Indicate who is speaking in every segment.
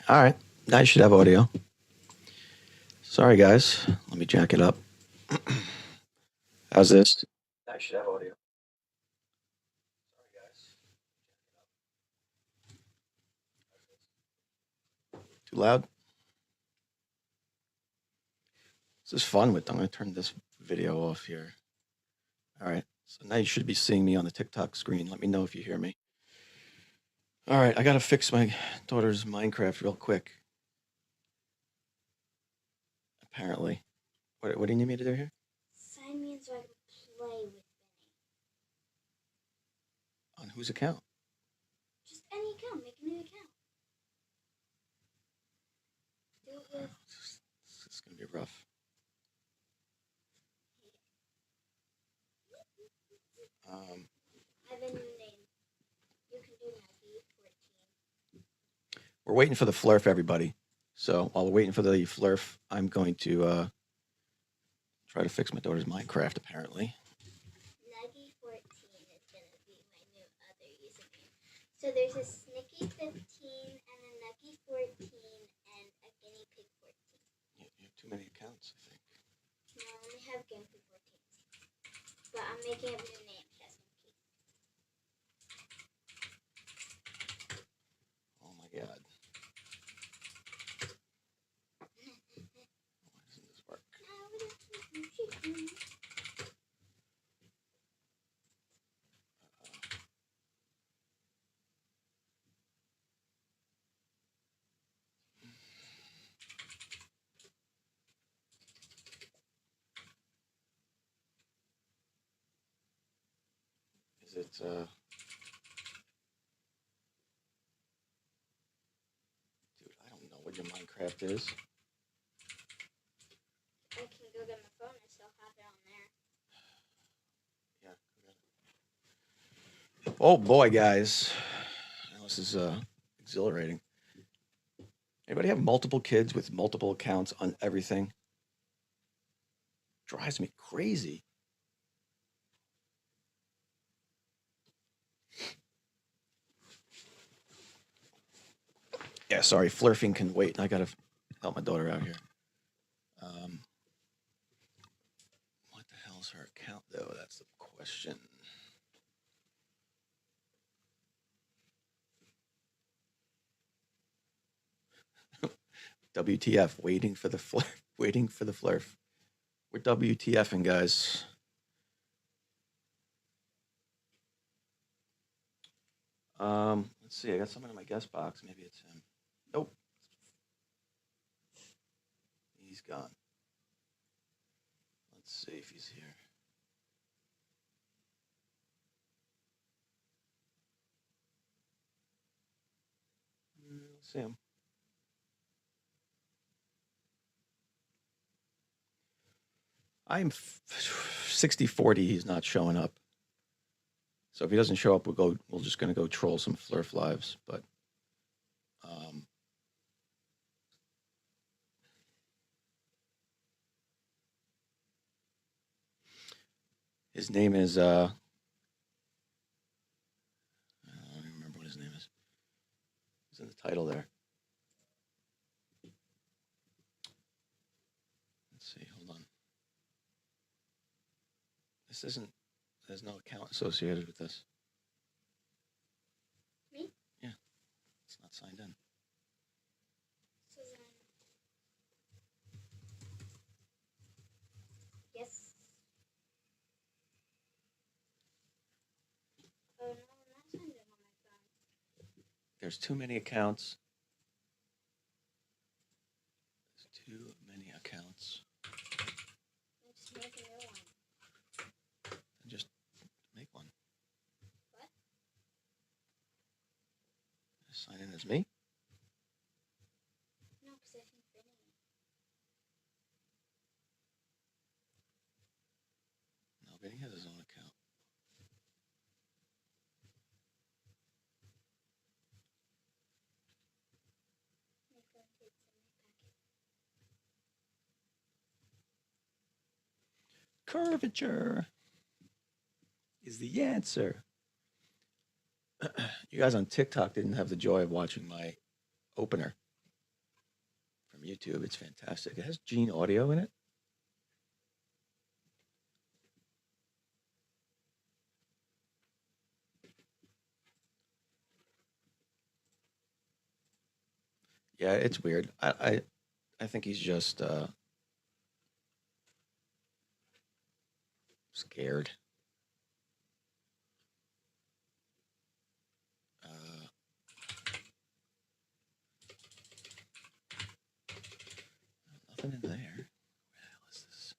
Speaker 1: All right. Now you should have audio. Sorry, guys. Let me jack it up. How's this? Now you should have audio. Sorry, guys. Too loud? This is fun with. I'm going to turn this video off here. All right. So now you should be seeing me on the TikTok screen. Let me know if you hear me. All right. I got to fix my daughter's Minecraft real quick. Apparently. What do you need me to do here?
Speaker 2: Sign me in so I can play with Benny.
Speaker 1: On whose account?
Speaker 2: Just any account. Make a new account. Do it with...
Speaker 1: This is going to be rough.
Speaker 2: I have a new name. You can do Nuggy 14.
Speaker 1: We're waiting for the flurf, everybody. So while we're waiting for the flurf, I'm going to try to fix my daughter's Minecraft, apparently.
Speaker 2: Nuggy 14 is going to be my new other username. So there's a Snicky 15 and a Nuggy 14 and a Guinea Pig 14.
Speaker 1: You have too many accounts, I think.
Speaker 2: No, I only have Guinea Pig 14. But I'm making up new names just in case.
Speaker 1: Oh my god. Why doesn't this work? Is it dude, I don't know what your Minecraft is.
Speaker 2: I can go get my phone and still have it on there.
Speaker 1: Yeah. Oh boy, guys. This is exhilarating. Anybody have multiple kids with multiple accounts on everything? Drives me crazy. Yeah, sorry, flirting can wait. I gotta help my daughter out here. What the hell's her account though? That's the question. WTF? Waiting for the flurf. Waiting for the flurf. We're WTFing, guys. Let's see. I got someone in my guest box. Maybe it's him. Nope. He's gone. Let's see if he's here. See him. I'm 60-40. He's not showing up. So if he doesn't show up, we're just gonna go troll some Flurf lives. But his name is I don't even remember what his name is. It's in the title there. Let's see, hold on. This isn't, there's no account associated with this.
Speaker 2: Me?
Speaker 1: Yeah. It's not signed in.
Speaker 2: So then... Yes. Oh no, I'm not signed in on my phone.
Speaker 1: There's too many accounts. There's too many accounts.
Speaker 2: Let's make a new one.
Speaker 1: Just make one.
Speaker 2: What?
Speaker 1: Just sign in as me.
Speaker 2: No, because I think Benny.
Speaker 1: No, Benny has his own account. Curvature is the answer. You guys on TikTok didn't have the joy of watching my opener. from YouTube. It's fantastic. It has Gene Audio in it. Yeah, it's weird. I think he's just scared. Uh, Nothing in there. What the hell is this?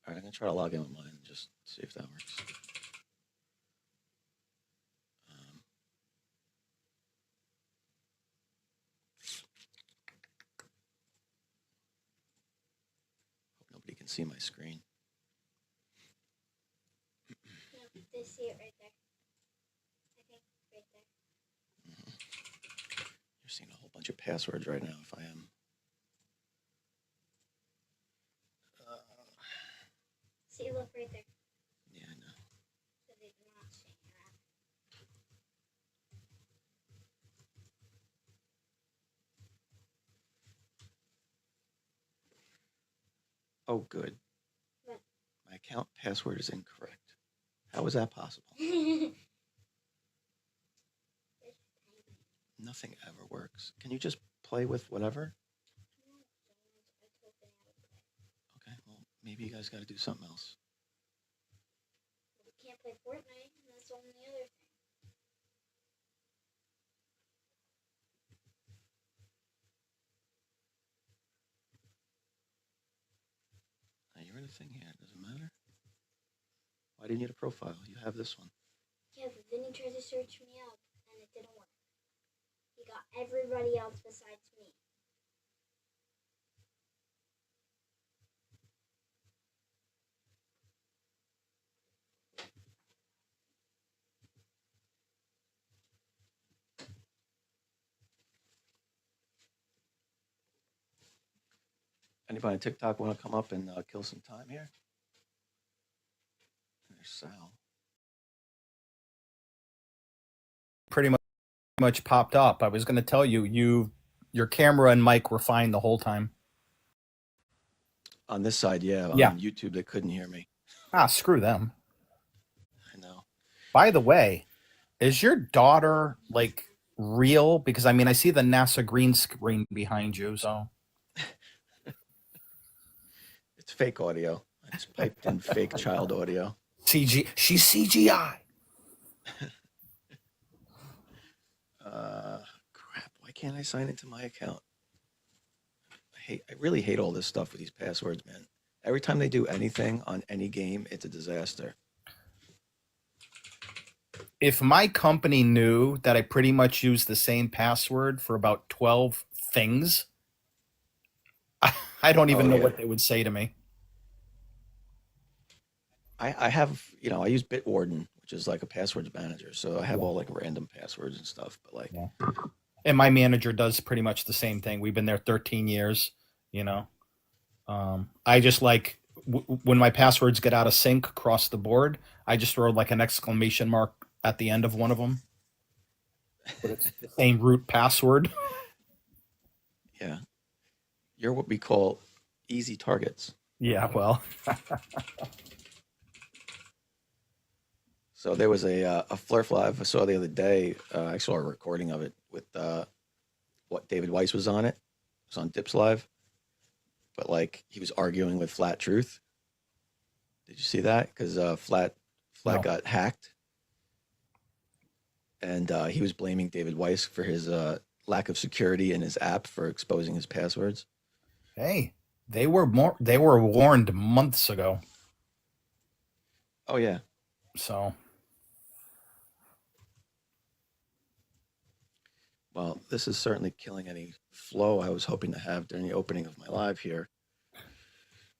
Speaker 1: All right, I'm gonna try to log in with mine and just see if that works. Um, Hope nobody can see my screen.
Speaker 2: No, they see it right there. I think right there.
Speaker 1: You're seeing a whole bunch of passwords right now. If I am.
Speaker 2: See, look right there.
Speaker 1: Yeah, I know.
Speaker 2: So they do not shake your app.
Speaker 1: Oh, good.
Speaker 2: What?
Speaker 1: My account password is incorrect. How is that possible? Nothing ever works. Can you just play with whatever? Okay, well, maybe you guys got to do something else.
Speaker 2: We can't play Fortnite, and that's the only other thing.
Speaker 1: Now, you're in a thing here. Does it matter? Why do you need a profile? You have this one.
Speaker 2: Yeah, but then he tried to search me up, and it didn't work. He got everybody else besides me.
Speaker 1: Anybody on TikTok want to come up and kill some time here? There's Sal.
Speaker 3: Pretty much popped up. I was going to tell you, your camera and mic were fine the whole time.
Speaker 1: On this side, yeah.
Speaker 3: Yeah.
Speaker 1: On YouTube, they couldn't hear me.
Speaker 3: Ah, screw them.
Speaker 1: I know.
Speaker 3: By the way, is your daughter like real? Because I mean, I see the NASA green screen behind you. So
Speaker 1: It's fake audio. I just piped in fake child audio.
Speaker 3: CG, she's CGI.
Speaker 1: Crap. Why can't I sign into my account? I really hate all this stuff with these passwords, man. Every time they do anything on any game, it's a disaster.
Speaker 3: If my company knew that I pretty much use the same password for about 12 things, I don't even know what they would say to me.
Speaker 1: I have, I use Bitwarden, which is like a passwords manager. So I have all like random passwords and stuff. But like,
Speaker 3: And my manager does pretty much the same thing. We've been there 13 years, I just like when my passwords get out of sync across the board, I just throw like an exclamation mark at the end of one of them. But it's the same root password.
Speaker 1: yeah, you're what we call easy targets.
Speaker 3: Yeah, well.
Speaker 1: So there was a Flurf Live I saw the other day. I saw a recording of it with what David Weiss was on it. It was on Dips Live. But like he was arguing with Flat Truth. Did you see that? Because Flat
Speaker 3: No.
Speaker 1: got hacked, and he was blaming David Weiss for his lack of security in his app for exposing his passwords.
Speaker 3: Hey, they were warned months ago.
Speaker 1: Oh yeah.
Speaker 3: So
Speaker 1: Well, this is certainly killing any flow I was hoping to have during the opening of my live here.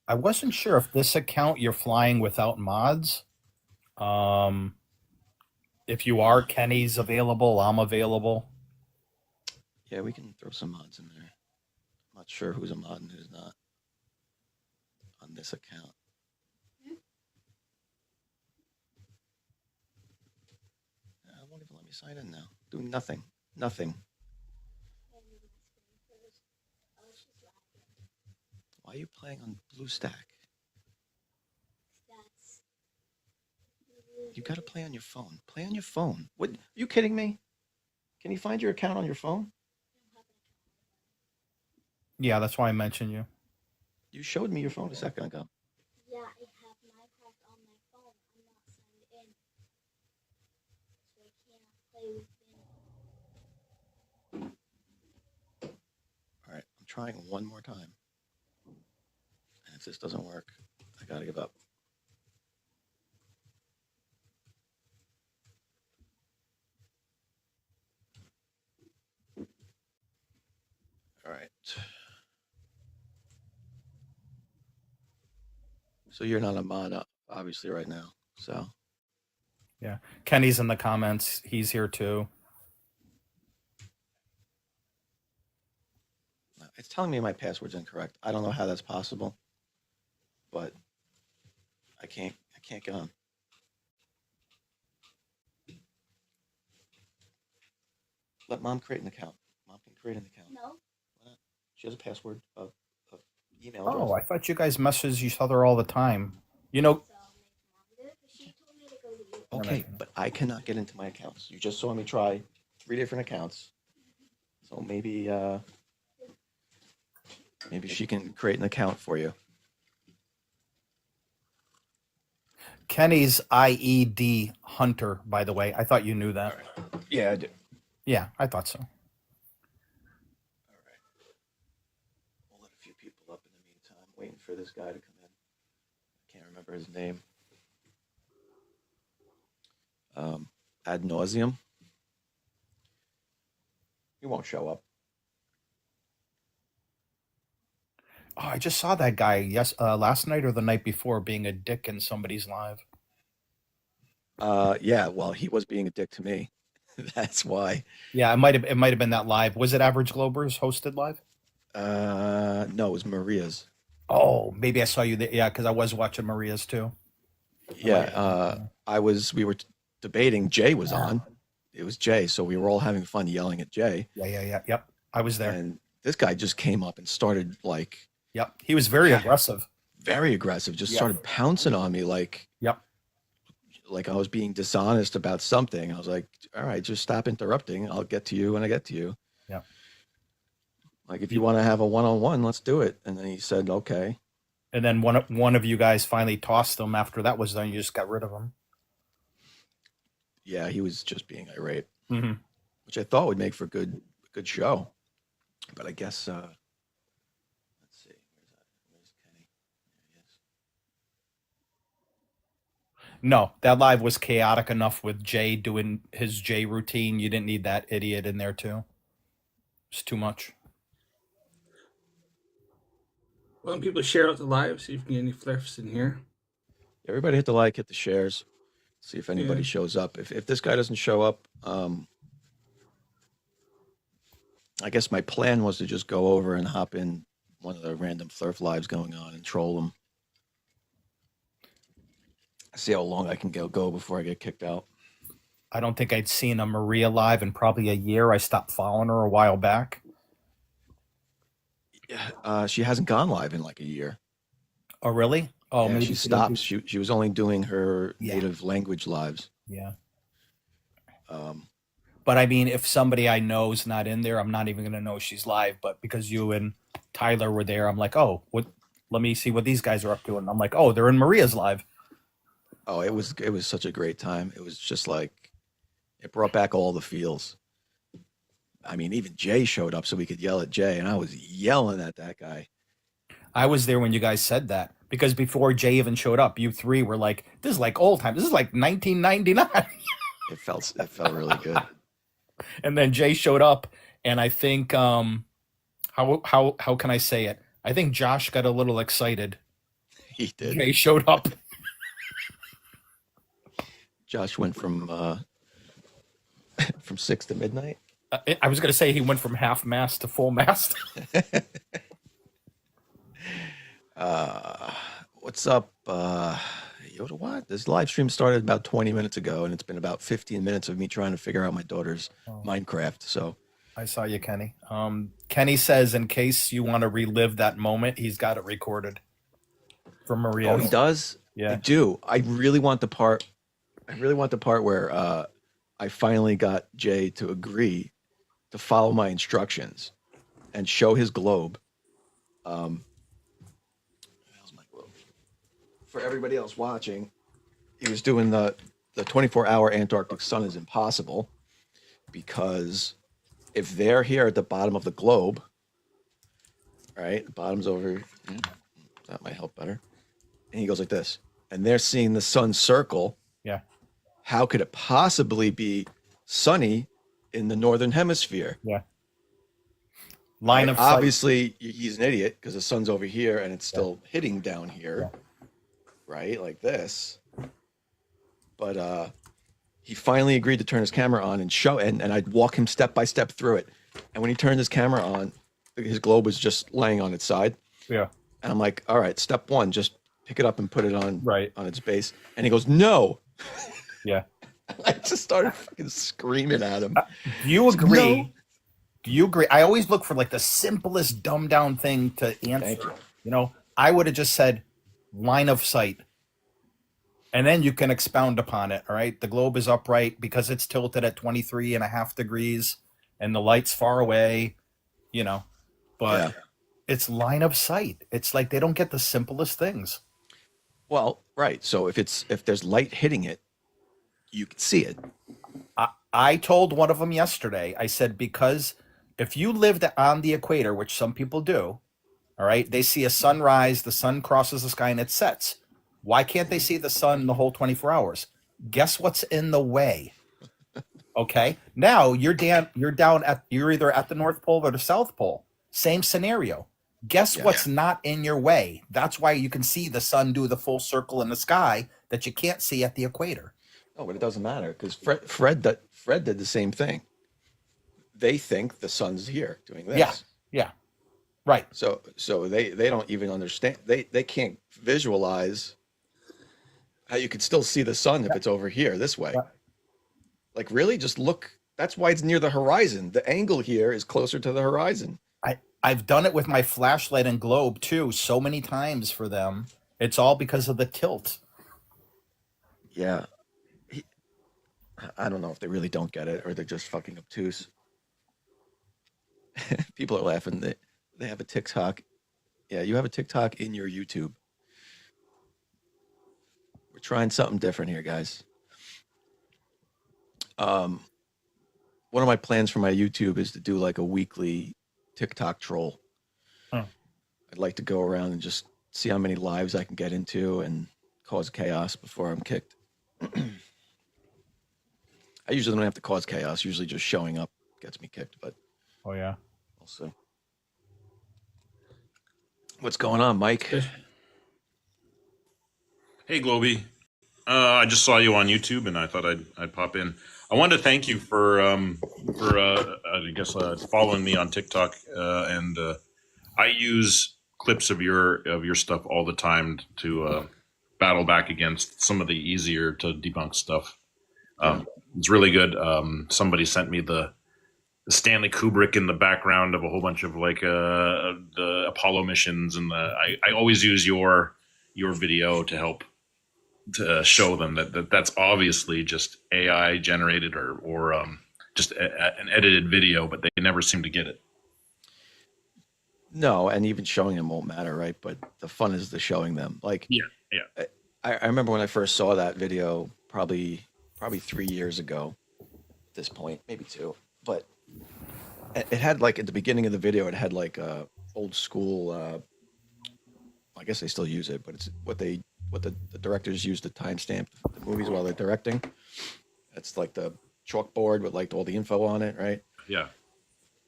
Speaker 3: I wasn't sure if this account you're flying without mods. If you are, Kenny's available. I'm available.
Speaker 1: Yeah, we can throw some mods in there. I'm not sure who's a mod and who's not on this account. It won't even let me sign in now. Doing nothing. Nothing. Why are you playing on BlueStack?
Speaker 2: That's
Speaker 1: You got to play on your phone. Play on your phone. What? Are you kidding me? Can you find your account on your phone?
Speaker 3: Yeah, that's why I mentioned you.
Speaker 1: You showed me your phone a second ago.
Speaker 2: Yeah, I have Minecraft on my phone. I'm not signed in, so I can't play with Vinny.
Speaker 1: All right, I'm trying one more time. And if this doesn't work, I got to give up. All right. So you're not a mod, obviously, right now. So
Speaker 3: Yeah. Kenny's in the comments. He's here too.
Speaker 1: it's telling me my password's incorrect. I don't know how that's possible, but I can't get on. Let mom create an account. Mom can create an account.
Speaker 2: No.
Speaker 1: She has a password of email
Speaker 3: Oh,
Speaker 1: address.
Speaker 3: I thought you guys message each other all the time. You know,
Speaker 2: So I'll make mom do it, but she told me to go to you.
Speaker 1: Okay, but I cannot get into my accounts. You just saw me try 3 different accounts. So maybe she can create an account for you.
Speaker 3: Kenny's IED Hunter, by the way. I thought you knew that.
Speaker 1: Yeah, I do.
Speaker 3: Yeah, I thought so.
Speaker 1: All right. We'll let a few people up in the meantime, waiting for this guy to come in. I can't remember his name. Ad nauseum. He won't show up.
Speaker 3: Oh, I just saw that guy last night or the night before being a dick in somebody's live.
Speaker 1: Yeah, well, he was being a dick to me. That's why.
Speaker 3: Yeah, it might have been that live. Was it Average Globers hosted live?
Speaker 1: No, it was Maria's.
Speaker 3: Oh, maybe I saw you there. Yeah, because I was watching Maria's too.
Speaker 1: Yeah, we were debating. Jay was on. It was Jay, so we were all having fun yelling at Jay.
Speaker 3: Yeah. Yep. I was there.
Speaker 1: And this guy just came up and started like
Speaker 3: Yep. He was very aggressive.
Speaker 1: very aggressive, just
Speaker 3: Yeah.
Speaker 1: started pouncing on me like
Speaker 3: Yep.
Speaker 1: I was being dishonest about something. I was like, all right, just stop interrupting. I'll get to you when I get to you.
Speaker 3: Yeah.
Speaker 1: Like if you want to have a one-on-one, let's do it. And then he said, okay.
Speaker 3: And then one of you guys finally tossed him after that was done. You just got rid of him.
Speaker 1: Yeah, he was just being irate,
Speaker 3: Mm-hmm.
Speaker 1: which I thought would make for a good show. But I guess let's see. Where's Kenny? There he is.
Speaker 3: No, that live was chaotic enough with Jay doing his Jay routine. You didn't need that idiot in there too. It's too much.
Speaker 4: Why don't people share out the live, see if you can get any flips in here?
Speaker 1: Everybody hit the like, hit the shares. See if anybody
Speaker 4: Yeah.
Speaker 1: shows up. If this guy doesn't show up, I guess my plan was to just go over and hop in one of the random Flurf lives going on and troll them. See how long I can go before I get kicked out.
Speaker 3: I don't think I'd seen a Maria live in probably a year. I stopped following her a while back.
Speaker 1: She hasn't gone live in like a year.
Speaker 3: Oh, really? Oh,
Speaker 1: Yeah,
Speaker 3: maybe
Speaker 1: she
Speaker 3: she doesn't
Speaker 1: stopped. She was only doing her
Speaker 3: Yeah.
Speaker 1: native language lives.
Speaker 3: Yeah.
Speaker 1: Um,
Speaker 3: But I mean, if somebody I know is not in there, I'm not even going to know she's live. But because you and Tyler were there, I'm like, oh, what? Let me see what these guys are up to. And I'm like, oh, they're in Maria's live.
Speaker 1: oh, it was such a great time. It was just like it brought back all the feels. I mean, even Jay showed up so we could yell at Jay, and I was yelling at that guy.
Speaker 3: I was there when you guys said that because before Jay even showed up, you three were like, this is like old time. This is like 1999.
Speaker 1: It felt really good.
Speaker 3: And then Jay showed up, and I think how can I say it? I think Josh got a little excited.
Speaker 1: He did.
Speaker 3: Jay showed up.
Speaker 1: Josh went from from 6 to midnight.
Speaker 3: I was going to say he went from half mast to full mast.
Speaker 1: What's up, Yoda? What? This live stream started about 20 minutes ago, and it's been about 15 minutes of me trying to figure out my daughter's Minecraft. So
Speaker 3: I saw you, Kenny. Kenny says in case you want to relive that moment, he's got it recorded from Maria.
Speaker 1: Oh, he does. I
Speaker 3: Yeah.
Speaker 1: do. I really want the part. I really want the part where I finally got Jay to agree to follow my instructions and show his globe. How's my globe? For everybody else watching, he was doing the 24-hour Antarctic sun is impossible because if they're here at the bottom of the globe, right, the bottom's over, yeah, that might help better. And he goes like this, and they're seeing the sun circle.
Speaker 3: Yeah.
Speaker 1: How could it possibly be sunny in the northern hemisphere?
Speaker 3: Yeah. Line
Speaker 1: Right?
Speaker 3: of sight.
Speaker 1: Obviously, he's an idiot because the sun's over here and it's still hitting down here, right, like this. But he finally agreed to turn his camera on and show, and I'd walk him step by step through it. And when he turned his camera on, his globe was just laying on its side.
Speaker 3: Yeah.
Speaker 1: And I'm like, all right, step one, just pick it up and put it on
Speaker 3: Right.
Speaker 1: on its base. And he goes, no.
Speaker 3: Yeah.
Speaker 1: I just started fucking screaming at him.
Speaker 3: Do you agree?
Speaker 1: No.
Speaker 3: Do you agree? I always look for like the simplest dumbed down thing to answer.
Speaker 1: Thank you.
Speaker 3: You know, I would have just said line of sight. And then you can expound upon it. All right. The globe is upright because it's tilted at 23.5 degrees and the light's far away, you know, but
Speaker 1: Yeah.
Speaker 3: it's line of sight. It's like they don't get the simplest things.
Speaker 1: Well, right. So if there's light hitting it, you can see it.
Speaker 3: I told one of them yesterday, I said, because if you lived on the equator, which some people do, all right, they see a sunrise, the sun crosses the sky and it sets. Why can't they see the sun the whole 24 hours? Guess what's in the way? Okay. Now you're either at the North Pole or the South Pole. Same scenario. Guess
Speaker 1: Yeah.
Speaker 3: what's not in your way? That's why you can see the sun do the full circle in the sky that you can't see at the equator.
Speaker 1: Oh, but it doesn't matter because Fred did the same thing. They think the sun's here doing this.
Speaker 3: Yeah. Yeah. Right.
Speaker 1: So they don't even understand. They can't visualize how you could still see the sun if it's over here this way.
Speaker 3: Yeah.
Speaker 1: Like really, just look. That's why it's near the horizon. The angle here is closer to the horizon.
Speaker 3: I've done it with my flashlight and globe too, so many times for them. It's all because of the tilt.
Speaker 1: Yeah. I don't know if they really don't get it or they're just fucking obtuse. People are laughing. They have a TikTok. Yeah, you have a TikTok in your YouTube. We're trying something different here, guys. One of my plans for my YouTube is to do like a weekly TikTok troll.
Speaker 3: Huh.
Speaker 1: I'd like to go around and just see how many lives I can get into and cause chaos before I'm kicked. I usually don't have to cause chaos. Usually just showing up gets me kicked, but
Speaker 3: Oh yeah.
Speaker 1: we'll see. What's going on, Mike?
Speaker 5: Hey, Globy. I just saw you on YouTube, and I thought I'd pop in. I wanted to thank you for following me on TikTok, and I use clips of your stuff all the time to battle back against some of the easier to debunk stuff. It's really good. Somebody sent me the Stanley Kubrick in the background of a whole bunch of like the Apollo missions, and I always use your video to help to show them that's obviously just AI generated or just an edited video, but they never seem to get it.
Speaker 1: No, and even showing them won't matter, right? But the fun is the showing them. Like,
Speaker 5: Yeah.
Speaker 1: I remember when I first saw that video, probably 3 years ago. At this point, maybe 2, but it had like at the beginning of the video, it had like a old school. I guess they still use it, but it's what the directors use to timestamp the movies while they're directing. It's like the chalkboard with like all the info on it, right?
Speaker 5: Yeah.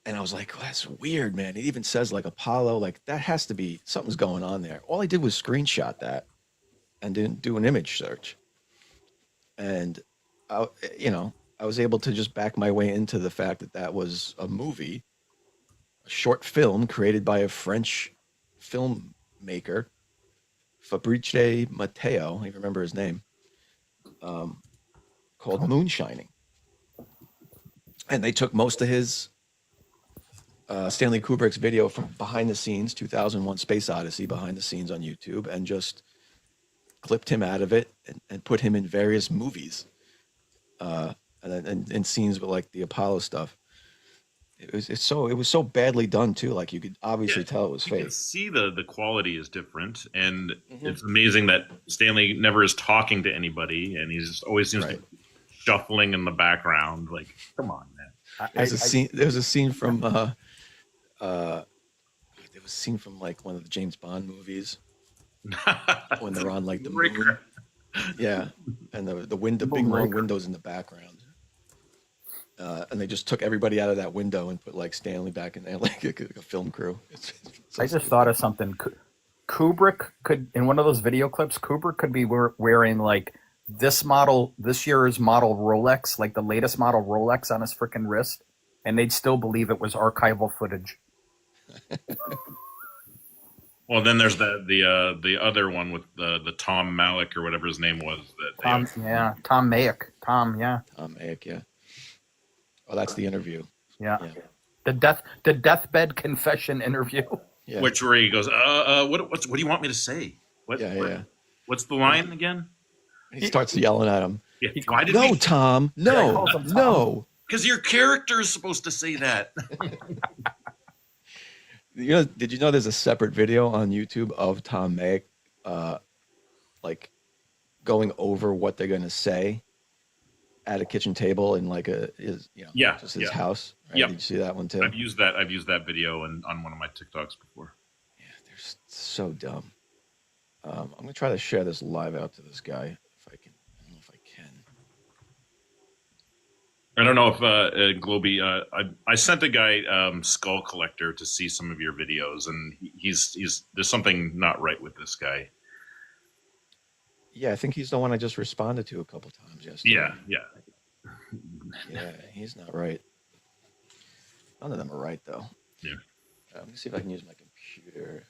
Speaker 1: And I was like, oh, that's weird, man. It even says like Apollo, like that has to be something's going on there. All I did was screenshot that and didn't do an image search. And I was able to just back my way into the fact that that was a movie, a short film created by a French filmmaker, Fabrice Matteo, I remember his name, called Moonshining. And they took most of his Stanley Kubrick's video from behind the scenes, 2001: Space Odyssey, behind the scenes on YouTube, and just clipped him out of it and put him in various movies, and scenes with like the Apollo stuff. It was so badly done too. Like you could
Speaker 5: Yeah,
Speaker 1: obviously tell it was
Speaker 5: you can
Speaker 1: fake.
Speaker 5: see the quality is different, and
Speaker 1: Hmm.
Speaker 5: it's amazing that Stanley never is talking to anybody, and he just always seems to
Speaker 1: Right.
Speaker 5: be shuffling in the background. Like, come on,
Speaker 3: I,
Speaker 1: There's a
Speaker 3: I,
Speaker 1: scene. There's a scene from uh, there was a scene from like one of the James Bond movies
Speaker 5: man.
Speaker 1: when they're on like the
Speaker 5: Breaker.
Speaker 1: moon. Yeah, and the big long
Speaker 3: Moonraker.
Speaker 1: windows in the background. And they just took everybody out of that window and put like Stanley back in there, like a film crew. It's so
Speaker 3: I just
Speaker 1: stupid.
Speaker 3: thought of something. Kubrick could, in one of those video clips, Kubrick could be wearing like this year's model Rolex, like the latest model Rolex on his freaking wrist, and they'd still believe it was archival footage.
Speaker 5: Well, then there's the other one with the Tom Malik or whatever his name was that they
Speaker 3: Tom, yeah, Tom Mayick, Tom, yeah,
Speaker 1: Tom Hanks, yeah. Oh, that's the interview.
Speaker 3: yeah,
Speaker 1: Yeah,
Speaker 3: the deathbed confession interview.
Speaker 1: yeah,
Speaker 5: which where he goes, what do you want me to say?
Speaker 1: yeah.
Speaker 5: What's the line again?
Speaker 1: He starts yelling at him.
Speaker 5: Yeah, why did
Speaker 1: No,
Speaker 5: we?
Speaker 1: Tom.
Speaker 3: Yeah, he
Speaker 1: No,
Speaker 3: calls him Tom.
Speaker 1: no.
Speaker 5: Because your character is supposed to say that.
Speaker 1: Did you know there's a separate video on YouTube of Tom Hanks, like going over what they're gonna say at a kitchen table in like
Speaker 5: Yeah,
Speaker 1: just his
Speaker 5: yeah.
Speaker 1: house. Right?
Speaker 5: Yep.
Speaker 1: Did you see that one too?
Speaker 5: I've used that video on one of my TikToks before.
Speaker 1: Yeah, they're so dumb. I'm gonna try to share this live out to this guy if I can. I don't know if I can.
Speaker 5: I don't know if Globy. I sent a guy Skull Collector to see some of your videos, and he's there's something not right with this guy.
Speaker 1: Yeah, I think he's the one I just responded to a couple times yesterday.
Speaker 5: Yeah.
Speaker 1: Yeah, he's not right. None of them are right though.
Speaker 5: Yeah.
Speaker 1: Let me see if I can use my computer.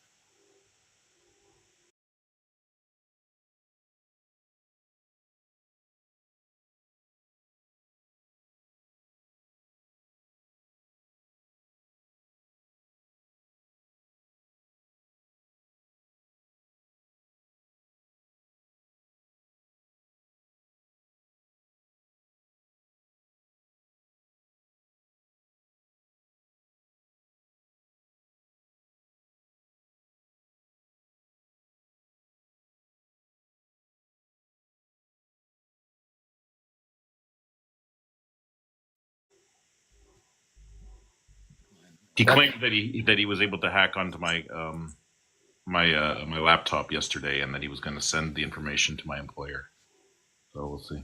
Speaker 5: He claimed that he was able to hack onto my my laptop yesterday, and that he was going to send the information to my employer. So we'll see.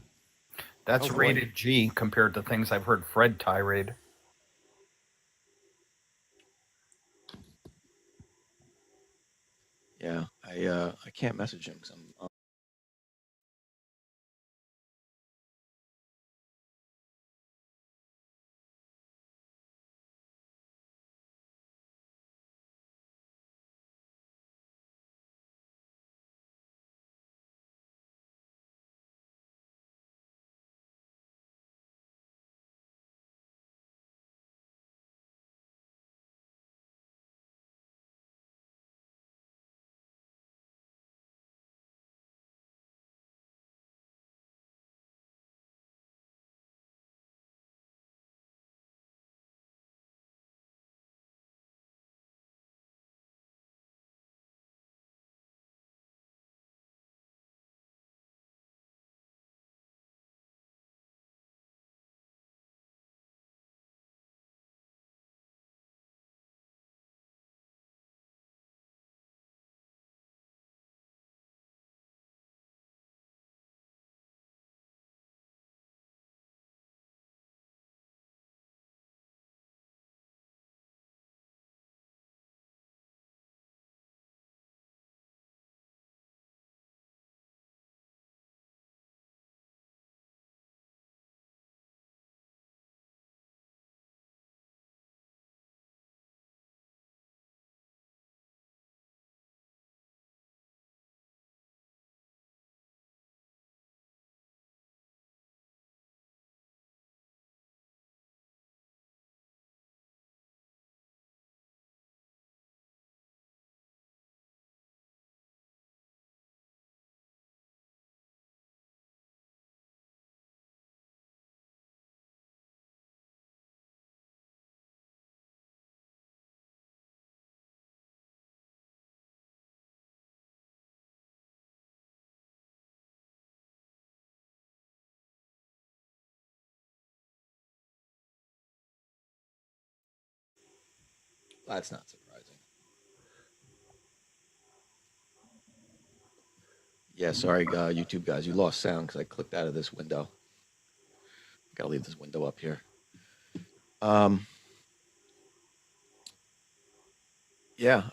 Speaker 3: That's
Speaker 1: Oh, boy.
Speaker 3: rated G compared to things I've heard Fred tirade.
Speaker 1: Yeah, I can't message him because I'm That's not surprising. Yeah, sorry, YouTube guys, you lost sound because I clicked out of this window. Gotta leave this window up here. Yeah.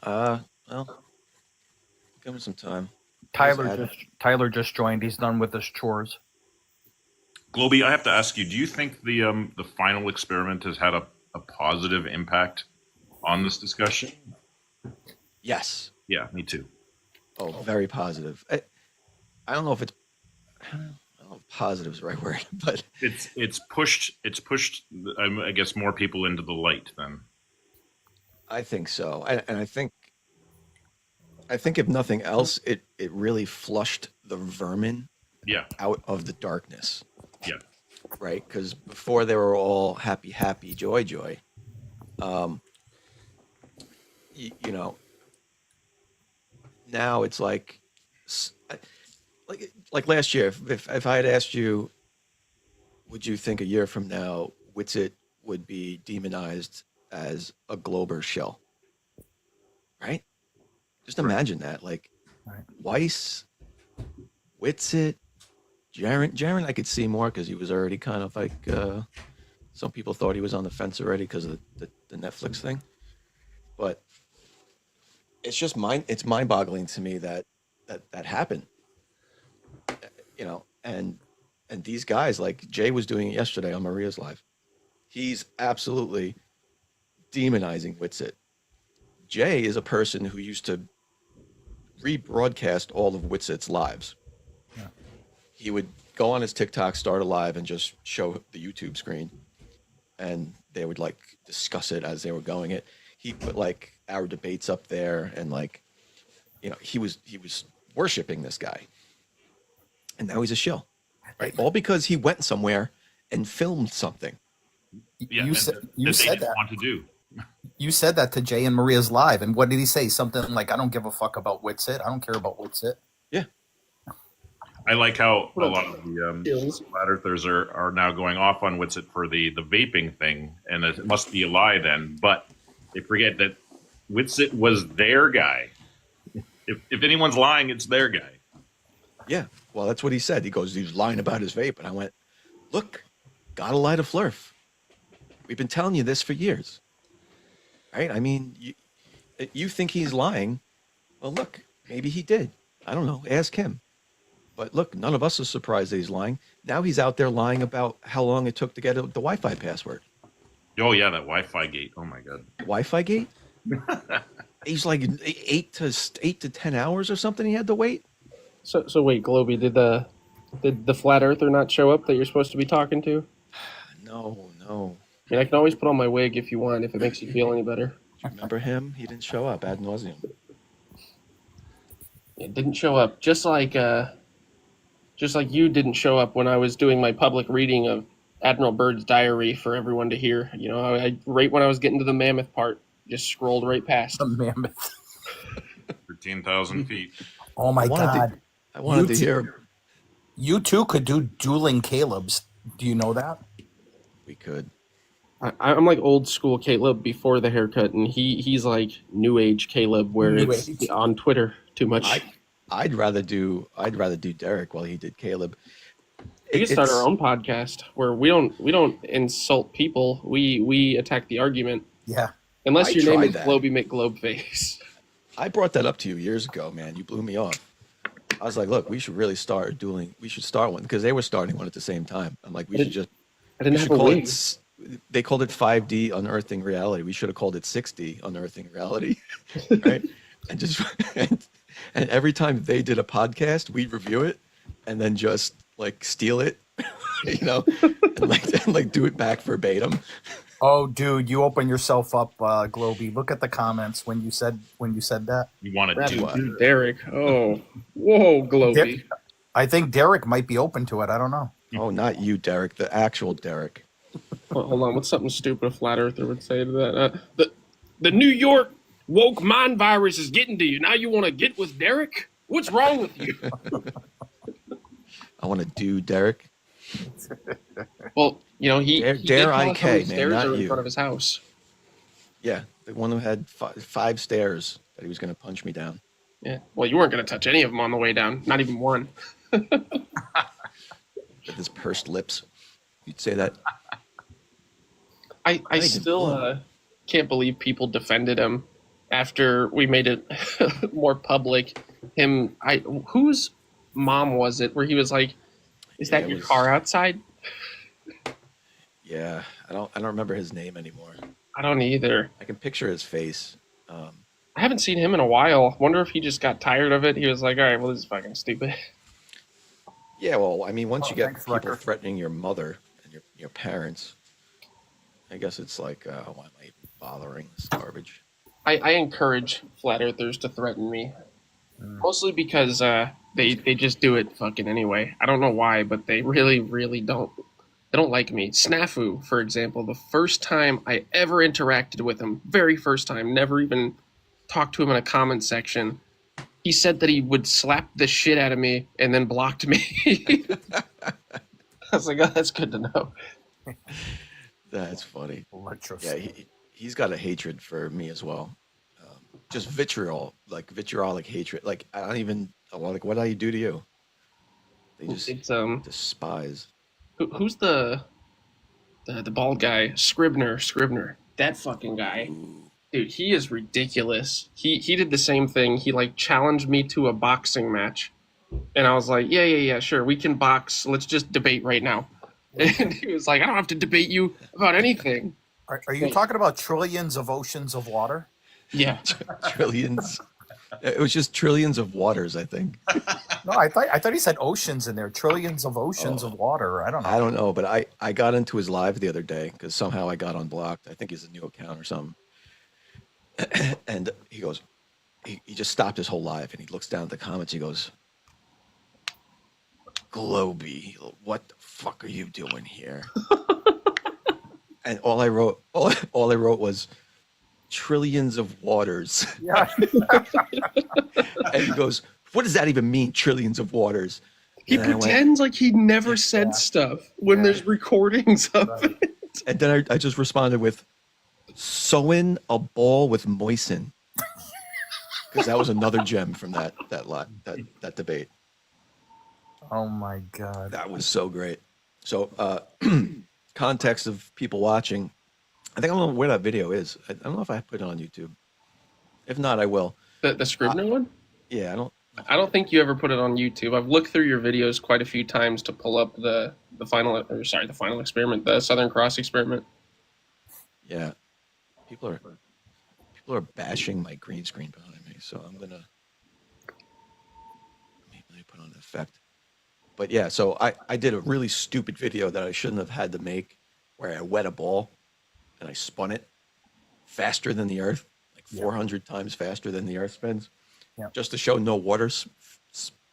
Speaker 1: Well, give him some time.
Speaker 3: Tyler just joined. He's done with his chores.
Speaker 5: Globy, I have to ask you: do you think the final experiment has had a positive impact on this discussion?
Speaker 1: Yes.
Speaker 5: Yeah, me too.
Speaker 1: Oh, very positive. I don't know if it's. I don't know if positive is the right word, but
Speaker 5: It's pushed I guess more people into the light then.
Speaker 1: I think so. And I think if nothing else, it really flushed the vermin
Speaker 5: Yeah,
Speaker 1: out of the darkness,
Speaker 5: yeah,
Speaker 1: right? Because before they were all happy, happy, joy, joy. You know, now it's like last year. If I had asked you, would you think a year from now Witsit would be demonized as a Glober shill? Right? Just imagine that. Like
Speaker 3: Right.
Speaker 1: Weiss, Witsit, Jaren I could see more because he was already kind of like some people thought he was on the fence already because of the Netflix thing. But it's just it's mind-boggling to me that happened. You know, and these guys, like Jay was doing it yesterday on Maria's live. He's absolutely demonizing Witsit. Jay is a person who used to rebroadcast all of Witsit's lives.
Speaker 3: Yeah.
Speaker 1: He would go on his TikTok, start a live, and just show the YouTube screen, and they would like discuss it as they were going it. He put like our debates up there, and like, you know, he was worshiping this guy, and now he's a shill, right? All because he went somewhere and filmed something.
Speaker 5: yeah.
Speaker 3: You
Speaker 5: and
Speaker 3: said
Speaker 5: that
Speaker 3: you
Speaker 5: they
Speaker 3: said
Speaker 5: didn't
Speaker 3: that.
Speaker 5: want to do.
Speaker 3: You said that to Jay and Maria's live, and what did he say? Something like, "I don't give a fuck about Witsit. I don't care about Witsit."
Speaker 1: Yeah.
Speaker 5: I like how a lot of the flat earthers are now going off on Witsit for the vaping thing, and it must be a lie then. But they forget that Witsit was their guy. If anyone's lying, it's their guy.
Speaker 1: Yeah. Well, that's what he said. He goes, he's lying about his vape. And I went, look, gotta light a flurf. We've been telling you this for years. Right? I mean, you think he's lying. Well, look, maybe he did. I don't know. Ask him. But look, none of us are surprised that he's lying. Now he's out there lying about how long it took to get the Wi-Fi password.
Speaker 5: Oh yeah, that Wi-Fi gate. Oh my god.
Speaker 1: Wi-Fi gate? He's like 8 to 10 hours or something he had to wait.
Speaker 6: So wait, Globy, did the flat earther not show up that you're supposed to be talking to?
Speaker 1: No.
Speaker 6: I mean, I can always put on my wig if you want, if it makes you feel any better.
Speaker 1: Remember him? He didn't show up ad nauseum.
Speaker 6: It didn't show up, just like you didn't show up when I was doing my public reading of Admiral Byrd's diary for everyone to hear. You know, I right when I was getting to the mammoth part, just scrolled right past.
Speaker 3: The mammoth.
Speaker 5: 13,000 feet.
Speaker 3: Oh my God!
Speaker 1: I wanted to hear.
Speaker 3: You two could do dueling Caleb's. Do you know that?
Speaker 1: We could.
Speaker 6: I'm like old school Caleb before the haircut, and he's like new age Caleb, where
Speaker 3: New
Speaker 6: it's
Speaker 3: age.
Speaker 6: on Twitter too much.
Speaker 1: I'd rather do Derek while he did Caleb.
Speaker 6: We could start our own podcast where we don't insult people. We attack the argument.
Speaker 3: Yeah.
Speaker 6: Unless
Speaker 1: I
Speaker 6: your name
Speaker 1: tried
Speaker 6: is
Speaker 1: that.
Speaker 6: Globy McGlobeface.
Speaker 1: I brought that up to you years ago, man. You blew me off. I was like, look, we should really start dueling. We should start one because they were starting one at the same time. I'm like, we should just.
Speaker 6: I didn't
Speaker 1: we
Speaker 6: have
Speaker 1: should
Speaker 6: a
Speaker 1: call
Speaker 6: wig.
Speaker 1: it. They called it 5D unearthing reality. We should have called it 6D unearthing reality, right? And just and every time they did a podcast, we'd review it and then just like steal it, you know, and like do it back verbatim.
Speaker 3: Oh, dude, you open yourself up, Globy. Look at the comments when you said that.
Speaker 5: You want to
Speaker 6: Rather
Speaker 5: do
Speaker 6: do Derek. Oh, whoa, Globy.
Speaker 3: I think Derek might be open to it. I don't know.
Speaker 1: Oh, not you, Derek. The actual Derek.
Speaker 6: Hold on, what's something stupid a flat earther would say to that? The New York woke mind virus is getting to you. Now you want to get with Derek? What's wrong with you?
Speaker 1: I want to do Derek.
Speaker 6: Well, you know, he
Speaker 1: Dare
Speaker 6: did call us
Speaker 1: IK,
Speaker 6: on the
Speaker 1: man,
Speaker 6: stairs
Speaker 1: not
Speaker 6: or in
Speaker 1: you.
Speaker 6: front of his house.
Speaker 1: Yeah, the one who had five stairs that he was going to punch me down.
Speaker 6: Yeah. Well, you weren't going to touch any of them on the way down. Not even one.
Speaker 1: With his pursed lips. You'd say that.
Speaker 6: I
Speaker 1: even
Speaker 6: still
Speaker 1: one.
Speaker 6: can't believe people defended him after we made it more public. Whose mom was it where he was like, "Is
Speaker 1: Yeah,
Speaker 6: that
Speaker 1: it
Speaker 6: your
Speaker 1: was-
Speaker 6: car outside?"
Speaker 1: Yeah, I don't remember his name anymore.
Speaker 6: I don't either.
Speaker 1: I can picture his face.
Speaker 6: I haven't seen him in a while. Wonder if he just got tired of it. He was like, "All right, well, this is fucking stupid."
Speaker 1: Yeah, well, I mean, once you get
Speaker 3: Thanks,
Speaker 1: people
Speaker 3: Rucker.
Speaker 1: threatening your mother and your parents, I guess it's like, why am I even bothering this garbage?
Speaker 6: I encourage flat earthers to threaten me, mostly because they just do it fucking anyway. I don't know why, but they really don't. They don't like me. Snafu, for example, the first time I ever interacted with him, very first time, never even talked to him in a comment section, he said that he would slap the shit out of me and then blocked me. I was like, oh, that's good to know.
Speaker 1: That's funny.
Speaker 3: Electro.
Speaker 1: Yeah, he's got a hatred for me as well. Just vitriol, like vitriolic hatred. Like I don't even like what I do to you. They just
Speaker 6: It's
Speaker 1: despise.
Speaker 6: who's the bald guy? Scribner. That fucking guy.
Speaker 1: Ooh.
Speaker 6: Dude, he is ridiculous. He did the same thing. He like challenged me to a boxing match. And I was like, yeah, sure, we can box. Let's just debate right now. And he was like, I don't have to debate you about anything.
Speaker 3: Are you talking about trillions of oceans of water?
Speaker 6: Yeah.
Speaker 1: Trillions. It was just trillions of waters, I think.
Speaker 3: No, I thought he said oceans in there. Trillions of oceans of water. I don't know.
Speaker 1: I don't know, but I got into his live the other day because somehow I got unblocked. I think he's a new account or something. And he goes, he just stopped his whole live and he looks down at the comments. He goes, Globy, what the fuck are you doing here? And all I wrote was trillions of waters.
Speaker 3: Yeah.
Speaker 1: And he goes, what does that even mean, trillions of waters?
Speaker 6: He
Speaker 1: And then I went-
Speaker 6: pretends like he never said stuff when there's recordings of
Speaker 3: Right.
Speaker 6: it.
Speaker 1: and then I just responded with, sewing a ball with moisten. Because that was another gem from that debate.
Speaker 3: Oh my God.
Speaker 1: That was so great. So, context of people watching. I think I don't know where that video is. I don't know if I put it on YouTube. If not, I will.
Speaker 6: The Scribner one?
Speaker 1: Yeah,
Speaker 6: I don't think you ever put it on YouTube. I've looked through your videos quite a few times to pull up the final experiment, the Southern Cross experiment.
Speaker 1: Yeah. People are bashing my green screen behind me, so I'm gonna let me put on an effect. But yeah, so I did a really stupid video that I shouldn't have had to make, where I wet a ball and I spun it faster than the Earth, like 400 times faster than the Earth spins, just to show no water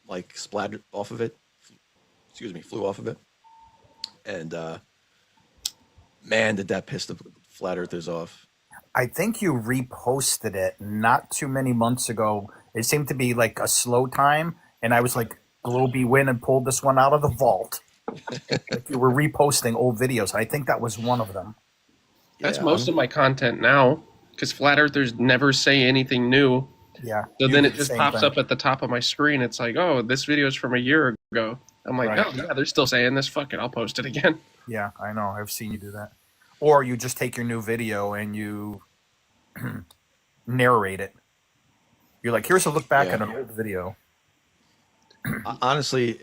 Speaker 1: like splattered off of it. Flew off of it, and man, did that piss the flat earthers off.
Speaker 3: I think you reposted it not too many months ago. It seemed to be like a slow time, and I was like, Globy win and pulled this one out of the vault. Like you were reposting old videos. I think that was one of them.
Speaker 6: That's
Speaker 1: Yeah,
Speaker 6: most of my content now, because flat earthers never say anything new.
Speaker 3: Yeah.
Speaker 6: So
Speaker 3: you
Speaker 6: then
Speaker 3: did
Speaker 6: it
Speaker 3: the
Speaker 6: just
Speaker 3: same
Speaker 6: pops
Speaker 3: thing.
Speaker 6: up at the top of my screen. It's like, oh, this video is from a year ago. I'm like,
Speaker 3: Right.
Speaker 6: oh yeah, they're still saying this. Fuck it, I'll post it again.
Speaker 3: Yeah, I know. I've seen you do that. Or you just take your new video and you narrate it. You're like, here's a look back
Speaker 1: Yeah.
Speaker 3: at an old video.
Speaker 1: Honestly,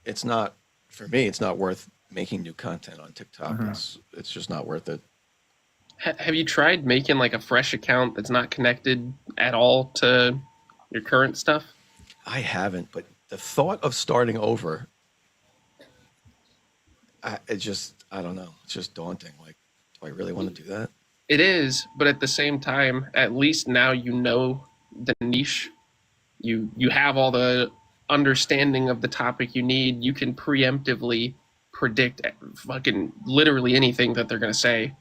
Speaker 1: it's not for me. It's not worth making new content on TikTok.
Speaker 3: Mhm.
Speaker 1: It's just not worth it.
Speaker 6: Have you tried making like a fresh account that's not connected at all to your current stuff?
Speaker 1: I haven't, but the thought of starting over, I don't know. It's just daunting. Like, do I really want to do that?
Speaker 6: It is, but at the same time, at least now you know the niche. You have all the understanding of the topic you need. You can preemptively predict fucking literally anything that they're going to say.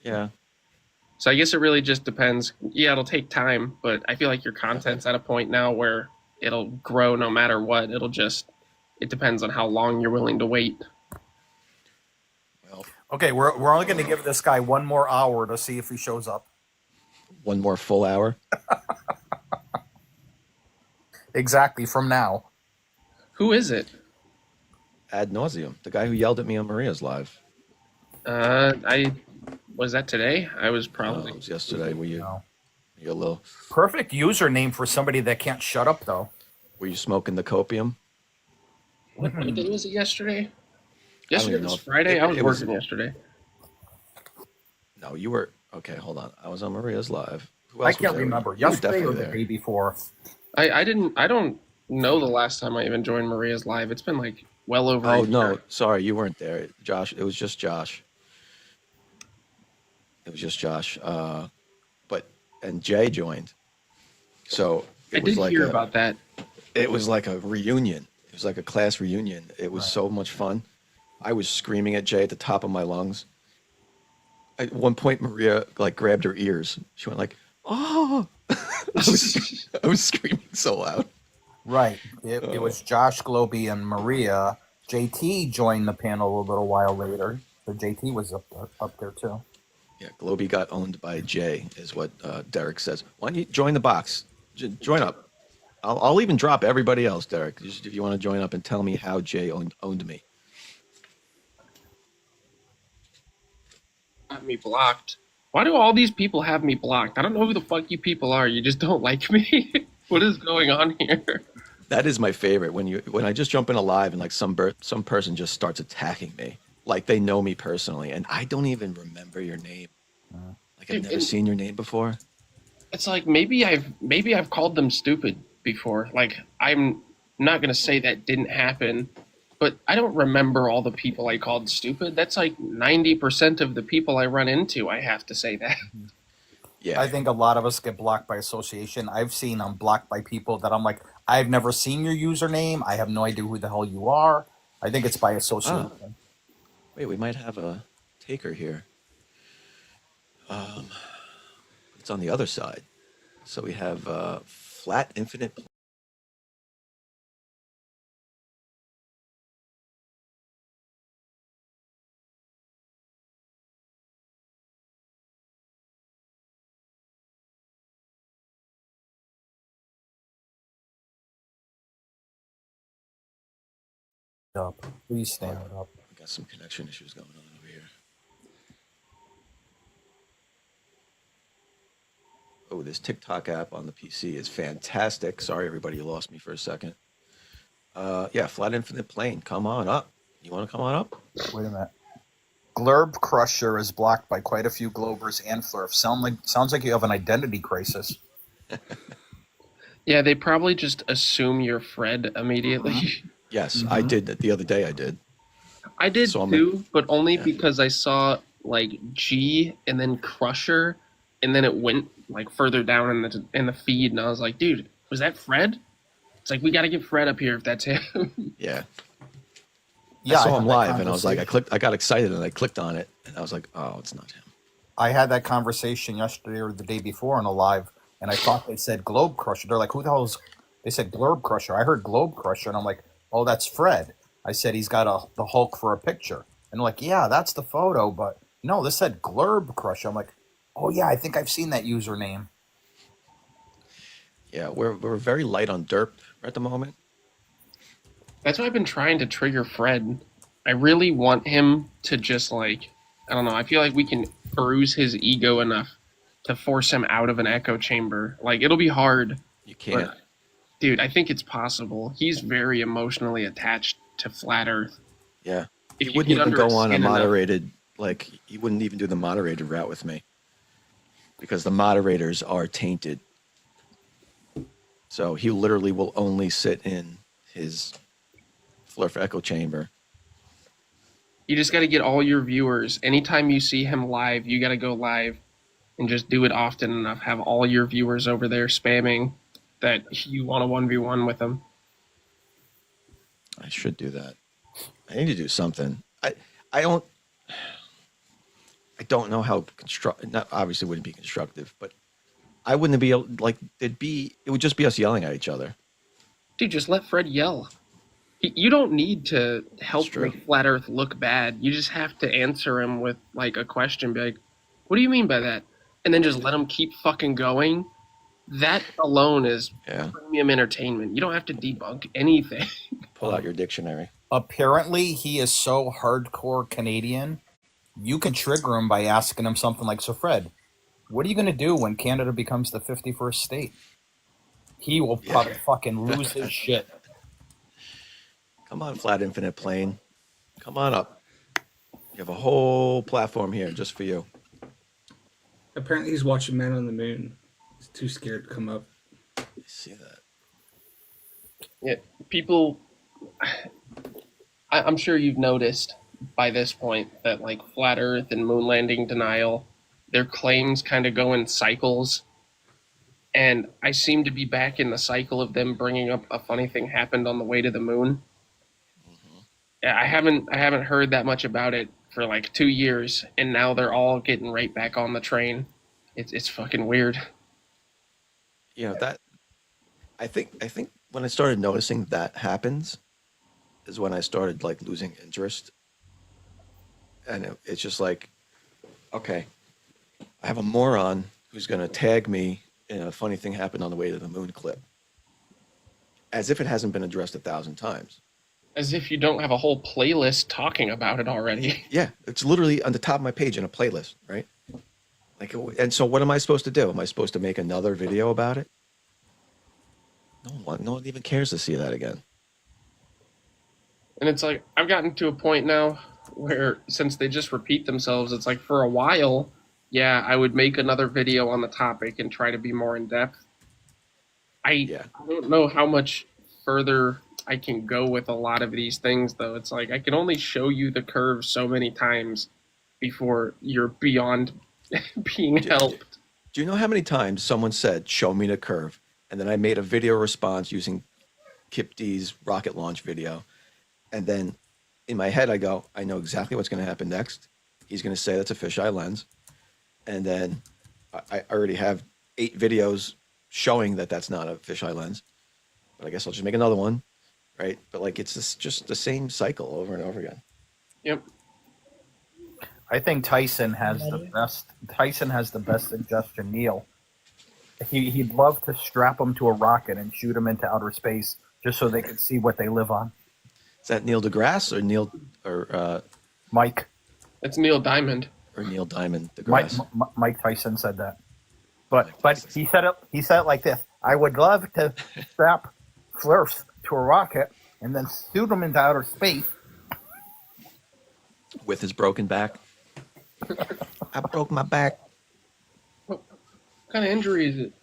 Speaker 1: Yeah.
Speaker 6: So I guess it really just depends. Yeah, it'll take time, but I feel like your content's at a point now where it'll grow no matter what. It depends on how long you're willing to wait.
Speaker 1: Well,
Speaker 3: Okay, we're only going to give this guy one more hour to see if he shows up.
Speaker 1: one more full hour.
Speaker 3: Exactly from now.
Speaker 6: Who is it?
Speaker 1: Ad nauseum. The guy who yelled at me on Maria's live.
Speaker 6: I was that today? I was
Speaker 1: Oh,
Speaker 6: probably.
Speaker 1: it was yesterday. Were you?
Speaker 3: No.
Speaker 1: You a little?
Speaker 3: Perfect username for somebody that can't shut up, though.
Speaker 1: Were you smoking the copium?
Speaker 6: What day was it yesterday?
Speaker 1: don't
Speaker 6: Yesterday
Speaker 1: even know
Speaker 6: was
Speaker 1: if-
Speaker 6: Friday. I was
Speaker 1: it was-
Speaker 6: working yesterday.
Speaker 1: No, you were. Okay, hold on. I was on Maria's live. Who
Speaker 3: I
Speaker 1: else was
Speaker 3: can't
Speaker 1: there?
Speaker 3: remember.
Speaker 1: You were
Speaker 3: Yesterday or
Speaker 1: definitely
Speaker 3: the
Speaker 1: there.
Speaker 3: day before.
Speaker 6: I don't know the last time I even joined Maria's live. It's been like well over.
Speaker 1: Oh
Speaker 6: a
Speaker 1: no,
Speaker 6: year.
Speaker 1: sorry, you weren't there. Josh, it was just Josh. It was just Josh. And Jay joined. So
Speaker 6: I
Speaker 1: it was
Speaker 6: did
Speaker 1: like
Speaker 6: hear
Speaker 1: a,
Speaker 6: about that.
Speaker 1: it was like a reunion. It was like a class reunion. It was
Speaker 3: Right.
Speaker 1: so much fun. I was screaming at Jay at the top of my lungs. At one point, Maria like grabbed her ears. She went like, "Oh!" I was screaming so loud.
Speaker 3: Right. It was Josh, Globey, and Maria. JT joined the panel a little while later. So JT was up there too.
Speaker 1: Yeah, Globey got owned by Jay, is what Derek says. Why don't you join the box? Join up. I'll even drop everybody else, Derek. Just if you want to join up and tell me how Jay owned me.
Speaker 6: Have me blocked. Why do all these people have me blocked? I don't know who the fuck you people are. You just don't like me. What is going on here?
Speaker 1: That is my favorite when I just jump in a live and like some person just starts attacking me, like they know me personally, and I don't even remember your name. Like I've never seen your name before.
Speaker 6: It's like maybe I've called them stupid before. Like I'm not gonna say that didn't happen, but I don't remember all the people I called stupid. That's like 90% of the people I run into. I have to say that.
Speaker 1: Yeah,
Speaker 3: I think a lot of us get blocked by association. I've seen I'm blocked by people that I'm like, I've never seen your username. I have no idea who the hell you are. I think it's by association.
Speaker 1: Wait, we might have a taker here. It's on the other side. So we have Flat Infinite.
Speaker 3: Please stand up.
Speaker 1: We got some connection issues going on over here. Oh, this TikTok app on the PC is fantastic. Sorry, everybody, you lost me for a second. Yeah, Flat Infinite Plane, come on up. You want to come on up?
Speaker 3: Wait a minute. Glurb Crusher is blocked by quite a few Globers and Flurf. Sounds like you have an identity crisis.
Speaker 6: Yeah, they probably just assume you're Fred immediately.
Speaker 1: Yes, I did. The other day I did.
Speaker 6: I did
Speaker 1: So I'm-
Speaker 6: too, but only
Speaker 1: yeah.
Speaker 6: because I saw like G and then Crusher, and then it went like further down in the feed, and I was like, dude, was that Fred? It's like we got to get Fred up here if that's him.
Speaker 1: Yeah.
Speaker 3: Yeah,
Speaker 1: I saw
Speaker 3: had
Speaker 1: him
Speaker 3: that
Speaker 1: live and I was like,
Speaker 3: conversation.
Speaker 1: I got excited and I clicked on it and I was like, oh, it's not him.
Speaker 3: I had that conversation yesterday or the day before on a live, and I thought they said Globe Crusher. They're like, who the hell is? They said Glurb Crusher. I heard Globe Crusher, and I'm like, oh, that's Fred. I said he's got the Hulk for a picture, and they're like, yeah, that's the photo, but no, this said Glurb Crusher. I'm like, oh yeah, I think I've seen that username.
Speaker 1: Yeah, we're very light on derp at the moment.
Speaker 6: That's why I've been trying to trigger Fred. I really want him to just like, I don't know. I feel like we can bruise his ego enough to force him out of an echo chamber. Like it'll be hard,
Speaker 1: You can't.
Speaker 6: but dude, I think it's possible. He's very emotionally attached to Flat Earth.
Speaker 1: Yeah.
Speaker 6: If
Speaker 1: He
Speaker 6: you
Speaker 1: wouldn't
Speaker 6: get
Speaker 1: even
Speaker 6: under his
Speaker 1: go on a
Speaker 6: skin enough-
Speaker 1: moderated, like, he wouldn't even do the moderated route with me because the moderators are tainted. So he literally will only sit in his Flurf echo chamber.
Speaker 6: You just got to get all your viewers. Anytime you see him live, you got to go live and just do it often enough. Have all your viewers over there spamming that you want a 1v1 with them.
Speaker 1: I should do that. I need to do something. I don't know how not obviously wouldn't be constructive, but I wouldn't be able, like it would just be us yelling at each other.
Speaker 6: Dude, just let Fred yell. You don't need to help
Speaker 1: true.
Speaker 6: make Flat Earth look bad. You just have to answer him with like a question. Be like, what do you mean by that? and then just let them keep fucking going. That alone is
Speaker 1: Yeah.
Speaker 6: premium entertainment. You don't have to debunk anything.
Speaker 1: Pull out your dictionary.
Speaker 3: Apparently, he is so hardcore Canadian. You can trigger him by asking him something like, "So, Fred, what are you going to do when Canada becomes the 51st state?" He will probably fucking lose his shit.
Speaker 1: Come on, Flat Infinite Plane. Come on up. You have a whole platform here just for you.
Speaker 4: Apparently, he's watching Man on the Moon. He's too scared to come up.
Speaker 1: You see that?
Speaker 6: Yeah, people. I'm sure you've noticed by this point that like flat Earth and moon landing denial, their claims kind of go in cycles, and I seem to be back in the cycle of them bringing up a funny thing happened on the way to the moon. Yeah, I haven't heard that much about it for like 2 years, and now they're all getting right back on the train. It's fucking weird.
Speaker 1: You know that. I think when I started noticing that happens, is when I started like losing interest, and it's just like, okay, I have a moron who's going to tag me in a funny thing happened on the way to the moon clip, as if it hasn't been addressed 1,000 times.
Speaker 6: As if you don't have a whole playlist talking about it already.
Speaker 1: Yeah, it's literally on the top of my page in a playlist, right? Like, and so what am I supposed to do? Am I supposed to make another video about it? No one even cares to see that again.
Speaker 6: And it's like, I've gotten to a point now where since they just repeat themselves, it's like for a while, yeah, I would make another video on the topic and try to be more in depth. I don't know how much further I can go with a lot of these things, though. It's like I can only show you the curve so many times before you're beyond being helped.
Speaker 1: Do you know how many times someone said, "Show me the curve," and then I made a video response using Kip D's rocket launch video, and then in my head I go, I know exactly what's going to happen next. He's going to say that's a fisheye lens, and then I already have 8 videos showing that that's not a fisheye lens. But I guess I'll just make another one, right? But like it's just the same cycle over and over again.
Speaker 6: Yep.
Speaker 3: I think Tyson has the best. Tyson has the best suggestion, Neil. He'd love to strap them to a rocket and shoot them into outer space just so they could see what they live on.
Speaker 1: Is that Neil deGrasse
Speaker 3: Mike.
Speaker 6: That's Neil Diamond.
Speaker 1: or Neil Diamond
Speaker 3: Mike,
Speaker 1: deGrasse?
Speaker 3: Mike Tyson said that. But he said it like this: I would love to strap Flurfs to a rocket and then shoot them into outer space.
Speaker 1: With his broken back. I broke my back.
Speaker 6: What kind of injury is it?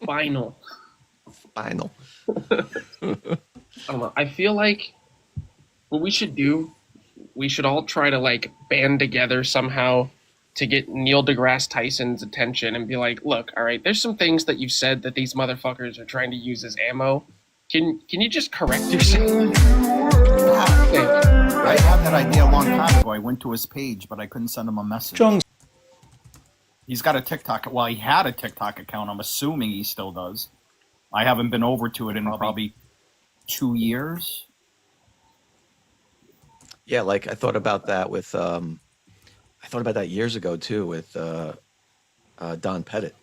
Speaker 6: Spinal.
Speaker 1: Spinal.
Speaker 6: I don't know. I feel like what we should do, we should all try to like band together somehow to get Neil deGrasse Tyson's attention and be like, look, all right, there's some things that you've said that these motherfuckers are trying to use as ammo. Can you just correct yourself?
Speaker 3: I had that idea a long time ago. I went to his page, but I couldn't send him a message. He's got a TikTok. Well, he had a TikTok account. I'm assuming he still does. I haven't been over to it in probably 2 years.
Speaker 1: Yeah, like I thought about that with I thought about that years ago too with Don Pettit.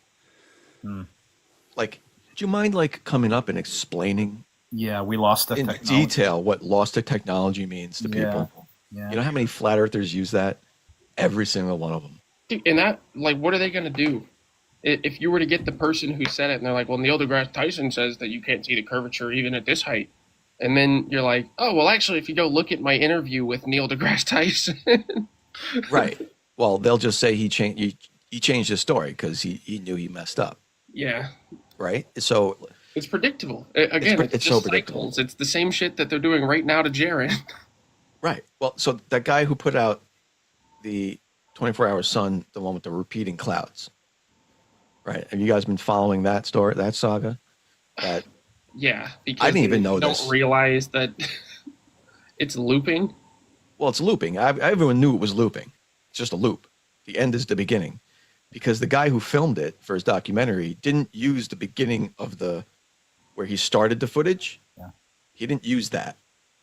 Speaker 1: Like, do you mind like coming up and explaining
Speaker 3: Yeah, we lost the
Speaker 1: in
Speaker 3: technology.
Speaker 1: detail what lost to technology means to people?
Speaker 3: Yeah.
Speaker 1: You know how many flat earthers use that? Every single one of them.
Speaker 6: Dude, and that, like, what are they going to do? If you were to get the person who said it and they're like, well, Neil deGrasse Tyson says that you can't see the curvature even at this height. And then you're like, oh, well, actually, if you go look at my interview with Neil deGrasse Tyson.
Speaker 1: Right. Well, they'll just say he changed his story because he knew he messed up.
Speaker 6: Yeah.
Speaker 1: Right. So
Speaker 6: It's predictable. Again, it's
Speaker 1: it's
Speaker 6: just
Speaker 1: so predictable.
Speaker 6: cycles. It's the same shit that they're doing right now to Jared.
Speaker 1: right. Well, so that guy who put out the 24-hour sun, the one with the repeating clouds. Right. Have you guys been following that story, that saga? That
Speaker 6: Yeah. Because
Speaker 1: I didn't even
Speaker 6: they
Speaker 1: know
Speaker 6: don't
Speaker 1: this.
Speaker 6: realize that it's looping.
Speaker 1: Well, it's looping. Everyone knew it was looping. It's just a loop. The end is the beginning. Because the guy who filmed it for his documentary didn't use the beginning of where he started the footage.
Speaker 3: Yeah.
Speaker 1: He didn't use that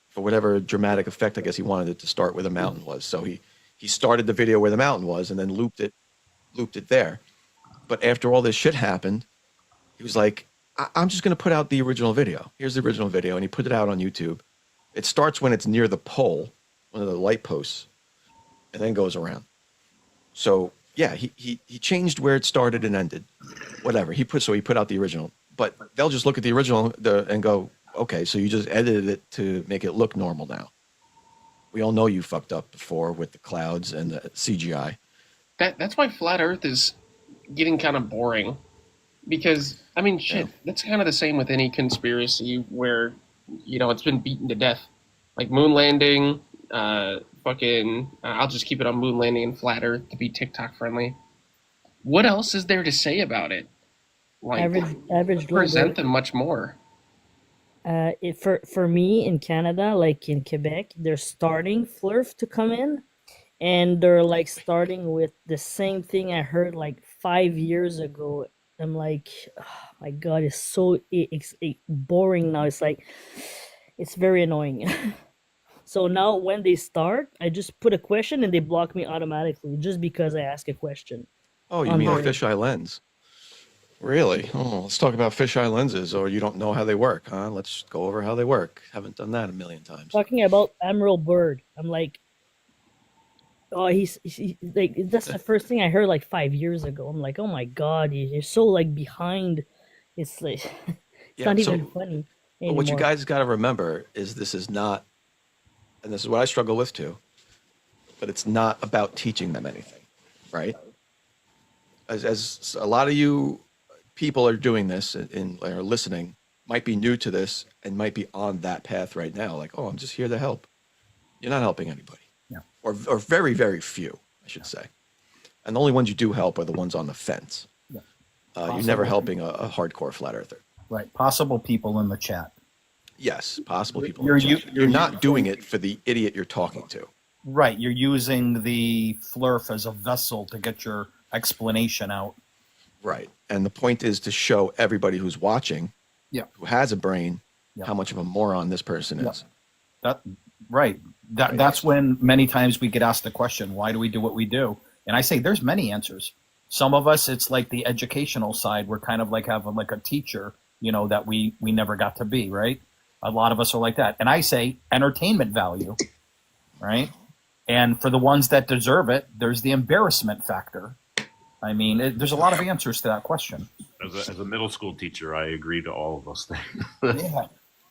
Speaker 1: for whatever dramatic effect I guess he wanted it to start where the mountain was. So he started the video where the mountain was and then looped it there. But after all this shit happened, he was like, I'm just going to put out the original video. Here's the original video. And he put it out on YouTube. It starts when it's near the pole, one of the light posts, and then goes around. So yeah, he changed where it started and ended. Whatever. He put out the original. But they'll just look at the original and go, okay, so you just edited it to make it look normal now. We all know you fucked up before with the clouds and the CGI.
Speaker 6: That's why Flat Earth is getting kind of boring. Because, I mean, shit, that's kind of the same with any conspiracy where, it's been beaten to death. Like moon landing, I'll just keep it on moon landing and Flat Earth to be TikTok friendly. What else is there to say about it? Like,
Speaker 7: average
Speaker 6: present them much more.
Speaker 7: For me in Canada, like in Quebec, they're starting Flurf to come in, and they're like starting with the same thing I heard like 5 years ago. I'm like, oh my god, it's so boring now. It's like, it's very annoying. So now when they start, I just put a question and they block me automatically just because I ask a question.
Speaker 1: Oh, you mean a fisheye lens? Really? Oh, let's talk about fisheye lenses, or you don't know how they work, huh? Let's go over how they work. Haven't done that a million times.
Speaker 7: Talking about Emerald Bird, I'm like, oh, he's like, that's the first thing I heard like 5 years ago. I'm like, oh my god, you're so like behind. It's like, it's not even funny
Speaker 1: But
Speaker 7: anymore.
Speaker 1: what you guys got to remember is this is not, and this is what I struggle with too, but it's not about teaching them anything, right? As a lot of you people are doing this and are listening, might be new to this and might be on that path right now. Like, oh, I'm just here to help. You're not helping anybody.
Speaker 3: Yeah.
Speaker 1: Or very, very few, I should say. And the only ones you do help are the ones on the fence.
Speaker 3: Yeah.
Speaker 1: You're never helping a hardcore flat earther.
Speaker 3: Right. Possible people in the chat.
Speaker 1: Yes, possible people.
Speaker 3: You're
Speaker 1: not doing it for the idiot you're talking to.
Speaker 3: Right. You're using the Flurf as a vessel to get your explanation out.
Speaker 1: Right. And the point is to show everybody who's watching,
Speaker 3: Yeah.
Speaker 1: who has a brain,
Speaker 3: Yeah.
Speaker 1: how much of a moron this person is.
Speaker 3: Right. That's when many times we get asked the question, why do we do what we do? And I say there's many answers. Some of us, it's like the educational side. We're kind of like having like a teacher, that we never got to be, right? A lot of us are like that. And I say entertainment value, right? And for the ones that deserve it, there's the embarrassment factor. I mean, there's a lot of answers to that question.
Speaker 5: As a middle school teacher, I agree to all of those things.
Speaker 3: Yeah.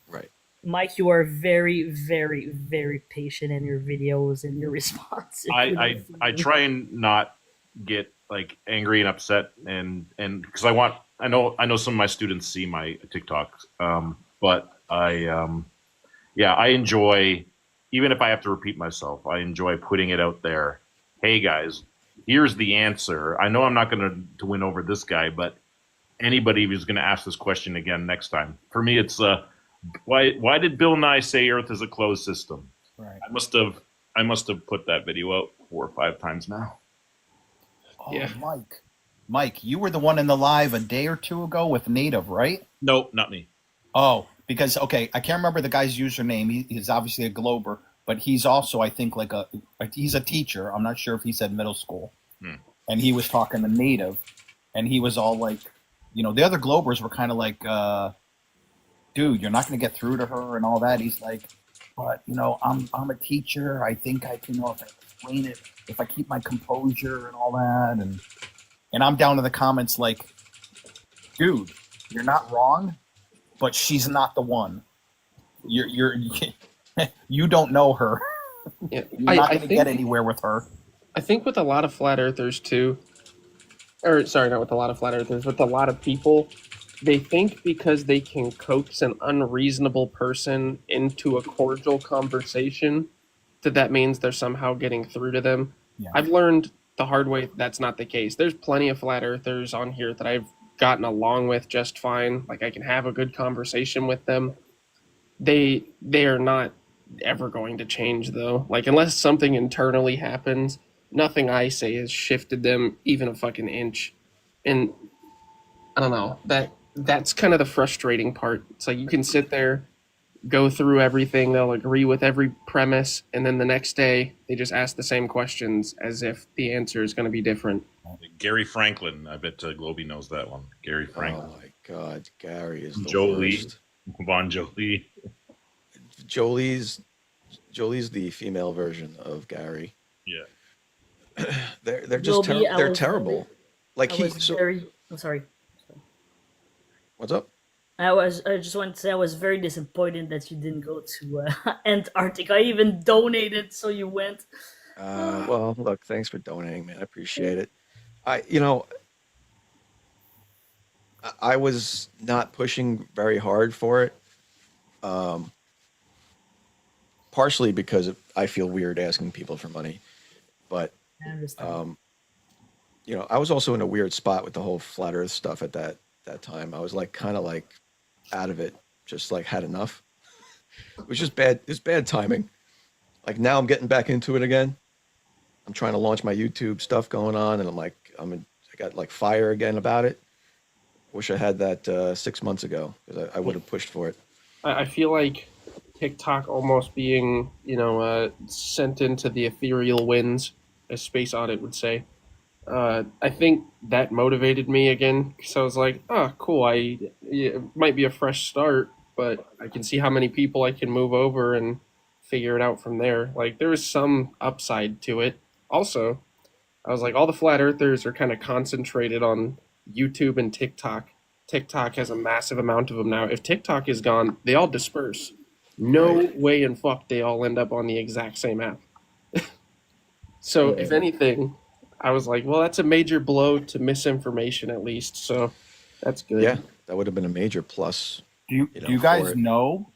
Speaker 1: Right.
Speaker 7: Mike, you are very, very, very patient in your videos and your responses.
Speaker 5: I try and not get like angry and upset and because I know some of my students see my TikToks, but I enjoy, even if I have to repeat myself, I enjoy putting it out there. Hey guys, here's the answer. I know I'm not going to win over this guy, but anybody who's going to ask this question again next time. For me, it's why did Bill Nye say Earth is a closed system?
Speaker 3: Right.
Speaker 5: I must have put that video out 4 or 5 times now.
Speaker 3: Oh,
Speaker 6: Yeah.
Speaker 3: Mike, you were the one in the live a day or two ago with Native, right?
Speaker 5: Nope, not me.
Speaker 3: Oh, because, okay, I can't remember the guy's username. He's obviously a Glober, but he's also, I think, he's a teacher. I'm not sure if he said middle school. And he was talking to Native, and he was all like, the other Globers were kind of like, dude, you're not going to get through to her and all that. He's like, but, I'm a teacher. I think I can, if I explain it, if I keep my composure and all that. And I'm down in the comments like, dude, you're not wrong, but she's not the one. You don't know her.
Speaker 6: Yeah.
Speaker 3: You're not going to get anywhere with her.
Speaker 6: I think with a lot of flat earthers too, or sorry, not with a lot of flat earthers, with a lot of people, they think because they can coax an unreasonable person into a cordial conversation, that means they're somehow getting through to them.
Speaker 3: Yeah.
Speaker 6: I've learned the hard way that's not the case. There's plenty of flat earthers on here that I've gotten along with just fine. Like I can have a good conversation with them. They are not ever going to change though. Like unless something internally happens, nothing I say has shifted them even a fucking inch. And I don't know, that's kind of the frustrating part. It's like you can sit there, go through everything. They'll agree with every premise, and then the next day they just ask the same questions as if the answer is going to be different.
Speaker 5: Gary Franklin. I bet Globey knows that one. Gary
Speaker 1: Oh
Speaker 5: Franklin.
Speaker 1: my God, Gary is the
Speaker 5: Jolie.
Speaker 1: worst.
Speaker 5: Von Jolie.
Speaker 1: Jolie's the female version of Gary.
Speaker 5: Yeah.
Speaker 1: They're just
Speaker 7: Joby, I
Speaker 1: they're
Speaker 7: was
Speaker 1: terrible. Like
Speaker 7: I was very. I'm sorry.
Speaker 1: what's up?
Speaker 7: I just wanted to say I was very disappointed that you didn't go to Antarctica. I even donated, so you went.
Speaker 1: Well, look, thanks for donating, man. I appreciate it. I was not pushing very hard for it. Partially because I feel weird asking people for money, but
Speaker 7: I understand.
Speaker 1: I was also in a weird spot with the whole flat Earth stuff at that time. I was like kind of like out of it, just like had enough. It was just bad. It's bad timing. Like now I'm getting back into it again. I'm trying to launch my YouTube stuff going on, and I got like fire again about it. Wish I had that 6 months ago because I would have pushed for it.
Speaker 6: I feel like TikTok almost being, sent into the ethereal winds, as Space Audit would say. I think that motivated me again because I was like, oh, cool. It might be a fresh start, but I can see how many people I can move over and figure it out from there. Like, there is some upside to it. Also, I was like, all the flat earthers are kind of concentrated on YouTube and TikTok. TikTok has a massive amount of them now. If TikTok is gone, they all disperse. No way in fuck they all end up on the exact same app. So, if anything, I was like, well, that's a major blow to misinformation, at least. So, that's good.
Speaker 1: Yeah, that would have been a major plus.
Speaker 3: Do you
Speaker 1: for
Speaker 3: guys
Speaker 1: it.
Speaker 3: know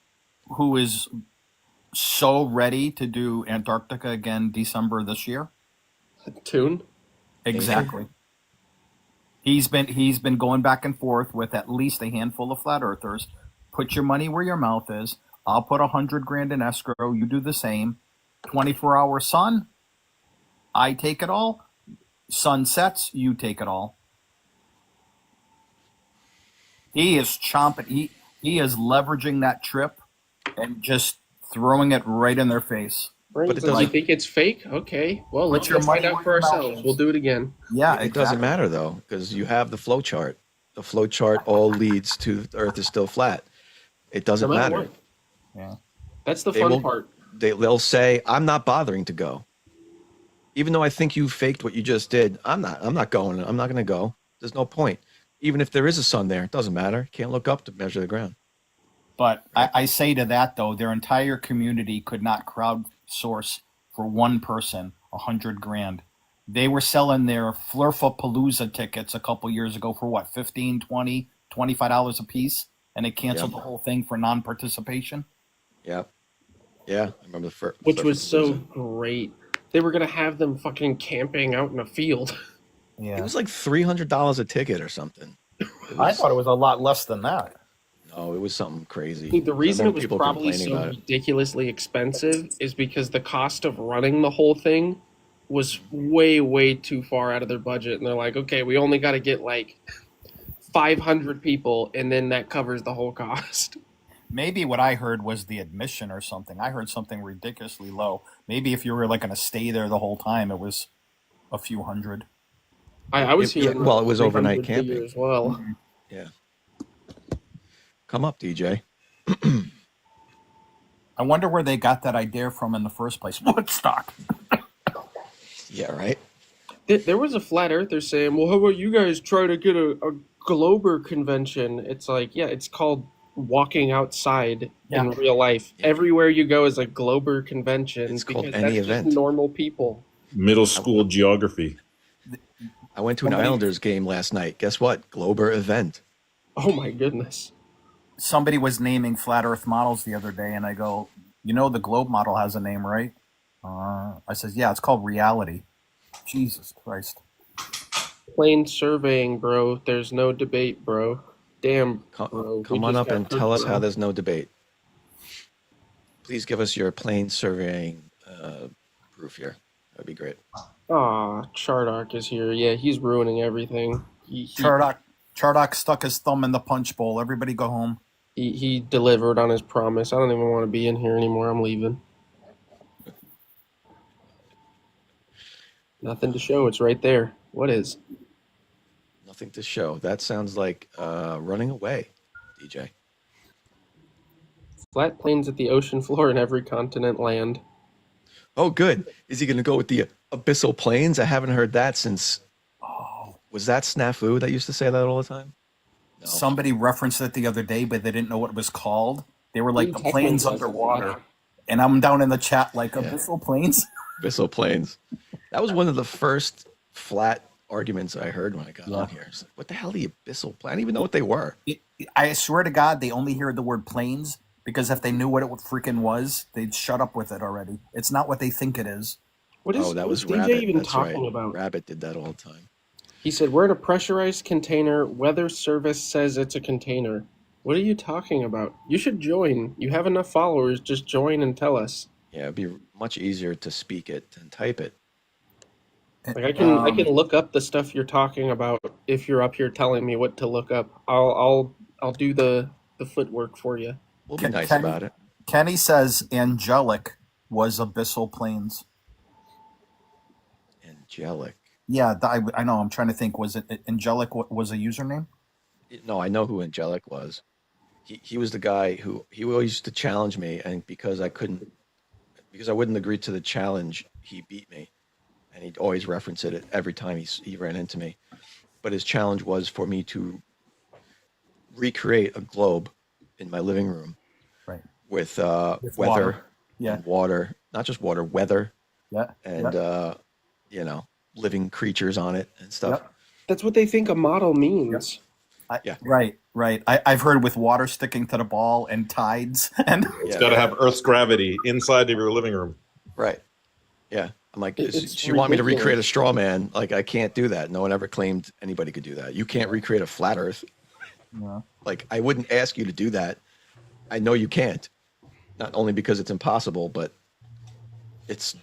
Speaker 3: who is so ready to do Antarctica again December this year?
Speaker 6: Tune?
Speaker 3: Exactly. He's been going back and forth with at least a handful of flat earthers. Put your money where your mouth is. I'll put $100,000 in escrow. You do the same. 24-hour sun. I take it all. Sun sets. You take it all. He is chomping. He is leveraging that trip and just throwing it right in their face.
Speaker 6: Right?
Speaker 1: But it
Speaker 6: So you
Speaker 1: doesn't-
Speaker 6: think it's fake? Okay. Well,
Speaker 3: Put
Speaker 6: let's
Speaker 3: your
Speaker 6: go find
Speaker 3: money
Speaker 6: out
Speaker 3: where
Speaker 6: for
Speaker 3: your mouth
Speaker 6: ourselves.
Speaker 3: is.
Speaker 6: We'll do it again.
Speaker 3: Yeah,
Speaker 1: It doesn't matter though, because you have the flow chart. The flow chart all leads to the Earth is still flat. It doesn't
Speaker 6: No matter
Speaker 1: matter.
Speaker 6: what.
Speaker 3: Yeah.
Speaker 6: That's the
Speaker 1: They
Speaker 6: fun
Speaker 1: will-
Speaker 6: part.
Speaker 1: They'll say, "I'm not bothering to go," even though I think you faked what you just did. I'm not going. I'm not going to go. There's no point. Even if there is a sun there, it doesn't matter. You can't look up to measure the ground.
Speaker 3: But I say to that though, their entire community could not crowdsource for one person $100,000. They were selling their Flurfapalooza tickets a couple years ago for what, $15, $20, $25 a piece, and they canceled
Speaker 1: Yeah.
Speaker 3: the whole thing for non-participation.
Speaker 1: Yeah, yeah. I remember the first.
Speaker 6: Which was so great. They were gonna have them fucking camping out in a field.
Speaker 3: Yeah,
Speaker 1: It was like $300 a ticket or something.
Speaker 3: I thought it was a lot less than that.
Speaker 1: No, it was something crazy.
Speaker 6: Dude, the
Speaker 1: I
Speaker 6: reason it
Speaker 1: remember
Speaker 6: was
Speaker 1: people
Speaker 6: probably
Speaker 1: complaining
Speaker 6: so
Speaker 1: about it.
Speaker 6: ridiculously expensive is because the cost of running the whole thing was way, way too far out of their budget. And they're like, okay, we only got to get like 500 people, and then that covers the whole cost.
Speaker 3: Maybe what I heard was the admission or something. I heard something ridiculously low. Maybe if you were like going to stay there the whole time, it was a few hundred.
Speaker 6: I was
Speaker 1: Yeah,
Speaker 6: hearing
Speaker 1: well, it was
Speaker 6: 300
Speaker 1: overnight
Speaker 6: figure
Speaker 1: camping.
Speaker 6: as well.
Speaker 1: Yeah. Come up, DJ.
Speaker 3: I wonder where they got that idea from in the first place. Woodstock.
Speaker 1: Yeah, right.
Speaker 6: There was a flat earther saying, well, how about you guys try to get a Glober convention? It's like, yeah, it's called walking outside in real life.
Speaker 1: Yeah.
Speaker 6: Everywhere you go is a Glober convention.
Speaker 1: It's called
Speaker 6: because
Speaker 1: any
Speaker 6: that's
Speaker 1: event.
Speaker 6: Just normal people.
Speaker 5: Middle school geography.
Speaker 1: I went to an Islanders game last night. Guess what? Glober event.
Speaker 6: Oh my goodness.
Speaker 3: Somebody was naming flat Earth models the other day, and I go, the globe model has a name, right? I says, yeah, it's called reality. Jesus Christ.
Speaker 6: Plain surveying, bro. There's no debate, bro. Damn, bro. We
Speaker 1: Come on
Speaker 6: just
Speaker 1: up
Speaker 6: got
Speaker 1: and tell us
Speaker 6: cooked,
Speaker 1: how
Speaker 6: bro.
Speaker 1: there's no debate. Please give us your plane surveying proof here. That'd be great.
Speaker 6: Aw, Chardock is here. Yeah, he's ruining everything. He
Speaker 3: Chardock stuck his thumb in the punch bowl. Everybody go home.
Speaker 6: He delivered on his promise. I don't even want to be in here anymore. I'm leaving. Nothing to show. It's right there. What is?
Speaker 1: Nothing to show. That sounds like running away, DJ.
Speaker 6: Flat plains at the ocean floor in every continent land.
Speaker 1: Oh, good. Is he going to go with the abyssal plains? I haven't heard that since. Was that Snafu that used to say that all the time? No.
Speaker 3: Somebody referenced it the other day, but they didn't know what it was called. They were like the plains underwater. And I'm down in the chat like abyssal plains.
Speaker 1: Abyssal plains. That was one of the first flat arguments I heard when I got on here. Like, what the hell are the abyssal plains? I didn't even know what they were.
Speaker 3: I swear to God, they only heard the word plains because if they knew what it freaking was, they'd shut up with it already. It's not what they think it is.
Speaker 6: What is,
Speaker 1: that was
Speaker 6: DJ
Speaker 1: Rabbit.
Speaker 6: even
Speaker 1: That's
Speaker 6: talking
Speaker 1: right.
Speaker 6: about?
Speaker 1: Rabbit did that all the time.
Speaker 6: He said, we're in a pressurized container. Weather service says it's a container. What are you talking about? You should join. You have enough followers. Just join and tell us.
Speaker 1: Yeah, it'd be much easier to speak it than type it.
Speaker 6: Like I can look up the stuff you're talking about if you're up here telling me what to look up. I'll do the footwork for you.
Speaker 1: We'll be nice about it.
Speaker 3: Kenny says angelic was abyssal plains.
Speaker 1: Angelic.
Speaker 3: Yeah, I know. I'm trying to think. Was it angelic? Was a username?
Speaker 1: No, I know who Angelic was. He was the guy who he always used to challenge me, and because I wouldn't agree to the challenge, he beat me, and he'd always reference it every time he ran into me. But his challenge was for me to recreate a globe in my living room,
Speaker 3: right?
Speaker 1: With
Speaker 3: With
Speaker 1: weather,
Speaker 3: water. Yeah,
Speaker 1: and water, not just water, weather,
Speaker 3: yeah,
Speaker 1: and living creatures on it and stuff.
Speaker 3: Yep.
Speaker 6: That's what they think a model means.
Speaker 1: Yeah.
Speaker 3: Right. I've heard with water sticking to the ball and tides, and
Speaker 5: It's got to have Earth's gravity inside of your living room.
Speaker 1: Right. Yeah. I'm like,
Speaker 6: It's
Speaker 1: you want me to
Speaker 6: ridiculous.
Speaker 1: recreate a straw man? Like, I can't do that. No one ever claimed anybody could do that. You can't recreate a flat Earth.
Speaker 3: Yeah.
Speaker 1: Like, I wouldn't ask you to do that. I know you can't. Not only because it's impossible, but it's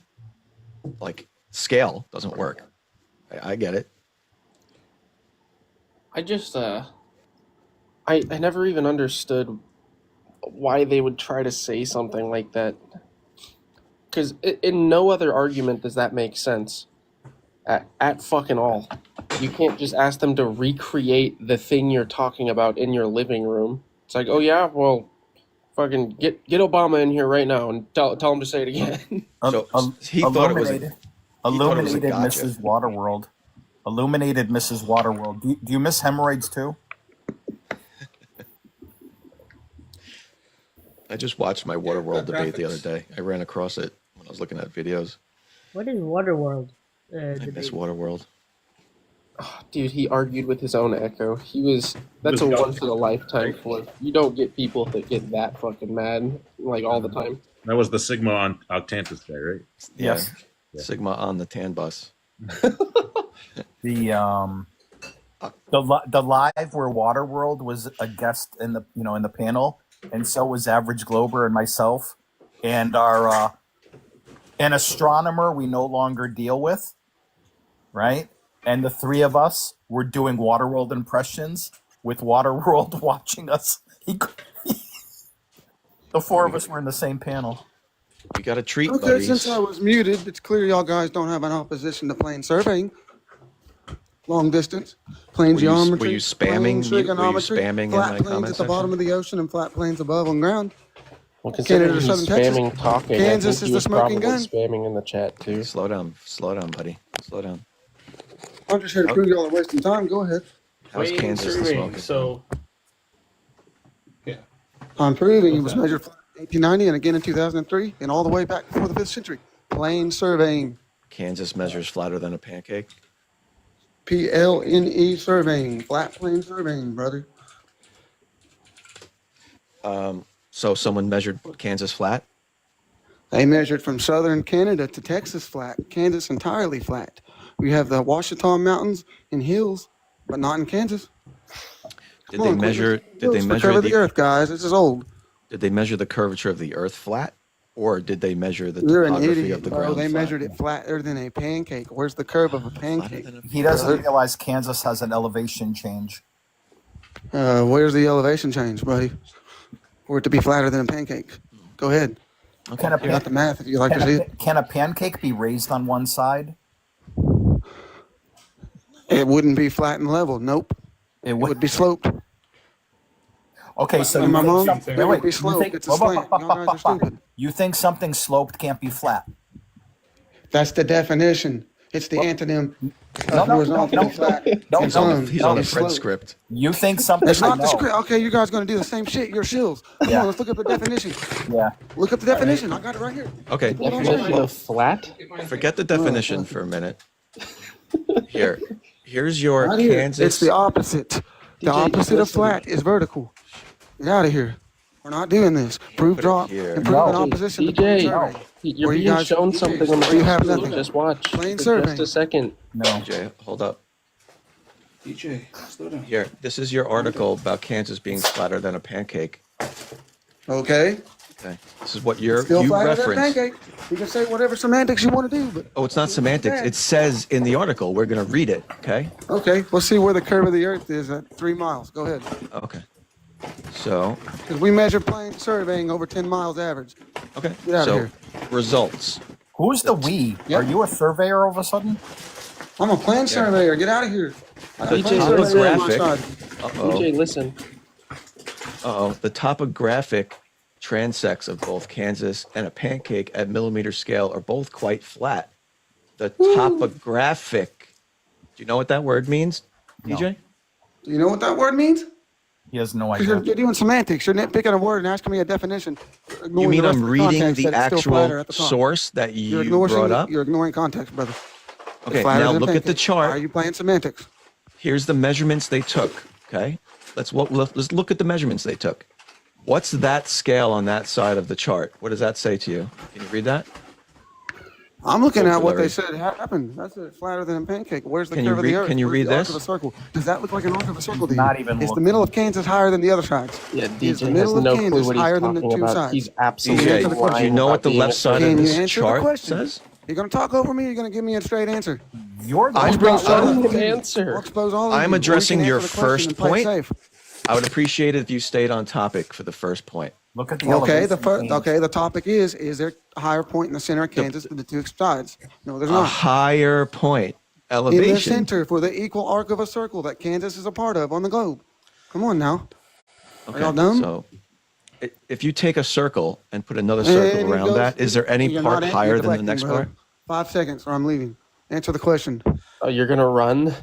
Speaker 1: like scale doesn't work. I get it.
Speaker 6: I just I never even understood why they would try to say something like that. Because in no other argument does that make sense. At fucking all. You can't just ask them to recreate the thing you're talking about in your living room. It's like, oh yeah, well, fucking get Obama in here right now and tell him to say it again.
Speaker 1: So he thought it was
Speaker 3: illuminated
Speaker 1: a gotcha.
Speaker 3: Mrs. Waterworld. Illuminated Mrs. Waterworld. Do you miss hemorrhoids too?
Speaker 1: I just watched my Waterworld debate the other day. I ran across it when I was looking at videos.
Speaker 7: What is Waterworld?
Speaker 1: I miss Waterworld.
Speaker 6: Dude, he argued with his own echo. That's a once in a lifetime flip. You don't get people that get that fucking mad like all the time.
Speaker 5: That was the Sigma on Octantis day, right?
Speaker 3: Yes.
Speaker 1: Yeah. Sigma on the tan bus.
Speaker 3: The live where Waterworld was a guest in the panel, and so was Average Glober and myself, and our an astronomer we no longer deal with, right? And the three of us were doing Waterworld impressions with Waterworld watching us. The four of us were in the same panel.
Speaker 1: You got a treat,
Speaker 8: Okay,
Speaker 1: buddies.
Speaker 8: since I was muted, it's clear y'all guys don't have an opposition to plane surveying. Long distance, plane
Speaker 1: Were you
Speaker 8: geometry,
Speaker 1: spamming-
Speaker 8: plane
Speaker 1: were you
Speaker 8: trigonometry,
Speaker 1: spamming in
Speaker 8: flat
Speaker 1: my
Speaker 8: planes
Speaker 1: comment
Speaker 8: at the bottom
Speaker 1: section?
Speaker 8: of the ocean and flat planes above on ground.
Speaker 6: Well, considering
Speaker 8: Canada,
Speaker 6: he's
Speaker 8: Southern Texas.
Speaker 6: spamming talking,
Speaker 8: Kansas
Speaker 6: I think
Speaker 8: is
Speaker 6: he
Speaker 8: the
Speaker 6: was
Speaker 8: smoking
Speaker 6: probably
Speaker 8: gun.
Speaker 6: spamming in the chat too.
Speaker 1: Slow down, buddy. Slow down.
Speaker 8: I'm just here to prove y'all are wasting time. Go ahead.
Speaker 1: How's Kansas the smoking?
Speaker 4: So,
Speaker 8: I'm proving it was measured flat in 1890 and again in 2003 and all the way back before the 5th century. Plane surveying,
Speaker 1: Kansas measures flatter than a pancake.
Speaker 8: PLNE surveying, flat plane surveying, brother.
Speaker 1: So someone measured Kansas flat.
Speaker 8: They measured from southern Canada to Texas flat, Kansas entirely flat. We have the Washita Mountains and hills, but not in Kansas.
Speaker 1: Did
Speaker 8: Come
Speaker 1: they
Speaker 8: on, quit
Speaker 1: measure?
Speaker 8: listening to
Speaker 1: Did they
Speaker 8: hills for
Speaker 1: measure
Speaker 8: cover of the
Speaker 1: the?
Speaker 8: earth, guys? This is old.
Speaker 1: Did they measure the curvature of the Earth flat, or did they measure the
Speaker 8: You're an
Speaker 1: topography
Speaker 8: idiot,
Speaker 1: of the
Speaker 8: bro.
Speaker 1: ground?
Speaker 8: They
Speaker 1: flat?
Speaker 8: measred it flatter than a pancake. Where's the curve of a
Speaker 1: Flatter
Speaker 8: pancake?
Speaker 1: than a
Speaker 3: He doesn't realize Kansas has an elevation change.
Speaker 8: Where's the elevation change, buddy? for it to be flatter than a pancake. Go ahead.
Speaker 1: Okay.
Speaker 3: Can a
Speaker 8: I got the math if you like to
Speaker 3: Can
Speaker 8: see
Speaker 3: a,
Speaker 8: it.
Speaker 3: can a pancake be raised on one side?
Speaker 8: It wouldn't be flat and level. Nope.
Speaker 3: It
Speaker 8: It would be sloped.
Speaker 3: Okay, so
Speaker 8: Am I
Speaker 3: you think
Speaker 8: wrong?
Speaker 3: something,
Speaker 8: It
Speaker 3: wait,
Speaker 8: would
Speaker 3: wait,
Speaker 8: be
Speaker 3: you
Speaker 8: sloped.
Speaker 3: think,
Speaker 8: It's a slant. Y'all guys are stupid.
Speaker 3: you think something sloped can't be flat?
Speaker 8: That's the definition. It's the antonym
Speaker 3: No,
Speaker 8: of
Speaker 3: no,
Speaker 8: horizontal
Speaker 3: no,
Speaker 8: to be flat.
Speaker 3: no,
Speaker 8: and
Speaker 1: He's on
Speaker 8: some
Speaker 1: the, he's on the
Speaker 8: is
Speaker 1: Fred
Speaker 8: sloped.
Speaker 1: script.
Speaker 3: You think something?
Speaker 8: It's not the
Speaker 3: no.
Speaker 8: script. Okay, you guys gonna do the same shit. You're shills. Come
Speaker 3: Yeah.
Speaker 8: on, let's look up the definition.
Speaker 3: Yeah.
Speaker 8: Look up the definition. I got it right here.
Speaker 1: Okay,
Speaker 6: Definition of flat.
Speaker 1: forget the definition for a minute. Here's your
Speaker 8: Right here.
Speaker 1: Kansas.
Speaker 8: It's the opposite. The
Speaker 6: DJ,
Speaker 8: opposite of
Speaker 6: listen.
Speaker 8: flat is vertical. Get out of here. We're not doing this. Prove
Speaker 1: put it
Speaker 8: drop
Speaker 1: here.
Speaker 8: and prove
Speaker 3: No.
Speaker 8: in opposition to
Speaker 6: DJ,
Speaker 8: plain survey.
Speaker 6: you're
Speaker 8: Where you
Speaker 6: being
Speaker 8: guys-
Speaker 6: shown something on the
Speaker 8: where you have
Speaker 6: screen.
Speaker 8: nothing.
Speaker 6: Just watch
Speaker 8: Plain
Speaker 6: for
Speaker 8: survey.
Speaker 6: just a second.
Speaker 3: No.
Speaker 1: DJ, hold up.
Speaker 4: DJ, slow down.
Speaker 1: Here, this is your article about Kansas being flatter than a pancake.
Speaker 8: Okay.
Speaker 1: Okay, this is what you
Speaker 8: Still flatter than a
Speaker 1: referenced.
Speaker 8: pancake. You can say whatever semantics you want to do, but
Speaker 1: Oh, it's not semantics. It says in the article. We're gonna read it. Okay.
Speaker 8: okay. Let's see where the curve of the earth is at 3 miles. Go ahead.
Speaker 1: Okay. So,
Speaker 8: Because we measure plain surveying over 10 miles average.
Speaker 1: okay.
Speaker 8: Get outta
Speaker 1: So,
Speaker 8: here.
Speaker 1: results.
Speaker 3: Who's the we?
Speaker 8: Yep.
Speaker 3: Are you a surveyor all of a sudden?
Speaker 8: I'm a plain surveyor. Get out of here. I got
Speaker 1: The
Speaker 8: plain
Speaker 6: top
Speaker 8: surveyor on my
Speaker 1: graphic-
Speaker 8: side.
Speaker 1: Uh-oh.
Speaker 6: DJ, listen.
Speaker 1: Uh-oh. The topographic transects of both Kansas and a pancake at millimeter scale are both quite flat. The topographic. Do you know what that word means, DJ?
Speaker 8: Do you know what that word means?
Speaker 3: He has no
Speaker 8: 'Cause
Speaker 3: idea.
Speaker 8: you're doing semantics. You're nitpicking a word and asking me a definition.
Speaker 1: You
Speaker 8: ignoring
Speaker 1: mean
Speaker 8: the rest
Speaker 1: I'm
Speaker 8: of
Speaker 1: reading
Speaker 8: context
Speaker 1: the
Speaker 8: that it's still flatter
Speaker 1: actual
Speaker 8: at the top.
Speaker 1: source that
Speaker 8: You're
Speaker 1: you
Speaker 8: ignoring,
Speaker 1: brought up?
Speaker 8: You're ignoring context, brother. It's
Speaker 1: Okay,
Speaker 8: flatter
Speaker 1: now
Speaker 8: than a
Speaker 1: look at the
Speaker 8: pancake. Why are
Speaker 1: chart.
Speaker 8: you playing semantics?
Speaker 1: Here's the measurements they took. Okay, let's look at the measurements they took. What's that scale on that side of the chart? What does that say to you? Can you read that?
Speaker 8: I'm looking at what
Speaker 1: Larry.
Speaker 8: they said happened. That's it, flatter than a pancake. Where's the
Speaker 1: Can you
Speaker 8: curve of the
Speaker 1: read-
Speaker 8: earth?
Speaker 1: can you
Speaker 8: Where's
Speaker 1: read
Speaker 8: the arc
Speaker 1: this?
Speaker 8: of a circle? Does that look like an arc of a circle to you?
Speaker 3: Not even
Speaker 8: Is the
Speaker 3: looking.
Speaker 8: middle of Kansas higher than the other sides?
Speaker 6: Yeah,
Speaker 8: Is
Speaker 6: DJ
Speaker 8: the
Speaker 6: has
Speaker 8: middle of
Speaker 6: no clue
Speaker 8: Kansas
Speaker 6: what he's
Speaker 8: higher than the
Speaker 6: talking
Speaker 8: two
Speaker 6: about.
Speaker 8: sides?
Speaker 6: He's absolutely
Speaker 1: DJ,
Speaker 8: answer the question.
Speaker 1: do you
Speaker 6: lying
Speaker 1: know
Speaker 6: about
Speaker 1: what the
Speaker 6: being a
Speaker 1: left side of
Speaker 8: Can you
Speaker 1: this
Speaker 8: answer the
Speaker 1: chart
Speaker 8: question?
Speaker 1: says?
Speaker 8: You're gonna talk over me. Or you're gonna give me a straight answer.
Speaker 3: You're the
Speaker 1: I'm
Speaker 3: one
Speaker 1: bring-
Speaker 3: who-
Speaker 6: Let
Speaker 1: I'm-
Speaker 6: him
Speaker 8: I'll
Speaker 6: answer.
Speaker 8: expose all of
Speaker 1: I'm
Speaker 8: you, or you
Speaker 1: addressing
Speaker 8: can
Speaker 1: your
Speaker 8: answer the question
Speaker 1: first
Speaker 8: and play
Speaker 1: point.
Speaker 8: safe.
Speaker 1: I would appreciate it if you stayed on topic for the first point.
Speaker 3: Look at the
Speaker 8: Okay, the
Speaker 3: elevation
Speaker 8: first,
Speaker 3: change.
Speaker 8: okay, the topic is there a higher point in the center of Kansas than the two sides? No, there's
Speaker 1: A
Speaker 8: not.
Speaker 1: higher point
Speaker 8: In the
Speaker 1: elevation.
Speaker 8: center for the equal arc of a circle that Kansas is a part of on the globe. Come on now.
Speaker 1: Okay,
Speaker 8: y'all dumb?
Speaker 1: so if you take a circle and put another circle
Speaker 8: And it
Speaker 1: around
Speaker 8: goes-
Speaker 1: that, is there any
Speaker 8: you're
Speaker 1: part
Speaker 8: not an-
Speaker 1: higher
Speaker 8: you're
Speaker 1: than the
Speaker 8: deflecting,
Speaker 1: next
Speaker 8: brother.
Speaker 1: part?
Speaker 8: 5 seconds or I'm leaving. Answer the question.
Speaker 6: Oh, you're gonna run?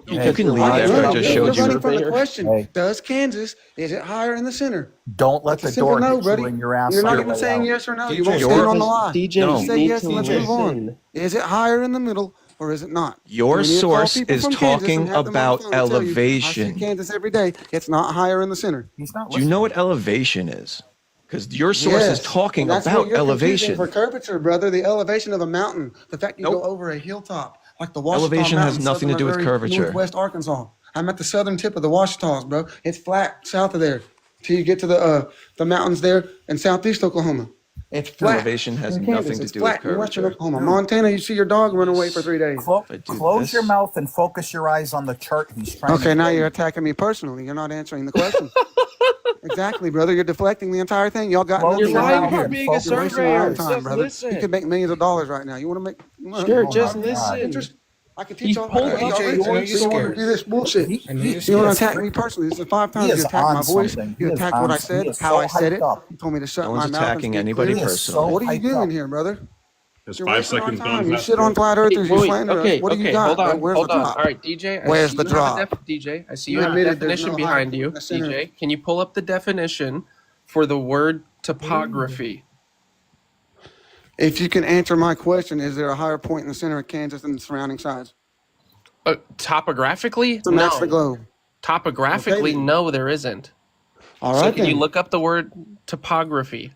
Speaker 1: You
Speaker 3: Hey,
Speaker 1: can leave
Speaker 6: Why-
Speaker 1: after I
Speaker 6: no,
Speaker 1: just
Speaker 6: no,
Speaker 1: showed
Speaker 8: You're
Speaker 1: you.
Speaker 8: running from the
Speaker 6: Surveyor.
Speaker 8: question.
Speaker 3: Hey.
Speaker 8: Does Kansas, is it higher in the center?
Speaker 3: Don't let
Speaker 8: That's a
Speaker 3: the
Speaker 8: simple
Speaker 3: door
Speaker 8: no,
Speaker 3: hit
Speaker 8: buddy.
Speaker 3: you in your ass.
Speaker 8: You're
Speaker 3: on
Speaker 8: not
Speaker 3: the
Speaker 8: even
Speaker 3: way
Speaker 8: saying
Speaker 3: out.
Speaker 8: yes or no. You
Speaker 3: DJ,
Speaker 8: won't
Speaker 1: you're-
Speaker 8: stand on the lie.
Speaker 6: DJ,
Speaker 1: No.
Speaker 6: you
Speaker 8: Say
Speaker 6: need
Speaker 8: yes
Speaker 6: to
Speaker 8: and let's move on.
Speaker 6: listen.
Speaker 8: Is it higher in the middle or is it not?
Speaker 1: Your
Speaker 8: When you call
Speaker 1: source
Speaker 8: people
Speaker 1: is
Speaker 8: from Kansas and
Speaker 1: talking
Speaker 8: have them on the
Speaker 1: about
Speaker 8: phone tell you, I see
Speaker 1: elevation.
Speaker 8: Kansas every day. It's not higher in the center.
Speaker 3: He's not
Speaker 1: Do you know what elevation is? Because your source is
Speaker 8: Yes,
Speaker 1: talking
Speaker 8: and that's what
Speaker 1: about
Speaker 8: you're confusing
Speaker 1: elevation.
Speaker 8: for curvature, brother. The elevation of a mountain. The fact you
Speaker 1: Nope.
Speaker 8: go over a hilltop, like the Washita
Speaker 1: Elevation has
Speaker 8: Mountains,
Speaker 1: nothing to
Speaker 8: southern
Speaker 1: do with
Speaker 8: Missouri,
Speaker 1: curvature.
Speaker 8: Northwest Arkansas. I'm at the southern tip of the Washitas, bro. It's flat south of there till you get to the mountains there in southeast Oklahoma. It's flat.
Speaker 1: Elevation has
Speaker 8: In Kansas,
Speaker 1: nothing to
Speaker 8: it's
Speaker 1: do with
Speaker 8: flat in western
Speaker 1: curvature.
Speaker 8: Oklahoma. Montana, you see your dog run away for 3 days.
Speaker 1: If I do
Speaker 3: Close
Speaker 1: this-
Speaker 3: your mouth and focus your eyes on the chart he's trying to
Speaker 8: Okay, now
Speaker 3: show
Speaker 8: you're
Speaker 3: you.
Speaker 8: attacking me personally. You're not answering the question. Exactly, brother. You're deflecting the entire thing. Y'all got
Speaker 3: Well,
Speaker 8: nothing
Speaker 3: you're
Speaker 8: to
Speaker 3: lying
Speaker 8: do
Speaker 3: about
Speaker 8: here.
Speaker 3: being a
Speaker 8: You're wasting
Speaker 6: surveyor.
Speaker 8: your time,
Speaker 6: Just
Speaker 8: brother.
Speaker 6: listen.
Speaker 8: You could make millions of dollars right now. You want to make?
Speaker 6: Sure,
Speaker 3: Oh
Speaker 6: just
Speaker 3: my
Speaker 6: listen.
Speaker 3: God.
Speaker 8: I can teach
Speaker 6: He's
Speaker 8: y'all.
Speaker 6: pulling
Speaker 8: how to
Speaker 6: up
Speaker 8: teach
Speaker 6: your
Speaker 8: y'all. You don't want to do this bullshit.
Speaker 3: He-
Speaker 4: I know
Speaker 3: he-
Speaker 4: you're
Speaker 8: You want to
Speaker 4: scared.
Speaker 8: attack me personally. This is 5 times
Speaker 3: He
Speaker 8: you
Speaker 3: is
Speaker 8: attacked my
Speaker 3: on
Speaker 8: voice.
Speaker 3: something.
Speaker 8: You
Speaker 3: He is
Speaker 8: attacked
Speaker 3: on
Speaker 8: what I
Speaker 3: something.
Speaker 8: said,
Speaker 3: He is
Speaker 8: how
Speaker 3: so
Speaker 8: I said
Speaker 3: hyped
Speaker 8: it.
Speaker 3: up.
Speaker 8: You told me to shut
Speaker 1: No
Speaker 8: my
Speaker 1: one's
Speaker 8: mouth. and
Speaker 1: attacking
Speaker 8: speak
Speaker 1: anybody
Speaker 8: clearly.
Speaker 3: He is
Speaker 1: personally.
Speaker 3: so
Speaker 8: What are you
Speaker 3: hyped
Speaker 8: doing
Speaker 3: up.
Speaker 8: here, brother?
Speaker 5: There's
Speaker 8: You're
Speaker 5: 5
Speaker 8: wasting our
Speaker 5: seconds
Speaker 8: time.
Speaker 5: on
Speaker 8: You
Speaker 5: that.
Speaker 8: shit on flat earthers. You
Speaker 6: Wait,
Speaker 8: slander us.
Speaker 6: okay,
Speaker 8: What do you
Speaker 6: okay,
Speaker 8: got?
Speaker 6: hold
Speaker 8: bro?
Speaker 6: on,
Speaker 8: Where's
Speaker 6: hold
Speaker 8: the
Speaker 6: on.
Speaker 8: drop?
Speaker 6: All right, DJ. I
Speaker 8: Where's
Speaker 6: see
Speaker 8: the
Speaker 6: you have a
Speaker 8: drop?
Speaker 6: DJ, I see
Speaker 8: You
Speaker 6: you have a
Speaker 8: admitted there's
Speaker 6: definition
Speaker 8: no
Speaker 6: behind
Speaker 8: high
Speaker 6: you,
Speaker 8: in the center.
Speaker 6: DJ. Can you pull up the definition for the word topography?
Speaker 8: If you can answer my question, is there a higher point in the center of Kansas than the surrounding sides?
Speaker 6: Topographically,
Speaker 8: So that's the
Speaker 6: no.
Speaker 8: globe.
Speaker 6: Topographically,
Speaker 8: Okay, then.
Speaker 6: no, there isn't.
Speaker 8: All
Speaker 6: So
Speaker 8: right
Speaker 6: can you
Speaker 8: then.
Speaker 6: look up the word topography?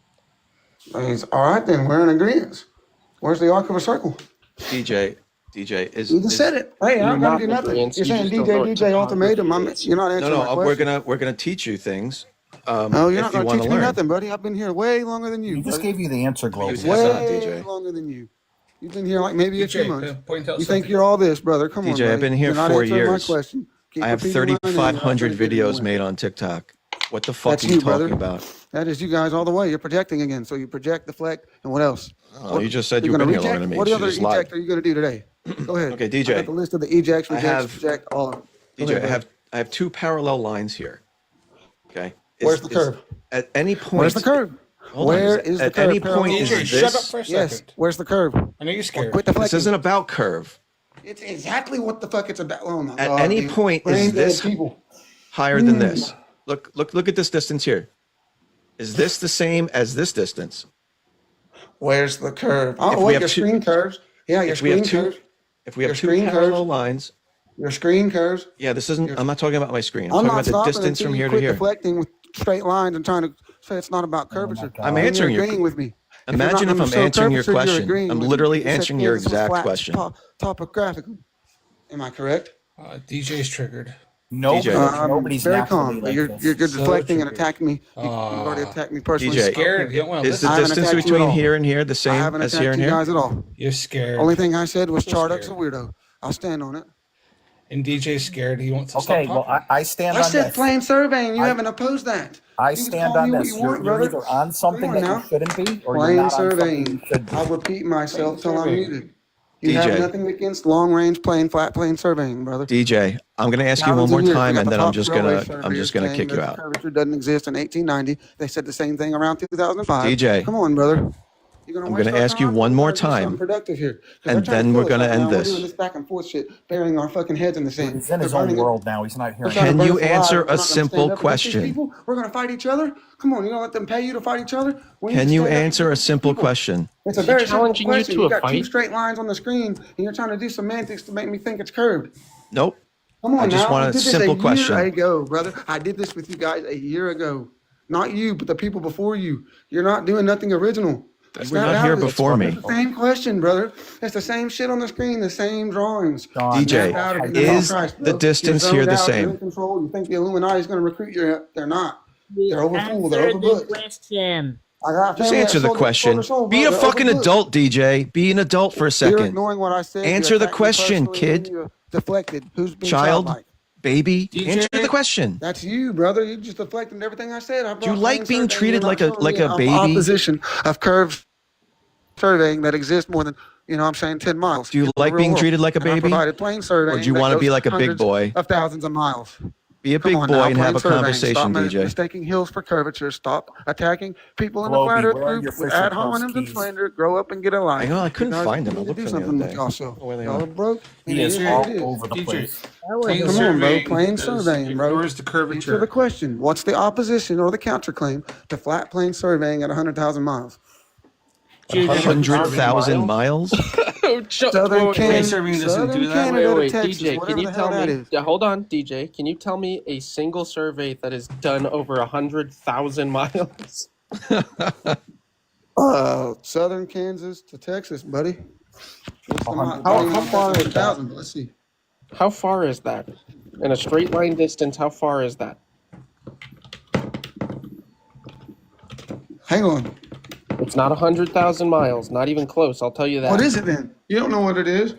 Speaker 8: All right then. We're in agreement. Where's the arc of a circle?
Speaker 1: DJ, is
Speaker 8: You just said it. Hey,
Speaker 6: You're
Speaker 8: I'm
Speaker 6: not
Speaker 8: gonna do nothing.
Speaker 6: agreeant,
Speaker 8: You're
Speaker 6: you
Speaker 8: saying
Speaker 6: just don't know what
Speaker 8: DJ ultimatum. You're not
Speaker 1: No,
Speaker 8: answering my
Speaker 1: no.
Speaker 8: question.
Speaker 1: We're gonna teach you things.
Speaker 8: No, you're
Speaker 1: if
Speaker 8: not
Speaker 1: you
Speaker 8: gonna
Speaker 1: want
Speaker 8: teach
Speaker 1: to
Speaker 8: me
Speaker 1: learn.
Speaker 8: nothing, buddy. I've been here way longer than you.
Speaker 3: He just
Speaker 8: buddy.
Speaker 3: gave you the answer, Global.
Speaker 1: Use That's not
Speaker 8: way
Speaker 1: DJ.
Speaker 8: longer than you. You've been here like maybe a few
Speaker 4: DJ,
Speaker 8: months.
Speaker 4: point out
Speaker 8: You think
Speaker 4: something.
Speaker 8: you're all this, brother? Come on,
Speaker 1: DJ, I've
Speaker 8: buddy.
Speaker 1: been here
Speaker 8: You're not
Speaker 1: 4
Speaker 8: answering my
Speaker 1: years.
Speaker 8: question. Keep
Speaker 1: I have
Speaker 8: repeating mine and you're not
Speaker 1: 3,500
Speaker 8: gonna get
Speaker 1: videos
Speaker 8: anywhere.
Speaker 1: made on TikTok. What the fuck
Speaker 8: That's
Speaker 1: are you
Speaker 8: you,
Speaker 1: talking
Speaker 8: brother.
Speaker 1: about?
Speaker 8: That is you guys all the way. You're projecting again. So you project, deflect, and what else?
Speaker 1: Oh, you just said
Speaker 8: You're
Speaker 1: you've
Speaker 8: going
Speaker 1: been
Speaker 8: to
Speaker 1: here longer
Speaker 8: reject?
Speaker 1: than me.
Speaker 8: What
Speaker 1: You
Speaker 8: other
Speaker 1: just lied.
Speaker 8: eject are you going to do today? Go ahead.
Speaker 1: Okay,
Speaker 8: I got
Speaker 1: DJ.
Speaker 8: the list of the ejects,
Speaker 1: I
Speaker 8: rejects,
Speaker 1: have-
Speaker 8: reject, all of them. Go
Speaker 1: DJ,
Speaker 8: ahead, brother.
Speaker 1: I have two parallel lines here. Okay.
Speaker 8: Where's the curve?
Speaker 1: At any point.
Speaker 8: Where's the curve?
Speaker 1: Hold on,
Speaker 8: Where is the
Speaker 1: at
Speaker 8: curve?
Speaker 1: any point
Speaker 8: Parallel
Speaker 1: is
Speaker 4: DJ,
Speaker 8: lines?
Speaker 1: this?
Speaker 4: shut up for a second.
Speaker 8: Yes. Where's the curve?
Speaker 4: I know you're scared.
Speaker 8: Quit
Speaker 1: This
Speaker 8: deflecting.
Speaker 1: isn't about curve.
Speaker 8: It's exactly what the fuck it's about. Oh my
Speaker 1: At
Speaker 8: God,
Speaker 1: any
Speaker 8: dude.
Speaker 1: point,
Speaker 8: Brain
Speaker 1: is
Speaker 8: dead
Speaker 1: this
Speaker 8: people.
Speaker 1: higher than this? Look at this distance here. Is this the same as this distance?
Speaker 8: Where's the curve? Oh,
Speaker 1: If we
Speaker 8: wait,
Speaker 1: have
Speaker 8: your
Speaker 1: two-
Speaker 8: screen curves. Yeah, your
Speaker 1: If we have
Speaker 8: screen
Speaker 1: two,
Speaker 8: curves.
Speaker 1: if we have
Speaker 8: Your
Speaker 1: two
Speaker 8: screen
Speaker 1: parallel
Speaker 8: curves.
Speaker 1: lines,
Speaker 8: Your screen curves.
Speaker 1: yeah, this isn't. I'm not talking about my screen. I'm
Speaker 8: I'm
Speaker 1: talking
Speaker 8: not
Speaker 1: about the
Speaker 8: stopping
Speaker 1: distance
Speaker 8: until
Speaker 1: from
Speaker 8: you
Speaker 1: here to
Speaker 8: quit
Speaker 1: here.
Speaker 8: deflecting with straight lines and trying to say it's not about curvature.
Speaker 3: I'm
Speaker 8: And
Speaker 1: answering
Speaker 8: you're
Speaker 1: your-
Speaker 8: agreeing with me. If you're
Speaker 1: Imagine
Speaker 8: not
Speaker 1: if
Speaker 8: gonna
Speaker 1: I'm
Speaker 8: show
Speaker 1: answering your
Speaker 8: curvature, you're
Speaker 1: question.
Speaker 8: agreeing
Speaker 1: I'm
Speaker 8: with me.
Speaker 1: literally
Speaker 8: You said
Speaker 1: answering your
Speaker 8: Kansas was
Speaker 1: exact
Speaker 8: flat
Speaker 1: question.
Speaker 8: Topographically. Am I correct?
Speaker 4: DJ's triggered.
Speaker 3: Nobody's,
Speaker 1: DJ.
Speaker 3: nobody's
Speaker 8: very
Speaker 3: naturally
Speaker 8: calm, but
Speaker 3: like
Speaker 8: you're
Speaker 3: this.
Speaker 8: you're deflecting and
Speaker 4: triggered.
Speaker 8: attacking me. You've already attacked me personally.
Speaker 1: DJ.
Speaker 4: Scared. You don't want to
Speaker 1: Is the
Speaker 4: listen.
Speaker 8: I haven't
Speaker 1: distance
Speaker 8: attacked you at
Speaker 1: between
Speaker 8: all.
Speaker 1: here and here the
Speaker 8: I
Speaker 1: same
Speaker 8: haven't
Speaker 1: as here
Speaker 8: attacked
Speaker 1: and
Speaker 8: you
Speaker 1: here?
Speaker 8: guys at all.
Speaker 4: You're scared.
Speaker 8: Only thing I said was
Speaker 4: So
Speaker 8: Charduck's a
Speaker 4: scared.
Speaker 8: weirdo. I'll stand on it.
Speaker 4: And DJ's scared. He wants to
Speaker 3: Okay,
Speaker 4: stop
Speaker 3: well,
Speaker 4: talking.
Speaker 3: I stand
Speaker 8: I
Speaker 3: on
Speaker 8: said
Speaker 3: this.
Speaker 8: plain surveying. You
Speaker 3: I-
Speaker 8: haven't opposed that.
Speaker 3: I
Speaker 8: You can
Speaker 3: stand
Speaker 8: call
Speaker 3: on
Speaker 8: me what
Speaker 3: this.
Speaker 8: you
Speaker 3: You're,
Speaker 8: want,
Speaker 3: you're
Speaker 8: brother.
Speaker 3: either on something
Speaker 8: Come on
Speaker 3: that you
Speaker 8: now.
Speaker 3: shouldn't be, or you're
Speaker 8: Plain
Speaker 3: not on something
Speaker 8: surveying.
Speaker 3: you should be.
Speaker 8: I'll repeat myself till I'm
Speaker 4: surveying.
Speaker 8: muted. You have
Speaker 1: DJ.
Speaker 8: nothing against long range plane, flat plane surveying, brother.
Speaker 1: DJ, I'm going to ask you one
Speaker 8: Thousands
Speaker 1: more
Speaker 8: of years, we
Speaker 1: time,
Speaker 8: got
Speaker 1: and
Speaker 8: the
Speaker 1: then I'm
Speaker 8: top
Speaker 1: just
Speaker 8: railway
Speaker 1: gonna
Speaker 8: surveyors
Speaker 1: kick
Speaker 8: saying
Speaker 1: you
Speaker 8: that
Speaker 1: out.
Speaker 8: Curvature doesn't exist in 1890. They said the same thing around 2005.
Speaker 1: DJ.
Speaker 8: Come on, brother. You're
Speaker 1: I'm
Speaker 8: waste
Speaker 1: gonna
Speaker 8: our
Speaker 1: ask you
Speaker 8: time?
Speaker 1: one
Speaker 8: We
Speaker 1: more
Speaker 8: gotta do something
Speaker 1: time,
Speaker 8: productive here. 'Cause
Speaker 1: and
Speaker 8: they're trying
Speaker 1: then
Speaker 8: to
Speaker 1: we're
Speaker 8: kill us
Speaker 1: gonna
Speaker 8: right
Speaker 1: end
Speaker 8: now. We're
Speaker 1: this.
Speaker 8: doing this back and forth shit, burying our fucking heads in the sand.
Speaker 3: He's in his
Speaker 8: They're
Speaker 3: own
Speaker 8: burning it.
Speaker 3: world now. He's not
Speaker 8: They're
Speaker 3: hearing.
Speaker 8: trying to
Speaker 1: Can
Speaker 8: burn
Speaker 1: you
Speaker 8: us alive.
Speaker 1: answer
Speaker 8: We're
Speaker 1: a
Speaker 8: not gonna stand
Speaker 1: simple
Speaker 8: up against these
Speaker 1: question?
Speaker 8: people. We're gonna fight each other. Come on, you gonna let them pay you to fight each other? We need
Speaker 1: Can
Speaker 8: to
Speaker 1: you
Speaker 8: stand up
Speaker 1: answer a
Speaker 8: against these
Speaker 1: simple
Speaker 8: people.
Speaker 1: question?
Speaker 8: It's a
Speaker 6: Is he
Speaker 8: very simple
Speaker 6: challenging you
Speaker 8: question.
Speaker 6: to
Speaker 8: You
Speaker 6: a
Speaker 8: got two
Speaker 6: fight?
Speaker 8: straight lines on the screen, and you're trying to do semantics to make me think it's curved.
Speaker 1: Nope.
Speaker 8: Come on
Speaker 1: I just
Speaker 8: now.
Speaker 1: want
Speaker 8: We
Speaker 1: a
Speaker 8: did this
Speaker 1: simple
Speaker 8: year
Speaker 1: question.
Speaker 8: ago, brother. I did this with you guys a year ago. Not you, but the people before you. You're not doing nothing original.
Speaker 1: You were not here before me.
Speaker 8: It's the same question, brother. It's the same shit on the screen, the same drawings.
Speaker 3: John,
Speaker 1: DJ,
Speaker 8: Snap out of it.
Speaker 1: is
Speaker 8: Oh, Christ,
Speaker 1: the
Speaker 8: bro.
Speaker 1: distance
Speaker 8: You're
Speaker 1: here
Speaker 8: zoned
Speaker 1: the
Speaker 8: out. You're
Speaker 1: same?
Speaker 8: in control. You think the Illuminati is going to recruit you? They're not. They're overfull. They're
Speaker 7: Answer the
Speaker 8: overbooked.
Speaker 7: question.
Speaker 8: I got
Speaker 1: Just
Speaker 8: family
Speaker 1: answer
Speaker 8: that
Speaker 1: the
Speaker 8: sold
Speaker 1: question.
Speaker 8: their soul,
Speaker 1: Be
Speaker 8: bro.
Speaker 1: a
Speaker 8: They're
Speaker 1: fucking
Speaker 8: overbooked.
Speaker 1: adult, DJ. Be an adult for a
Speaker 8: You're
Speaker 1: second.
Speaker 8: ignoring what I said.
Speaker 1: Answer
Speaker 8: You're
Speaker 1: the
Speaker 8: attacking me
Speaker 1: question,
Speaker 8: personally,
Speaker 1: kid.
Speaker 8: and you're deflected. Who's being
Speaker 1: Child,
Speaker 8: childlike?
Speaker 1: baby,
Speaker 4: DJ.
Speaker 1: answer the question.
Speaker 8: That's you, brother. You just deflected everything I said. I
Speaker 1: Do you
Speaker 8: brought
Speaker 1: like
Speaker 8: plain
Speaker 1: being
Speaker 8: surveying.
Speaker 1: treated
Speaker 8: You're
Speaker 1: like
Speaker 8: not
Speaker 1: a
Speaker 8: showing
Speaker 1: like
Speaker 8: me
Speaker 1: a baby?
Speaker 8: opposition of curved surveying that exists more than, I'm saying 10 miles.
Speaker 1: Do you
Speaker 8: in the
Speaker 1: like
Speaker 8: real
Speaker 1: being
Speaker 8: world.
Speaker 1: treated like a
Speaker 8: And I
Speaker 1: baby?
Speaker 8: provided plain surveying.
Speaker 1: Or do you
Speaker 8: that
Speaker 1: wanna
Speaker 8: goes
Speaker 1: be like a big
Speaker 8: hundreds
Speaker 1: boy?
Speaker 8: Of thousands of miles.
Speaker 1: Be a
Speaker 8: Come
Speaker 1: big
Speaker 8: on
Speaker 1: boy
Speaker 8: now,
Speaker 1: and have
Speaker 8: plain
Speaker 1: a
Speaker 8: surveying.
Speaker 1: conversation,
Speaker 8: Stop
Speaker 1: DJ.
Speaker 8: mistaking hills for curvature. Stop attacking people in
Speaker 3: Globey,
Speaker 8: the flat earth
Speaker 3: where are
Speaker 8: group
Speaker 3: your
Speaker 8: with
Speaker 3: Fisher
Speaker 8: ad
Speaker 3: Post
Speaker 8: hominems and
Speaker 3: keys?
Speaker 8: slander. Grow up and get a life.
Speaker 1: I know, I couldn't
Speaker 8: You guys
Speaker 1: find them. I
Speaker 8: need to
Speaker 1: looked
Speaker 8: do
Speaker 1: for them the
Speaker 8: something
Speaker 1: other
Speaker 8: with
Speaker 1: day.
Speaker 8: yourself.
Speaker 1: Oh, where they
Speaker 8: Y'all
Speaker 1: are.
Speaker 8: are broke.
Speaker 3: He
Speaker 8: and
Speaker 3: is
Speaker 8: it is
Speaker 3: all
Speaker 8: what it is.
Speaker 3: over the
Speaker 4: DJ.
Speaker 3: place.
Speaker 7: That was
Speaker 4: Plain
Speaker 8: Come on, bro.
Speaker 4: surveying
Speaker 8: Plain
Speaker 4: does-
Speaker 8: surveying, bro.
Speaker 4: ignores the
Speaker 8: Answer
Speaker 4: curvature.
Speaker 8: the question. What's the opposition or the counterclaim to flat plane surveying at 100,000 miles?
Speaker 1: 100,000 miles?
Speaker 6: Oh,
Speaker 8: Southern
Speaker 6: wait,
Speaker 8: Canada,
Speaker 4: surveying doesn't
Speaker 8: Southern
Speaker 4: do that.
Speaker 8: Canada to
Speaker 6: wait,
Speaker 8: Texas,
Speaker 6: DJ,
Speaker 8: whatever
Speaker 6: can you
Speaker 8: the hell
Speaker 6: tell
Speaker 8: that
Speaker 6: me?
Speaker 8: is.
Speaker 6: Yeah, hold on, DJ. Can you tell me a single survey that is done over 100,000 miles?
Speaker 8: Southern Kansas to Texas, buddy. What's the
Speaker 3: How
Speaker 8: far is 100,000? Let's see.
Speaker 6: How far is that? In a straight line distance, how far is that?
Speaker 8: Hang on.
Speaker 6: It's not 100,000 miles. Not even close. I'll tell you that.
Speaker 8: What is it then? You don't know what it is.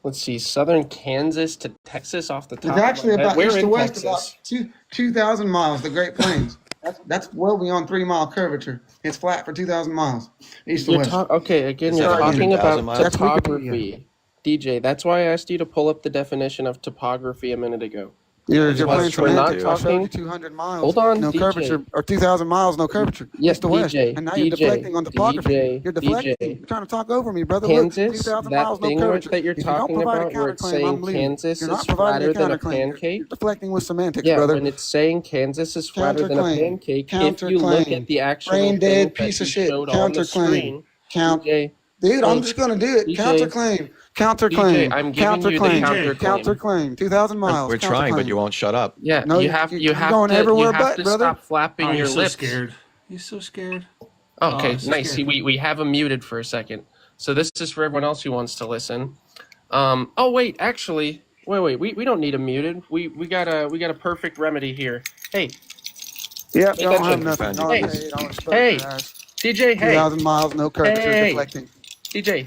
Speaker 6: Let's see. Southern Kansas to Texas off the top.
Speaker 8: It's
Speaker 6: of my
Speaker 8: actually
Speaker 6: head.
Speaker 8: about
Speaker 6: We're
Speaker 8: east to
Speaker 6: in
Speaker 8: west,
Speaker 6: Texas.
Speaker 8: about 2,000 miles, the Great Plains. That's well beyond 3-mile curvature. It's flat for 2,000 miles, east to
Speaker 6: You're
Speaker 8: west.
Speaker 6: okay, again,
Speaker 1: Is
Speaker 6: you're
Speaker 1: that
Speaker 6: talking
Speaker 1: 100,000
Speaker 6: about
Speaker 1: miles?
Speaker 8: That's Wikipedia.
Speaker 6: topography. DJ, that's why I asked you to pull up the definition of topography a minute ago.
Speaker 8: You're
Speaker 1: We're
Speaker 8: playing
Speaker 1: not
Speaker 8: semantics. I showed you
Speaker 6: talking-
Speaker 8: 200 miles.
Speaker 6: Hold on,
Speaker 8: no
Speaker 6: DJ.
Speaker 8: curvature, or 2,000 miles, no curvature.
Speaker 6: Yes,
Speaker 8: east to west.
Speaker 6: DJ,
Speaker 8: And now you're
Speaker 6: DJ,
Speaker 8: deflecting on topography.
Speaker 6: DJ,
Speaker 8: You're deflecting.
Speaker 6: DJ.
Speaker 8: You're trying to talk over me, brother.
Speaker 6: Kansas,
Speaker 8: Look, 2,000
Speaker 6: that
Speaker 8: miles, no
Speaker 6: thing
Speaker 8: curvature.
Speaker 6: that you're
Speaker 8: If you don't
Speaker 6: talking
Speaker 8: provide a
Speaker 6: about where it's
Speaker 8: counterclaim,
Speaker 6: saying
Speaker 8: I'm leaving.
Speaker 6: Kansas
Speaker 8: You're
Speaker 6: is
Speaker 8: not providing a
Speaker 6: flatter than a
Speaker 8: counterclaim. You're
Speaker 6: pancake.
Speaker 8: deflecting with semantics,
Speaker 6: Yeah,
Speaker 8: brother.
Speaker 6: when it's saying Kansas is flatter than a
Speaker 8: Counterclaim.
Speaker 6: pancake, if you look
Speaker 8: Counterclaim.
Speaker 6: at the actual
Speaker 8: Brain
Speaker 6: thing
Speaker 8: dead
Speaker 6: that
Speaker 8: piece
Speaker 6: you
Speaker 8: of shit.
Speaker 6: showed on the
Speaker 8: Counterclaim.
Speaker 6: screen,
Speaker 8: Count.
Speaker 6: DJ,
Speaker 8: Dude, I'm
Speaker 6: Hey,
Speaker 8: just gonna do it.
Speaker 6: DJ.
Speaker 8: Counterclaim. Counterclaim.
Speaker 6: DJ, I'm giving you the
Speaker 8: Counterclaim.
Speaker 6: counterclaim.
Speaker 8: Counterclaim. 2,000 miles.
Speaker 1: We're trying, but
Speaker 8: Counterclaim.
Speaker 1: you won't shut up.
Speaker 6: yeah,
Speaker 8: No,
Speaker 6: you
Speaker 8: you-
Speaker 6: have
Speaker 8: you-
Speaker 6: you
Speaker 8: you're
Speaker 6: have
Speaker 8: going
Speaker 6: to
Speaker 8: everywhere
Speaker 6: you have
Speaker 8: but,
Speaker 6: to
Speaker 8: brother.
Speaker 6: stop flapping
Speaker 4: Oh,
Speaker 6: your
Speaker 4: you're so
Speaker 6: lips.
Speaker 4: scared. He's so scared.
Speaker 6: Okay,
Speaker 4: Oh, so
Speaker 6: nice.
Speaker 4: scared.
Speaker 6: We have him muted for a second. So this is for everyone else who wants to listen. Oh wait, actually, wait. We don't need him muted. We got a perfect remedy here. Hey,
Speaker 8: Yep,
Speaker 6: Hey,
Speaker 8: y'all don't have
Speaker 6: attention.
Speaker 8: nothing. Y'all
Speaker 6: Hey.
Speaker 8: are paid. I'll expose
Speaker 6: Hey.
Speaker 8: your ass.
Speaker 6: DJ, hey,
Speaker 8: 2,000 miles, no curvature,
Speaker 6: Hey.
Speaker 8: deflecting.
Speaker 6: DJ,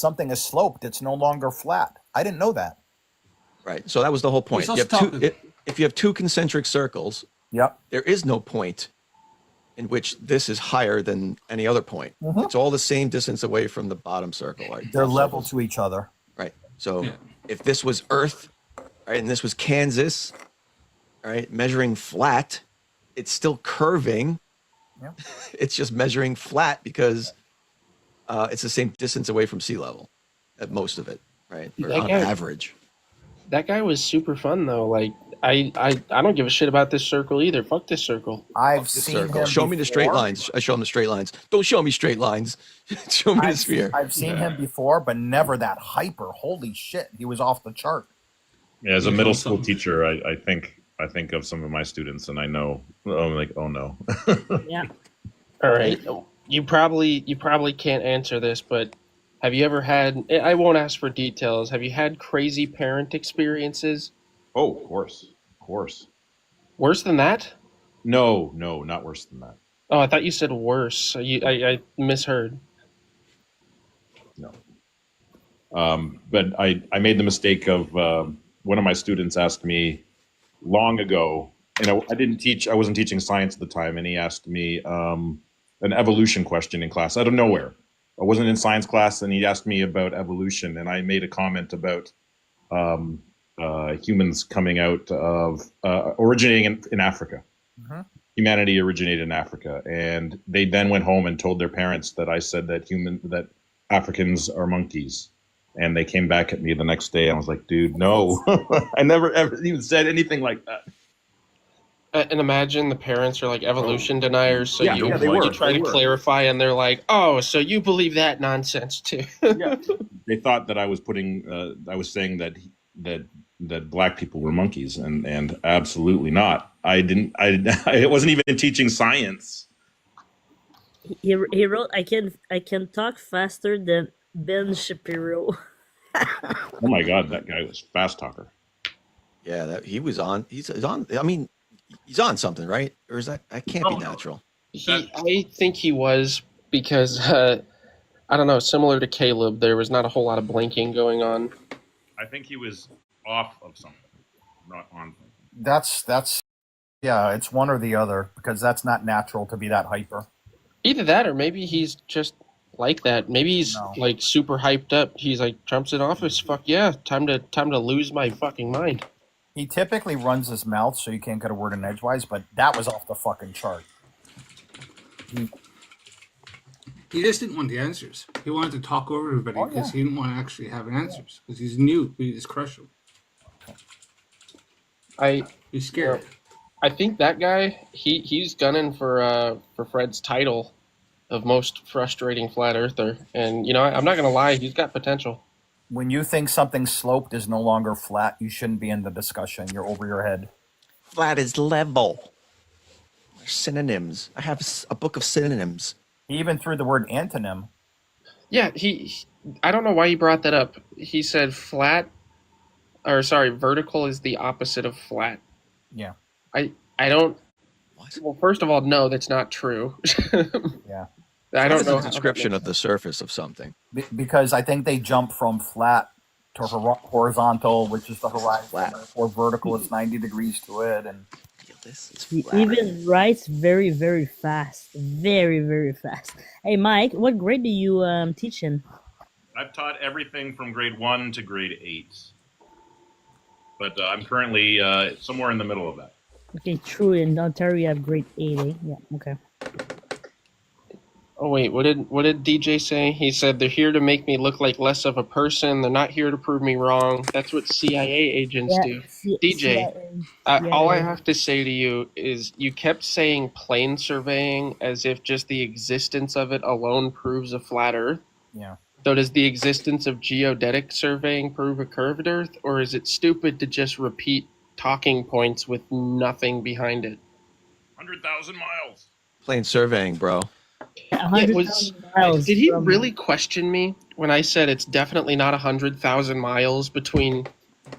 Speaker 3: something is sloped, it's no longer flat. I didn't know that.
Speaker 1: Right. So that was the whole point.
Speaker 4: still
Speaker 1: You have two,
Speaker 4: talking.
Speaker 1: if you have two concentric circles,
Speaker 3: Yep.
Speaker 1: there is no point in which this is higher than any other point.
Speaker 3: Mhm.
Speaker 1: It's all the same distance away from the bottom circle. Right?
Speaker 3: They're
Speaker 1: Both
Speaker 3: level
Speaker 1: circles.
Speaker 3: to each other.
Speaker 1: Right. So
Speaker 4: Yeah.
Speaker 1: if this was Earth, right, and this was Kansas, right, measuring flat, it's still curving.
Speaker 3: Yep.
Speaker 1: It's just measuring flat because it's the same distance away from sea level at most of it, right? Or on
Speaker 6: Okay.
Speaker 1: average.
Speaker 6: That guy was super fun though. Like I don't give a shit about this circle either. Fuck this circle.
Speaker 3: I've
Speaker 1: This
Speaker 3: seen
Speaker 1: circle.
Speaker 3: him
Speaker 1: Show me the straight
Speaker 3: before.
Speaker 1: lines. I show him the straight lines. Don't show me straight lines. Show me the sphere.
Speaker 3: I've seen him before, but never that hyper. Holy shit, he was off the chart.
Speaker 5: Yeah, as a
Speaker 4: You
Speaker 5: middle
Speaker 4: found
Speaker 5: school
Speaker 4: something.
Speaker 5: teacher, I think of some of my students, and I know, I'm like, oh no.
Speaker 7: Yeah.
Speaker 6: All right. You probably can't answer this, but have you ever had? I won't ask for details. Have you had crazy parent experiences?
Speaker 5: Oh, of course.
Speaker 6: Worse than that?
Speaker 5: No, not worse than that.
Speaker 6: Oh, I thought you said worse. I misheard.
Speaker 5: No. But I made the mistake of one of my students asked me long ago, and I wasn't teaching science at the time, and he asked me an evolution question in class out of nowhere. I wasn't in science class, and he asked me about evolution, and I made a comment about humans coming out of originating in Africa.
Speaker 3: Mhm.
Speaker 5: Humanity originated in Africa, and they then went home and told their parents that I said that Africans are monkeys. And they came back at me the next day. And I was like, dude, no, I never ever even said anything like that.
Speaker 6: And imagine the parents are like evolution deniers, so
Speaker 5: Yeah,
Speaker 6: you,
Speaker 5: yeah, they
Speaker 6: you
Speaker 5: were,
Speaker 6: try
Speaker 5: they
Speaker 6: to
Speaker 5: were.
Speaker 6: clarify, and they're like, "Oh, so you believe that nonsense too?"
Speaker 5: They thought that I was saying that black people were monkeys, and absolutely not. I wasn't even teaching science.
Speaker 7: He wrote, I can talk faster than Ben Shapiro.
Speaker 5: Oh my God, that guy was fast talker.
Speaker 1: Yeah, that he was on. He's on. I mean, he's on something, right? Or is that can't be natural?
Speaker 6: I think he was because I don't know. Similar to Caleb, there was not a whole lot of blinking going on.
Speaker 5: I think he was off of something, not on something.
Speaker 3: That's yeah, it's one or the other because that's not natural to be that hyper.
Speaker 6: Either that, or maybe he's just like that. Maybe he's
Speaker 3: No.
Speaker 6: like super hyped up. He's like, Trump's in office. Fuck yeah, time to lose my fucking mind.
Speaker 3: He typically runs his mouth so you can't get a word in edgewise, but that was off the fucking chart.
Speaker 4: He just didn't want the answers. He wanted to talk over everybody
Speaker 3: Oh,
Speaker 4: because
Speaker 3: yeah.
Speaker 4: he didn't want to actually have answers because he's new. We just crush him. He's scared.
Speaker 6: I think that guy he's gunning for Fred's title of most frustrating flat earther, and you know I'm not gonna lie, he's got potential.
Speaker 3: When you think something sloped is no longer flat, you shouldn't be in the discussion. You're over your head.
Speaker 1: Flat is level. Synonyms. I have a book of synonyms.
Speaker 3: He even threw the word antonym.
Speaker 6: Yeah, I don't know why he brought that up. He said vertical is the opposite of flat.
Speaker 3: Yeah.
Speaker 6: I don't.
Speaker 1: What?
Speaker 6: Well, first of all, no, that's not true.
Speaker 3: Yeah.
Speaker 6: I don't
Speaker 1: It's
Speaker 6: know
Speaker 1: a
Speaker 6: how that
Speaker 1: description
Speaker 6: makes
Speaker 1: of the surface of something.
Speaker 3: Because I think they jump from flat to horizontal, which is the horizon,
Speaker 1: Flat.
Speaker 3: or vertical, it's 90 degrees to it. And
Speaker 1: Feel this? It's
Speaker 7: He
Speaker 1: flat.
Speaker 7: even writes very, very fast. Very, very fast. Hey, Mike, what grade do you teach in?
Speaker 5: I've taught everything from grade 1 to grade 8. But I'm currently somewhere in the middle of that.
Speaker 7: Okay, true. In Ontario, you have grade 8, eh? Yeah, okay.
Speaker 6: Oh wait, what did DJ say? He said they're here to make me look like less of a person. They're not here to prove me wrong. That's what CIA agents do. DJ, all I have to say to you is you kept saying plane surveying as if just the existence of it alone proves a flat Earth.
Speaker 3: yeah.
Speaker 6: So does the existence of geodetic surveying prove a curved Earth, or is it stupid to just repeat talking points with nothing behind it?
Speaker 5: 100,000 miles.
Speaker 1: Plain surveying, bro.
Speaker 7: Yeah,
Speaker 6: It
Speaker 7: 100,000 miles
Speaker 6: Did he
Speaker 7: from-
Speaker 6: really question me when I said it's definitely not 100,000 miles between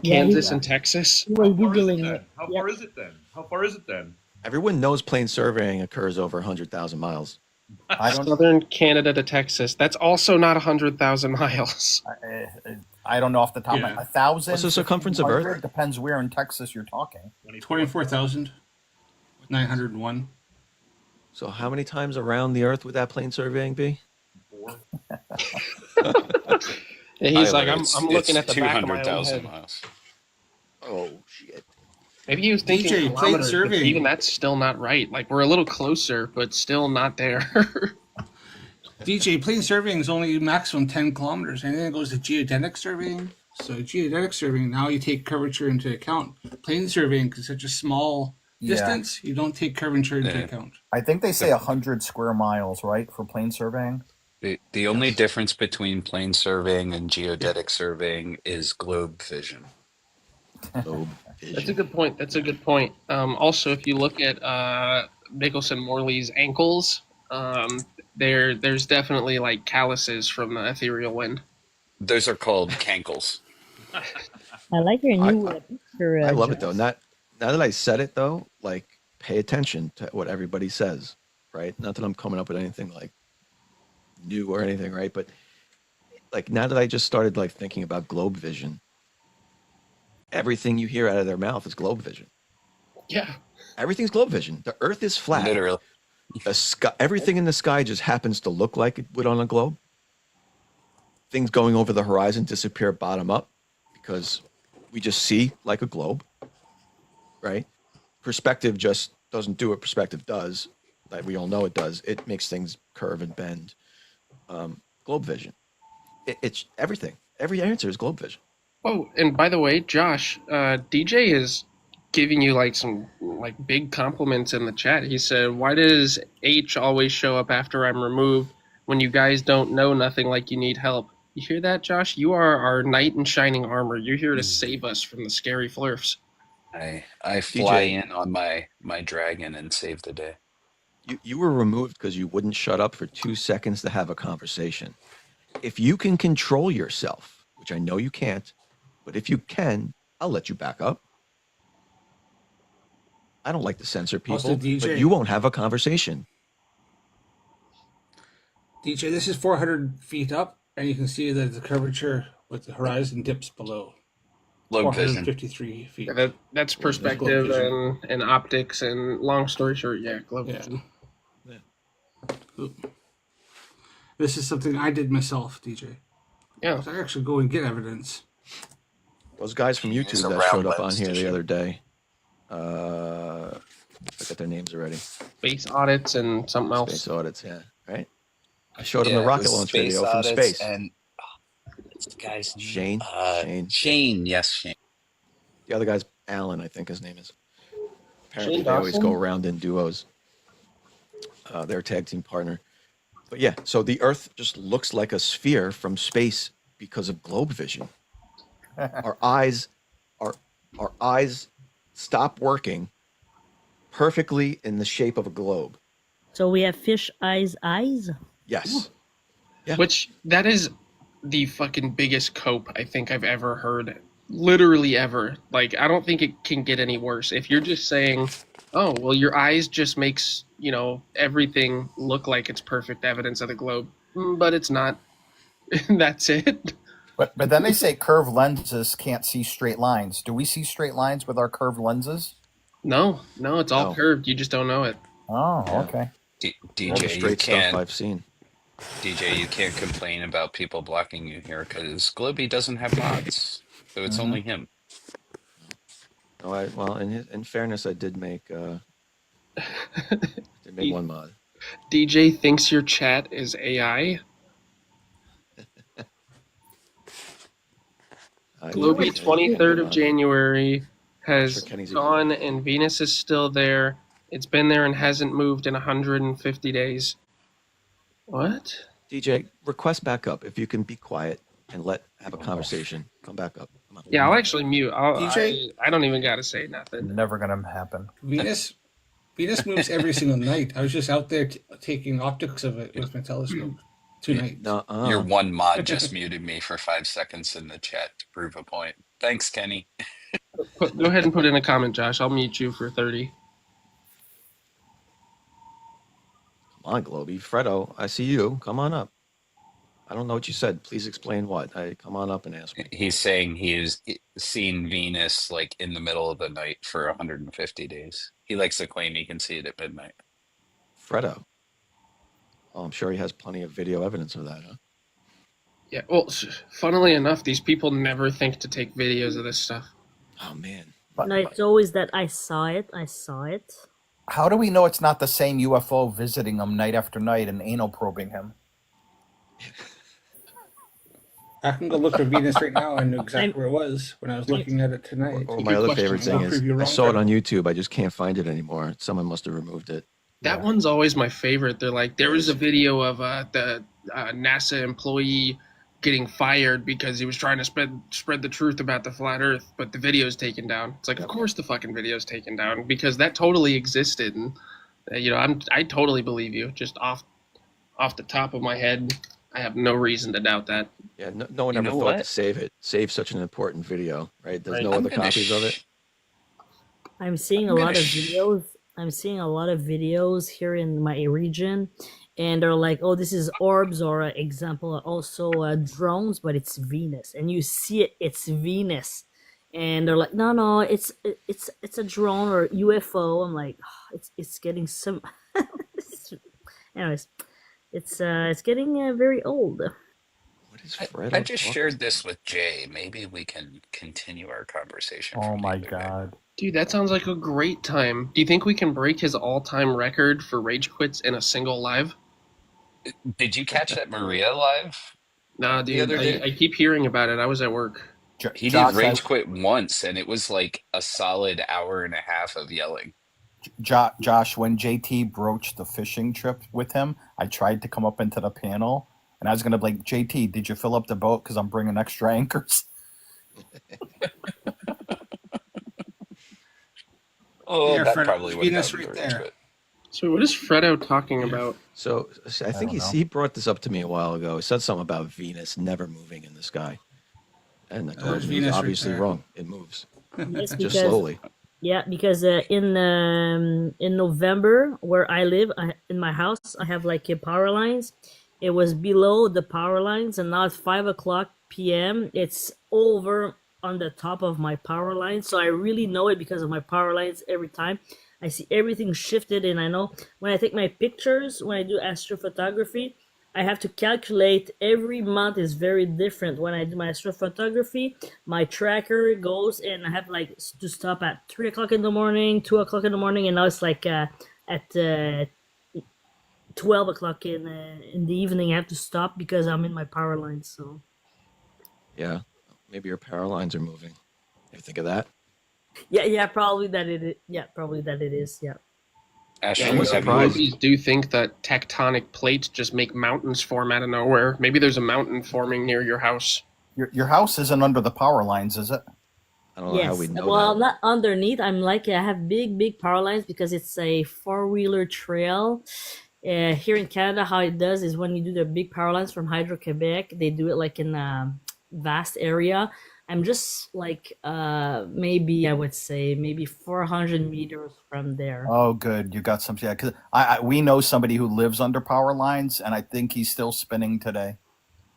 Speaker 7: Yeah,
Speaker 6: Kansas and Texas?
Speaker 7: He was
Speaker 5: How far is it
Speaker 7: Googling
Speaker 5: then?
Speaker 7: it.
Speaker 5: How
Speaker 7: Yeah.
Speaker 5: far is it then? How far is it then?
Speaker 1: Everyone knows plain surveying occurs over 100,000 miles.
Speaker 3: I don't know.
Speaker 6: Southern Canada to Texas. That's also not 100,000 miles.
Speaker 3: I don't know off the top of my
Speaker 4: Yeah.
Speaker 3: 1,000.
Speaker 1: What's the circumference of Earth?
Speaker 3: 1,500, depends where in Texas you're talking.
Speaker 4: 24,901.
Speaker 1: So how many times around the Earth would that plane surveying be?
Speaker 6: And he's like,
Speaker 9: Tyler,
Speaker 6: I'm looking at the back of my own
Speaker 9: 200,000
Speaker 6: head.
Speaker 9: miles.
Speaker 1: Oh shit!
Speaker 6: Maybe he was thinking
Speaker 4: DJ, plane
Speaker 6: kilometers, but
Speaker 4: surveying.
Speaker 6: even that's still not right. Like, we're a little closer, but still not there.
Speaker 4: DJ, plane surveying is only maximum 10 kilometers. And then it goes to geodetic surveying. So geodetic surveying, now you take curvature into account. Plane surveying is such a small distance, you don't take curvature into
Speaker 9: Yeah.
Speaker 4: account.
Speaker 3: I think they say 100 square miles, right, for plane surveying?
Speaker 9: The only difference between plane surveying and geodetic surveying is globe vision.
Speaker 1: Globe
Speaker 6: That's a
Speaker 1: vision.
Speaker 6: good point. That's a good point. Also, if you look at Mickelson Morley's ankles, there's definitely like calluses from the ethereal wind.
Speaker 9: Those are called cankles.
Speaker 7: I like your new picture.
Speaker 1: I love it
Speaker 7: Josh.
Speaker 1: though. Now that I said it though, like pay attention to what everybody says, right? Not that I'm coming up with anything like new or anything, right? But like now that I just started like thinking about globe vision, everything you hear out of their mouth is globe vision.
Speaker 6: Yeah.
Speaker 1: Everything's globe vision. The Earth is flat.
Speaker 9: Literally.
Speaker 1: The sky, everything in the sky just happens to look like it would on a globe. Things going over the horizon disappear bottom up because we just see like a globe, right? Perspective just doesn't do what perspective does. Like we all know it does. It makes things curve and bend. Globe vision. It's everything. Every answer is globe vision.
Speaker 6: Oh, and by the way, Josh, DJ is giving you like some like big compliments in the chat. He said, "Why does H always show up after I'm removed when you guys don't know nothing like you need help?" You hear that, Josh? You are our knight in shining armor. You're here to save us from the scary flurfs.
Speaker 9: I fly
Speaker 1: DJ.
Speaker 9: in on my dragon and save the day.
Speaker 1: You were removed because you wouldn't shut up for 2 seconds to have a conversation. If you can control yourself, which I know you can't, but if you can, I'll let you back up. I don't like to censor people,
Speaker 4: Also, DJ.
Speaker 1: but you won't have a conversation.
Speaker 4: DJ, this is 400 feet up, and you can see that the curvature with the horizon dips below.
Speaker 9: Globe vision.
Speaker 4: 453 feet.
Speaker 6: Yeah, that's
Speaker 4: globe
Speaker 6: perspective
Speaker 4: vision.
Speaker 6: and optics, and long story short, yeah, globe
Speaker 4: Yeah.
Speaker 6: vision.
Speaker 4: This is something I did myself, DJ.
Speaker 6: Yeah.
Speaker 4: I actually go and get evidence.
Speaker 1: Those guys from
Speaker 9: Use
Speaker 1: YouTube
Speaker 9: a
Speaker 1: that
Speaker 9: round
Speaker 1: showed up on
Speaker 9: lens
Speaker 1: here
Speaker 9: to
Speaker 1: the
Speaker 9: shoot.
Speaker 1: other day, I got their names already.
Speaker 6: Space audits and something else.
Speaker 1: Space audits, yeah, right? I showed him
Speaker 9: Yeah,
Speaker 1: the
Speaker 9: it
Speaker 1: rocket
Speaker 9: was
Speaker 1: launch
Speaker 9: space
Speaker 1: video from
Speaker 9: audits
Speaker 1: space.
Speaker 9: And what's the guy's name?
Speaker 1: Shane? Shane.
Speaker 9: Shane, yes, Shane.
Speaker 1: The other guy's Alan, I think his name is. Apparently,
Speaker 6: Shane
Speaker 1: they always
Speaker 6: Dawson?
Speaker 1: go around in duos. They're a tag team partner. But yeah, so the Earth just looks like a sphere from space because of globe vision. Our eyes stop working perfectly in the shape of a globe.
Speaker 7: So we have fish eyes.
Speaker 1: Yes. Yeah.
Speaker 6: Which that is the fucking biggest cope I think I've ever heard. Literally ever. Like, I don't think it can get any worse. If you're just saying, oh, well, your eyes just makes, everything look like it's perfect evidence of the globe. But it's not. That's it.
Speaker 3: But then they say curved lenses can't see straight lines. Do we see straight lines with our curved lenses?
Speaker 6: No, it's all
Speaker 1: No.
Speaker 6: curved. You just don't know it.
Speaker 3: Oh,
Speaker 1: Yeah.
Speaker 3: okay.
Speaker 1: All the
Speaker 9: DJ, you
Speaker 1: straight stuff
Speaker 9: can't.
Speaker 1: I've seen.
Speaker 9: DJ, you can't complain about people blocking you here because Globey doesn't have mods, so it's only him.
Speaker 1: Oh, well, in fairness, I did make one mod.
Speaker 6: DJ thinks your chat is AI. Globey, 23rd of January has
Speaker 1: Sure Kenny's a
Speaker 6: gone, and Venus is still there. It's been there and hasn't moved in 150 days. What?
Speaker 1: DJ, request back up if you can be quiet and have a conversation. Come back up. Come on.
Speaker 6: Yeah, I'll actually mute.
Speaker 4: DJ?
Speaker 6: I don't even got to say nothing.
Speaker 3: Never gonna happen.
Speaker 4: Venus moves every single night. I was just out there taking optics of it with my telescope tonight.
Speaker 1: Nuh-uh.
Speaker 9: Your one mod just muted me for 5 seconds in the chat to prove a point. Thanks, Kenny.
Speaker 6: Go ahead and put in a comment, Josh. I'll mute you for 30.
Speaker 1: Come on, Globey. Fredo, I see you. Come on up. I don't know what you said. Please explain what. Come on up and ask me.
Speaker 9: He's saying he's seen Venus like in the middle of the night for 150 days. He likes to claim he can see it at midnight.
Speaker 1: Fredo. Oh, I'm sure he has plenty of video evidence of that, huh?
Speaker 6: Yeah. Well, funnily enough, these people never think to take videos of this stuff.
Speaker 1: Oh man.
Speaker 7: No, it's always that I saw it. I saw it.
Speaker 3: How do we know it's not the same UFO visiting him night after night and anal probing him?
Speaker 4: I can go look for Venus right now. I knew exactly where it was when I was looking at it tonight.
Speaker 1: Or
Speaker 4: It's a
Speaker 1: my
Speaker 4: good
Speaker 1: other
Speaker 4: question.
Speaker 1: favorite thing
Speaker 4: I'll prove you
Speaker 1: is I
Speaker 4: wrong,
Speaker 1: saw it
Speaker 4: Fredo.
Speaker 1: on YouTube. I just can't find it anymore. Someone must have removed it.
Speaker 6: That one's always my favorite. They're like, there was a video of the NASA employee getting fired because he was trying to spread the truth about the flat Earth, but the video's taken down. It's like, of course the fucking video's taken down because that totally existed, and I totally believe you. Just off the top of my head, I have no reason to doubt that.
Speaker 1: Yeah, no one
Speaker 9: You
Speaker 1: ever
Speaker 9: know
Speaker 1: thought
Speaker 9: what?
Speaker 1: to save it. Save such an important video, right? There's
Speaker 6: Right.
Speaker 1: no
Speaker 9: I'm
Speaker 1: other
Speaker 9: gonna
Speaker 1: copies of it.
Speaker 7: I'm seeing a
Speaker 9: I'm
Speaker 7: lot
Speaker 9: gonna
Speaker 7: of videos. I'm seeing a lot of videos here in my region, and they're like, "Oh, this is orbs," or example, also drones, but it's Venus, and you see it, it's Venus, and they're like, "No, it's a drone or UFO." I'm like, it's getting some. Anyways, it's getting very old.
Speaker 1: What is
Speaker 9: I
Speaker 1: Fredo
Speaker 9: just
Speaker 1: talking
Speaker 9: shared
Speaker 1: about?
Speaker 9: this with Jay. Maybe we can continue our conversation
Speaker 3: Oh
Speaker 9: from
Speaker 3: my
Speaker 9: the other day.
Speaker 3: God.
Speaker 6: Dude, that sounds like a great time. Do you think we can break his all-time record for rage quits in a single live?
Speaker 9: Did you catch that Maria live
Speaker 6: Nah,
Speaker 9: the
Speaker 6: dude,
Speaker 9: other day?
Speaker 6: I keep hearing about it. I was at work.
Speaker 9: He did
Speaker 3: Josh,
Speaker 9: rage quit once, and it was like a solid hour and a half of yelling.
Speaker 3: Josh, when JT broached the fishing trip with him, I tried to come up into the panel, and I was going to be like, JT, did you fill up the boat? Because I'm bringing extra anchors.
Speaker 9: Oh,
Speaker 4: There,
Speaker 9: that
Speaker 4: Fredo.
Speaker 9: probably would have
Speaker 4: Venus
Speaker 9: gotten
Speaker 4: right
Speaker 9: the rage
Speaker 4: there.
Speaker 9: quit.
Speaker 6: So what is Fredo talking about?
Speaker 1: So I think
Speaker 3: don't know.
Speaker 1: he brought this up to me a while ago. He said something about Venus never moving in the sky, and I told
Speaker 4: There's
Speaker 1: him he was
Speaker 4: Venus right
Speaker 1: obviously
Speaker 4: there.
Speaker 1: wrong. It moves
Speaker 7: Yes,
Speaker 1: just
Speaker 7: because
Speaker 1: slowly.
Speaker 7: yeah, because in November where I live, in my house, I have like power lines. It was below the power lines, and now it's 5 o'clock p.m. It's over on the top of my power lines, so I really know it because of my power lines. Every time I see everything shifted, and I know when I take my pictures, when I do astrophotography, I have to calculate every month is very different. When I do my astrophotography, my tracker goes and I have like to stop at 3 o'clock in the morning, 2 o'clock in the morning, and now it's like at 12 o'clock in the evening. I have to stop because I'm in my power lines. So
Speaker 1: Yeah, maybe your power lines are moving. You ever think of that?
Speaker 7: yeah, probably that it is. Yeah, probably that it is. Yeah.
Speaker 9: Ashley,
Speaker 1: I'm
Speaker 9: have
Speaker 1: surprised.
Speaker 9: you,
Speaker 6: Movies do think that tectonic plates just make mountains form out of nowhere. Maybe there's a mountain forming near your house.
Speaker 3: Your house isn't under the power lines, is it?
Speaker 1: I don't know how
Speaker 7: Yes.
Speaker 1: we know
Speaker 7: Well,
Speaker 1: that.
Speaker 7: not underneath. I'm like I have big power lines because it's a four-wheeler trail. Here in Canada, how it does is when you do the big power lines from Hydro Quebec, they do it like in a vast area. I'm just like maybe I would say maybe 400 meters from there.
Speaker 3: Oh, good. You got some. Yeah, because we know somebody who lives under power lines, and I think he's still spinning today.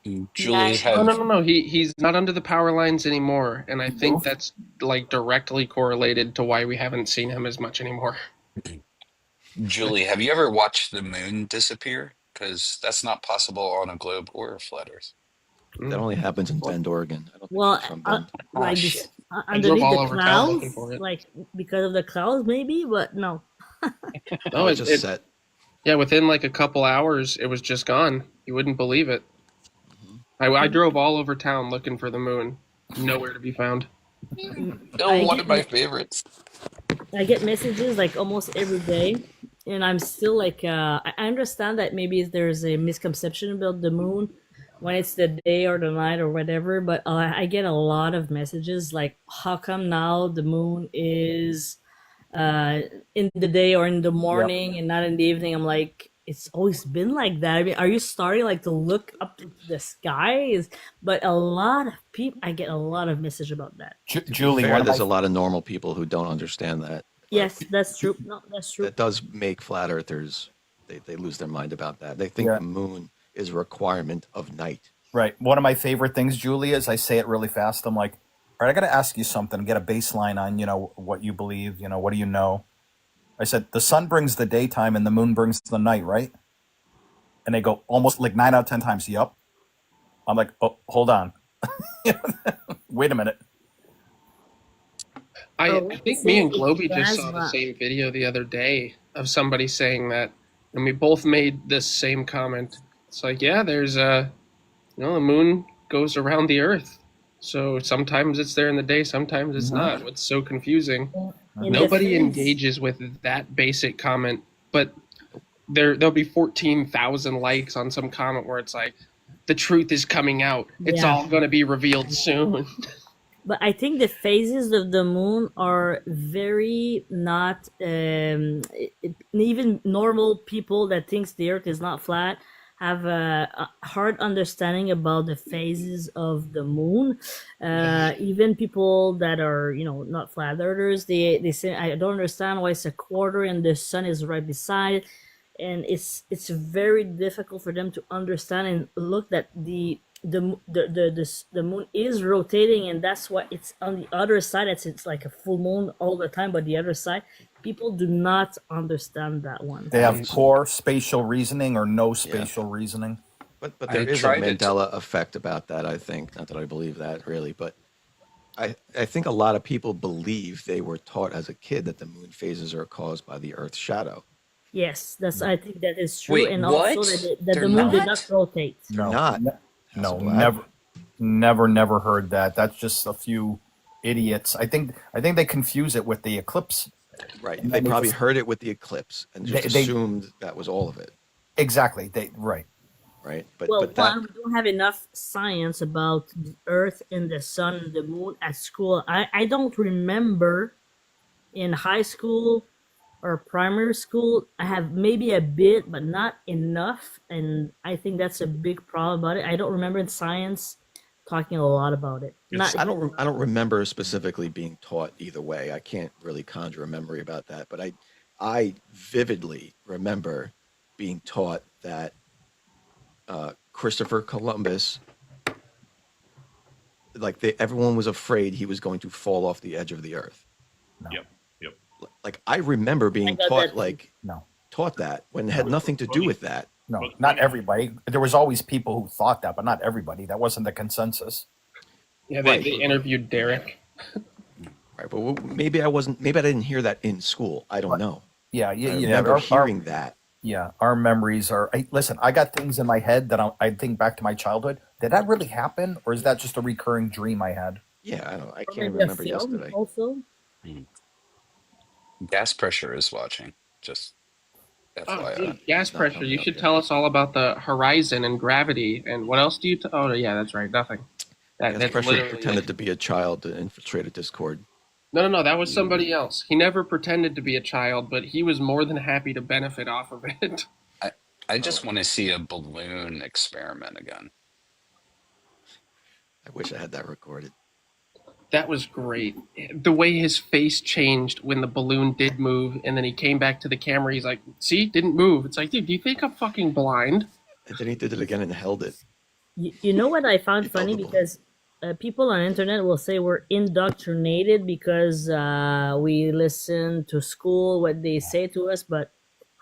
Speaker 9: Julie,
Speaker 7: Yeah,
Speaker 6: No,
Speaker 9: have
Speaker 6: no. He's not under the power lines anymore, and I think
Speaker 3: moved?
Speaker 6: that's like directly correlated to why we haven't seen him as much anymore.
Speaker 9: Julie, have you ever watched the moon disappear? Because that's not possible on a globe or a flat Earth.
Speaker 1: That only happens in Bend, Oregon. I don't think
Speaker 7: Well,
Speaker 1: she's from Bend.
Speaker 7: like
Speaker 9: shit.
Speaker 7: this
Speaker 6: I drove
Speaker 7: underneath
Speaker 6: all
Speaker 7: the
Speaker 6: over town looking
Speaker 7: clouds,
Speaker 6: for it.
Speaker 7: like because of the clouds, maybe, but no.
Speaker 6: No,
Speaker 1: It's just set.
Speaker 6: yeah, within like a couple hours, it was just gone. You wouldn't believe it. I drove all over town looking for the moon. Nowhere to be found.
Speaker 9: Oh, one
Speaker 7: get
Speaker 9: of my
Speaker 7: me-
Speaker 9: favorites.
Speaker 7: I get messages like almost every day, and I'm still like, I understand that maybe there's a misconception about the moon when it's the day or the night or whatever, but I get a lot of messages like, how come now the moon is in the day or in the morning and not in the evening? I'm like, it's always been like that. I mean, are you starting like to look up to the sky? But a lot of people, I get a lot of message about that.
Speaker 3: Julie,
Speaker 1: Fair,
Speaker 3: one of
Speaker 1: there's
Speaker 3: my-
Speaker 1: a lot of normal people who don't understand that.
Speaker 7: Yes, that's true. No, that's true.
Speaker 1: That does make flat earthers, they lose their mind about that. They think
Speaker 3: Yeah.
Speaker 1: the moon is a requirement of night.
Speaker 3: Right. One of my favorite things, Julie, is I say it really fast. I'm like, all right, I got to ask you something, get a baseline on, what you believe, what do you know? I said, the sun brings the daytime and the moon brings the night, right? And they go almost like 9 out of 10 times, yep. I'm like, oh, hold on. Wait a minute.
Speaker 6: I think me and Globy just saw the same video the other day of somebody saying that, and we both made this same comment. It's like, yeah, there's the moon goes around the Earth, so sometimes it's there in the day, sometimes it's not. It's so confusing. Nobody engages with that basic comment, but there'll be 14,000 likes on some comment where it's like, the truth is coming out. It's all going to be revealed soon.
Speaker 7: But I think the phases of the moon are very not even normal people that thinks the Earth is not flat have a hard understanding about the phases of the moon. Even people that are not flat earthers, they say, I don't understand why it's a quarter and the sun is right beside it. And it's very difficult for them to understand and look that the moon is rotating, and that's why it's on the other side. It's like a full moon all the time, but the other side, people do not understand that one.
Speaker 3: They have poor spatial reasoning or no spatial reasoning.
Speaker 1: But there is a Mandela effect about that, I think. Not that I believe that really, but I think a lot of people believe they were taught as a kid that the moon phases are caused by the Earth's shadow.
Speaker 7: Yes, I think that is true.
Speaker 9: Wait,
Speaker 7: and
Speaker 9: what?
Speaker 7: also that the moon did not rotate.
Speaker 3: No,
Speaker 1: Not.
Speaker 3: no,
Speaker 1: Hasselblad.
Speaker 3: never heard that. That's just a few idiots. I think they confuse it with the eclipse.
Speaker 1: Right. They probably heard it with the eclipse and just assumed that was all of it.
Speaker 3: Exactly.
Speaker 1: Right. But
Speaker 7: Well,
Speaker 1: that
Speaker 7: we don't have enough science about the Earth and the sun and the moon at school. I don't remember in high school or primary school. I have maybe a bit, but not enough. And I think that's a big problem about it. I don't remember in science talking a lot about it.
Speaker 1: I don't remember specifically being taught either way. I can't really conjure a memory about that, but I vividly remember being taught that Christopher Columbus, everyone was afraid he was going to fall off the edge of the earth.
Speaker 3: No.
Speaker 5: Yep.
Speaker 1: Like I remember being taught taught that when it had nothing to do with that.
Speaker 3: No, not everybody. There was always people who thought that, but not everybody. That wasn't the consensus.
Speaker 6: Yeah, they interviewed Derek.
Speaker 1: Right, but maybe I didn't hear that in school. I don't know.
Speaker 3: Yeah,
Speaker 1: I remember hearing that.
Speaker 3: Yeah, our memories are. Listen, I got things in my head that I think back to my childhood. Did that really happen, or is that just a recurring dream I had?
Speaker 1: Yeah, I can't remember yesterday.
Speaker 7: Also,
Speaker 9: Gas pressure is watching. Just FYI.
Speaker 6: Dude, gas pressure. You should tell us all about the horizon and gravity. And what else do you? Oh, yeah, that's right. Nothing.
Speaker 1: Gas pressure pretended to be a child to infiltrate a Discord.
Speaker 6: No. That was somebody else. He never pretended to be a child, but he was more than happy to benefit off of it.
Speaker 9: I just want to see a balloon experiment again.
Speaker 1: I wish I had that recorded.
Speaker 6: That was great. The way his face changed when the balloon did move, and then he came back to the camera. He's like, "See, didn't move." It's like, dude, do you think I'm fucking blind?
Speaker 1: And then he did it again and held it.
Speaker 7: you know what I found funny, because people on the internet will say we're indoctrinated because we listen to school, what they say to us, but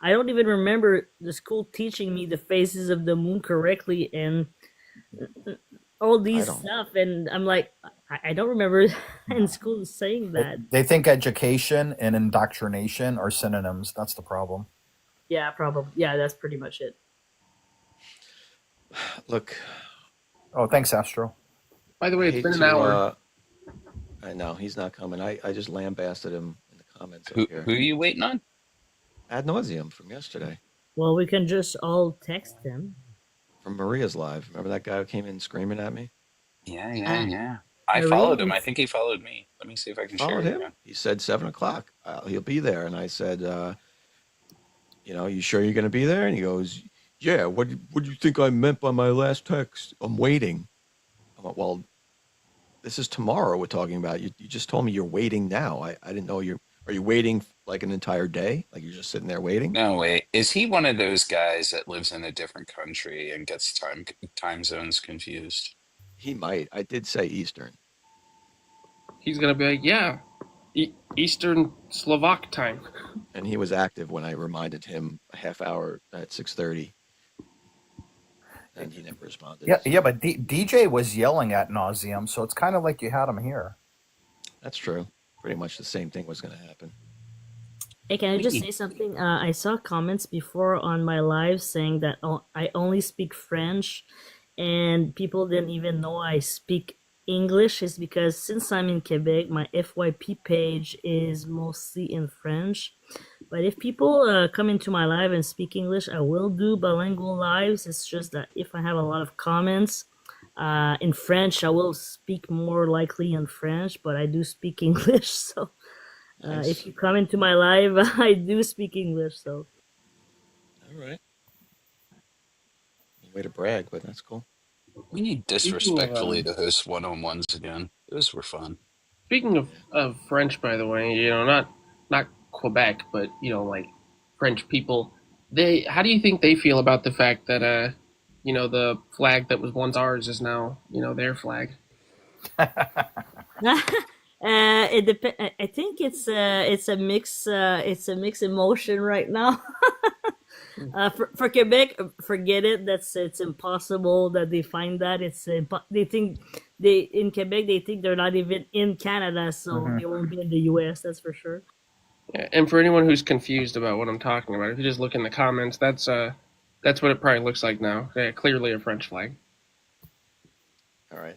Speaker 7: I don't even remember the school teaching me the phases of the moon correctly and all these stuff. And I'm like, I don't remember in school saying that.
Speaker 3: They think education and indoctrination are synonyms. That's the problem.
Speaker 7: Yeah, probably. Yeah, that's pretty much it.
Speaker 1: Look.
Speaker 3: Oh, thanks, Astro.
Speaker 6: By the way, it's been an hour.
Speaker 1: I know he's not coming. I just lambasted him in the comments
Speaker 9: Who
Speaker 1: up here.
Speaker 9: are you waiting on?
Speaker 1: Ad nauseum from yesterday.
Speaker 7: Well, we can just all text him.
Speaker 1: From Maria's live. Remember that guy who came in screaming at me?
Speaker 9: Yeah. I followed him. I think he followed me. Let me see if I can share
Speaker 1: Followed
Speaker 9: it
Speaker 1: him.
Speaker 9: around.
Speaker 1: He said 7:00. He'll be there. And I said, you sure you're going to be there? And he goes, yeah. What do you think I meant by my last text? I'm waiting. I'm like, well, this is tomorrow we're talking about. You just told me you're waiting now. I didn't know Are you waiting like an entire day? Like you're just sitting there waiting?
Speaker 9: No, wait. Is he one of those guys that lives in a different country and gets time zones confused?
Speaker 1: He might. I did say Eastern.
Speaker 6: He's gonna be like, yeah, Eastern Slovak time.
Speaker 1: And he was active when I reminded him a half hour at 6:30, and he never responded.
Speaker 3: Yeah,
Speaker 1: so
Speaker 3: yeah, but DJ was yelling at nauseum, so it's kind of like you had him here.
Speaker 1: That's true. Pretty much the same thing was going to happen.
Speaker 7: Hey, can I just say something? I saw comments before on my live saying that I only speak French, and people didn't even know I speak English. Is because since I'm in Quebec, my FYP page is mostly in French. But if people come into my live and speak English, I will do bilingual lives. It's just that if I have a lot of comments in French, I will speak more likely in French, but I do speak English. So
Speaker 1: Nice.
Speaker 7: if you come into my live, I do speak English. So
Speaker 1: All right. Way to brag, but that's cool.
Speaker 9: We need disrespectfully to host one-on-ones again. Those were fun.
Speaker 6: Speaking of French, by the way, not Quebec, but like French people. How do you think they feel about the fact that the flag that was once ours is now their flag?
Speaker 7: it depends. I think it's a mix. It's a mixed emotion right now. For Quebec, forget it. It's impossible that they find that. They think in Quebec they think they're not even in Canada, so they won't be in the U.S. That's for sure.
Speaker 6: Yeah, and for anyone who's confused about what I'm talking about, if you just look in the comments, that's what it probably looks like now. Yeah, clearly a French flag.
Speaker 1: All right.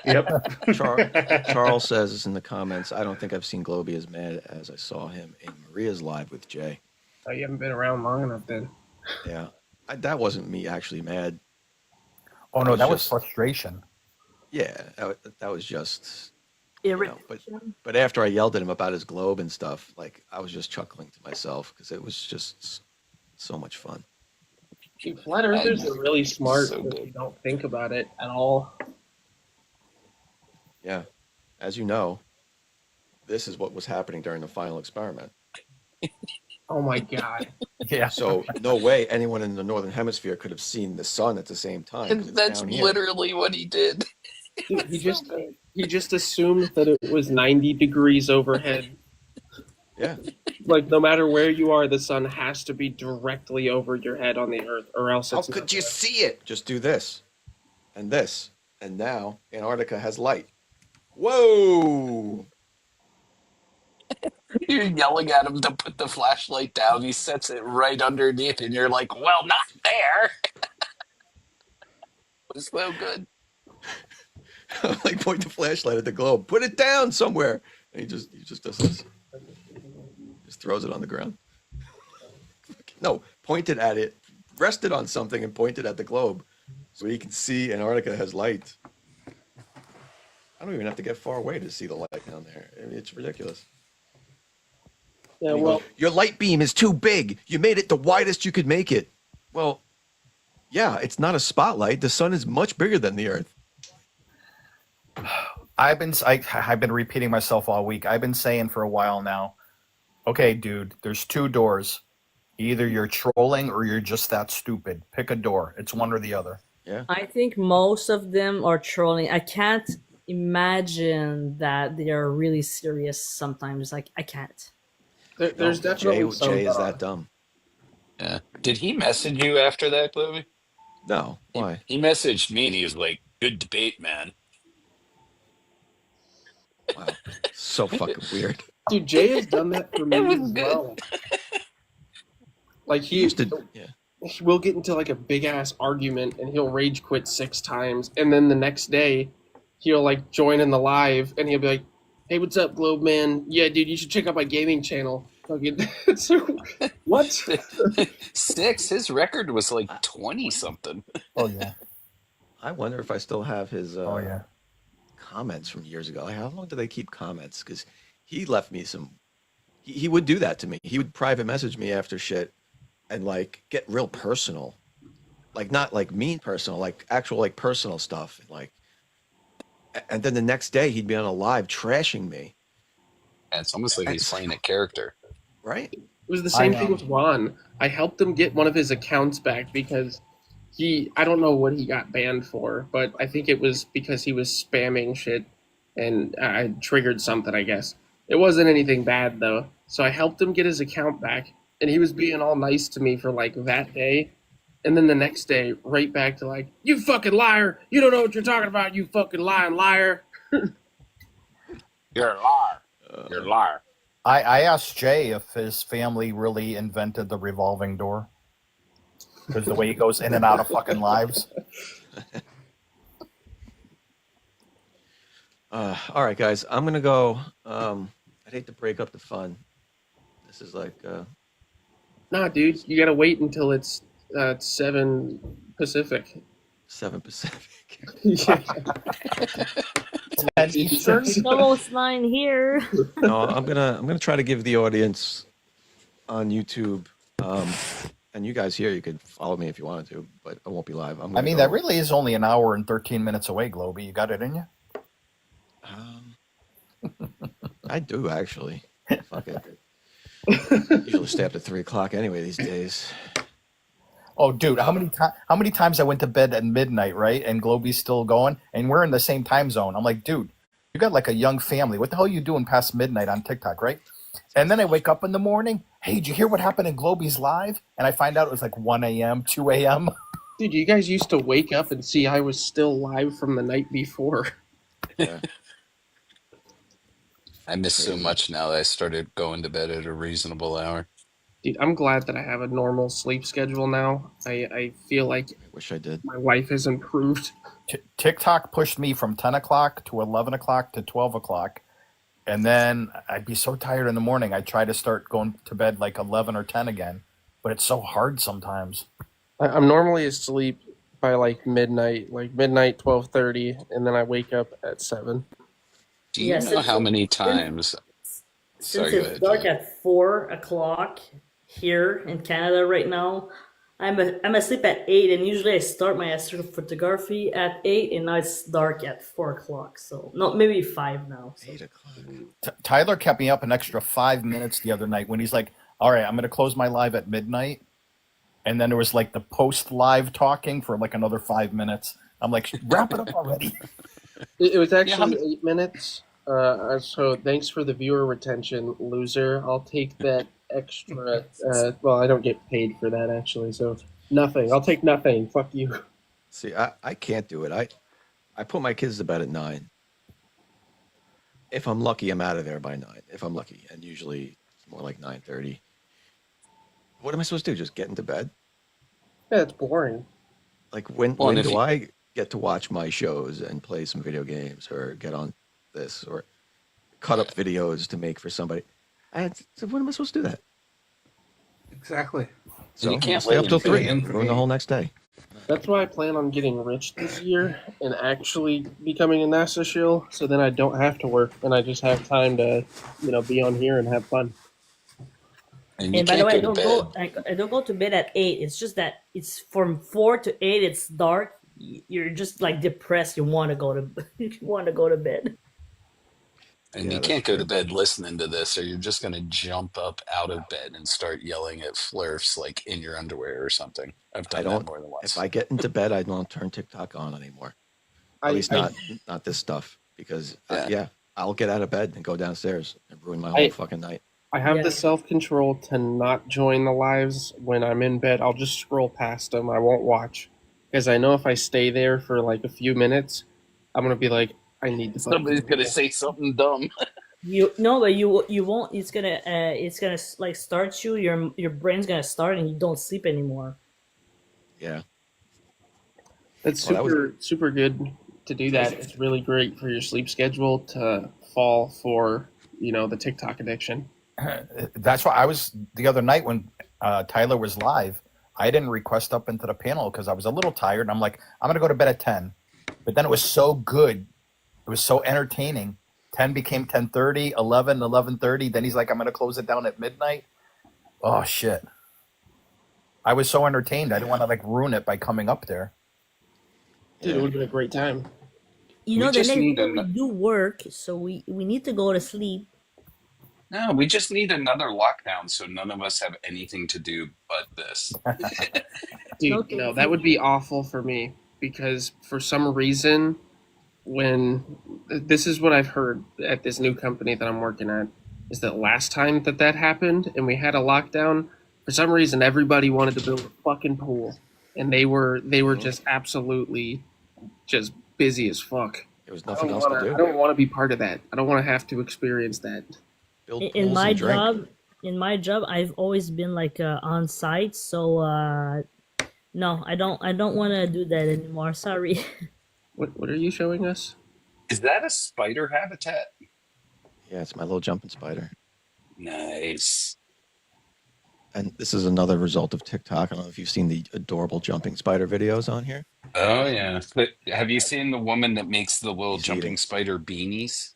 Speaker 4: Yep.
Speaker 1: Charles says in the comments, I don't think I've seen Globey as mad as I saw him in Maria's live with Jay.
Speaker 6: Oh, you haven't been around long enough then.
Speaker 1: Yeah. That wasn't me actually mad.
Speaker 3: Oh no, that was
Speaker 1: just-
Speaker 3: frustration.
Speaker 1: Yeah, that was just,
Speaker 7: Irritation.
Speaker 1: but after I yelled at him about his globe and stuff, like I was just chuckling to myself because it was just so much fun.
Speaker 6: Dude, flat earthers are really smart
Speaker 9: So
Speaker 6: if
Speaker 9: good.
Speaker 6: you don't think about it at all.
Speaker 1: Yeah. As you know, this is what was happening during the final experiment.
Speaker 6: Oh my god.
Speaker 3: Yeah.
Speaker 1: So no way anyone in the northern hemisphere could have seen the sun at the same time. 'cause
Speaker 9: And
Speaker 1: it's
Speaker 9: that's
Speaker 1: down here.
Speaker 9: literally what he did.
Speaker 6: He just assumed that it was 90 degrees overhead.
Speaker 1: Yeah.
Speaker 6: Like no matter where you are, the sun has to be directly over your head on the earth, or else
Speaker 1: How
Speaker 6: it's
Speaker 1: could
Speaker 6: not
Speaker 1: you
Speaker 6: there.
Speaker 1: see it? Just do this and this. And now Antarctica has light. Whoa!
Speaker 9: You're yelling at him to put the flashlight down. He sets it right underneath, and you're like, well, not there. It was so good.
Speaker 1: Like point the flashlight at the globe. Put it down somewhere. And he just does this. Just throws it on the ground. No, point it at it. Rest it on something and point it at the globe. So he can see Antarctica has light. I don't even have to get far away to see the light down there. I mean, it's ridiculous.
Speaker 6: Yeah,
Speaker 1: And he
Speaker 6: well,
Speaker 1: goes, your light beam is too big. You made it the widest you could make it. Well, yeah, it's not a spotlight. The sun is much bigger than the Earth.
Speaker 3: I've been repeating myself all week. I've been saying for a while now, okay, dude, there's two doors. Either you're trolling or you're just that stupid. Pick a door. It's one or the other.
Speaker 1: Yeah.
Speaker 7: I think most of them are trolling. I can't imagine that they are really serious sometimes. Like, I can't.
Speaker 6: there's
Speaker 1: No,
Speaker 6: definitely some
Speaker 1: Jay is
Speaker 6: that are.
Speaker 1: that dumb.
Speaker 9: Yeah. Did he message you after that, Chloe?
Speaker 1: No. Why?
Speaker 9: He messaged me, and he was like, "Good debate, man."
Speaker 1: Wow. So fucking weird.
Speaker 6: Dude, Jay has done that for me
Speaker 9: It was
Speaker 6: as
Speaker 9: good.
Speaker 6: well. Like
Speaker 1: He used to. Yeah.
Speaker 6: we'll get into like a big ass argument and he'll rage quit 6 times, and then the next day he'll like join in the live and he'll be like, hey, what's up, Globe Man? Yeah, dude, you should check out my gaming channel. Fucking what?
Speaker 9: 6. His record was like 20 something.
Speaker 3: Oh yeah.
Speaker 1: I wonder if I still have his
Speaker 3: Oh yeah.
Speaker 1: comments from years ago. Like, how long do they keep comments? Because he left me some. He would do that to me. He would private message me after shit and like get real personal, like not like mean personal, like actual like personal stuff. Like, and then the next day he'd be on a live trashing me,
Speaker 9: And it's almost like he's
Speaker 1: That's-
Speaker 9: playing a character.
Speaker 1: Right?
Speaker 6: It was the
Speaker 3: I
Speaker 6: same
Speaker 3: know.
Speaker 6: thing with Ron. I helped him get one of his accounts back because I don't know what he got banned for, but I think it was because he was spamming shit and I triggered something, I guess. It wasn't anything bad though. So I helped him get his account back and he was being all nice to me for like that day. And then the next day, right back to like, you fucking liar. You don't know what you're talking about, you fucking lying liar.
Speaker 9: You're a liar. You're a liar.
Speaker 3: I asked Jay if his family really invented the revolving door. Because the way he goes in and out of fucking lives.
Speaker 1: All right, guys, I'm gonna go. I'd hate to break up the fun. This is like
Speaker 6: Nah, dude, you gotta wait until it's 7 Pacific.
Speaker 1: 7 Pacific.
Speaker 6: Yeah.
Speaker 3: And Eastern?
Speaker 7: It's almost 9 here.
Speaker 1: No, I'm gonna try to give the audience on YouTube, and you guys here, you could follow me if you wanted to, but I won't be live. I'm
Speaker 3: I
Speaker 1: gonna
Speaker 3: mean,
Speaker 1: go,
Speaker 3: that really is only an hour and 13 minutes away, Globy. You got it in you?
Speaker 1: I do actually. Fuck it. Usually stay up to 3 o'clock anyway these days.
Speaker 3: Oh, dude, how many times I went to bed at midnight, right? And Globy's still going, and we're in the same time zone. I'm like, dude, you got like a young family. What the hell are you doing past midnight on TikTok, right? And then I wake up in the morning. Hey, did you hear what happened in Globy's live? And I find out it was like 1 a.m., 2 a.m.
Speaker 6: Dude, you guys used to wake up and see I was still live from the night before.
Speaker 1: Yeah.
Speaker 9: I miss so much now that I started going to bed at a reasonable hour.
Speaker 6: Dude, I'm glad that I have a normal sleep schedule now. I feel like
Speaker 1: I wish I did.
Speaker 6: my life has improved.
Speaker 3: TikTok pushed me from 10 o'clock to 11 o'clock to 12 o'clock. And then I'd be so tired in the morning. I'd try to start going to bed like 11 or 10 again. But it's so hard sometimes.
Speaker 6: I'm normally asleep by like midnight 12:30, and then I wake up at 7.
Speaker 9: Do you know how many times?
Speaker 7: Since
Speaker 9: Sorry, go
Speaker 7: it's
Speaker 9: ahead,
Speaker 7: dark
Speaker 9: Julia.
Speaker 7: at 4 o'clock here in Canada right now, I'm asleep at 8, and usually I start my astrophotography at 8, and now it's dark at 4 o'clock. So no, maybe 5 now. So.
Speaker 1: 8 o'clock.
Speaker 3: Tyler kept me up an extra 5 minutes the other night when he's like, all right, I'm going to close my live at midnight. And then there was like the post live talking for like another 5 minutes. I'm like, wrap it up already.
Speaker 6: It was actually 8 minutes. So thanks for the viewer retention, loser. I'll take that extra. Well, I don't get paid for that actually, so nothing. I'll take nothing. Fuck you.
Speaker 1: See, I can't do it. I put my kids to bed at 9. If I'm lucky, I'm out of there by 9. If I'm lucky, and usually it's more like 9:30. What am I supposed to do? Just get into bed?
Speaker 6: Yeah, it's boring.
Speaker 1: Like when
Speaker 9: Well, and if
Speaker 1: do
Speaker 9: you-
Speaker 1: I get to watch my shows and play some video games or get on this or cut up videos to make for somebody? So when am I supposed to do that?
Speaker 4: Exactly.
Speaker 1: So
Speaker 9: You can't
Speaker 1: stay
Speaker 9: wait
Speaker 1: up till
Speaker 9: until
Speaker 1: 3
Speaker 9: the
Speaker 1: and
Speaker 9: end.
Speaker 1: ruin the whole next day.
Speaker 6: That's why I plan on getting rich this year and actually becoming a NASA shill, so then I don't have to work and I just have time to, be on here and have fun.
Speaker 9: And you
Speaker 7: And by the
Speaker 9: can't
Speaker 7: way, I
Speaker 9: go to
Speaker 7: don't
Speaker 9: bed.
Speaker 7: go. I don't go to bed at 8. It's just that it's from 4 to 8. It's dark. You're just like depressed. You want to go to. You want to go to bed.
Speaker 9: And
Speaker 1: Yeah,
Speaker 9: you
Speaker 1: that's
Speaker 9: can't go to
Speaker 1: true.
Speaker 9: bed listening to this, or you're just going to jump up out of bed and start yelling at Flurfs like in your underwear or something. I've
Speaker 1: I
Speaker 9: done
Speaker 1: don't.
Speaker 9: that more than once.
Speaker 1: If I get into bed, I don't turn TikTok on anymore. At least not this stuff, because
Speaker 9: Yeah.
Speaker 1: I'll get out of bed and go downstairs and ruin my whole fucking night.
Speaker 6: I have
Speaker 7: Yeah.
Speaker 6: the self-control to not join the lives when I'm in bed. I'll just scroll past them. I won't watch. Because I know if I stay there for like a few minutes, I'm going to be like, I need to
Speaker 9: Somebody's going to say something dumb.
Speaker 7: But you won't. It's gonna like start you. Your brain's gonna start, and you don't sleep anymore.
Speaker 1: Yeah.
Speaker 6: It's
Speaker 1: Well, that
Speaker 6: super good to do that. It's really great for your sleep schedule to fall for, the TikTok addiction.
Speaker 3: That's why I was the other night when Tyler was live. I didn't request up into the panel because I was a little tired. And I'm like, I'm going to go to bed at 10. But then it was so good. It was so entertaining. 10 became 10:30, 11, 11:30. Then he's like, I'm going to close it down at midnight. Oh, shit. I was so entertained. I didn't want to like ruin it by coming up there.
Speaker 6: Dude, it would have been a great time.
Speaker 7: You
Speaker 9: We
Speaker 7: know, the
Speaker 9: just
Speaker 7: next
Speaker 9: need
Speaker 7: day
Speaker 9: an-
Speaker 7: we do work, so we need to go to sleep.
Speaker 9: No, we just need another lockdown so none of us have anything to do but this.
Speaker 6: Dude,
Speaker 7: Okay,
Speaker 6: no,
Speaker 7: if
Speaker 6: that
Speaker 7: you,
Speaker 6: would be awful for me because for some reason, when this is what I've heard at this new company that I'm working at, is that last time that that happened and we had a lockdown, for some reason everybody wanted to build a fucking pool, and they were
Speaker 1: Mhm.
Speaker 6: just absolutely just busy as fuck.
Speaker 1: There was nothing else to
Speaker 6: I
Speaker 1: do.
Speaker 6: don't want to be part of that. I don't want to have to experience that.
Speaker 1: Build
Speaker 7: in
Speaker 1: pools
Speaker 7: my
Speaker 1: and drink.
Speaker 7: job, I've always been like on site, so no, I don't want to do that anymore. Sorry.
Speaker 6: What are you showing us?
Speaker 9: Is that a spider habitat?
Speaker 1: Yeah, it's my little jumping spider.
Speaker 9: Nice.
Speaker 1: And this is another result of TikTok. I don't know if you've seen the adorable jumping spider videos on here.
Speaker 9: Oh yeah. But have you seen the woman that makes the little
Speaker 1: He's
Speaker 9: jumping
Speaker 1: eating.
Speaker 9: spider beanies?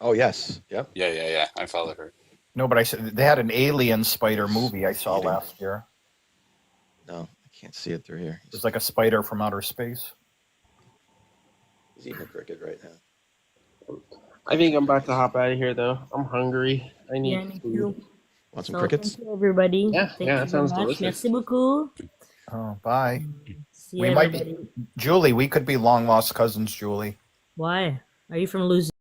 Speaker 1: Oh, yes. Yep.
Speaker 9: Yeah, yeah, yeah. I follow her.
Speaker 3: No, but I said they had an alien spider movie I saw
Speaker 1: Eating.
Speaker 3: last year.
Speaker 1: No, I can't see it through here.
Speaker 3: It's like a spider from outer space.
Speaker 1: He's eating a cricket right now.
Speaker 6: I think I'm about to hop out of here though. I'm hungry. I need
Speaker 7: Yeah, me
Speaker 6: food.
Speaker 7: too.
Speaker 1: Want some
Speaker 7: So
Speaker 1: crickets?
Speaker 7: thank you, everybody.
Speaker 6: Yeah,
Speaker 7: Thank
Speaker 6: yeah,
Speaker 7: you
Speaker 6: that
Speaker 7: very
Speaker 6: sounds
Speaker 7: much.
Speaker 6: delicious.
Speaker 7: Merci beaucoup.
Speaker 3: Oh, bye.
Speaker 7: See
Speaker 3: We
Speaker 7: you,
Speaker 3: might be
Speaker 7: everybody.
Speaker 3: Julie. We could be long lost cousins, Julie.
Speaker 7: Why? Are you from Louisiana?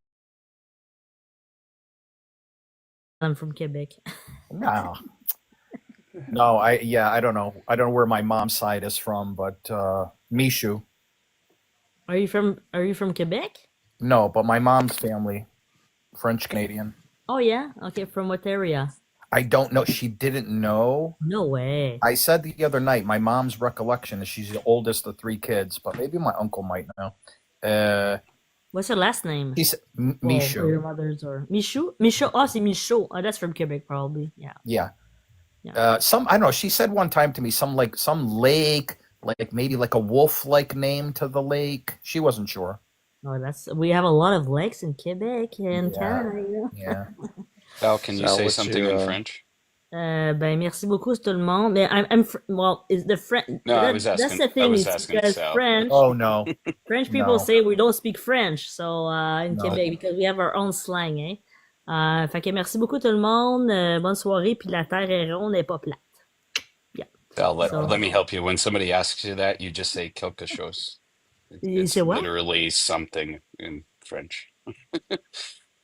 Speaker 7: I'm from Quebec.
Speaker 3: No, no. I don't know. I don't know where my mom's side is from, but Michoud.
Speaker 7: Are you from Quebec?
Speaker 3: No, but my mom's family, French Canadian.
Speaker 7: Oh yeah. Okay, from what area?
Speaker 3: I don't know. She didn't know.
Speaker 7: No way.
Speaker 3: I said the other night, my mom's recollection is she's the oldest of three kids, but maybe my uncle might know.
Speaker 7: What's your last name?
Speaker 3: He's
Speaker 7: Well, or your
Speaker 3: Michoud.
Speaker 7: mother's or Michou? Michou. Oh, c'est Michou. Oh, that's from Quebec, probably. Yeah.
Speaker 3: Yeah.
Speaker 7: Yeah.
Speaker 3: I don't know. She said one time to me some lake, like maybe like a wolf like name to the lake. She wasn't sure.
Speaker 7: Oh, we have a lot of lakes in Quebec and
Speaker 3: Yeah.
Speaker 7: Canada. You know?
Speaker 3: Yeah.
Speaker 9: Val, can you
Speaker 1: Sal,
Speaker 9: say
Speaker 1: what's
Speaker 9: something
Speaker 1: your,
Speaker 9: in French?
Speaker 7: Ben, merci beaucoup tout le monde. Mais well, is the French?
Speaker 9: No, I was
Speaker 7: That's
Speaker 9: asking.
Speaker 7: the
Speaker 9: I
Speaker 7: thing
Speaker 9: was
Speaker 7: is
Speaker 9: asking
Speaker 7: because
Speaker 9: Sal.
Speaker 3: Oh no,
Speaker 7: French people
Speaker 3: no,
Speaker 7: say we don't speak French, so in
Speaker 3: no.
Speaker 7: Quebec because we have our own slang, hein. Fait que merci beaucoup tout le monde. Bonne soirée, puis la terre est ronde et pas plate. Yeah.
Speaker 9: Val, let
Speaker 7: So
Speaker 9: me help you. When somebody asks you that, you just say quelque chose.
Speaker 7: you
Speaker 9: It's
Speaker 7: say what?
Speaker 9: literally something in French.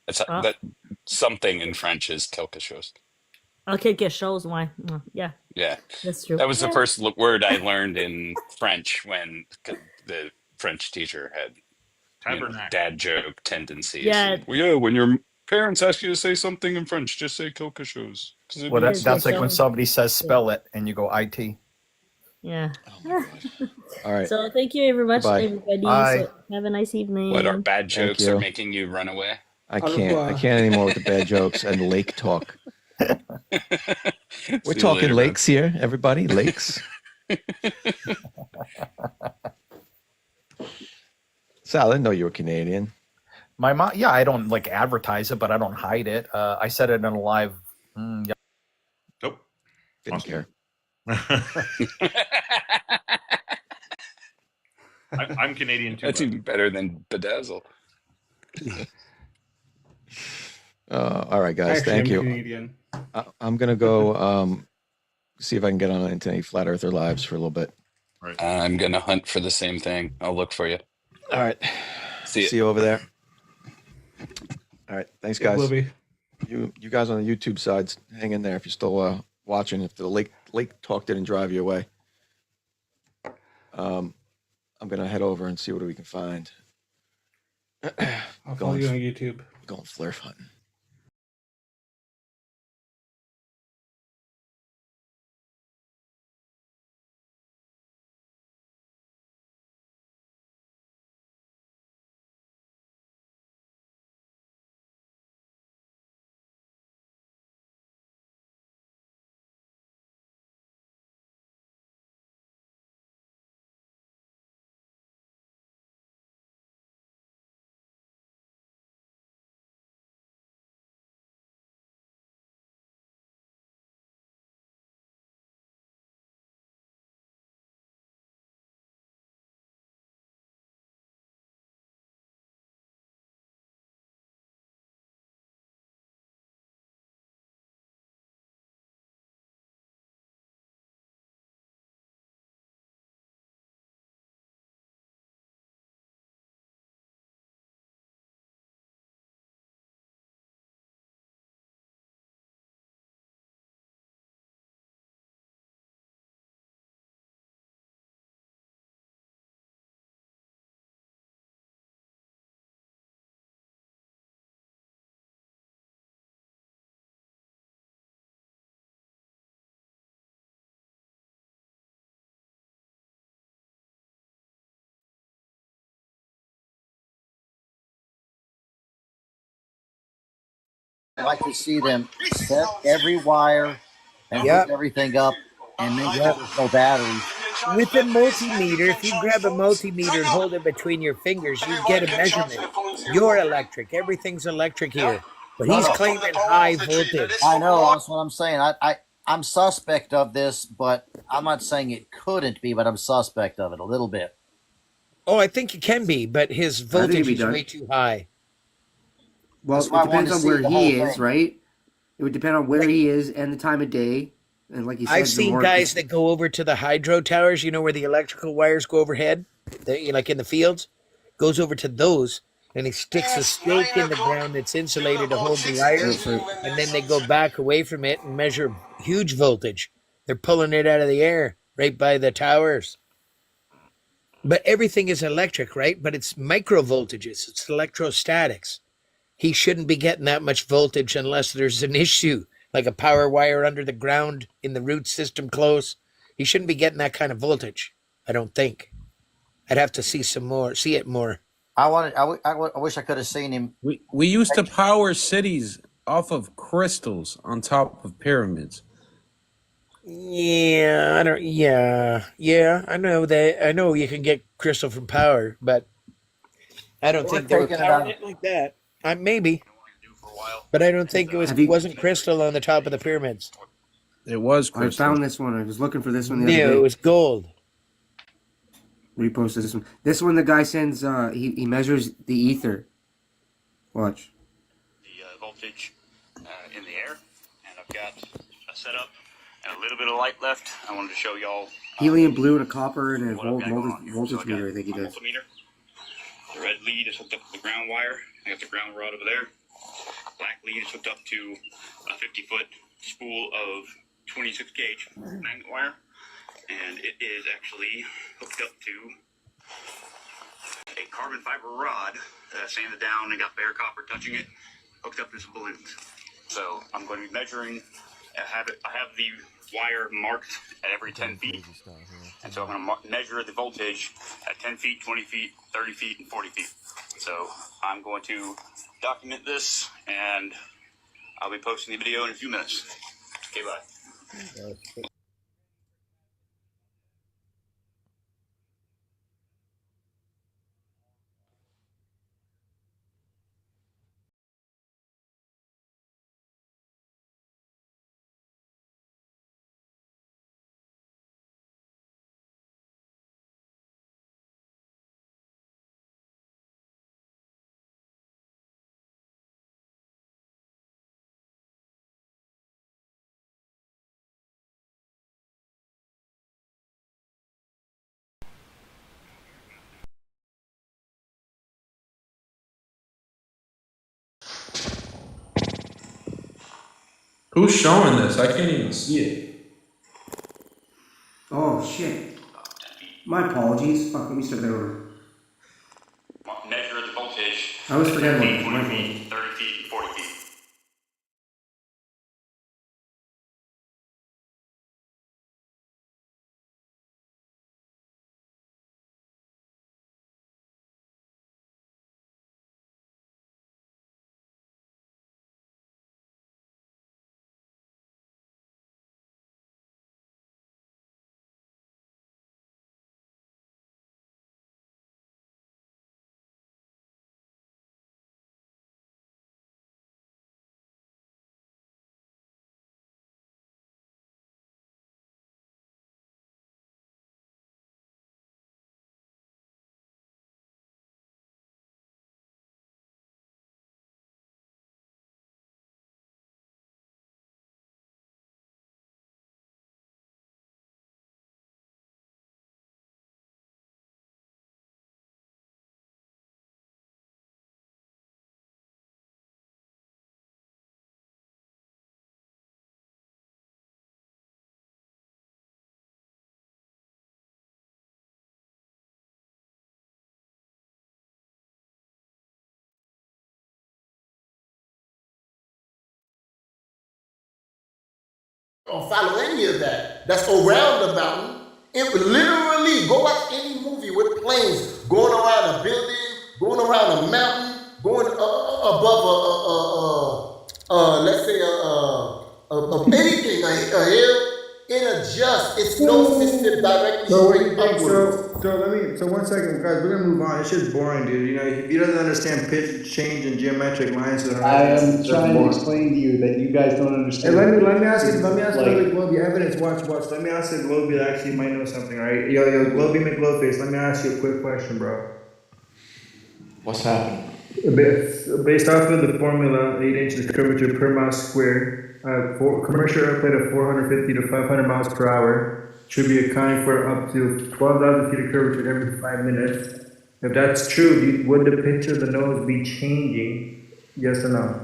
Speaker 9: It's
Speaker 7: Ah,
Speaker 9: that something in French is quelque chose.
Speaker 7: quelque chose, ouais. Yeah,
Speaker 9: Yeah,
Speaker 7: that's true.
Speaker 9: that was the
Speaker 7: Yeah.
Speaker 9: first word I learned in French when the French teacher had
Speaker 5: Tabernacle.
Speaker 9: dad joke tendencies.
Speaker 7: Yeah,
Speaker 9: Well, yeah, when your parents ask you to say something in French, just say quelque chose because it
Speaker 3: Well,
Speaker 9: means
Speaker 7: quelque
Speaker 3: that's like when
Speaker 7: chose.
Speaker 3: somebody says
Speaker 7: Yeah.
Speaker 3: spell it and you go it.
Speaker 7: Yeah.
Speaker 1: Oh, my God. All right.
Speaker 7: So thank you very much,
Speaker 1: Goodbye.
Speaker 7: everybody.
Speaker 3: Bye.
Speaker 7: So have a nice evening.
Speaker 9: what our bad
Speaker 1: Thank
Speaker 9: jokes are
Speaker 1: you.
Speaker 9: making you run away.
Speaker 1: I
Speaker 4: Au
Speaker 1: can't. I
Speaker 4: revoir.
Speaker 1: can't anymore with the bad jokes and lake talk. We're
Speaker 9: See you
Speaker 1: talking
Speaker 9: later, man.
Speaker 1: lakes here, everybody. Lakes. Sal, I didn't know you were Canadian.
Speaker 3: My mom, yeah, I don't like advertise it, but I don't hide it. I said it in a live. Yeah.
Speaker 5: Nope.
Speaker 1: Didn't
Speaker 5: Awesome.
Speaker 1: care.
Speaker 5: I'm Canadian too.
Speaker 9: That's
Speaker 5: bud.
Speaker 9: even better than bedazzle.
Speaker 1: All right, guys.
Speaker 4: Actually,
Speaker 1: Thank
Speaker 4: I'm
Speaker 1: you.
Speaker 4: Canadian.
Speaker 1: I'm gonna go see if I can get on into any flat earther lives for a little bit.
Speaker 5: Right.
Speaker 9: I'm gonna hunt for the same thing. I'll look for you.
Speaker 1: All right.
Speaker 9: See ya.
Speaker 1: See you over there. All right. Thanks,
Speaker 4: Yeah,
Speaker 1: guys.
Speaker 4: Libby.
Speaker 1: You guys on the YouTube sides, hang in there if you're still watching. If the lake talk didn't drive you away, I'm gonna head over and see what we can find.
Speaker 4: I'll follow you on YouTube.
Speaker 1: Going flare hunting.
Speaker 10: like to see them set every wire and
Speaker 11: Yep.
Speaker 10: hook everything up and make sure
Speaker 11: Yep.
Speaker 10: there's no batteries.
Speaker 11: With a multimeter, if you grab a multimeter and hold it between your fingers, you get a measurement. You're electric. Everything's electric here. But he's claiming high voltage.
Speaker 10: I know, that's what I'm saying. I'm suspect of this, but I'm not saying it couldn't be, but I'm suspect of it a little bit.
Speaker 11: Oh, I think it can be, but his
Speaker 12: it'd
Speaker 11: voltage
Speaker 12: be
Speaker 11: is
Speaker 12: done.
Speaker 11: way too high.
Speaker 12: Well,
Speaker 10: That's why I
Speaker 12: it depends
Speaker 10: wanted to
Speaker 12: on
Speaker 10: see
Speaker 12: where
Speaker 10: the
Speaker 12: he
Speaker 10: whole
Speaker 12: is,
Speaker 10: thing.
Speaker 12: right? It would depend on where he is and the time of day. And like you said,
Speaker 11: I've seen guys that go over to the hydro towers, you know, where the electrical wires go overhead, like in the fields, goes over to those, and he sticks a stake in the ground that's insulated to hold the wires, and then they go back away from it and measure huge voltage. They're pulling it out of the air right by the towers. But everything is electric, right? But it's micro voltages. It's electrostatics. He shouldn't be getting that much voltage unless there's an issue, like a power wire under the ground in the root system close. He shouldn't be getting that kind of voltage, I don't think. I'd have to see it more.
Speaker 10: I wish I could have seen him.
Speaker 13: We used to power cities off of crystals on top of pyramids.
Speaker 11: Yeah, I know that. I know you can get crystal from power, but I don't think they were powering it like that. Maybe, but I don't think it wasn't crystal on the top of the pyramids.
Speaker 13: It was crystal.
Speaker 12: I found this one. I was looking for this one the other
Speaker 11: No,
Speaker 12: day.
Speaker 11: it was gold.
Speaker 12: Reposted this one. This one, the guy sends. He measures the ether. Watch.
Speaker 14: The voltage in the air, and I've got a setup and a little bit of light left. I wanted to show y'all
Speaker 12: Helium blue and a copper and a
Speaker 14: what I've got going on
Speaker 12: voltage,
Speaker 14: here.
Speaker 12: voltage
Speaker 14: So I got
Speaker 12: meter. I think he
Speaker 14: my
Speaker 12: does.
Speaker 14: multimeter. The red lead is hooked up to the ground wire. I got the ground rod over there. Black lead is hooked up to a 50-foot spool of 26 gauge magnet wire, and it is actually hooked up to a carbon fiber rod sanded down and got bare copper touching it, hooked up to some balloons. So I'm going to be measuring. I have the wire marked at every 10 feet, and so I'm going to measure the voltage at 10 feet, 20 feet, 30 feet, and 40 feet. So I'm going to document this, and I'll be posting the video in a few minutes. Okay, bye.
Speaker 13: Who's showing this? I can't even see it.
Speaker 12: Oh shit! My apologies. Fuck. Let me start that over.
Speaker 14: Measure the voltage.
Speaker 12: I always forget
Speaker 14: 10
Speaker 12: about
Speaker 14: feet,
Speaker 12: this.
Speaker 14: 20
Speaker 12: My
Speaker 14: feet, 30 feet, and 40 feet.
Speaker 15: Or follow any of that that's around the mountain. It would literally go watch any movie with planes going around a building, going around a mountain, going above a of anything, a hair, it adjusts. It's no system directly
Speaker 16: So what do
Speaker 15: straight
Speaker 16: you think?
Speaker 15: upwards.
Speaker 16: So 1 second, guys. We're gonna move on. It's just boring, dude. You know, if he doesn't understand pitch change and geometric lines,
Speaker 17: I am trying to explain to you that you guys don't
Speaker 16: Hey,
Speaker 17: understand.
Speaker 16: let me ask
Speaker 17: Like,
Speaker 16: Globey evidence. Watch. Let me ask Globey that actually might know something, right? Yo, Globey McGlowface. Let me ask you a quick question, bro.
Speaker 1: What's happening?
Speaker 16: Based off of the formula, 8 inches curvature per mile squared, commercial airplane of 450 to 500 miles per hour should be accounting for up to 12,000 feet of curvature every 5 minutes. If that's true, would the pitch of the nose be changing? Yes or no?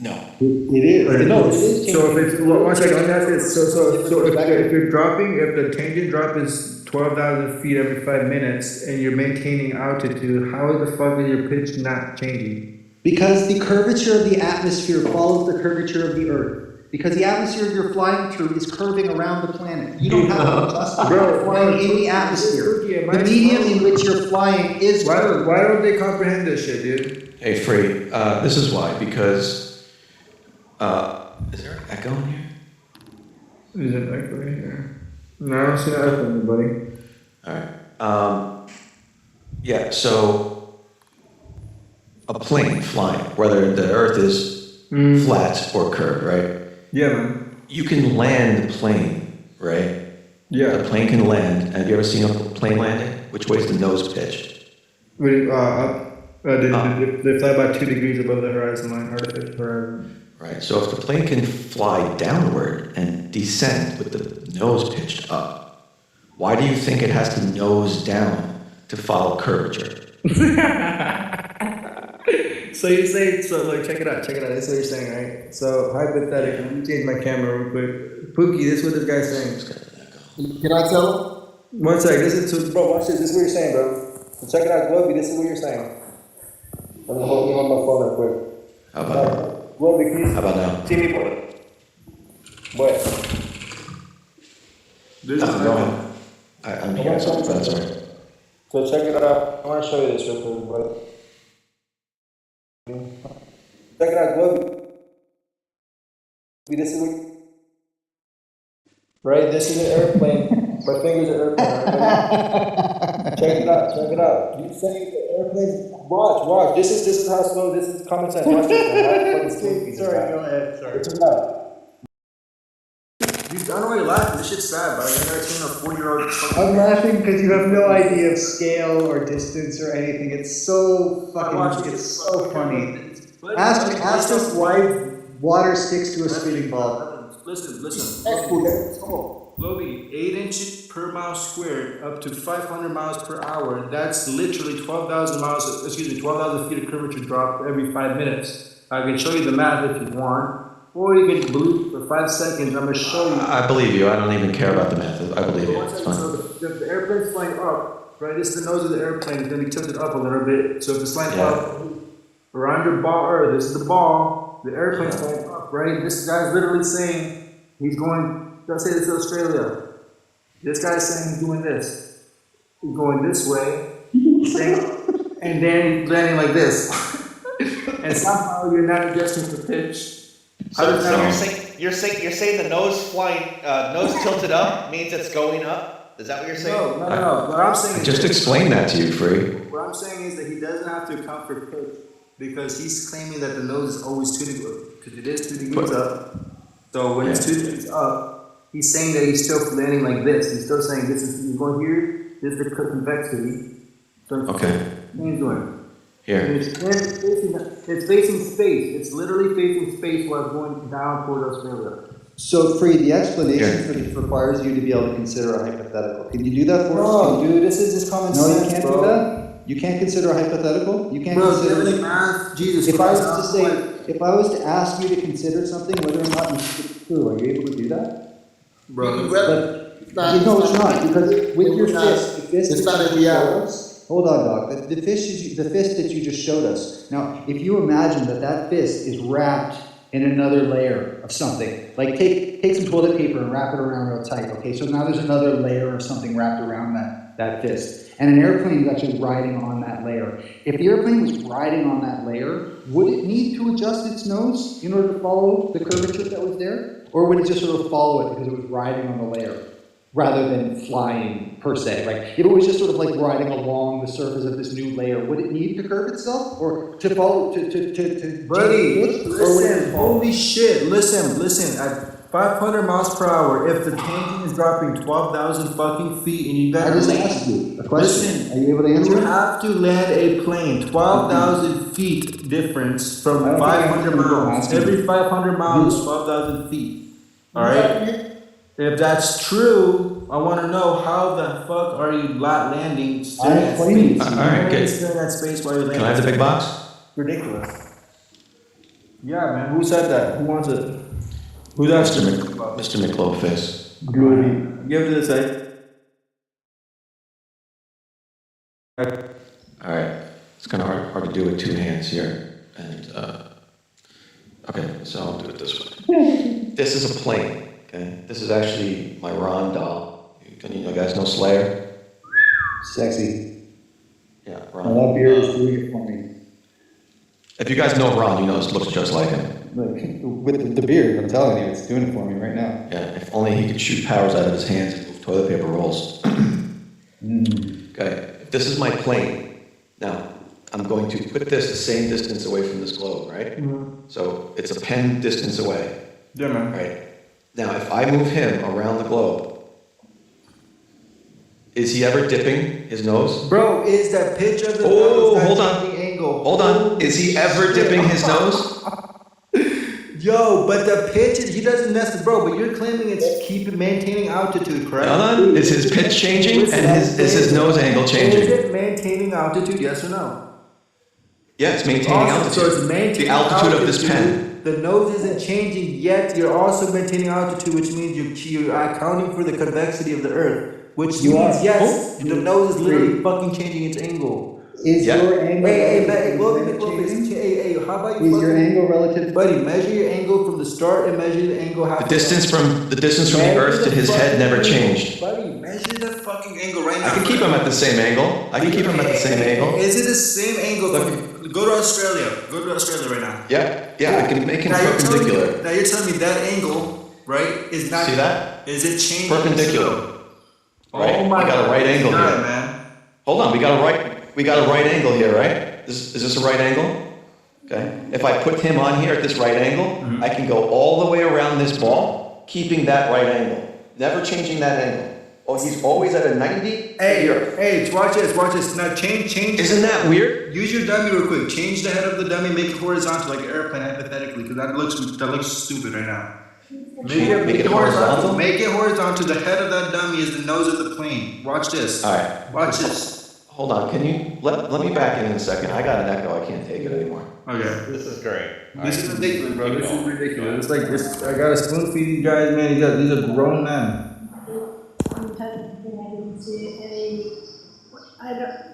Speaker 1: No.
Speaker 17: it is.
Speaker 16: Right.
Speaker 17: No, it is
Speaker 16: So if
Speaker 17: changing.
Speaker 16: it's 1 second, let me ask this. So if you're dropping, if the tangent drop is 12,000 feet every 5 minutes and you're maintaining altitude, how the fuck is your pitch not changing?
Speaker 17: Because the curvature of the atmosphere follows the curvature of the Earth. Because the atmosphere you're flying through is curving around the planet. You don't have to adjust it. You're flying in the atmosphere. The medium in which you're flying is curved.
Speaker 16: Why don't they comprehend this shit, dude?
Speaker 1: Hey, Free, this is why, because, is there an echo in here?
Speaker 16: Is it echo in here? No, I don't see an echo, buddy.
Speaker 1: Alright, yeah, so, a plane flying, whether the earth is flat or curved, right?
Speaker 16: Yeah, man.
Speaker 1: You can land the plane, right?
Speaker 16: Yeah.
Speaker 1: The plane can land. Have you ever seen a plane landing? Which way is the nose pitched?
Speaker 16: Up. They fly about 2 degrees above the horizon line, artificial horizon.
Speaker 1: Right, so if the plane can fly downward and descend with the nose pitched up, why do you think it has to nose down to follow curvature?
Speaker 16: So you say, so look, check it out, this is what you're saying, right? So hypothetically, let me change my camera real quick. Pookie, this is what this guy's saying.
Speaker 15: Can I tell
Speaker 16: 1 second, bro, watch this, this is what you're saying, bro. So check it out, Globey, this is what you're saying. I'm gonna hold you on my phone real quick.
Speaker 1: How about
Speaker 16: Globey, can you
Speaker 1: How about now?
Speaker 16: see me, boy? What? This is
Speaker 1: Go ahead. I'm here, so that's all right.
Speaker 16: So check it out, I wanna show you this real quick, bro. Check it out, Globey. This is what, right? This is an airplane. My fingers are airplane. Right? Check it out. You saying the airplane? Watch. This is how slow. This is common sense. Watch this. Sorry, go ahead. Sorry. Check it out. Dude, I don't know why you're laughing. This shit's sad, but I've never seen a 4-year-old.
Speaker 17: I'm laughing because you have no idea of scale or distance or anything. It's so fucking, it's so funny. Ask us why water sticks to a spinning ball.
Speaker 16: Listen. Globey, 8 inches per mile squared up to 500 miles per hour. That's literally 12,000 feet of curvature drop every 5 minutes. I can show you the math if you want, or you can believe for 5 seconds. I'm gonna show you.
Speaker 1: I believe you. I don't even care about the math. I believe you. It's fine.
Speaker 16: So the airplane's flying up, right? This is the nose of the airplane. It's gonna be tilted up a little bit. So if it's flying up around your ball, or this is the ball, the airplane's flying up, right? This guy's literally saying he's going. Let's say this is Australia. This guy's saying he's doing this. He's going this way, and then he's landing like this. And somehow you're not adjusting the pitch.
Speaker 3: So you're saying the nose flying, nose tilted up means it's going up? Is that what you're saying?
Speaker 16: No. What I'm saying is
Speaker 1: Just explain that to you, Free.
Speaker 16: What I'm saying is that he doesn't have to account for pitch because he's claiming that the nose is always 2 degrees, because it is 2 degrees up. So when it's 2 degrees up, he's saying that he's still landing like this. He's still saying this is, he's going here, this is the convexity. So
Speaker 1: Okay.
Speaker 16: What he's doing.
Speaker 1: Here.
Speaker 16: It's facing space. It's literally facing space while it's going down toward Australia.
Speaker 17: So, Free, the explanation for this requires you to be able to consider a hypothetical. Can you do that for us?
Speaker 16: No, dude, this is just common sense.
Speaker 17: No, you can't do that? You can't consider a hypothetical? You can't consider...
Speaker 16: math, Jesus
Speaker 17: if I
Speaker 16: Christ.
Speaker 17: was to say, if I was to ask you to consider something, whether or not you think it's true, are you able to do that?
Speaker 16: Bro,
Speaker 17: But, no, it's not, because with your fist, the fist
Speaker 15: It's
Speaker 17: that
Speaker 15: not
Speaker 17: you
Speaker 15: in
Speaker 17: just showed
Speaker 15: reality.
Speaker 17: us, hold on, Doc, the fist that you just showed us. Now, if you imagine that fist is wrapped in another layer of something, like take some toilet paper and wrap it around real tight, okay? So now there's another layer of something wrapped around that fist. And an airplane is actually riding on that layer. If the airplane was riding on that layer, would it need to adjust its nose in order to follow the curvature that was there? Or would it just sort of follow it because it was riding on the layer rather than flying per se, right? If it was just sort of like riding along the surface of this new layer, would it need to curve itself or to follow, to
Speaker 16: Buddy,
Speaker 17: or would it
Speaker 16: listen,
Speaker 17: follow?
Speaker 16: holy shit, listen, at 500 miles per hour, if the tanking is dropping 12,000 fucking feet and you
Speaker 17: I
Speaker 16: gotta
Speaker 17: just
Speaker 16: land,
Speaker 17: asked you a question.
Speaker 16: listen,
Speaker 17: Are you able to answer
Speaker 16: you
Speaker 17: it?
Speaker 16: have to land a plane 12,000 feet difference from
Speaker 17: I don't think I
Speaker 16: 500
Speaker 17: understand what you're
Speaker 16: miles.
Speaker 17: asking.
Speaker 16: Every 500 miles is 12,000 feet. Alright? If that's true, I want to know how the fuck are you landing staring at
Speaker 17: explaining
Speaker 16: space?
Speaker 17: it to you.
Speaker 1: All right, good.
Speaker 16: Staring at space while you're landing.
Speaker 1: Can I have the big box?
Speaker 16: Ridiculous. Yeah, man. Who said that? Who wants it? Who's asking?
Speaker 1: Mr. McLoveface.
Speaker 16: Groovy. Give it to the side.
Speaker 1: All right, it's kind of hard to do with two hands here, and okay, so I'll do it this way. This is a plane. Okay, this is actually my Ron doll. You guys know Slayer?
Speaker 17: Sexy.
Speaker 1: Yeah,
Speaker 17: I
Speaker 1: Ron.
Speaker 17: love beard is doing it for me.
Speaker 1: If you guys know Ron, you know it looks just like him.
Speaker 17: Like, with the beard, I'm telling you, it's doing it for me right now.
Speaker 1: Yeah, if only he could shoot powers out of his hands and move toilet paper rolls. Okay, if this is my plane, now I'm going to put this the same distance away from this globe, right? So it's a pen distance away.
Speaker 16: Yeah, man.
Speaker 1: Right. Now, if I move him around the globe, is he ever dipping his nose?
Speaker 16: Bro, is that pitch of the
Speaker 1: Oh,
Speaker 16: nose
Speaker 1: hold
Speaker 16: not
Speaker 1: on.
Speaker 16: changing angle?
Speaker 1: Hold on. Is he ever dipping his nose?
Speaker 16: Yo, but the pitch, he doesn't mess, bro, but you're claiming it's maintaining altitude, correct?
Speaker 1: Hold on. Is his pitch changing and is his nose angle
Speaker 16: Is
Speaker 1: changing?
Speaker 16: it maintaining altitude, yes or no?
Speaker 1: Yeah, it's maintaining
Speaker 16: Awesome,
Speaker 1: altitude.
Speaker 16: so it's maintaining
Speaker 1: the altitude of this pen.
Speaker 16: The nose isn't changing yet. You're also maintaining altitude, which means you're accounting for the convexity of the Earth. Which
Speaker 17: You
Speaker 16: means
Speaker 17: are.
Speaker 16: yes, the nose is literally
Speaker 17: Wait.
Speaker 16: fucking changing its angle.
Speaker 17: Is
Speaker 1: Yeah.
Speaker 17: your angle
Speaker 16: Hey,
Speaker 17: relative
Speaker 16: look,
Speaker 17: to the changing?
Speaker 16: hey, how about you
Speaker 17: Is your
Speaker 16: fucking,
Speaker 17: angle relative?
Speaker 16: buddy, measure your angle from the start and measure the angle half.
Speaker 1: The distance from the Earth to his head never changed.
Speaker 16: Buddy, measure the fucking angle right now.
Speaker 1: I can keep him at the same angle. I can keep him at the same angle.
Speaker 16: Is it the same angle? Go to Australia. Go to Australia right now.
Speaker 1: Yeah, I can make him
Speaker 16: Now you're telling me-
Speaker 1: perpendicular.
Speaker 16: Now you're telling me that angle, right, is not.
Speaker 1: See that?
Speaker 16: Is it changing?
Speaker 1: Perpendicular. Right?
Speaker 16: Oh my
Speaker 1: we got a right angle
Speaker 16: God,
Speaker 1: here.
Speaker 16: man.
Speaker 1: Hold on, we got a right angle here, right? Is this a right angle? Okay. If I put him on here at this right angle, I can go all the way around this ball, keeping that right angle, never changing that angle. Oh, he's always at a 90 here.
Speaker 16: Hey, watch this. Now change.
Speaker 1: Isn't that weird?
Speaker 16: Use your dummy real quick. Change the head of the dummy, make it horizontal like an airplane, hypothetically, because that looks stupid right now.
Speaker 1: Make it horizontal?
Speaker 16: Make it horizontal. The head of that dummy is the nose of the plane. Watch this.
Speaker 1: All right.
Speaker 16: Watch this.
Speaker 1: Hold on. Can you let me back in a second? I got an echo. I can't take it anymore.
Speaker 16: Okay.
Speaker 9: This is great.
Speaker 16: This is ridiculous, bro.
Speaker 9: Keep
Speaker 16: This
Speaker 9: going.
Speaker 16: is ridiculous. It's like this. I gotta spoon feed these guys, man. These are grown men.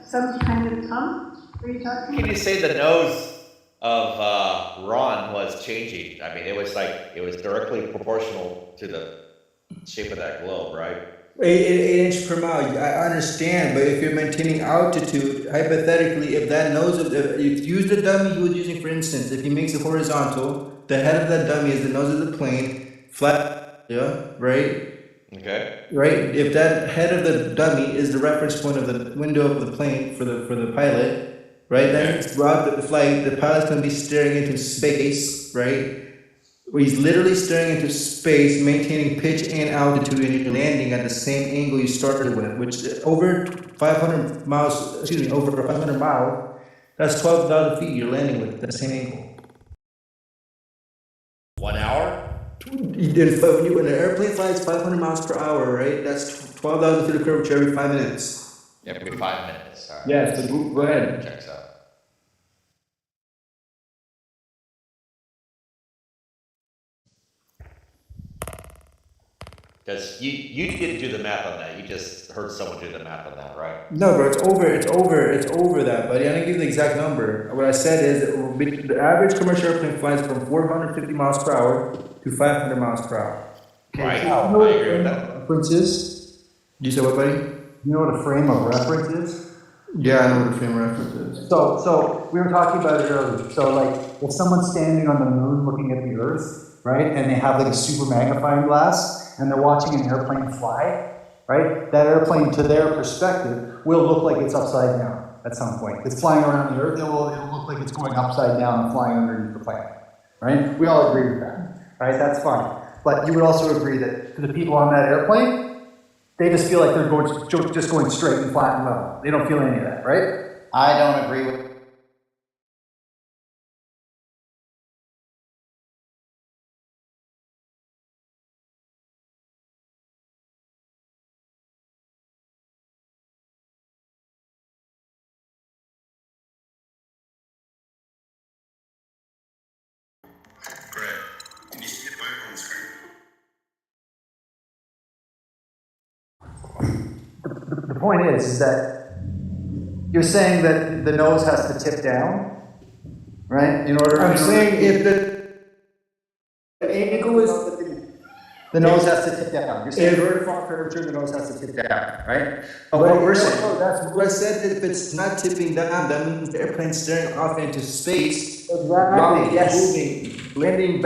Speaker 18: Some kind of tongue? Are you talking?
Speaker 19: Can you say the nose of Ron was changing? I mean, it was directly proportional to the shape of that globe, right?
Speaker 16: 8 inches per mile. I understand, but if you're maintaining altitude, hypothetically, if that nose of if you use the dummy he was using, for instance, if he makes it horizontal, the head of that dummy is the nose of the plane, flat. Yeah, right.
Speaker 19: Okay.
Speaker 16: Right? If that head of the dummy is the reference point of the window of the plane for the pilot, right? That means throughout the flight, the pilot's going to be staring into space, right? Where he's literally staring into space, maintaining pitch and altitude, and you're landing at the same angle you started with, which over 500 miles, over 500 miles, that's 12,000 feet you're landing with, that same angle.
Speaker 19: 1 hour?
Speaker 16: When an airplane flies 500 miles per hour, right? That's 12,000 feet of curvature every 5 minutes.
Speaker 19: Every 5 minutes. All right.
Speaker 16: Yeah, so go ahead.
Speaker 19: Checks out. Because you didn't do the math on that. You just heard someone do the math on that, right?
Speaker 16: No, bro, it's over that, buddy. I didn't give you the exact number. What I said is that the average commercial airplane flies from 450 miles per hour to 500 miles per hour.
Speaker 19: Right.
Speaker 17: You know what
Speaker 19: I agree with
Speaker 17: a
Speaker 19: that.
Speaker 17: reference is?
Speaker 16: You said what, buddy?
Speaker 17: You know what a frame of reference is?
Speaker 16: Yeah, I know what the frame reference is.
Speaker 17: So we were talking about it earlier. So like, if someone's standing on the moon looking at the Earth, right, and they have like a super magnifying glass, and they're watching an airplane fly, right? That airplane, to their perspective, will look like it's upside down at some point. It's flying around the Earth. It'll look like it's going upside down and flying underneath the planet, right? We all agree with that, right? That's fine. But you would also agree that for the people on that airplane, they just feel like they're just going straight and flat and level. They don't feel any of that, right?
Speaker 10: I don't agree with.
Speaker 15: Can you see it on the screen?
Speaker 17: The point is that you're saying that the nose has to tip down, right?
Speaker 16: I'm saying if the angle is
Speaker 17: the nose has to tip down. You're saying vertical curvature, the nose has to tip down, right? But what we're saying,
Speaker 16: that's what I said. If it's not tipping down, that means the airplane's staring off into space.
Speaker 17: Exactly, yes.
Speaker 16: Moving, landing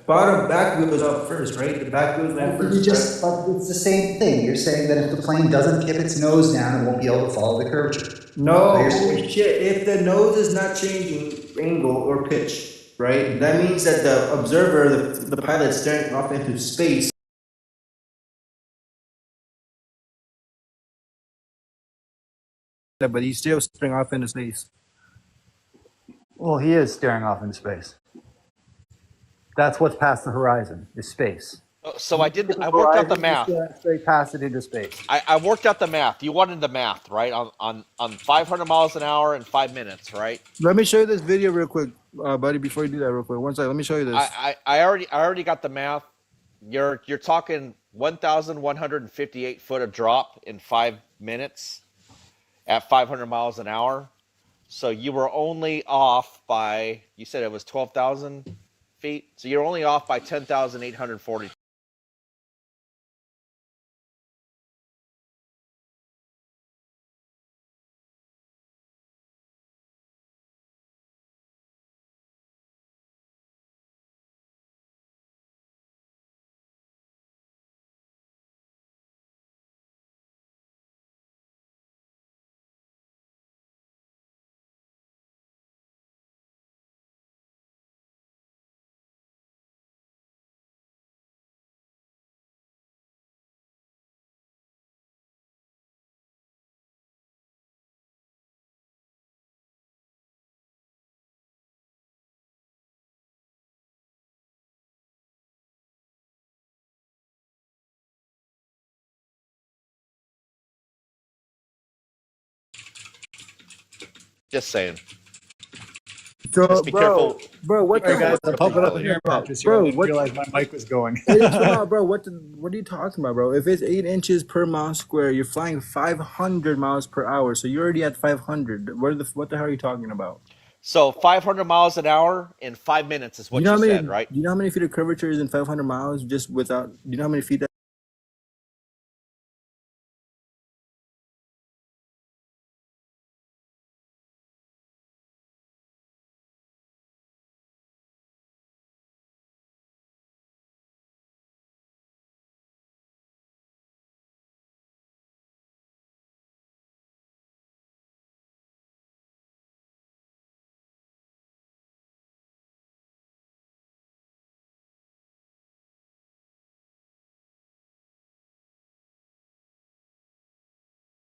Speaker 16: bottom back wheel is up first, right? The back wheel is land
Speaker 17: but
Speaker 16: first.
Speaker 17: but it's the same thing. You're saying that if the plane doesn't tip its nose down, it won't be able to follow the curvature.
Speaker 16: No,
Speaker 17: So you're saying-
Speaker 16: shit. If the nose is not changing angle or pitch, right? That means that the observer, the pilot's staring off into space. But he's still staring off into space.
Speaker 17: Well, he is staring off into space. That's what's past the horizon, is space.
Speaker 20: So I worked out the math.
Speaker 17: Straight past it into space.
Speaker 20: I worked out the math. You wanted the math, right? On 500 miles an hour in 5 minutes, right?
Speaker 16: Let me show you this video real quick, buddy. Before you do that, real quick, one second. Let me show you this.
Speaker 20: I already got the math. You're talking 1,158 foot of drop in 5 minutes at 500 miles an hour. So you were only off by, you said it was 12,000 feet. So you're only off by 10,840. Just saying.
Speaker 16: So,
Speaker 20: Just be careful.
Speaker 16: Bro, what the
Speaker 21: guys, I'm popping up in
Speaker 16: here,
Speaker 21: bro?
Speaker 16: bro?
Speaker 21: I didn't
Speaker 16: What?
Speaker 21: realize my mic was going.
Speaker 16: Bro, what are you talking about, bro? If it's 8 inches per mile square, you're flying 500 miles per hour, so you're already at 500. What the hell are you talking about?
Speaker 20: So 500 miles an hour in 5 minutes is what you, said, right?
Speaker 16: Do you know how many feet of curvature is in 500 miles just without? Do you know how many feet that?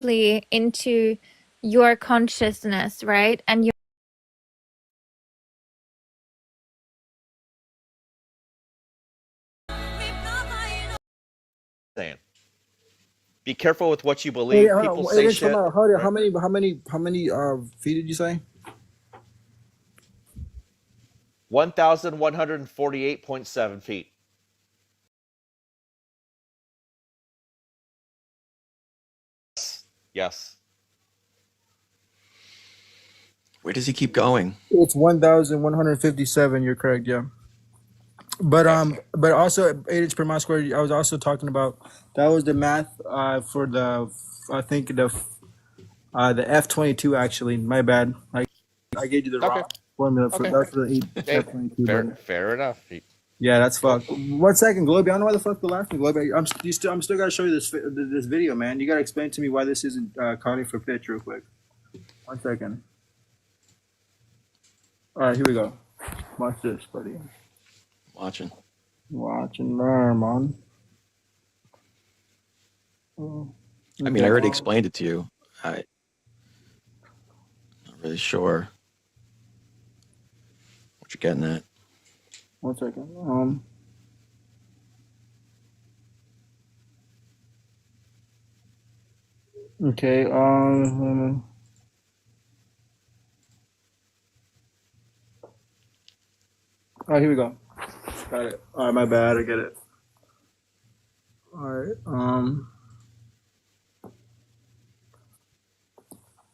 Speaker 22: Into your consciousness, right? And your
Speaker 20: Saying. Be careful with what you believe. People say shit.
Speaker 16: How many feet did you say?
Speaker 20: 1,148.7 feet. Yes.
Speaker 1: Where does he keep going?
Speaker 16: It's 1,157. You're correct. Yeah. But also 8 inches per mile square. I was also talking about that was the math for the I think the The F-22 actually. My bad. I gave you the
Speaker 20: Okay.
Speaker 16: wrong formula for
Speaker 20: Okay.
Speaker 16: that's for the
Speaker 20: Hey,
Speaker 16: F-22.
Speaker 20: fair enough.
Speaker 16: Yeah, that's fucked. 1 second, Globe. I don't know why the fuck you're laughing, Globe. I'm still gotta show you this video, man. You gotta explain to me why this isn't counting for pitch real quick. 1 second. All right, here we go. Watch this, buddy.
Speaker 1: Watching.
Speaker 16: Watch and learn, man.
Speaker 1: I mean, I already explained it to you. I'm not really sure what you're getting at.
Speaker 16: 1 second. Okay. Oh, here we go. Got it. All right, my bad. I get it. All right.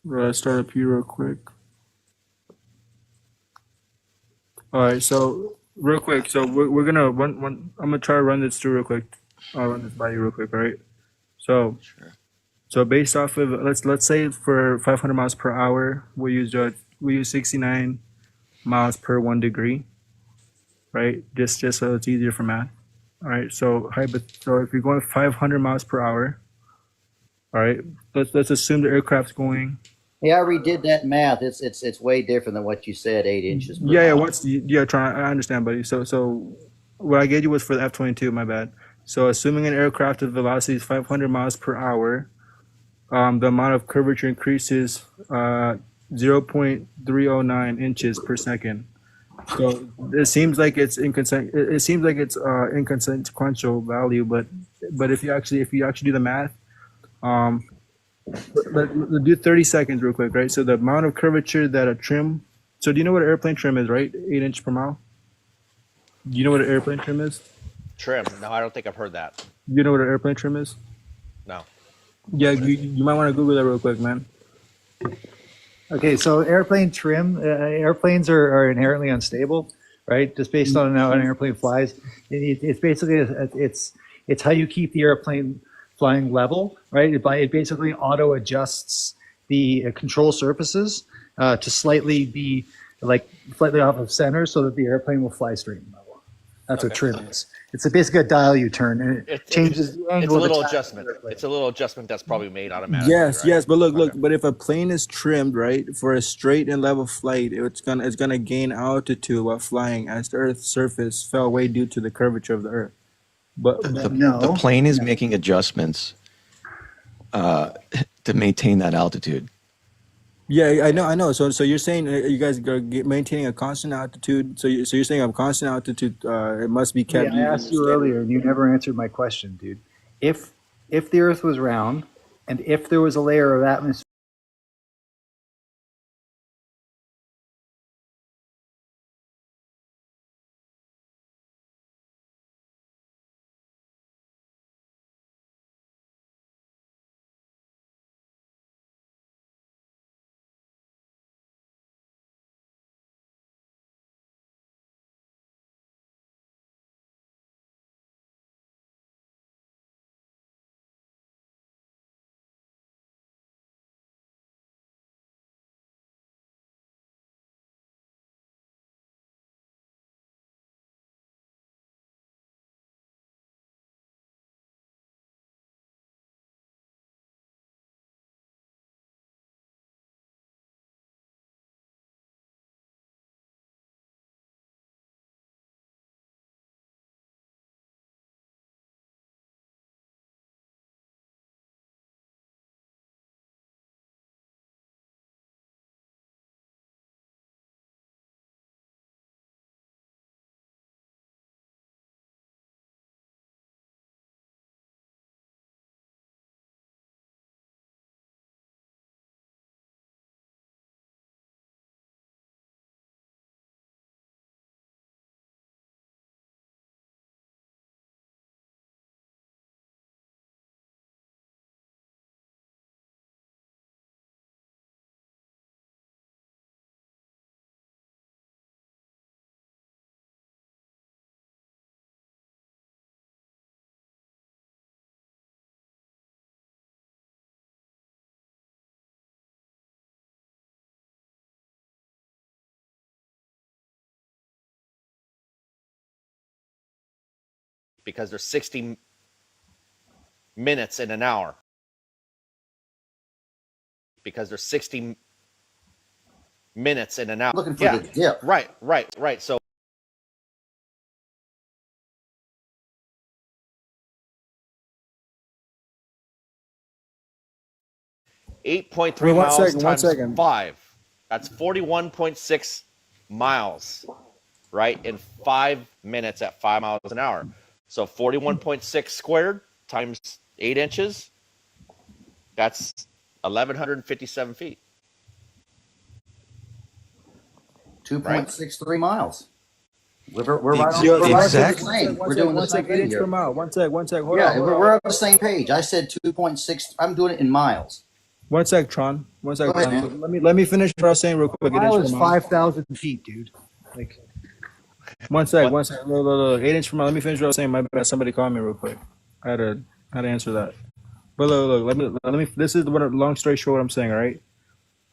Speaker 16: Let's start up here real quick. All right. So real quick. So we're gonna run. I'm gonna try to run this through real quick. I'll run this by you real quick. All right. So.
Speaker 1: Sure.
Speaker 16: So based off of let's say for 500 miles per hour, we use 69 miles per 1 degree, right? Just so it's easier for math. All right. So if you're going 500 miles per hour, all right. Let's assume the aircraft's going.
Speaker 10: Yeah, I redid that math. It's way different than what you said. 8 inches. Per
Speaker 16: Yeah.
Speaker 10: mile.
Speaker 16: I understand, buddy. So what I gave you was for the F-22. My bad. So assuming an aircraft of velocity is 500 miles per hour. The amount of curvature increases 0.309 inches per second. So it seems like it's inconsequential value, but if you actually do the math, let's do 30 seconds real quick, right? So the amount of curvature that a trim. So do you know what an airplane trim is, right? 8 inches per mile. Do you know what an airplane trim is?
Speaker 20: Trim. No, I don't think I've heard that.
Speaker 16: Do you know what an airplane trim is?
Speaker 20: No.
Speaker 16: Yeah, you might want to Google that real quick, man.
Speaker 2: Okay, so airplane trim, airplanes are inherently unstable, right? Just based on how an airplane flies. It's basically, it's how you keep the airplane flying level, right? It basically auto adjusts the control surfaces to slightly off of center so that the airplane will fly straight and level. That's what trim is. It's basically a dial you turn, and it changes the angle.
Speaker 20: It's a
Speaker 2: of
Speaker 20: little
Speaker 2: attack.
Speaker 20: adjustment. It's a little adjustment that's probably made automatically.
Speaker 16: Yes,
Speaker 20: right?
Speaker 16: yes, but look, but if a plane is trimmed right for a straight and level flight, it's gonna gain altitude while flying as the Earth's surface fell away due to the curvature of the Earth. But
Speaker 1: The plane is making adjustments to maintain that altitude.
Speaker 16: yeah, I know. So you're saying you guys are maintaining a constant altitude. So you're saying a constant altitude, it must be kept.
Speaker 2: Yeah, I asked you earlier, and you never answered my question, dude. If the Earth was round, and if there was a layer of atmosphere
Speaker 20: because there's 60 minutes in an hour. Because there's 60 minutes in an hour.
Speaker 10: Looking for the dip.
Speaker 20: Right. So 8.3 miles times 5. That's 41.6 miles, right? In 5 minutes at 5 miles an hour. So 41.6 squared times 8 inches, that's 1,157 feet.
Speaker 10: 2.63 miles. We're
Speaker 1: The
Speaker 10: right on.
Speaker 1: ex-
Speaker 10: We're
Speaker 1: the
Speaker 10: right
Speaker 1: exact-
Speaker 10: on the same. We're doing the same thing here.
Speaker 2: One sec. Hold
Speaker 10: Yeah,
Speaker 2: on.
Speaker 10: we're on the same page. I said 2.6. I'm doing it in miles.
Speaker 2: One sec, Tron. One sec.
Speaker 10: Go ahead,
Speaker 2: Tron. Let me finish what I was saying real quick.
Speaker 8: A mile is 5,000 feet, dude. Like,
Speaker 2: One sec. Look. 8 inch per mile. Let me finish what I was saying. My bad. Somebody called me real quick. I had to answer that. But look. Let me. This is what. Long story short, what I'm saying. All right.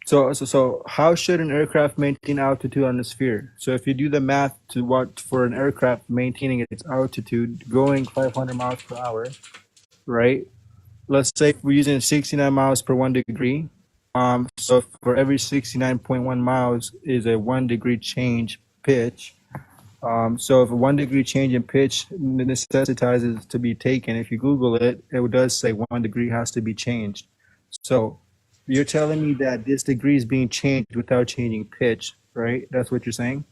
Speaker 2: So how should an aircraft maintain altitude on the sphere? So if you do the math to what for an aircraft maintaining its altitude going 500 miles per hour, right? Let's say we're using 69 miles per 1 degree. So for every 69.1 miles is a 1 degree change pitch. So if a 1 degree change in pitch necessitizes to be taken, if you Google it, it does say 1 degree has to be changed. So you're telling me that this degree is being changed without changing pitch, right? That's what you're saying?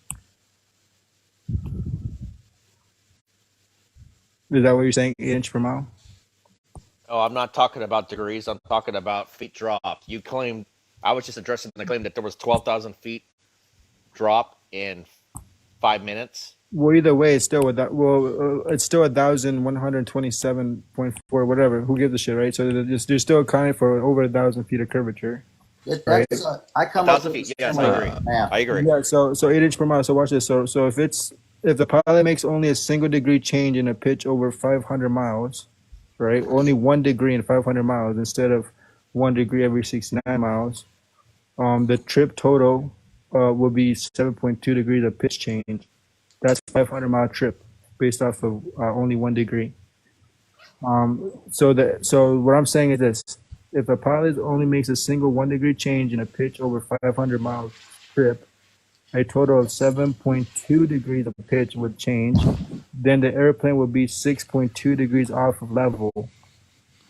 Speaker 2: Is that what you're saying, 8 inch per mile?
Speaker 20: Oh, I'm not talking about degrees. I'm talking about feet drop. You claimed, I was just addressing the claim that there was 12,000 feet drop in 5 minutes.
Speaker 2: Well, either way, it's still it's still 1,127.4, whatever. Who gives a shit, right? So they're still accounting for over 1,000 feet of curvature.
Speaker 10: I come up
Speaker 20: 1,000
Speaker 10: with
Speaker 20: feet. Yes, I agree.
Speaker 10: math.
Speaker 20: I agree.
Speaker 2: Yeah. So 8 inch per mile. So watch this. So if the pilot makes only a single degree change in a pitch over 500 miles, right? Only 1 degree in 500 miles instead of 1 degree every 69 miles. The trip total will be 7.2 degrees of pitch change. That's 500-mile trip based off of only 1 degree. So what I'm saying is this: if a pilot only makes a single 1 degree change in a pitch over 500 miles trip, a total of 7.2 degrees of pitch would change. Then the airplane would be 6.2 degrees off of level.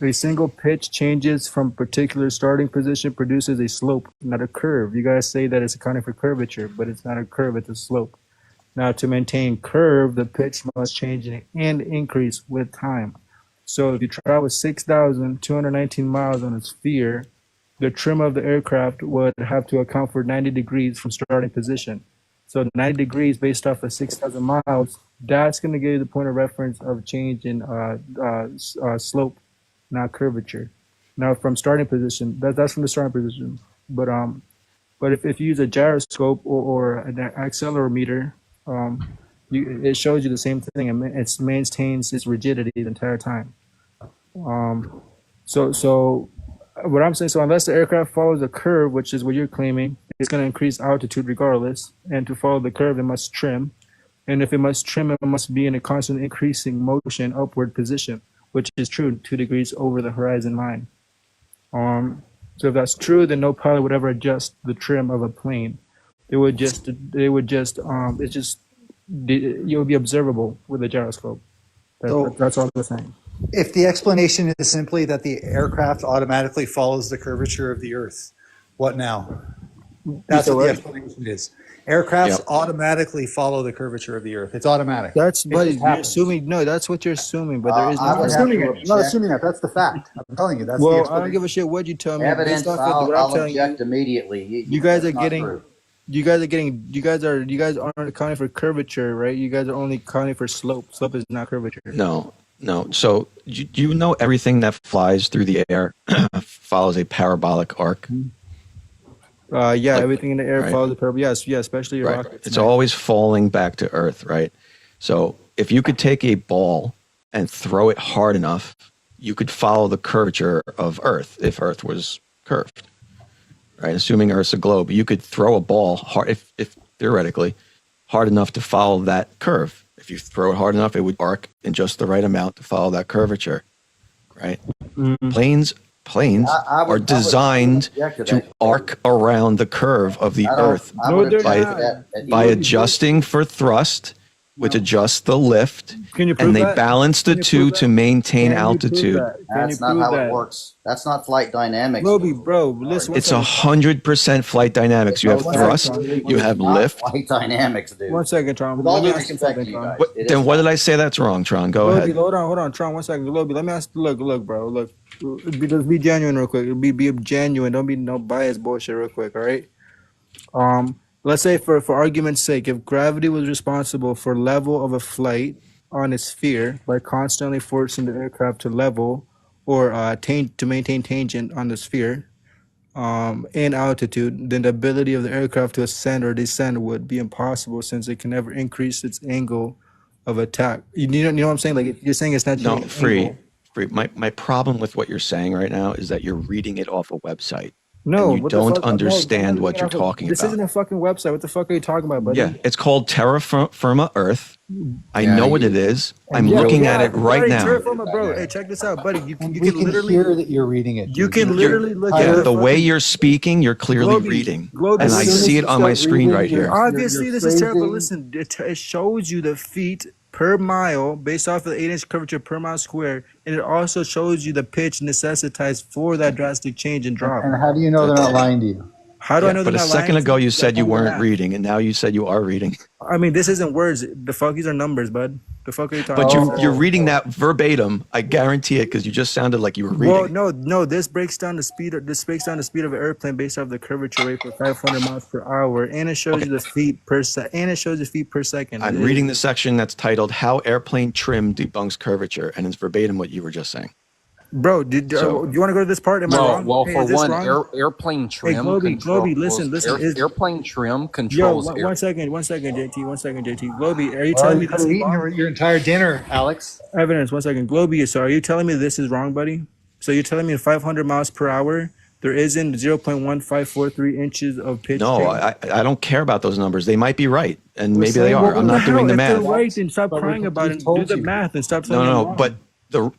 Speaker 2: A single pitch changes from particular starting position produces a slope, not a curve. You guys say that it's accounting for curvature, but it's not a curve; it's a slope. Now, to maintain curve, the pitch must change and increase with time. So if you travel 6,219 miles on a sphere, the trim of the aircraft would have to account for 90 degrees from starting position. So 90 degrees based off of 6,000 miles, that's going to give you the point of reference of change in slope, not curvature. Now, from starting position, that's from the starting position. But if you use a gyroscope or an accelerometer, it shows you the same thing, and it maintains its rigidity the entire time. So what I'm saying, so unless the aircraft follows a curve, which is what you're claiming, it's going to increase altitude regardless. And to follow the curve, it must trim. And if it must trim, it must be in a constant increasing motion upward position, which is true 2 degrees over the horizon line. So if that's true, then no pilot would ever adjust the trim of a plane. It would just you'll be observable with a gyroscope. That's all they're saying.
Speaker 8: if the explanation is simply that the aircraft automatically follows the curvature of the Earth, what now? That's what the explanation is. Aircrafts automatically follow the curvature of the Earth. It's automatic.
Speaker 2: But you're assuming. No, that's what you're assuming. But there is no.
Speaker 8: I'm assuming it. I'm not assuming that. That's the fact. I'm telling you. That's the
Speaker 2: Well, I
Speaker 8: explanation.
Speaker 2: don't give a shit what you tell me.
Speaker 10: Evidence,
Speaker 2: Based off of what I'm
Speaker 10: I'll
Speaker 2: telling
Speaker 10: object
Speaker 2: you,
Speaker 10: immediately.
Speaker 2: you guys are
Speaker 10: that's not
Speaker 2: getting.
Speaker 10: true.
Speaker 2: You guys aren't accounting for curvature, right? You guys are only accounting for slope. Slope is not curvature.
Speaker 1: No. So you know everything that flies through the air follows a parabolic arc.
Speaker 2: Yeah, everything in the air
Speaker 1: right.
Speaker 2: follows the parabolic. Yes, yeah, especially your
Speaker 1: Right.
Speaker 2: rockets.
Speaker 1: It's always falling back to Earth, right? So if you could take a ball and throw it hard enough, you could follow the curvature of Earth if Earth was curved, right? Assuming Earth's a globe, you could throw a ball hard, if theoretically hard enough to follow that curve. If you throw it hard enough, it would arc in just the right amount to follow that curvature, right? Planes
Speaker 10: I
Speaker 1: are designed to arc around the curve of the Earth by adjusting for thrust, which adjusts the lift, and they balance the two to maintain altitude.
Speaker 10: That's not how it works. That's not flight dynamics.
Speaker 16: Bro, listen.
Speaker 1: It's 100% flight dynamics. You have thrust, you have lift.
Speaker 10: Flight dynamics, dude.
Speaker 16: 1 second, Tron.
Speaker 10: With all
Speaker 16: Let me
Speaker 10: due
Speaker 16: ask you
Speaker 10: respect
Speaker 16: something,
Speaker 10: to you
Speaker 16: Tron.
Speaker 10: guys.
Speaker 1: Then what did I say that's wrong, Tron? Go
Speaker 16: Lobi,
Speaker 1: ahead.
Speaker 16: hold on, Tron. 1 second, Lobi. Let me ask. Look, bro. Look, just be genuine real quick. Be genuine. Don't be no bias bullshit real quick. All right. Let's say for argument's sake, if gravity was responsible for level of a flight on a sphere by constantly forcing the aircraft to level or to maintain tangent on the sphere in altitude, then the ability of the aircraft to ascend or descend would be impossible since it can never increase its angle of attack. You know what I'm saying? Like if you're saying it's not
Speaker 1: No,
Speaker 16: changing
Speaker 1: free.
Speaker 16: angle.
Speaker 1: My problem with what you're saying right now is that you're reading it off a website.
Speaker 16: No,
Speaker 1: and you
Speaker 16: what the
Speaker 1: don't
Speaker 16: fuck? No,
Speaker 1: understand
Speaker 16: no,
Speaker 1: what you're
Speaker 16: no,
Speaker 1: talking
Speaker 16: This
Speaker 1: about.
Speaker 16: isn't a fucking website. What the fuck are you talking about, buddy?
Speaker 1: Yeah, it's called Terra Firma Earth. I
Speaker 10: Yeah,
Speaker 1: know what it is. I'm
Speaker 16: Yeah,
Speaker 1: looking
Speaker 16: yeah,
Speaker 1: at it right
Speaker 16: buddy,
Speaker 1: now.
Speaker 16: Terra Firma, bro. Hey, check this out, buddy. You
Speaker 2: We
Speaker 16: can
Speaker 2: can
Speaker 16: literally
Speaker 2: hear that you're reading it.
Speaker 16: you
Speaker 2: dude.
Speaker 16: can literally look
Speaker 1: Yeah,
Speaker 16: at
Speaker 1: the way you're speaking, you're clearly
Speaker 16: Globy,
Speaker 1: reading.
Speaker 16: Globy,
Speaker 1: And I
Speaker 16: as soon as
Speaker 1: see
Speaker 16: you
Speaker 1: it on my
Speaker 2: start
Speaker 1: screen
Speaker 2: reading
Speaker 1: right
Speaker 2: your-
Speaker 1: here.
Speaker 16: Obviously,
Speaker 2: you're
Speaker 16: this is terrible.
Speaker 2: phrasing-
Speaker 16: Listen, it shows you the feet per mile based off of the 8-inch curvature per mile square, and it also shows you the pitch necessitized for that drastic change and drop.
Speaker 2: And how do you know they're not lying to you?
Speaker 16: How do I
Speaker 1: Yeah,
Speaker 16: know
Speaker 1: but
Speaker 16: they're
Speaker 1: a
Speaker 16: not
Speaker 1: second
Speaker 16: lying?
Speaker 1: ago you said you
Speaker 16: They're
Speaker 1: weren't
Speaker 16: not.
Speaker 1: reading, and now you said you are reading.
Speaker 16: I mean, this isn't words. The fuck, these are numbers, bud. The fuck are you talking
Speaker 1: But
Speaker 16: about?
Speaker 1: you're reading that verbatim. I guarantee it because you just sounded like you were
Speaker 16: Well,
Speaker 1: reading.
Speaker 16: no. This breaks down the speed. This breaks down the speed of an airplane based off the curvature rate for 500 miles per hour, and it shows you the feet per and it shows you feet per second.
Speaker 1: I'm reading the section that's titled "How Airplane Trim Debunks Curvature," and it's verbatim what you were just saying.
Speaker 16: Bro, do you want to go to this part? Am I wrong?
Speaker 6: Well,
Speaker 16: Hey,
Speaker 6: for
Speaker 16: is this
Speaker 6: one,
Speaker 16: wrong?
Speaker 6: airplane trim.
Speaker 16: Globy, listen.
Speaker 6: Airplane trim
Speaker 16: Yo,
Speaker 6: controls.
Speaker 16: one second, JT. 1 second, JT. Globy, are you
Speaker 2: Well,
Speaker 16: telling me
Speaker 2: you
Speaker 16: this
Speaker 2: could
Speaker 16: is
Speaker 2: have eaten
Speaker 16: wrong?
Speaker 2: your entire dinner, Alex.
Speaker 16: Evidence. 1 second. Globy, so are you telling me this is wrong, buddy? So you're telling me 500 miles per hour, there isn't 0.1543 inches of pitch
Speaker 1: No,
Speaker 16: change?
Speaker 1: I don't care about those numbers. They might be right, and
Speaker 16: We're
Speaker 1: maybe
Speaker 16: saying
Speaker 1: they
Speaker 16: what
Speaker 1: are. I'm
Speaker 16: the
Speaker 1: not doing the
Speaker 16: hell?
Speaker 1: math.
Speaker 16: If they're right, then stop
Speaker 2: But
Speaker 16: crying
Speaker 2: we
Speaker 16: about it.
Speaker 2: told
Speaker 16: Do the
Speaker 2: you.
Speaker 16: math and stop telling
Speaker 1: No,
Speaker 16: me
Speaker 1: no,
Speaker 16: I'm wrong.
Speaker 1: but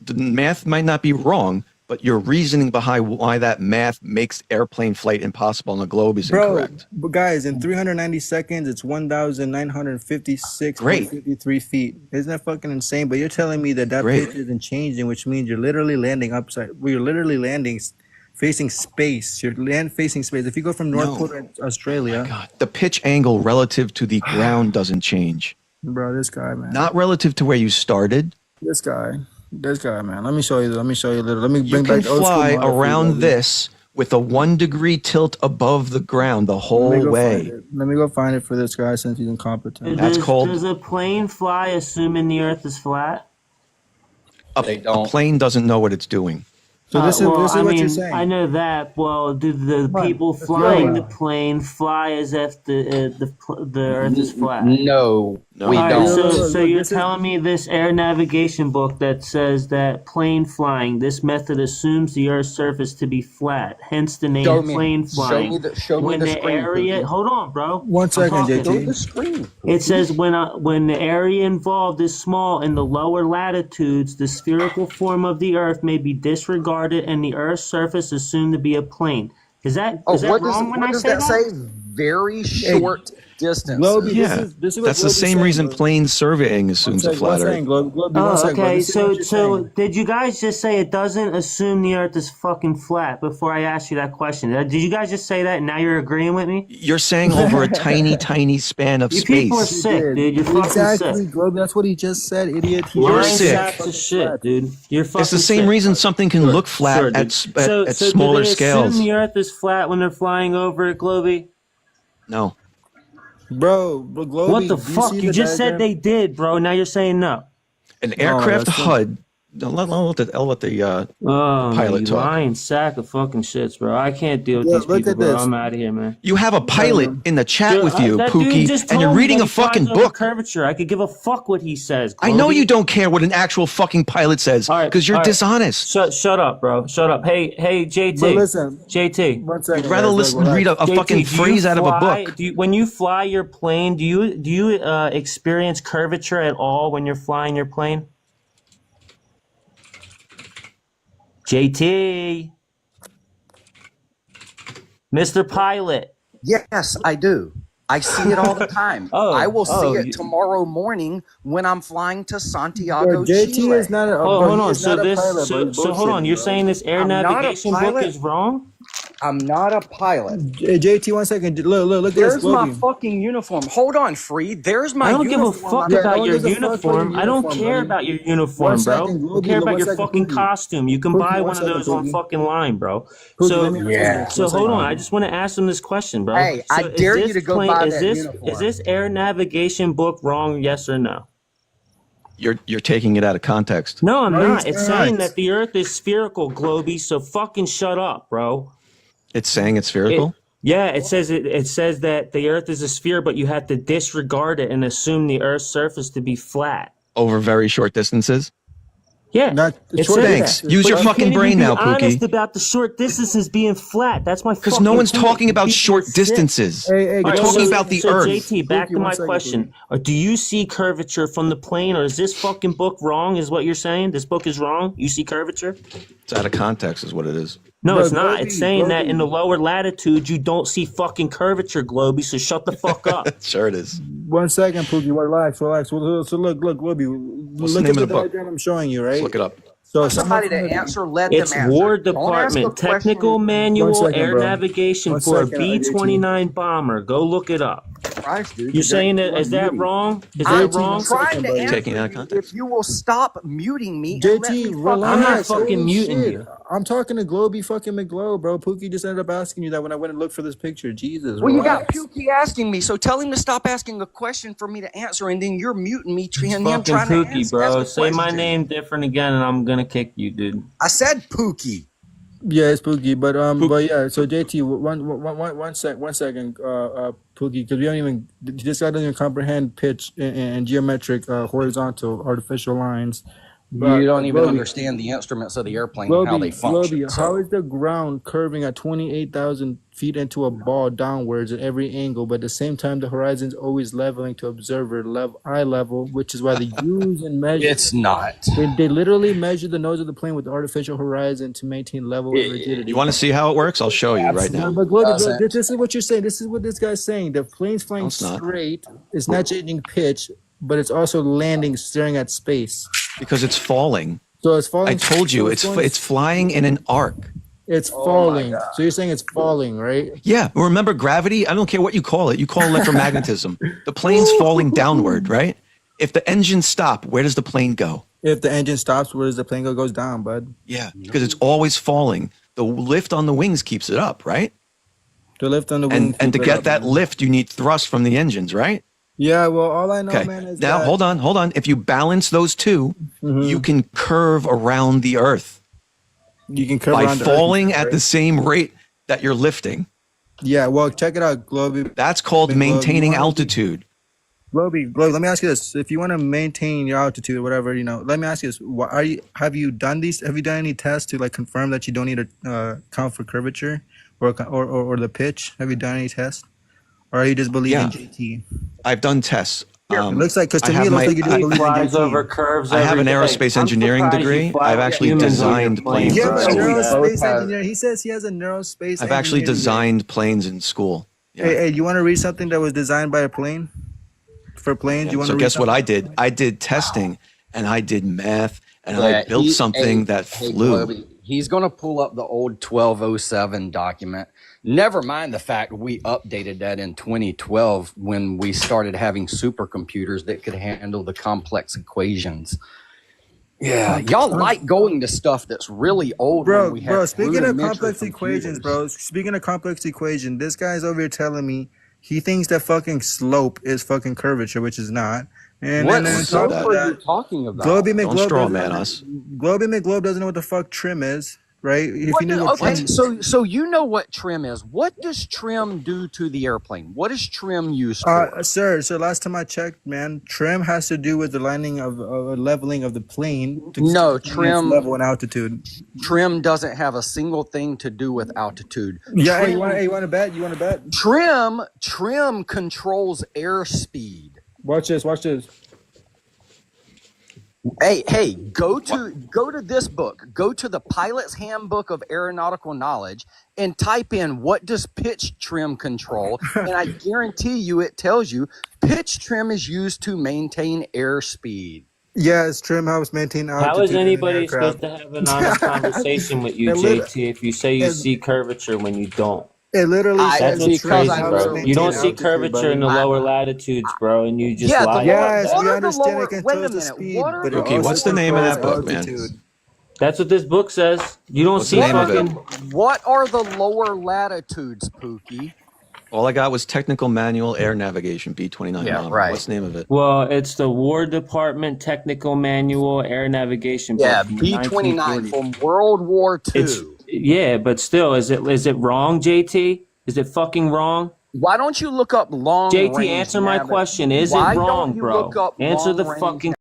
Speaker 1: the math might not be wrong, but your reasoning behind why that math makes airplane flight impossible on the globe is incorrect.
Speaker 16: But guys, in 390 seconds, it's 1,956.53 feet. Isn't that fucking insane? But you're telling me that
Speaker 1: Great.
Speaker 16: pitch isn't changing, which means you're literally landing upside. We're literally landing facing space. You're facing space. If you go from North
Speaker 1: No.
Speaker 16: Pole to Australia,
Speaker 1: God, the pitch angle relative to the ground doesn't change.
Speaker 16: bro, this guy, man.
Speaker 1: Not relative to where you started.
Speaker 16: This guy, man. Let me show you a little. Let me
Speaker 1: You
Speaker 16: bring
Speaker 1: can
Speaker 16: back the old school
Speaker 1: fly
Speaker 16: model for you,
Speaker 1: around
Speaker 16: baby.
Speaker 1: this with a 1 degree tilt above the ground the
Speaker 16: Let me
Speaker 1: whole
Speaker 16: go
Speaker 1: way.
Speaker 16: find it. Let me go find it for this guy since he's incompetent.
Speaker 1: That's called
Speaker 21: Does a plane fly assuming the Earth is flat?
Speaker 1: a plane doesn't know what it's doing.
Speaker 16: So this is
Speaker 21: well,
Speaker 16: this is
Speaker 21: I
Speaker 16: what
Speaker 21: mean,
Speaker 16: you're saying.
Speaker 21: I know that. Well, do the people
Speaker 16: let's
Speaker 21: flying
Speaker 16: go.
Speaker 21: the plane fly as if the Earth is flat?
Speaker 6: No, we
Speaker 21: All right,
Speaker 6: don't.
Speaker 21: so you're telling me this air navigation book that says that plane flying, this method assumes the Earth's surface to be flat, hence the name plane flying.
Speaker 6: Show me
Speaker 21: when
Speaker 6: the
Speaker 21: the
Speaker 6: screen,
Speaker 21: area,
Speaker 6: Pookie.
Speaker 21: hold on, bro.
Speaker 16: 1 second,
Speaker 21: I'm talking.
Speaker 6: Show
Speaker 16: JT.
Speaker 6: the screen.
Speaker 21: It says when the area involved is small in the lower latitudes, the spherical form of the Earth may be disregarded and the Earth's surface assumed to be a plane. Is that
Speaker 6: Oh,
Speaker 21: is that
Speaker 6: what
Speaker 21: wrong when
Speaker 6: what
Speaker 21: I
Speaker 6: does
Speaker 21: say
Speaker 6: that
Speaker 21: that?
Speaker 6: say? Very short distance.
Speaker 16: Globy,
Speaker 1: Yeah,
Speaker 16: this is what
Speaker 1: that's the
Speaker 16: Globy's
Speaker 1: same
Speaker 16: saying,
Speaker 1: reason
Speaker 16: Globy.
Speaker 1: plane surveying assumes a
Speaker 16: One
Speaker 1: flat
Speaker 16: second,
Speaker 1: Earth.
Speaker 16: Globy,
Speaker 21: Oh,
Speaker 16: one second, bro.
Speaker 21: okay.
Speaker 16: This is what you're
Speaker 21: So
Speaker 16: saying.
Speaker 21: did you guys just say it doesn't assume the Earth is fucking flat before I asked you that question? Did you guys just say that and now you're agreeing with me?
Speaker 1: You're saying over a tiny span of
Speaker 21: You
Speaker 1: space.
Speaker 21: people are sick, dude. You're fucking
Speaker 16: Exactly,
Speaker 21: sick.
Speaker 16: Globy. That's what he just said, idiot. He
Speaker 1: You're
Speaker 21: Lying
Speaker 1: sick.
Speaker 21: sacks of shit, dude. You're fucking
Speaker 1: It's the same
Speaker 21: sick.
Speaker 1: reason something can look flat
Speaker 21: Sure,
Speaker 1: at,
Speaker 21: dude.
Speaker 1: s-
Speaker 21: So
Speaker 1: at
Speaker 21: do
Speaker 1: smaller
Speaker 21: they
Speaker 1: scales.
Speaker 21: assume the Earth is flat when they're flying over it, Globy?
Speaker 1: No.
Speaker 16: Bro, Globy,
Speaker 21: What the
Speaker 16: do
Speaker 21: fuck?
Speaker 16: see
Speaker 21: You
Speaker 16: the
Speaker 21: just said
Speaker 16: diagram?
Speaker 21: they did, bro. Now you're saying no.
Speaker 1: An aircraft
Speaker 16: that's
Speaker 1: HUD I'll let the
Speaker 21: Oh,
Speaker 1: pilot
Speaker 21: you
Speaker 1: talk.
Speaker 21: lying sack of fucking shits, bro. I can't deal with
Speaker 8: Yeah,
Speaker 21: these
Speaker 8: look
Speaker 21: people,
Speaker 8: at
Speaker 21: bro.
Speaker 8: this.
Speaker 21: I'm out of here, man.
Speaker 1: You have a pilot in the chat
Speaker 21: Dude,
Speaker 1: with you,
Speaker 21: that dude
Speaker 1: Pookie,
Speaker 21: just
Speaker 1: and you're
Speaker 21: told me
Speaker 1: reading
Speaker 21: that
Speaker 1: a
Speaker 21: he flies
Speaker 1: fucking
Speaker 21: over
Speaker 1: book.
Speaker 21: curvature. I could give a fuck what he says.
Speaker 1: I know
Speaker 21: Globey.
Speaker 1: you don't care what an actual fucking pilot says because you're
Speaker 21: all right.
Speaker 1: dishonest.
Speaker 21: Shut up, bro. Shut up. Hey, JT.
Speaker 8: But listen,
Speaker 21: JT.
Speaker 8: one second.
Speaker 1: You'd rather
Speaker 8: guys,
Speaker 1: listen read a
Speaker 21: JT,
Speaker 1: fucking
Speaker 21: do you
Speaker 1: phrase out of a
Speaker 21: fly-
Speaker 1: book.
Speaker 21: when you fly your plane, do you experience curvature at all when you're flying your plane? JT. Mr. Pilot.
Speaker 6: Yes, I do. I see it all the time. I will see it
Speaker 21: you-
Speaker 6: tomorrow morning when I'm flying to Santiago,
Speaker 8: JT
Speaker 6: Chile.
Speaker 8: is not a.
Speaker 21: Oh,
Speaker 8: bro,
Speaker 21: hold
Speaker 8: he
Speaker 21: on.
Speaker 8: is
Speaker 21: So
Speaker 8: not a pilot, bro. He's
Speaker 21: hold on.
Speaker 8: bullshitting,
Speaker 21: You're
Speaker 8: bro.
Speaker 21: saying this air
Speaker 6: I'm not a
Speaker 21: navigation book
Speaker 6: pilot.
Speaker 21: is wrong?
Speaker 6: I'm not a pilot.
Speaker 8: JT, 1 second. Look at this.
Speaker 6: There's my
Speaker 8: Globey.
Speaker 6: fucking uniform. Hold on, Free. There's my
Speaker 21: I don't
Speaker 6: uniform.
Speaker 21: give a fuck
Speaker 8: Yeah,
Speaker 21: about
Speaker 8: no one
Speaker 21: your
Speaker 8: gives a fuck about your
Speaker 21: uniform. I don't
Speaker 8: uniform,
Speaker 21: care
Speaker 8: buddy.
Speaker 21: about your uniform,
Speaker 8: 1
Speaker 21: bro.
Speaker 8: second,
Speaker 21: I
Speaker 8: Globey,
Speaker 21: care about
Speaker 8: 1
Speaker 21: your
Speaker 8: second,
Speaker 21: fucking
Speaker 8: Pookie.
Speaker 21: costume. You can
Speaker 8: Pookie,
Speaker 21: buy
Speaker 8: 1
Speaker 21: one of
Speaker 8: second,
Speaker 21: those on
Speaker 8: Pookie.
Speaker 21: fucking line, bro.
Speaker 8: Pookie,
Speaker 21: So
Speaker 8: let me
Speaker 6: Yeah.
Speaker 21: so hold on. I just want to ask him this question, bro.
Speaker 6: Hey, I
Speaker 21: So is
Speaker 6: dare
Speaker 21: this
Speaker 6: you to go buy
Speaker 21: is
Speaker 6: that
Speaker 21: this
Speaker 6: uniform.
Speaker 21: is this air navigation book wrong? Yes or no?
Speaker 1: You're taking it out of context.
Speaker 21: No, I'm
Speaker 8: No,
Speaker 21: not.
Speaker 8: he's
Speaker 21: It's
Speaker 8: not.
Speaker 21: saying that the Earth is spherical, Globey. So fucking shut up, bro.
Speaker 1: It's saying it's spherical.
Speaker 21: Yeah, it says that the Earth is a sphere, but you have to disregard it and assume the Earth's surface to be flat.
Speaker 1: Over very short distances.
Speaker 21: Yeah,
Speaker 8: Not
Speaker 21: it
Speaker 8: short
Speaker 21: says
Speaker 1: Thanks.
Speaker 8: distance.
Speaker 1: Use
Speaker 21: But
Speaker 1: your
Speaker 21: you
Speaker 1: fucking
Speaker 21: can't
Speaker 1: brain
Speaker 21: even
Speaker 1: now,
Speaker 21: be honest
Speaker 1: Pookie.
Speaker 21: about the short distances being flat. That's my
Speaker 1: Because
Speaker 21: fucking
Speaker 1: no one's
Speaker 21: point.
Speaker 1: talking about
Speaker 21: You
Speaker 1: short
Speaker 21: can't-
Speaker 1: distances.
Speaker 8: Hey,
Speaker 1: We're
Speaker 21: All right,
Speaker 1: talking
Speaker 21: so-
Speaker 1: about the
Speaker 21: so
Speaker 1: Earth.
Speaker 21: JT, back
Speaker 8: Pookie,
Speaker 21: to
Speaker 8: 1
Speaker 21: my
Speaker 8: second,
Speaker 21: question. Do you see curvature from the plane, or is this fucking book wrong? Is what you're saying? This book is wrong? You see curvature?
Speaker 1: It's out of context, is what it is.
Speaker 21: No,
Speaker 8: Bro,
Speaker 21: it's not.
Speaker 8: Globey,
Speaker 21: It's saying that in the
Speaker 8: Globey.
Speaker 21: lower latitudes you don't see fucking curvature, Globey. So shut the fuck up.
Speaker 1: Sure it is.
Speaker 8: 1 second, Pookie. Relax. So look, Globey.
Speaker 1: What's the
Speaker 8: Look
Speaker 1: name
Speaker 8: at
Speaker 1: of
Speaker 8: the
Speaker 1: the book?
Speaker 8: diagram I'm showing you,
Speaker 1: Let's
Speaker 8: right?
Speaker 1: look it up.
Speaker 8: So
Speaker 6: Somebody to
Speaker 8: someone-
Speaker 6: answer, let
Speaker 21: It's
Speaker 6: them answer.
Speaker 21: War
Speaker 6: Don't ask a
Speaker 21: Department
Speaker 6: question.
Speaker 21: Technical Manual
Speaker 8: 1 second,
Speaker 21: Air
Speaker 8: bro.
Speaker 21: Navigation
Speaker 8: 1
Speaker 21: for a
Speaker 8: second,
Speaker 21: B-29 bomber. Go look it up.
Speaker 6: Christ, dude,
Speaker 21: You saying that?
Speaker 6: you're
Speaker 21: Is that
Speaker 6: muting.
Speaker 21: wrong? Is
Speaker 6: I'm
Speaker 21: that wrong?
Speaker 6: trying to
Speaker 8: Buddy.
Speaker 6: answer
Speaker 1: Taking it out of
Speaker 6: you
Speaker 1: context.
Speaker 6: if you will stop muting me and let me
Speaker 8: JT,
Speaker 6: fucking
Speaker 8: relax.
Speaker 21: I'm not
Speaker 6: answer.
Speaker 21: fucking
Speaker 8: Holy
Speaker 21: muting
Speaker 8: shit.
Speaker 21: you.
Speaker 8: I'm talking to Globey fucking McGlow, bro. Pookie just ended up asking you that when I went and looked for this picture. Jesus,
Speaker 6: Well, you got
Speaker 8: relax.
Speaker 6: Pookie asking me, so tell him to stop asking a question for me to answer, and then you're muting me,
Speaker 21: It's
Speaker 6: and him
Speaker 21: fucking
Speaker 6: trying to
Speaker 21: Pookie,
Speaker 6: ask
Speaker 21: bro.
Speaker 6: a
Speaker 21: Say my
Speaker 6: question.
Speaker 21: name different again, and I'm gonna kick you, dude.
Speaker 6: I said Pookie.
Speaker 8: Yeah, it's Pookie, but yeah. So JT, one second, Pookie, because we don't even this guy doesn't even comprehend pitch and geometric horizontal artificial lines.
Speaker 6: You don't even
Speaker 8: Globey,
Speaker 6: understand the instruments of the airplane and how they function.
Speaker 8: Globey, how is the ground curving at 28,000 feet into a ball downwards at every angle, but at the same time the horizon is always leveling to observer eye level, which is why they use and measure.
Speaker 6: It's not.
Speaker 8: They literally measure the nose of the plane with the artificial horizon to maintain level and rigidity.
Speaker 1: You want to see how it works? I'll show you right now.
Speaker 8: But Globey, this is what you're saying. This is what this guy's saying. The plane's flying
Speaker 1: No, it's not.
Speaker 8: straight. It's not changing pitch, but it's also landing, staring at space.
Speaker 1: Because it's falling.
Speaker 8: So it's falling.
Speaker 1: I told you, it's flying in an arc.
Speaker 8: It's falling. So you're saying it's falling, right?
Speaker 1: Yeah. Remember gravity? I don't care what you call it. You call it electromagnetism. The plane's falling downward, right? If the engines stop, where does the plane go?
Speaker 8: If the engine stops, where does the plane go? Goes down, bud.
Speaker 1: Yeah, because it's always falling. The lift on the wings keeps it up, right?
Speaker 8: The lift on the wing.
Speaker 1: And to get that lift, you need thrust from the engines, right?
Speaker 8: Yeah, well, all I know,
Speaker 1: Okay.
Speaker 8: man, is
Speaker 1: Now,
Speaker 8: that
Speaker 1: hold on. If you balance those two, you can curve around the Earth
Speaker 8: you can curve
Speaker 1: by
Speaker 8: around the Earth,
Speaker 1: falling at
Speaker 8: right?
Speaker 1: the same rate that you're lifting.
Speaker 8: Yeah, well, check it out, Globey.
Speaker 1: That's called
Speaker 8: Big Globe,
Speaker 1: maintaining
Speaker 8: you wanna-
Speaker 1: altitude.
Speaker 8: Globey, let me ask you this: if you want to maintain your altitude or whatever, let me ask you this: have you done these? Have you done any tests to like confirm that you don't need to count for curvature or the pitch? Have you done any tests, or are you just believing JT?
Speaker 1: I've done tests.
Speaker 8: It looks like, because to
Speaker 1: I
Speaker 8: me,
Speaker 1: have
Speaker 8: it looks
Speaker 1: my-
Speaker 8: like you just
Speaker 1: I-
Speaker 8: believe in
Speaker 21: Flies
Speaker 8: JT.
Speaker 21: over curves.
Speaker 1: I have an
Speaker 21: every day.
Speaker 1: aerospace
Speaker 21: I'm
Speaker 1: engineering
Speaker 21: surprised you
Speaker 1: degree.
Speaker 21: fly
Speaker 1: I've
Speaker 21: with
Speaker 1: actually
Speaker 21: humans on your
Speaker 1: designed
Speaker 21: plane,
Speaker 1: planes
Speaker 8: You
Speaker 1: in
Speaker 8: have a
Speaker 6: bro.
Speaker 1: school.
Speaker 8: aerospace
Speaker 6: have-
Speaker 8: engineer. He says he has a aerospace.
Speaker 1: I've actually
Speaker 8: engineering
Speaker 1: designed planes in school. Yeah.
Speaker 8: degree. Hey, you want to read something that was designed by a plane? For planes, you want
Speaker 1: So
Speaker 8: to read
Speaker 1: guess what
Speaker 8: something?
Speaker 1: I did? I did testing and I did math and I built something that flew.
Speaker 6: Globey, he's going to pull up the old 1207 document. Never mind the fact we updated that in 2012 when we started having supercomputers that could handle the complex equations. Yeah, y'all like going to stuff that's really old. when we have
Speaker 8: Speaking of
Speaker 6: rudimentary
Speaker 8: complex
Speaker 6: computers.
Speaker 8: equations, bro. Speaking of complex equation, this guy's over here telling me he thinks that fucking slope is fucking curvature, which is not.
Speaker 5: And
Speaker 6: What
Speaker 5: then on
Speaker 1: said
Speaker 5: top
Speaker 6: slope
Speaker 1: that?
Speaker 5: of
Speaker 6: are you
Speaker 5: that,
Speaker 6: talking about?
Speaker 5: Globy
Speaker 1: Don't
Speaker 5: McGlobe
Speaker 1: straw
Speaker 5: doesn't
Speaker 1: man us.
Speaker 5: Globy McGlobe doesn't know what the fuck trim is, right? If
Speaker 6: What
Speaker 5: you knew
Speaker 6: do,
Speaker 5: what
Speaker 6: okay,
Speaker 5: trim,
Speaker 6: so you know what trim is. What does trim do to the airplane? What is trim used for?
Speaker 5: sir, last time I checked, man, trim has to do with the lining of leveling of the plane to
Speaker 6: No,
Speaker 5: keep its
Speaker 6: trim
Speaker 5: level and altitude.
Speaker 6: trim doesn't have a single thing to do with altitude.
Speaker 5: Yeah, hey,
Speaker 6: Trim
Speaker 5: you want to bet? You want to bet?
Speaker 6: trim controls airspeed.
Speaker 5: Watch this. Watch this.
Speaker 6: Hey, go to this book. Go to the Pilot's Handbook of Aeronautical Knowledge and type in what does pitch trim control, and I guarantee you it tells you pitch trim is used to maintain airspeed.
Speaker 5: Yes, trim helps maintain
Speaker 21: How is
Speaker 5: altitude in an
Speaker 21: anybody
Speaker 5: aircraft.
Speaker 21: supposed to have an honest conversation with you,
Speaker 5: it, lit-
Speaker 21: JT, if you say you
Speaker 5: it,
Speaker 21: see curvature when you don't?
Speaker 5: it literally
Speaker 21: That's
Speaker 5: says
Speaker 21: what's
Speaker 5: trim
Speaker 6: Because
Speaker 21: crazy,
Speaker 6: I
Speaker 5: helps
Speaker 21: bro. You
Speaker 5: maintain
Speaker 21: don't see
Speaker 5: altitude,
Speaker 21: curvature in
Speaker 5: buddy.
Speaker 21: the lower latitudes, bro, and you just
Speaker 6: yeah, the
Speaker 21: lie
Speaker 6: lower.
Speaker 21: about
Speaker 5: Yes,
Speaker 21: that.
Speaker 5: we
Speaker 6: What are the
Speaker 5: understand
Speaker 6: lower?
Speaker 5: it
Speaker 6: Wait a
Speaker 5: controls the
Speaker 6: minute.
Speaker 5: speed,
Speaker 6: What are
Speaker 5: but
Speaker 6: the
Speaker 5: it
Speaker 1: Pookie,
Speaker 6: lower?
Speaker 5: also
Speaker 1: what's the name of
Speaker 5: controls
Speaker 1: that book, man?
Speaker 5: altitude.
Speaker 21: That's what this book says. You don't
Speaker 1: What's the
Speaker 21: see
Speaker 1: name of it?
Speaker 6: What are the lower latitudes, Pookie?
Speaker 1: All I got was Technical Manual Air Navigation B-29
Speaker 6: Yeah,
Speaker 1: model.
Speaker 6: right.
Speaker 1: What's the name of it?
Speaker 21: Well, it's the War Department Technical Manual Air Navigation book
Speaker 6: Yeah,
Speaker 21: from the
Speaker 6: B-29
Speaker 21: 1940s.
Speaker 6: from World War
Speaker 21: It's
Speaker 6: II.
Speaker 21: yeah, but still, is it wrong, JT? Is it fucking wrong?
Speaker 6: Why don't you look up long
Speaker 21: JT,
Speaker 6: range
Speaker 21: answer my question. Is it
Speaker 6: Why
Speaker 21: wrong,
Speaker 6: don't you
Speaker 21: bro?
Speaker 6: look up
Speaker 21: Answer the
Speaker 6: long range
Speaker 21: fucking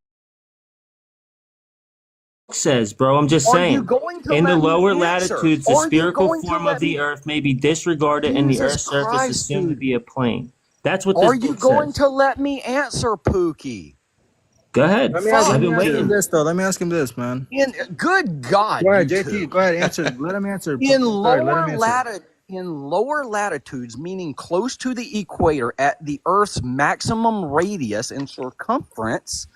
Speaker 21: book says, bro. I'm just
Speaker 6: Are you
Speaker 21: saying.
Speaker 6: going to
Speaker 21: In the
Speaker 6: let me
Speaker 21: lower
Speaker 6: answer?
Speaker 21: latitudes, the
Speaker 6: Are you
Speaker 21: spherical
Speaker 6: going to
Speaker 21: form
Speaker 6: let
Speaker 21: of the
Speaker 6: me?
Speaker 21: Earth may be disregarded and the
Speaker 6: Jesus
Speaker 21: Earth's surface
Speaker 6: Christ,
Speaker 21: assumed to
Speaker 6: dude.
Speaker 21: be a plane. That's what
Speaker 6: Are
Speaker 21: this
Speaker 6: you
Speaker 21: book
Speaker 6: going
Speaker 21: says.
Speaker 6: to let me answer, Pookie?
Speaker 21: Go ahead.
Speaker 5: Let me
Speaker 21: I've been
Speaker 5: ask him
Speaker 21: waiting.
Speaker 5: this though. Let me ask him this, man.
Speaker 6: Good God,
Speaker 5: Go ahead,
Speaker 6: you
Speaker 5: JT.
Speaker 6: two.
Speaker 5: Go ahead, answer. Let him answer.
Speaker 6: In
Speaker 5: Sorry, let him answer.
Speaker 6: lower latitudes, meaning close to the equator at the Earth's maximum radius and circumference,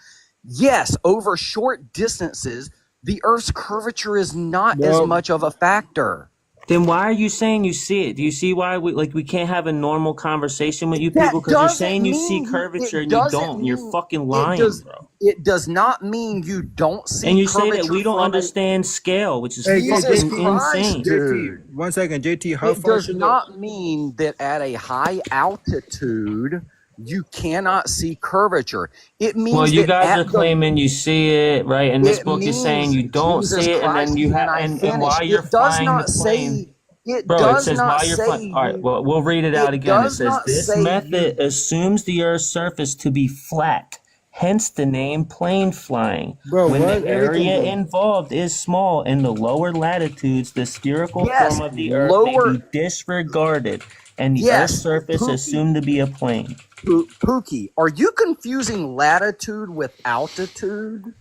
Speaker 6: yes, over short distances, the Earth's curvature is not as
Speaker 5: Well,
Speaker 6: much of a factor.
Speaker 21: Then why are you saying you see it? Do you see why we can't have a normal conversation with you
Speaker 6: That
Speaker 21: people? Because you're
Speaker 6: doesn't
Speaker 21: saying you see
Speaker 6: mean
Speaker 21: curvature
Speaker 6: it
Speaker 21: and you
Speaker 6: doesn't
Speaker 21: don't. And you're
Speaker 6: mean
Speaker 21: fucking
Speaker 6: it
Speaker 21: lying,
Speaker 6: does.
Speaker 21: bro.
Speaker 6: It does not mean you don't see
Speaker 21: And you say that
Speaker 6: curvature
Speaker 21: we don't
Speaker 6: from a
Speaker 21: understand scale, which is
Speaker 5: hey,
Speaker 6: Jesus
Speaker 21: fucking
Speaker 6: Christ,
Speaker 21: insane.
Speaker 6: dude.
Speaker 5: JT. 1 second, JT. How
Speaker 6: It
Speaker 5: far
Speaker 6: does
Speaker 5: should the?
Speaker 6: not mean that at a high altitude you cannot see curvature. It
Speaker 21: Well,
Speaker 6: means
Speaker 21: you
Speaker 6: that
Speaker 21: guys are
Speaker 6: at the
Speaker 21: claiming you see it, right? And this
Speaker 6: it
Speaker 21: book is saying
Speaker 6: means
Speaker 21: you don't
Speaker 6: Jesus
Speaker 21: see it, and then
Speaker 6: Christ,
Speaker 21: you
Speaker 6: can
Speaker 21: have
Speaker 6: I
Speaker 21: and
Speaker 6: finish?
Speaker 21: while you're
Speaker 6: It does
Speaker 21: flying the
Speaker 6: not
Speaker 21: plane,
Speaker 6: say it
Speaker 21: bro, it
Speaker 6: does
Speaker 21: says
Speaker 6: not
Speaker 21: while you're
Speaker 6: say
Speaker 21: flying. All right,
Speaker 6: you
Speaker 21: well, we'll read it out
Speaker 6: it
Speaker 21: again. It
Speaker 6: does
Speaker 21: says
Speaker 6: not
Speaker 21: this
Speaker 6: say
Speaker 21: method
Speaker 6: you
Speaker 21: assumes the Earth's surface to be flat, hence the name plane flying.
Speaker 5: Bro,
Speaker 21: When
Speaker 5: what?
Speaker 21: the
Speaker 5: Everything,
Speaker 21: area
Speaker 5: bro.
Speaker 21: involved is small in the lower latitudes, the spherical
Speaker 6: yes,
Speaker 21: form of the Earth may
Speaker 6: lower
Speaker 21: be disregarded, and the Earth's
Speaker 6: yes,
Speaker 21: surface
Speaker 6: Pookie.
Speaker 21: assumed to be a plane.
Speaker 6: Pookie, are you confusing latitude with altitude?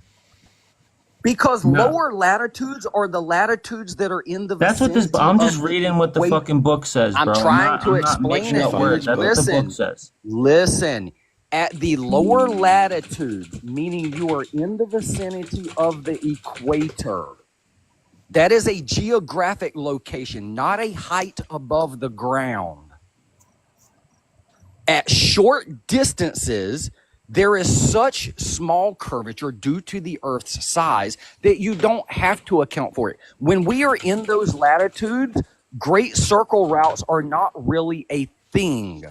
Speaker 6: Because
Speaker 21: No.
Speaker 6: lower latitudes are the latitudes that are in the
Speaker 21: That's what this.
Speaker 6: vicinity
Speaker 21: I'm just
Speaker 6: of the
Speaker 21: reading what the
Speaker 6: equator.
Speaker 21: fucking book says,
Speaker 6: I'm
Speaker 21: bro.
Speaker 6: trying to
Speaker 21: I'm not
Speaker 1: I
Speaker 6: explain
Speaker 21: making
Speaker 1: can't
Speaker 6: it,
Speaker 21: up
Speaker 1: find
Speaker 21: words.
Speaker 1: this
Speaker 6: dude.
Speaker 21: That's what
Speaker 1: book.
Speaker 21: the book
Speaker 6: Listen,
Speaker 21: says.
Speaker 6: listen. At the lower latitudes, meaning you are in the vicinity of the equator, that is a geographic location, not a height above the ground. At short distances, there is such small curvature due to the Earth's size that you don't have to account for it. When we are in those latitudes, great circle routes are not really a thing.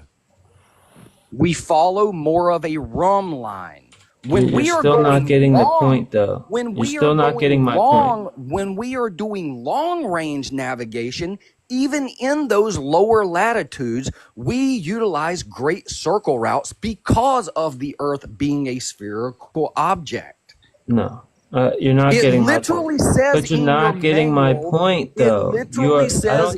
Speaker 6: We follow more of a rhumb line. When
Speaker 21: You're
Speaker 6: we are
Speaker 21: still not
Speaker 6: going
Speaker 21: getting the
Speaker 6: long,
Speaker 21: point, though.
Speaker 6: when
Speaker 21: You're
Speaker 6: we are
Speaker 21: still not
Speaker 6: going
Speaker 21: getting my point.
Speaker 6: long, when we are doing long range navigation, even in those lower latitudes, we utilize great circle routes because of the Earth being a spherical object.
Speaker 21: No, you're not
Speaker 6: It
Speaker 21: getting my point.
Speaker 6: literally says
Speaker 21: But you're
Speaker 6: in your
Speaker 21: not getting my
Speaker 6: manual,
Speaker 21: point,
Speaker 6: it
Speaker 21: though.
Speaker 6: literally
Speaker 21: I
Speaker 6: says
Speaker 21: don't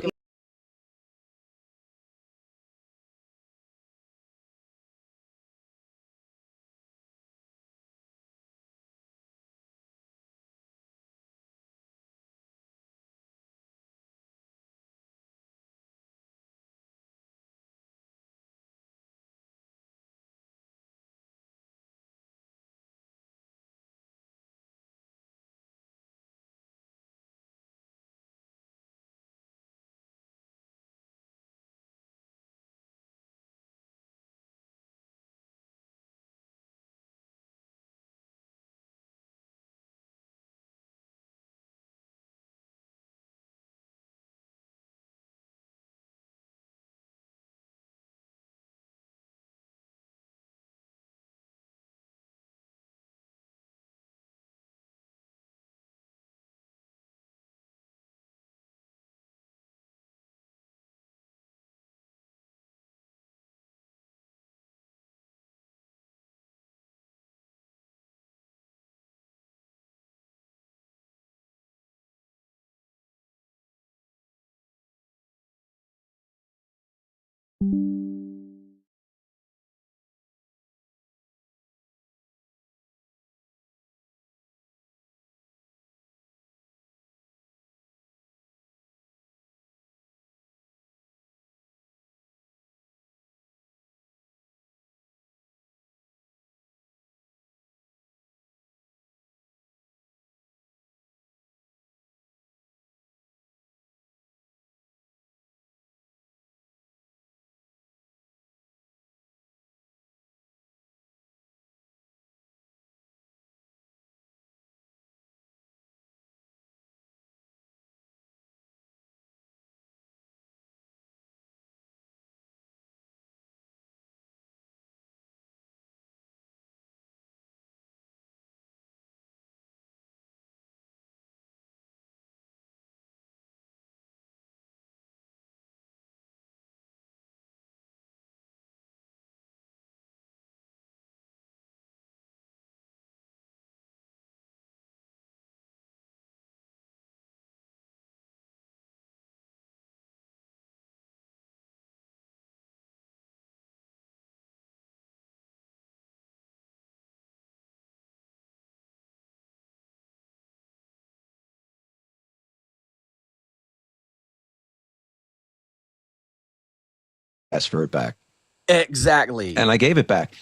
Speaker 1: Asked for it back.
Speaker 6: Exactly.
Speaker 1: And I gave it back.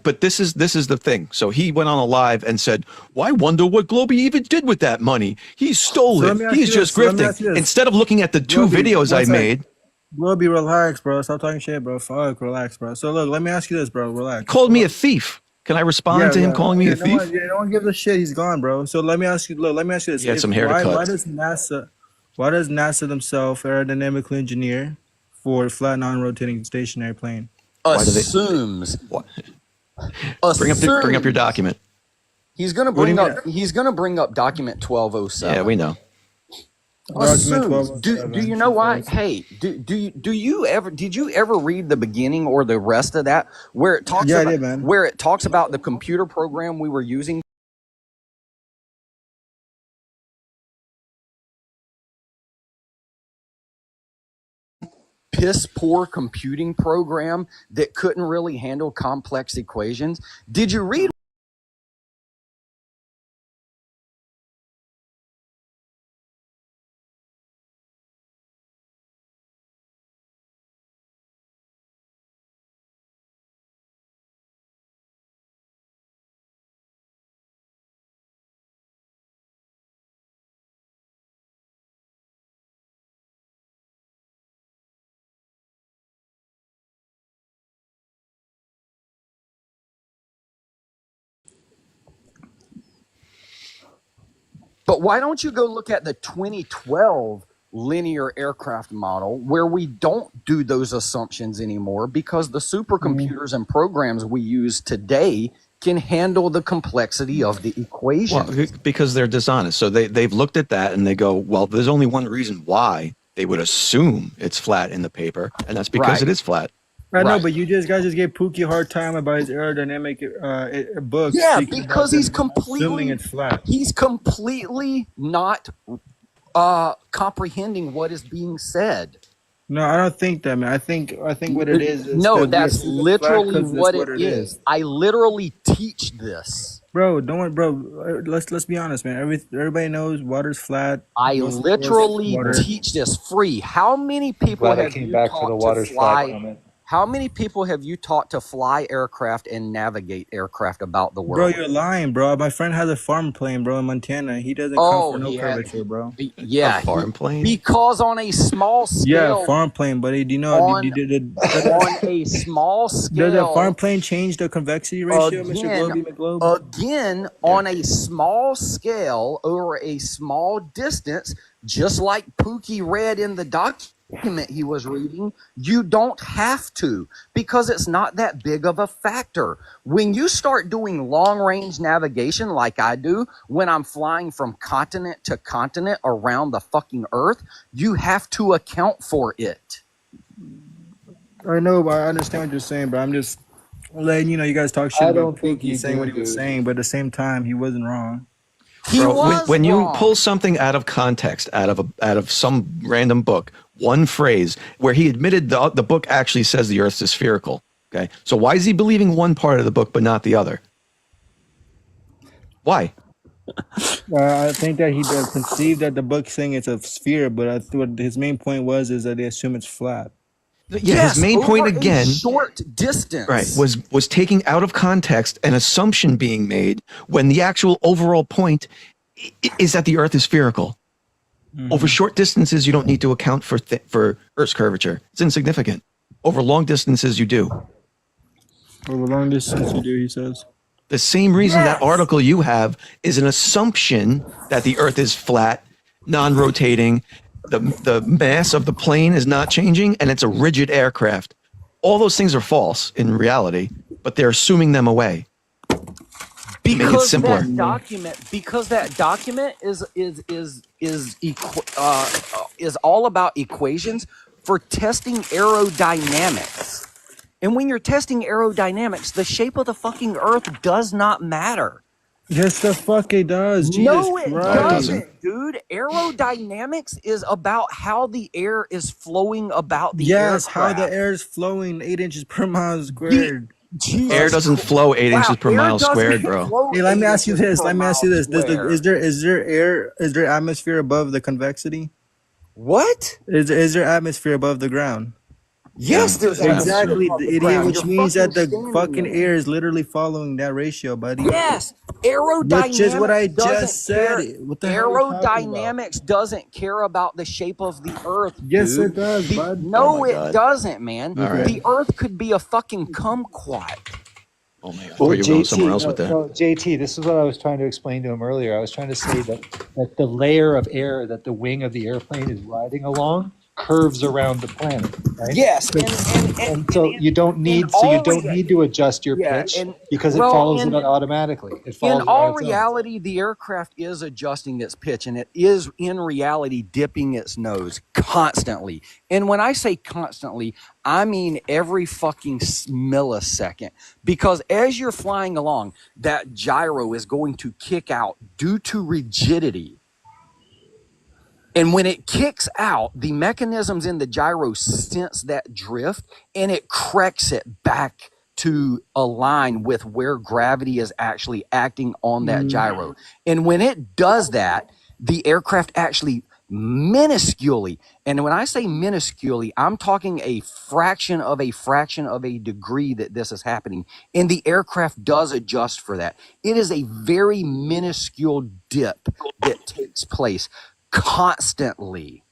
Speaker 1: But this is the thing. So he went on a live and said, "Well, I wonder what Globey even did with that money. He stole
Speaker 5: So let
Speaker 1: it.
Speaker 5: me ask
Speaker 1: He's
Speaker 5: you
Speaker 1: just
Speaker 5: this. Let me ask
Speaker 1: grifting."
Speaker 5: you this.
Speaker 1: Instead of looking at the two
Speaker 5: Globey,
Speaker 1: videos I
Speaker 5: one sec.
Speaker 1: made,
Speaker 5: Globey, relax, bro. Stop talking shit, bro. Fuck, relax, bro. So look, let me ask you this, bro. Relax.
Speaker 1: he called me a thief. Can I respond to him calling me a thief?
Speaker 5: No one gives a shit. He's gone, bro. So let me ask you. Look, let me ask you this.
Speaker 1: He had some hair to cut.
Speaker 5: Why does NASA themselves aerodynamically engineer for a flat, non-rotating stationary plane?
Speaker 6: Assumes.
Speaker 1: Bring up your document.
Speaker 6: He's gonna bring up. He's gonna bring up document 1207.
Speaker 1: Yeah, we know.
Speaker 6: Assumes. Do you know why? Hey, do you ever? Did you ever read the beginning or the rest of that where it talks
Speaker 5: Yeah, I
Speaker 6: about
Speaker 5: did, man.
Speaker 6: where it talks about the computer program we were using? Piss poor computing program that couldn't really handle complex equations. Did you read? But why don't you go look at the 2012 linear aircraft model where we don't do those assumptions anymore because the supercomputers and programs we use today can handle the complexity of the equation.
Speaker 1: Well, because they're dishonest. So they've looked at that and they go, well, there's only one reason why they would assume it's flat in the paper, and that's because it is flat.
Speaker 5: I know, but you guys just gave Pookie a hard time about his aerodynamic book.
Speaker 6: Yeah, because he's
Speaker 5: assuming it's flat.
Speaker 6: He's completely not comprehending what is being said.
Speaker 5: No, I don't think that, man. I think what it is
Speaker 6: no,
Speaker 5: that
Speaker 6: that's
Speaker 5: we assume it's
Speaker 6: literally
Speaker 5: flat 'cause
Speaker 6: what
Speaker 5: that's
Speaker 6: it is. I literally teach this.
Speaker 5: Bro, don't worry, bro. Let's be honest, man. Everybody knows water's flat.
Speaker 6: I literally teach this free. How many people
Speaker 2: Glad I
Speaker 6: have
Speaker 2: came
Speaker 6: you
Speaker 2: back for the
Speaker 6: taught
Speaker 2: water's
Speaker 6: to
Speaker 2: flat
Speaker 6: fly?
Speaker 2: comment.
Speaker 6: How many people have you taught to fly aircraft and navigate aircraft about the
Speaker 5: Bro,
Speaker 6: world?
Speaker 5: you're lying, bro. My friend has a farm plane, bro, in Montana. He doesn't come for no curvature, bro.
Speaker 6: Yeah,
Speaker 1: A farm plane?
Speaker 6: because on a small scale,
Speaker 5: Yeah, farm plane, buddy. Do you know?
Speaker 6: on
Speaker 5: Did
Speaker 6: a small
Speaker 5: does
Speaker 6: scale,
Speaker 5: a farm plane change the convexity ratio, Mr. Globey McGlobe?
Speaker 6: Again, on a small scale over a small distance, just like Pookie read in the document he was reading, you don't have to because it's not that big of a factor. When you start doing long range navigation like I do, when I'm flying from continent to continent around the fucking earth, you have to account for it.
Speaker 5: I know, but I understand what you're saying, but I'm just letting you know you guys talk shit
Speaker 2: I
Speaker 5: about
Speaker 2: don't think
Speaker 5: Pookie
Speaker 2: you
Speaker 5: saying
Speaker 2: do,
Speaker 5: what he was
Speaker 2: dude.
Speaker 5: saying, but at the same time, he wasn't wrong.
Speaker 12: He
Speaker 1: Bro,
Speaker 12: was
Speaker 1: when you
Speaker 12: wrong.
Speaker 1: pull something out of context, out of some random book, one phrase where he admitted the book actually says the Earth is spherical. Okay, so why is he believing one part of the book but not the other? Why?
Speaker 5: I think that he conceived that the book saying it's a sphere, but I thought his main point was is that they assume it's flat.
Speaker 1: Yeah, his main point again,
Speaker 6: short distance.
Speaker 1: right, was taking out of context an assumption being made when the actual overall point is that the Earth is spherical. Over short distances, you don't need to account for Earth's curvature. It's insignificant. Over long distances, you do.
Speaker 5: Over long distance, you do, he says.
Speaker 1: The same reason that article you have is an assumption that the Earth is flat, non-rotating, the mass of the plane is not changing, and it's a rigid aircraft. All those things are false in reality, but they're assuming them away. Make it simpler.
Speaker 6: Because that document is all about equations for testing aerodynamics. And when you're testing aerodynamics, the shape of the fucking Earth does not matter.
Speaker 5: Yes, the fuck it does. Jesus
Speaker 6: No, it
Speaker 5: Christ.
Speaker 6: doesn't, dude. Aerodynamics is about how the air is flowing about the
Speaker 5: Yes,
Speaker 6: aircraft.
Speaker 5: how the air is flowing 8 inches per mile squared.
Speaker 1: Air doesn't flow 8 inches per mile squared, bro.
Speaker 5: Hey, let me ask you this. Is there atmosphere above the convexity?
Speaker 6: What?
Speaker 5: Is there atmosphere above the ground?
Speaker 6: Yes, there's
Speaker 5: exactly,
Speaker 6: atmosphere above the
Speaker 5: idiot,
Speaker 6: ground.
Speaker 5: which
Speaker 6: You're
Speaker 5: means that the
Speaker 6: fucking
Speaker 5: fucking
Speaker 6: standing in
Speaker 5: air is literally following that ratio, buddy.
Speaker 6: Yes, aerodynamics.
Speaker 5: Which is what I
Speaker 6: doesn't
Speaker 5: just said.
Speaker 6: care-
Speaker 5: What the hell are you talking
Speaker 6: Aerodynamics doesn't care about the shape of the Earth.
Speaker 5: Yes,
Speaker 6: dude.
Speaker 5: it does, bud.
Speaker 6: No,
Speaker 5: Oh my
Speaker 6: it
Speaker 5: God.
Speaker 6: doesn't, man.
Speaker 1: All right.
Speaker 6: The Earth could be a fucking kumquat.
Speaker 1: Oh man, I thought you were going somewhere else with that.
Speaker 2: No, JT, this is what I was trying to explain to him earlier. I was trying to say that the layer of air that the wing of the airplane is riding along curves around the planet, right?
Speaker 6: Yes,
Speaker 2: and so you don't need to adjust your pitch because it follows it automatically. It follows
Speaker 6: In
Speaker 2: it
Speaker 6: all
Speaker 2: on its own.
Speaker 6: reality, the aircraft is adjusting its pitch, and it is in reality dipping its nose constantly. And when I say constantly, I mean every fucking millisecond. Because as you're flying along, that gyro is going to kick out due to rigidity. And when it kicks out, the mechanisms in the gyro sense that drift, and it corrects it back to align with where gravity is actually acting on that gyro. And when it does that, the aircraft actually minusculely, and when I say minusculely, I'm talking a fraction of a degree that this is happening. And the aircraft does adjust for that. It is a very minuscule dip that takes place constantly.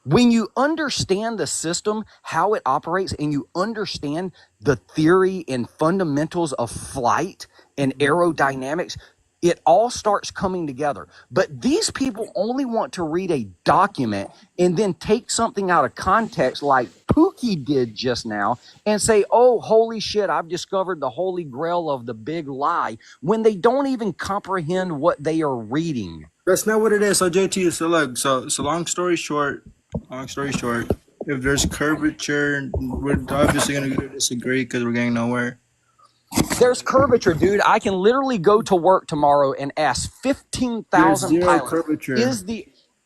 Speaker 6: When you understand the system, how it operates, and you understand the theory and fundamentals of flight and aerodynamics, it all starts coming together. But these people only want to read a document and then take something out of context like Pookie did just now and say, oh, holy shit, I've discovered the holy grail of the big lie, when they don't even comprehend what they are reading.
Speaker 5: That's not what it is. So JT, so look, so long story short, if there's curvature, we're obviously gonna disagree because we're getting nowhere.
Speaker 6: There's curvature, dude. I can literally go to work tomorrow and ask 15,000
Speaker 5: There's zero
Speaker 6: pilots.
Speaker 5: curvature.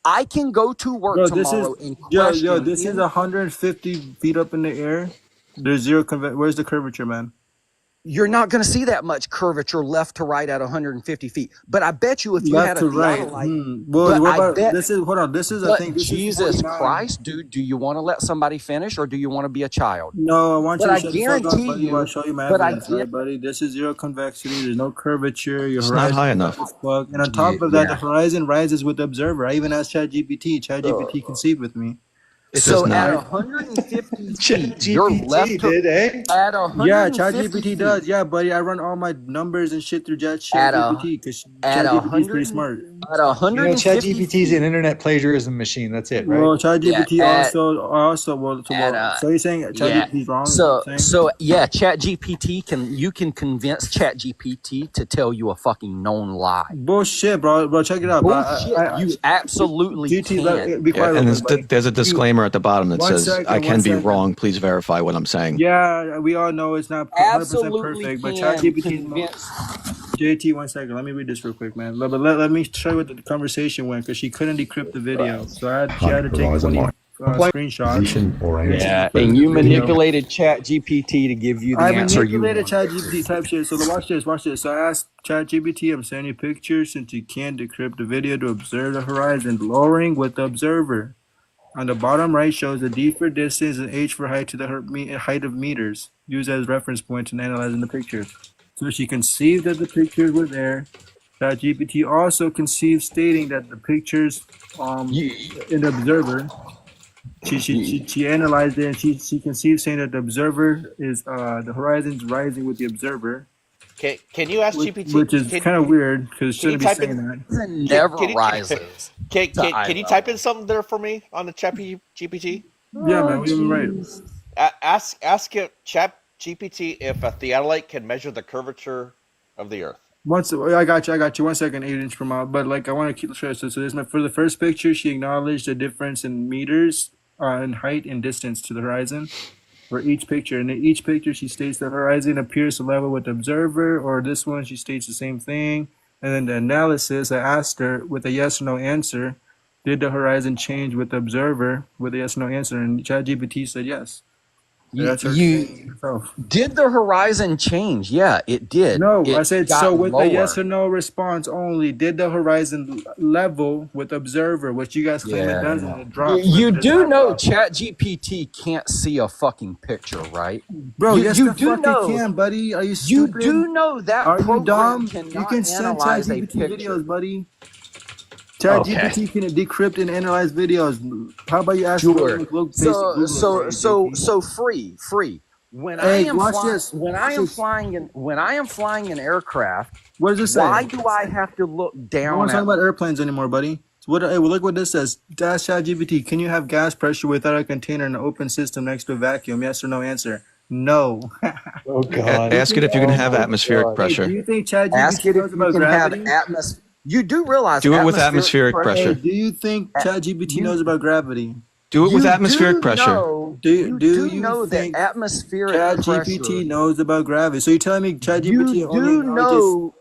Speaker 6: I can go to work
Speaker 5: Bro,
Speaker 6: tomorrow and question.
Speaker 5: this is 150 feet up in the air. There's zero where's the curvature, man?
Speaker 6: You're not going to see that much curvature left to right at 150 feet. But I bet you if you had
Speaker 5: Left
Speaker 6: a
Speaker 5: to right.
Speaker 6: theodolite,
Speaker 5: Well,
Speaker 6: but
Speaker 5: what
Speaker 6: I
Speaker 5: about
Speaker 6: bet-
Speaker 5: this is hold on. This is I
Speaker 6: but
Speaker 5: think this is
Speaker 6: Jesus
Speaker 5: 49.
Speaker 6: Christ, dude, do you want to let somebody finish or do you want to be a child?
Speaker 5: No, I want you
Speaker 6: But
Speaker 5: to
Speaker 6: I
Speaker 5: shut the fuck up,
Speaker 6: guarantee
Speaker 5: buddy.
Speaker 6: you-
Speaker 5: I'll show you my
Speaker 6: but I
Speaker 5: evidence,
Speaker 6: get-
Speaker 5: right, buddy? This is zero convexity. There's no curvature. Your
Speaker 1: It's not
Speaker 5: horizon
Speaker 1: high
Speaker 5: is
Speaker 1: enough.
Speaker 5: flat as fuck. And on top of that,
Speaker 6: Yeah.
Speaker 5: the horizon rises with the observer. I even asked ChatGPT. ChatGPT conceived with me.
Speaker 1: It
Speaker 6: So
Speaker 1: does
Speaker 6: at
Speaker 1: not.
Speaker 6: 150 feet, you're left to, at 150
Speaker 5: Yeah, ChatGPT
Speaker 6: feet,
Speaker 5: does. Yeah, buddy. I run all my numbers and shit through
Speaker 6: At
Speaker 5: ChatGPT because
Speaker 6: at
Speaker 5: ChatGPT is pretty
Speaker 6: 100
Speaker 5: smart.
Speaker 6: At 150
Speaker 2: ChatGPT is an internet plagiarism machine. That's it, right?
Speaker 5: Well, ChatGPT
Speaker 6: Yeah, at-
Speaker 5: so you're saying ChatGPT is wrong?
Speaker 6: So
Speaker 5: Saying?
Speaker 6: yeah, ChatGPT you can convince ChatGPT to tell you a fucking known lie.
Speaker 5: Bullshit, bro. Bro, check it out. Bro.
Speaker 6: Bullshit. You absolutely
Speaker 5: GT,
Speaker 6: can.
Speaker 5: be
Speaker 1: Yeah,
Speaker 5: quiet
Speaker 1: and
Speaker 5: real quick, buddy.
Speaker 1: there's a disclaimer at the bottom that
Speaker 5: One
Speaker 1: says,
Speaker 5: second,
Speaker 1: I can
Speaker 5: one
Speaker 1: be
Speaker 5: second.
Speaker 1: wrong. Please verify what I'm saying.
Speaker 5: Yeah, we all know it's not 100%
Speaker 6: Absolutely
Speaker 5: perfect, but
Speaker 6: can
Speaker 5: ChatGPT
Speaker 6: convince
Speaker 5: JT, 1 second. Let me read this real quick, man. Let me show you what the conversation went because she couldn't decrypt the video, so she had to take 20 screenshots.
Speaker 6: Yeah, and you manipulated ChatGPT to give you the
Speaker 5: I
Speaker 6: answer you
Speaker 5: manipulated
Speaker 6: want.
Speaker 5: ChatGPT type shit. So watch this. So I asked ChatGPT, I'm sending you pictures since you can't decrypt the video to observe the horizon, lowering with the observer. On the bottom right shows the D for distance and H for height to the height of meters, used as reference points in analyzing the pictures. So she conceived that the pictures were there. ChatGPT also conceived stating that the pictures in the observer. She analyzed it and she conceived saying that the observer is the horizon's rising with the observer.
Speaker 20: Can you ask GPT?
Speaker 5: Which is kind of weird because it shouldn't be saying that.
Speaker 6: Never rises.
Speaker 20: Can you type in something there for me on the Chat GPT?
Speaker 5: Yeah, man, we were right.
Speaker 20: Ask it Chat GPT if a theodolite can measure the curvature of the Earth.
Speaker 5: I got you. 1 second, 8 inch per mile. But like, I want to keep stress. So this for the first picture, she acknowledged the difference in meters in height and distance to the horizon for each picture. And in each picture, she states the horizon appears to level with the observer, or this one, she states the same thing. And then the analysis, I asked her with a yes or no answer, did the horizon change with the observer with a yes or no answer? And ChatGPT said yes. That's her
Speaker 6: Did the horizon change? Yeah, it did.
Speaker 5: No,
Speaker 6: It
Speaker 5: I said
Speaker 6: got
Speaker 5: so with
Speaker 6: lower.
Speaker 5: a yes or no response only. Did the horizon level with observer, which you guys claim it doesn't? It drops.
Speaker 6: You do know ChatGPT can't see a fucking picture, right?
Speaker 5: Bro,
Speaker 6: you,
Speaker 5: yes,
Speaker 6: you
Speaker 5: the
Speaker 6: do
Speaker 5: fuck
Speaker 6: know,
Speaker 5: it can, buddy. Are you
Speaker 6: You
Speaker 5: stupid?
Speaker 6: do know that
Speaker 5: Are you
Speaker 6: program
Speaker 5: dumb?
Speaker 6: cannot
Speaker 5: You can send
Speaker 6: analyze a
Speaker 5: ChatGPT
Speaker 6: picture.
Speaker 5: videos, buddy. ChatGPT can decrypt and analyze videos. How about you ask
Speaker 6: Sure.
Speaker 5: for look basic Google?
Speaker 6: So free. When
Speaker 5: Hey,
Speaker 6: I am
Speaker 5: watch
Speaker 6: flying,
Speaker 5: this.
Speaker 6: when I am flying an aircraft,
Speaker 5: What does it say?
Speaker 6: why do I have to look
Speaker 5: I
Speaker 6: down
Speaker 5: don't want to talk
Speaker 6: at
Speaker 5: about airplanes anymore, buddy. So what? Hey, well, look what this says. Ask ChatGPT, can you have gas pressure without a container in an open system next to a vacuum? Yes or no answer. No.
Speaker 2: Oh God.
Speaker 1: Ask it if you can have atmospheric pressure.
Speaker 5: Do you think
Speaker 6: Ask
Speaker 5: ChatGPT
Speaker 6: it
Speaker 5: knows
Speaker 6: if you
Speaker 5: about
Speaker 6: can have
Speaker 5: gravity?
Speaker 6: atmosphere. You do realize
Speaker 1: Do it with atmospheric
Speaker 5: Hey,
Speaker 1: pressure.
Speaker 5: do you think ChatGPT knows about gravity?
Speaker 1: Do it with
Speaker 6: You
Speaker 1: atmospheric
Speaker 6: do
Speaker 1: pressure.
Speaker 6: know-
Speaker 5: Do
Speaker 6: you
Speaker 5: you
Speaker 6: know
Speaker 5: think
Speaker 6: that atmospheric
Speaker 5: ChatGPT
Speaker 6: pressure?
Speaker 5: knows about gravity? So you're telling me ChatGPT
Speaker 6: You
Speaker 5: only
Speaker 6: do
Speaker 5: acknowledges?
Speaker 6: know.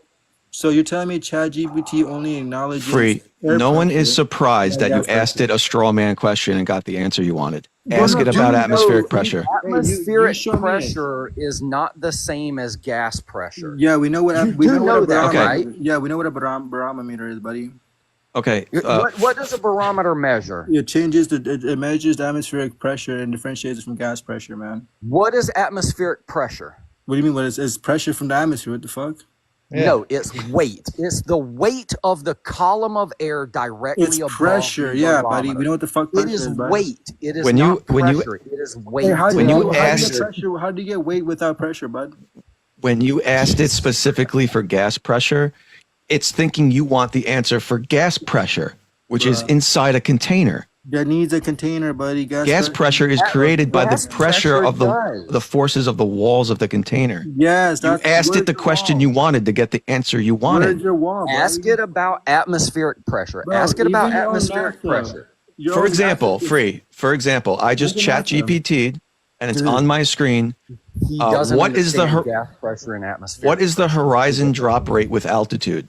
Speaker 5: So you're telling me ChatGPT only acknowledges
Speaker 1: Free.
Speaker 5: air
Speaker 1: No one is
Speaker 5: pressure
Speaker 1: surprised
Speaker 5: and
Speaker 1: that you
Speaker 5: gas
Speaker 1: asked
Speaker 5: pressure?
Speaker 1: it a straw man question and got the answer you wanted.
Speaker 5: Well,
Speaker 1: Ask
Speaker 5: no,
Speaker 1: it
Speaker 5: do
Speaker 1: about
Speaker 5: you
Speaker 1: atmospheric
Speaker 5: know-
Speaker 1: pressure.
Speaker 6: Atmospheric
Speaker 5: show me it.
Speaker 6: pressure is not the same as gas pressure.
Speaker 5: Yeah, we know what
Speaker 6: You
Speaker 5: we
Speaker 6: do
Speaker 5: know,
Speaker 6: know
Speaker 5: what a
Speaker 6: that,
Speaker 5: barometer.
Speaker 6: right?
Speaker 5: Yeah, we know what a barometer is, buddy.
Speaker 1: Okay.
Speaker 6: What does a barometer measure?
Speaker 5: It changes it measures the atmospheric pressure and differentiates it from gas pressure, man.
Speaker 6: What is atmospheric pressure?
Speaker 5: What do you mean? What is it's pressure from the atmosphere? What the fuck?
Speaker 6: No, it's weight. It's the weight of the column of air directly
Speaker 5: It's
Speaker 6: above
Speaker 5: pressure,
Speaker 6: the
Speaker 5: yeah,
Speaker 6: barometer.
Speaker 5: buddy. We know what the fuck
Speaker 6: It
Speaker 5: pressure
Speaker 6: is
Speaker 5: buddy.
Speaker 6: weight. It is
Speaker 1: When you-
Speaker 6: not
Speaker 1: when you-
Speaker 6: pressure. It is weight.
Speaker 5: Hey, how do
Speaker 1: When
Speaker 5: you,
Speaker 1: you
Speaker 5: how do
Speaker 1: asked-
Speaker 5: you get pressure? How do you get weight without pressure, bud?
Speaker 1: When you asked it specifically for gas pressure, it's thinking you want the answer for gas pressure, which is inside a container.
Speaker 5: That needs a container, buddy.
Speaker 1: Gas pressure is created by the
Speaker 6: gas
Speaker 1: pressure
Speaker 6: pressure
Speaker 1: of
Speaker 6: does.
Speaker 1: the forces of the walls of the container.
Speaker 5: Yes,
Speaker 1: You
Speaker 5: that's
Speaker 1: asked it
Speaker 5: where's
Speaker 1: the
Speaker 5: your
Speaker 1: question
Speaker 5: wall?
Speaker 1: you wanted to get the answer you
Speaker 5: Where's
Speaker 1: wanted.
Speaker 5: your wall, buddy?
Speaker 6: Ask it about atmospheric pressure.
Speaker 5: Bro,
Speaker 6: Ask it about
Speaker 5: even your own
Speaker 6: atmospheric
Speaker 5: NASA.
Speaker 6: pressure.
Speaker 5: Your
Speaker 1: For
Speaker 5: own
Speaker 1: example,
Speaker 5: NASA
Speaker 1: I just
Speaker 5: Look at
Speaker 1: chat
Speaker 5: NASA.
Speaker 1: GPT'd and it's
Speaker 5: Mhm.
Speaker 1: on my screen.
Speaker 6: He doesn't
Speaker 1: What is the
Speaker 6: understand
Speaker 1: hor-
Speaker 6: gas pressure and atmospheric.
Speaker 1: What is the horizon drop rate with altitude?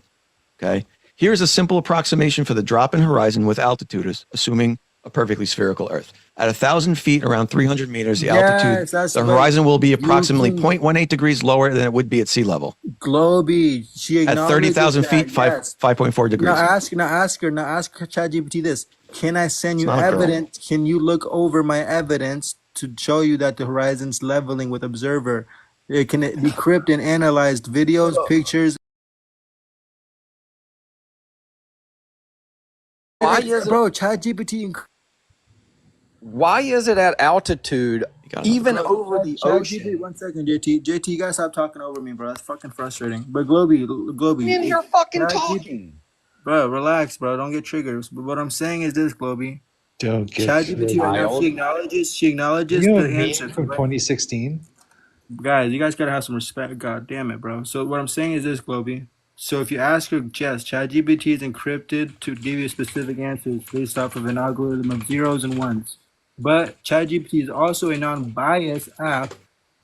Speaker 1: Okay. Here's a simple approximation for the drop in horizon with altitude, assuming a perfectly spherical Earth. At 1,000 feet, around 300 meters, the
Speaker 5: Yes,
Speaker 1: altitude,
Speaker 5: that's
Speaker 1: the
Speaker 5: what
Speaker 1: horizon will be
Speaker 5: you
Speaker 1: approximately
Speaker 5: can-
Speaker 1: 0.18 degrees lower than it would be at sea level.
Speaker 5: Globy. She
Speaker 1: At
Speaker 5: acknowledges
Speaker 1: 30,000
Speaker 5: that,
Speaker 1: feet,
Speaker 5: yes.
Speaker 1: 5.4 degrees.
Speaker 5: Now ask ChatGPT this. Can I send you
Speaker 1: It's not a girl.
Speaker 5: evidence? Can you look over my evidence to show you that the horizon's leveling with observer? It can decrypt and analyze videos, pictures.
Speaker 6: Why is it,
Speaker 5: Bro, ChatGPT.
Speaker 6: why is it at altitude, even over the
Speaker 5: ChatGPT,
Speaker 6: ocean?
Speaker 5: 1 second, JT, you guys stop talking over me, bro. That's fucking frustrating. But Globy.
Speaker 6: Man, you're fucking
Speaker 5: ChatGPT
Speaker 6: talking.
Speaker 5: Bro, relax, bro. Don't get triggered. But what I'm saying is this, Globy.
Speaker 2: Don't get
Speaker 5: ChatGPT right now,
Speaker 2: triggered.
Speaker 5: she acknowledges
Speaker 2: You know
Speaker 5: the
Speaker 2: a meme
Speaker 5: answer.
Speaker 2: from 2016?
Speaker 5: Guys, you guys gotta have some respect. God damn it, bro. So what I'm saying is this, Globy. So if you ask her, yes, ChatGPT is encrypted to give you specific answers based off of an algorithm of zeros and ones. But ChatGPT is also a non-biased app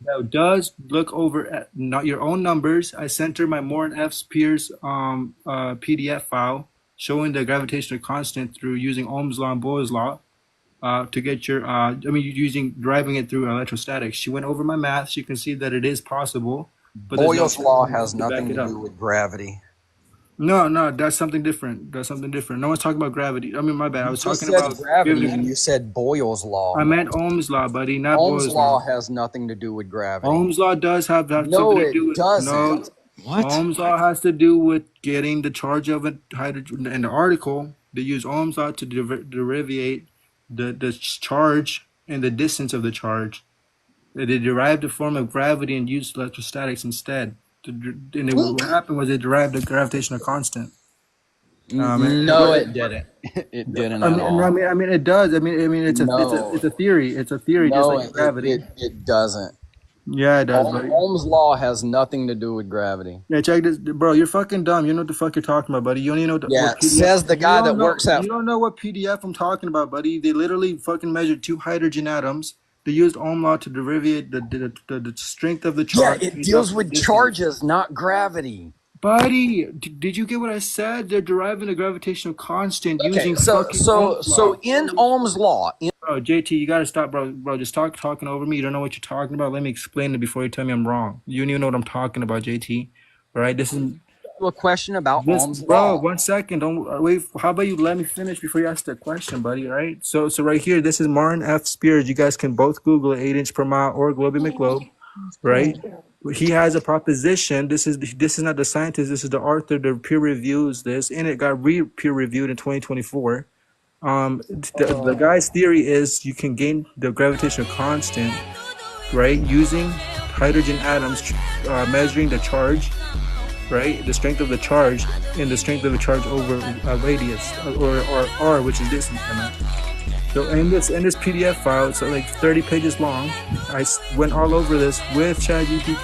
Speaker 5: Now, does look over at not your own numbers. I sent her my Morin F. Spears PDF file showing the gravitational constant through using Ohm's law and Boyle's law to get your driving it through electrostatics. She went over my math. She can see that it is possible. But
Speaker 6: Boyle's law has
Speaker 5: to back
Speaker 6: nothing
Speaker 5: it
Speaker 6: to
Speaker 5: up.
Speaker 6: do with gravity.
Speaker 5: No, that's something different. That's something different. No one's talking about gravity. I mean, my bad. I was
Speaker 6: You just
Speaker 5: talking
Speaker 6: said
Speaker 5: about
Speaker 6: gravity,
Speaker 5: gravity.
Speaker 6: and you said Boyle's law.
Speaker 5: I meant Ohm's law, buddy, not
Speaker 6: Ohm's
Speaker 5: Boyle's
Speaker 6: law
Speaker 5: law.
Speaker 6: has nothing to do with gravity.
Speaker 5: Ohm's law does have
Speaker 6: No,
Speaker 5: something to
Speaker 6: it
Speaker 5: do with
Speaker 6: doesn't.
Speaker 5: no.
Speaker 1: What?
Speaker 5: Ohm's law has to do with getting the charge of a hydrogen. In the article, they use Ohm's law to derivate the charge and the distance of the charge. They derived the form of gravity and used electrostatics instead. What happened was they derived the gravitational constant.
Speaker 6: No, it didn't. It didn't at all.
Speaker 5: I mean, it does. I mean, it's
Speaker 6: No.
Speaker 5: a theory. It's a theory, just
Speaker 6: No,
Speaker 5: like gravity.
Speaker 6: it doesn't.
Speaker 5: Yeah, it does, buddy.
Speaker 6: Ohm's law has nothing to do with gravity.
Speaker 5: Yeah, check this, bro. You're fucking dumb. You know what the fuck you're talking about, buddy. You don't even know what
Speaker 6: Yeah,
Speaker 5: what PDF
Speaker 6: says the guy
Speaker 5: You
Speaker 6: that
Speaker 5: don't know-
Speaker 6: works at-
Speaker 5: You don't know what PDF I'm talking about, buddy. They literally fucking measured two hydrogen atoms. They used Ohm law to derivate the strength of the
Speaker 6: Yeah,
Speaker 5: charge.
Speaker 6: it deals with charges, not gravity.
Speaker 5: Buddy, did you get what I said? They're deriving a gravitational constant
Speaker 6: Okay,
Speaker 5: using
Speaker 6: so
Speaker 5: fucking Ohm's law.
Speaker 6: so in Ohm's law,
Speaker 5: Bro, JT, you gotta stop, bro. Bro, just talking over me. You don't know what you're talking about. Let me explain it before you tell me I'm wrong. You don't even know what I'm talking about, JT. All right, this is
Speaker 6: a question about
Speaker 5: this,
Speaker 6: Ohm's
Speaker 5: bro.
Speaker 6: law.
Speaker 5: 1 second. Don't wait. How about you let me finish before you ask the question, buddy? All right. So right here, this is Martin F. Spears. You guys can both Google it, 8-inch per mile or Globe McGlobe, right? He has a proposition. This is not the scientist. This is the author. The peer reviews this, and it got peer reviewed in 2024. The guy's theory is you can gain the gravitational constant, right, using hydrogen atoms, measuring the charge, right, the strength of the charge, and the strength of the charge over a radius, or r, which is distance. So in this PDF file, it's like 30 pages long. I went all over this with ChatGPT,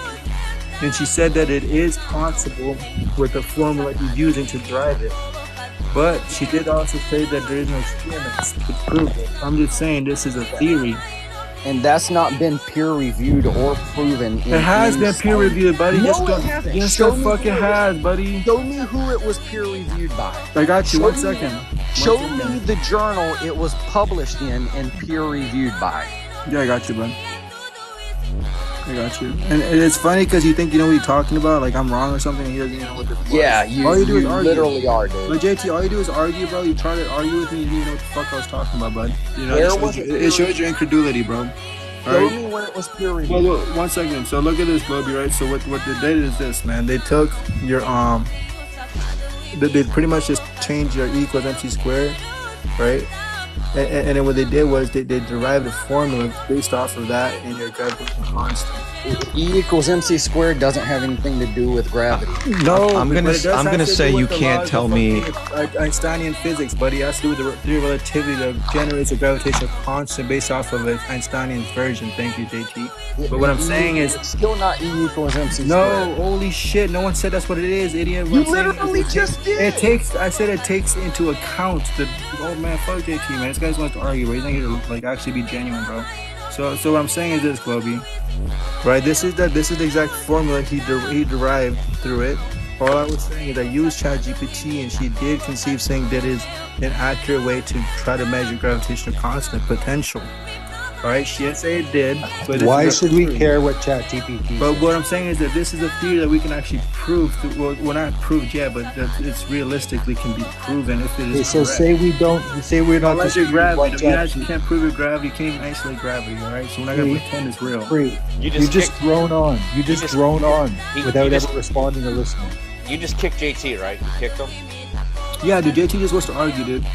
Speaker 5: and she said that it is possible with the formula he's using to drive it. But she did also say that there is no experiments to prove it. I'm just saying this is a theory.
Speaker 6: And that's not been peer reviewed or proven.
Speaker 5: It has been peer reviewed, buddy.
Speaker 6: No,
Speaker 5: Yes,
Speaker 6: it
Speaker 5: the-
Speaker 6: hasn't.
Speaker 5: yes,
Speaker 6: Show
Speaker 5: the
Speaker 6: me
Speaker 5: fuck it
Speaker 6: who
Speaker 5: has, buddy.
Speaker 6: Show me who it was peer reviewed by.
Speaker 5: I got you.
Speaker 6: Show
Speaker 5: 1
Speaker 6: me-
Speaker 5: second.
Speaker 6: Show me the journal it was published in and peer reviewed by.
Speaker 5: Yeah, I got you, bud. I got you. And it's funny because you think you know what you're talking about, like I'm wrong or something, and he doesn't even know what the fuck.
Speaker 6: Yeah, you,
Speaker 5: All you do is
Speaker 6: you
Speaker 5: argue.
Speaker 6: literally are, dude.
Speaker 5: But JT, all you do is argue, bro. You try to argue with me, you didn't even know what the fuck I was talking about, bud. You know,
Speaker 6: Where
Speaker 5: it shows,
Speaker 6: was
Speaker 5: you,
Speaker 6: it
Speaker 5: it shows your incredulity, bro.
Speaker 6: Show
Speaker 5: Alright?
Speaker 6: me where it was peer reviewed.
Speaker 5: Well, look, 1 second. So look at this, Globey, right? So what they did is this, man. They took your they pretty much just changed your E equals MC squared, right? And then what they did was they derived a formula based off of that in your gravitational constant.
Speaker 6: E equals MC squared doesn't have anything to do with gravity.
Speaker 5: No,
Speaker 1: I'm gonna
Speaker 5: but it does
Speaker 1: I'm
Speaker 5: have
Speaker 1: gonna
Speaker 5: to
Speaker 1: say
Speaker 5: do
Speaker 1: you
Speaker 5: with the
Speaker 1: can't
Speaker 5: laws
Speaker 1: tell
Speaker 5: of
Speaker 1: me.
Speaker 5: fucking Einsteinian physics, buddy. It has to do with the theory of relativity that generates a gravitational constant based off of an Einsteinian version. Thank you, JT. But what I'm saying is,
Speaker 6: It's still not E equals MC
Speaker 5: no,
Speaker 6: squared.
Speaker 5: holy shit! No one said that's what it is, idiot. What
Speaker 6: You
Speaker 5: I'm saying is
Speaker 6: literally just did.
Speaker 5: It takes. I said it takes into account the. Oh man, fuck JT, man. This guy wants to argue, but he's not here to like actually be genuine, bro. So what I'm saying is this, Globey. Right, this is the exact formula he derived through it. All I was saying is I used ChatGPT, and she did conceive saying that is an accurate way to try to measure gravitational constant potential. All right, she didn't say it did. But this
Speaker 8: Why
Speaker 5: is a
Speaker 8: should we
Speaker 5: theory.
Speaker 8: care what ChatGPT
Speaker 5: But
Speaker 8: says?
Speaker 5: what I'm saying is that this is a theory that we can actually prove. Well, not proved yet, but that it's realistically can be proven if it is
Speaker 8: Okay, so
Speaker 5: correct.
Speaker 8: say we're not
Speaker 5: Unless your
Speaker 8: disputing
Speaker 5: gravity,
Speaker 8: what
Speaker 5: you guys
Speaker 8: ChatGPT.
Speaker 5: can't prove your gravity. You can't even isolate gravity. All right, so we're not gonna
Speaker 8: Free.
Speaker 5: pretend it's real.
Speaker 8: Free.
Speaker 20: You
Speaker 8: You just
Speaker 20: kicked-
Speaker 8: drone on. You just drone on
Speaker 20: you
Speaker 8: without
Speaker 20: just-
Speaker 8: ever responding or listening.
Speaker 20: You just kicked JT, right? You kicked him.
Speaker 5: Yeah, dude, JT just wants to argue, dude.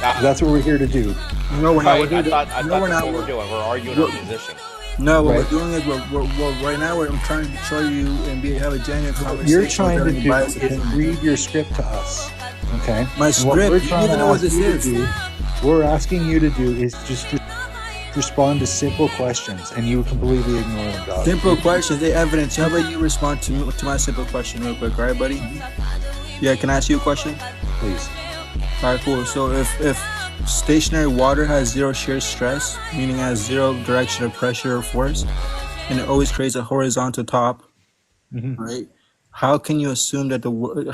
Speaker 8: That's what we're here to do.
Speaker 5: No, we're not.
Speaker 20: Right,
Speaker 5: We're
Speaker 20: I
Speaker 5: doing-
Speaker 20: thought
Speaker 5: no,
Speaker 20: that's
Speaker 5: we're not.
Speaker 20: what we're doing. We're arguing our position.
Speaker 5: No, what
Speaker 8: Right.
Speaker 5: we're doing is we're right now I'm trying to show you and have a genuine
Speaker 8: What
Speaker 5: conversation.
Speaker 8: you're trying to
Speaker 5: without any
Speaker 8: do
Speaker 5: bias
Speaker 8: is
Speaker 5: opinion.
Speaker 8: read your script to us. Okay?
Speaker 5: My
Speaker 8: And what
Speaker 5: script?
Speaker 8: we're
Speaker 5: You
Speaker 8: trying
Speaker 5: don't even
Speaker 8: to
Speaker 5: know what
Speaker 8: ask
Speaker 5: this
Speaker 8: you to
Speaker 5: is.
Speaker 8: do- We're asking you to do is just respond to simple questions, and you completely ignore them, dog.
Speaker 5: Simple questions, they evidence. How about you respond to my simple question real quick, all right, buddy? Yeah, can I ask you a question?
Speaker 8: Please.
Speaker 5: All right, cool. So if stationary water has zero shear stress, meaning it has zero direction of pressure or force, and it always creates a horizontal top,
Speaker 2: Mm-hmm.
Speaker 5: right? How can you assume that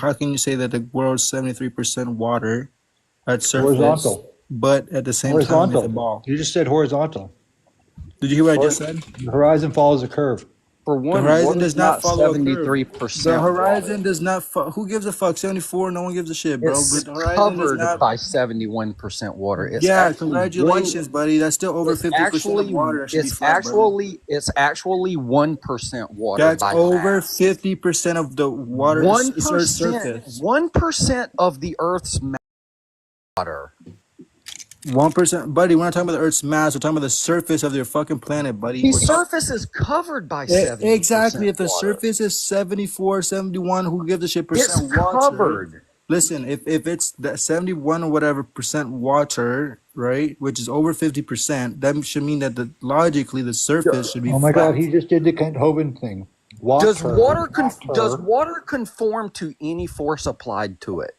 Speaker 5: how can you say that the world's 73% water at surface,
Speaker 2: Horizontal.
Speaker 5: but at the same time it's a
Speaker 2: Horizontal.
Speaker 5: ball?
Speaker 2: You just said horizontal.
Speaker 5: Did you hear what I just said?
Speaker 2: The horizon follows a curve.
Speaker 6: For
Speaker 5: The
Speaker 6: one,
Speaker 5: horizon
Speaker 6: water's
Speaker 5: does not
Speaker 6: not
Speaker 5: follow a curve.
Speaker 6: 73%
Speaker 5: The
Speaker 6: water.
Speaker 5: horizon does not. Who gives a fuck? 74. No one gives a shit, bro.
Speaker 6: It's
Speaker 5: But the horizon does
Speaker 6: covered
Speaker 5: not.
Speaker 6: by 71% water. It's
Speaker 5: Yeah,
Speaker 6: actually
Speaker 5: congratulations, buddy. That's still over
Speaker 6: it's
Speaker 5: 50% of water that should be flat, brother.
Speaker 6: it's actually 1% water
Speaker 5: That's
Speaker 6: by
Speaker 5: over
Speaker 6: mass.
Speaker 5: 50% of the water.
Speaker 6: 1%,
Speaker 5: surface.
Speaker 6: 1% of the Earth's water.
Speaker 5: 1%, buddy. We're not talking about the Earth's mass. We're talking about the surface of your fucking planet, buddy.
Speaker 6: The
Speaker 5: We're talking-
Speaker 6: surface is covered by 70%.
Speaker 5: Exactly. If the
Speaker 6: water.
Speaker 5: surface is 74, 71, who gives a shit
Speaker 6: It's
Speaker 5: percent water?
Speaker 6: covered.
Speaker 5: Listen, if it's that 71 or whatever percent water, right, which is over 50%, that should mean that logically the surface should be
Speaker 2: Oh my
Speaker 5: flat.
Speaker 2: God, he just did the Kent Hovind thing.
Speaker 6: Does
Speaker 2: Water.
Speaker 6: water conform to any force applied to it?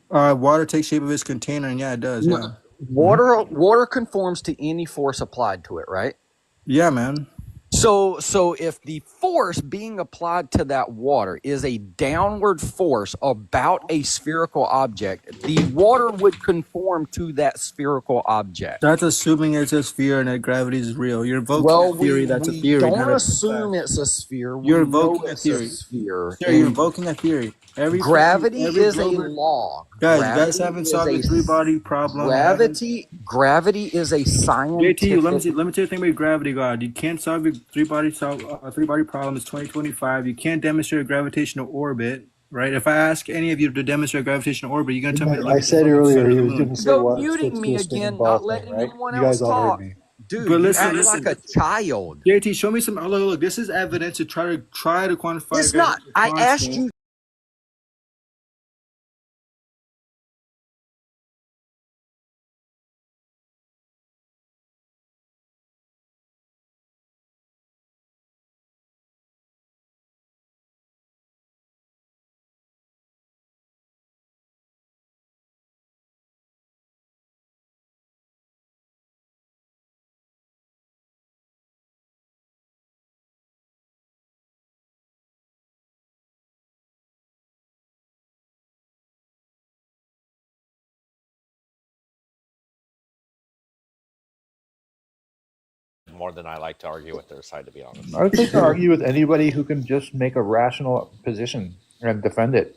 Speaker 5: Water takes shape of its container, and yeah, it does. Yeah,
Speaker 6: Water conforms to any force applied to it, right?
Speaker 5: yeah, man.
Speaker 6: So if the force being applied to that water is a downward force about a spherical object, the water would conform to that spherical object.
Speaker 5: That's assuming it's a sphere and that gravity is real. You're invoking a theory. That's a theory.
Speaker 6: Don't
Speaker 5: not a
Speaker 6: assume
Speaker 5: fact.
Speaker 6: it's a sphere.
Speaker 5: You're
Speaker 6: We know
Speaker 5: invoking a
Speaker 6: it's
Speaker 5: theory.
Speaker 6: sphere.
Speaker 5: Sure, you're
Speaker 6: And
Speaker 5: invoking a theory.
Speaker 6: gravity is a
Speaker 5: global-
Speaker 6: law.
Speaker 5: Guys, you guys
Speaker 6: Gravity
Speaker 5: haven't
Speaker 6: is
Speaker 5: solved the
Speaker 6: a-
Speaker 5: three-body problem.
Speaker 6: Gravity is a scientific.
Speaker 5: JT, let me tell you the thing about gravity, God. You can't solve your three-body problem. It's 2025. You can't demonstrate a gravitational orbit, right? If I ask any of you to demonstrate a gravitational orbit, you're gonna tell me. To look
Speaker 2: I
Speaker 5: at the
Speaker 2: said
Speaker 5: fucking
Speaker 2: earlier
Speaker 5: sun
Speaker 2: he
Speaker 5: and the
Speaker 2: was
Speaker 5: moon.
Speaker 2: going to say
Speaker 6: You're
Speaker 2: what
Speaker 6: muting me again, not letting anyone
Speaker 2: You
Speaker 6: else
Speaker 2: guys all
Speaker 6: talk.
Speaker 2: heard me.
Speaker 6: Dude,
Speaker 5: But
Speaker 6: you
Speaker 5: listen,
Speaker 6: act like a child.
Speaker 5: JT, show me some. Look, this is evidence to try to quantify.
Speaker 6: It's not. I asked you.
Speaker 20: More than I like to argue with their side, to be honest.
Speaker 4: I would like to argue with anybody who can just make a rational position and defend it,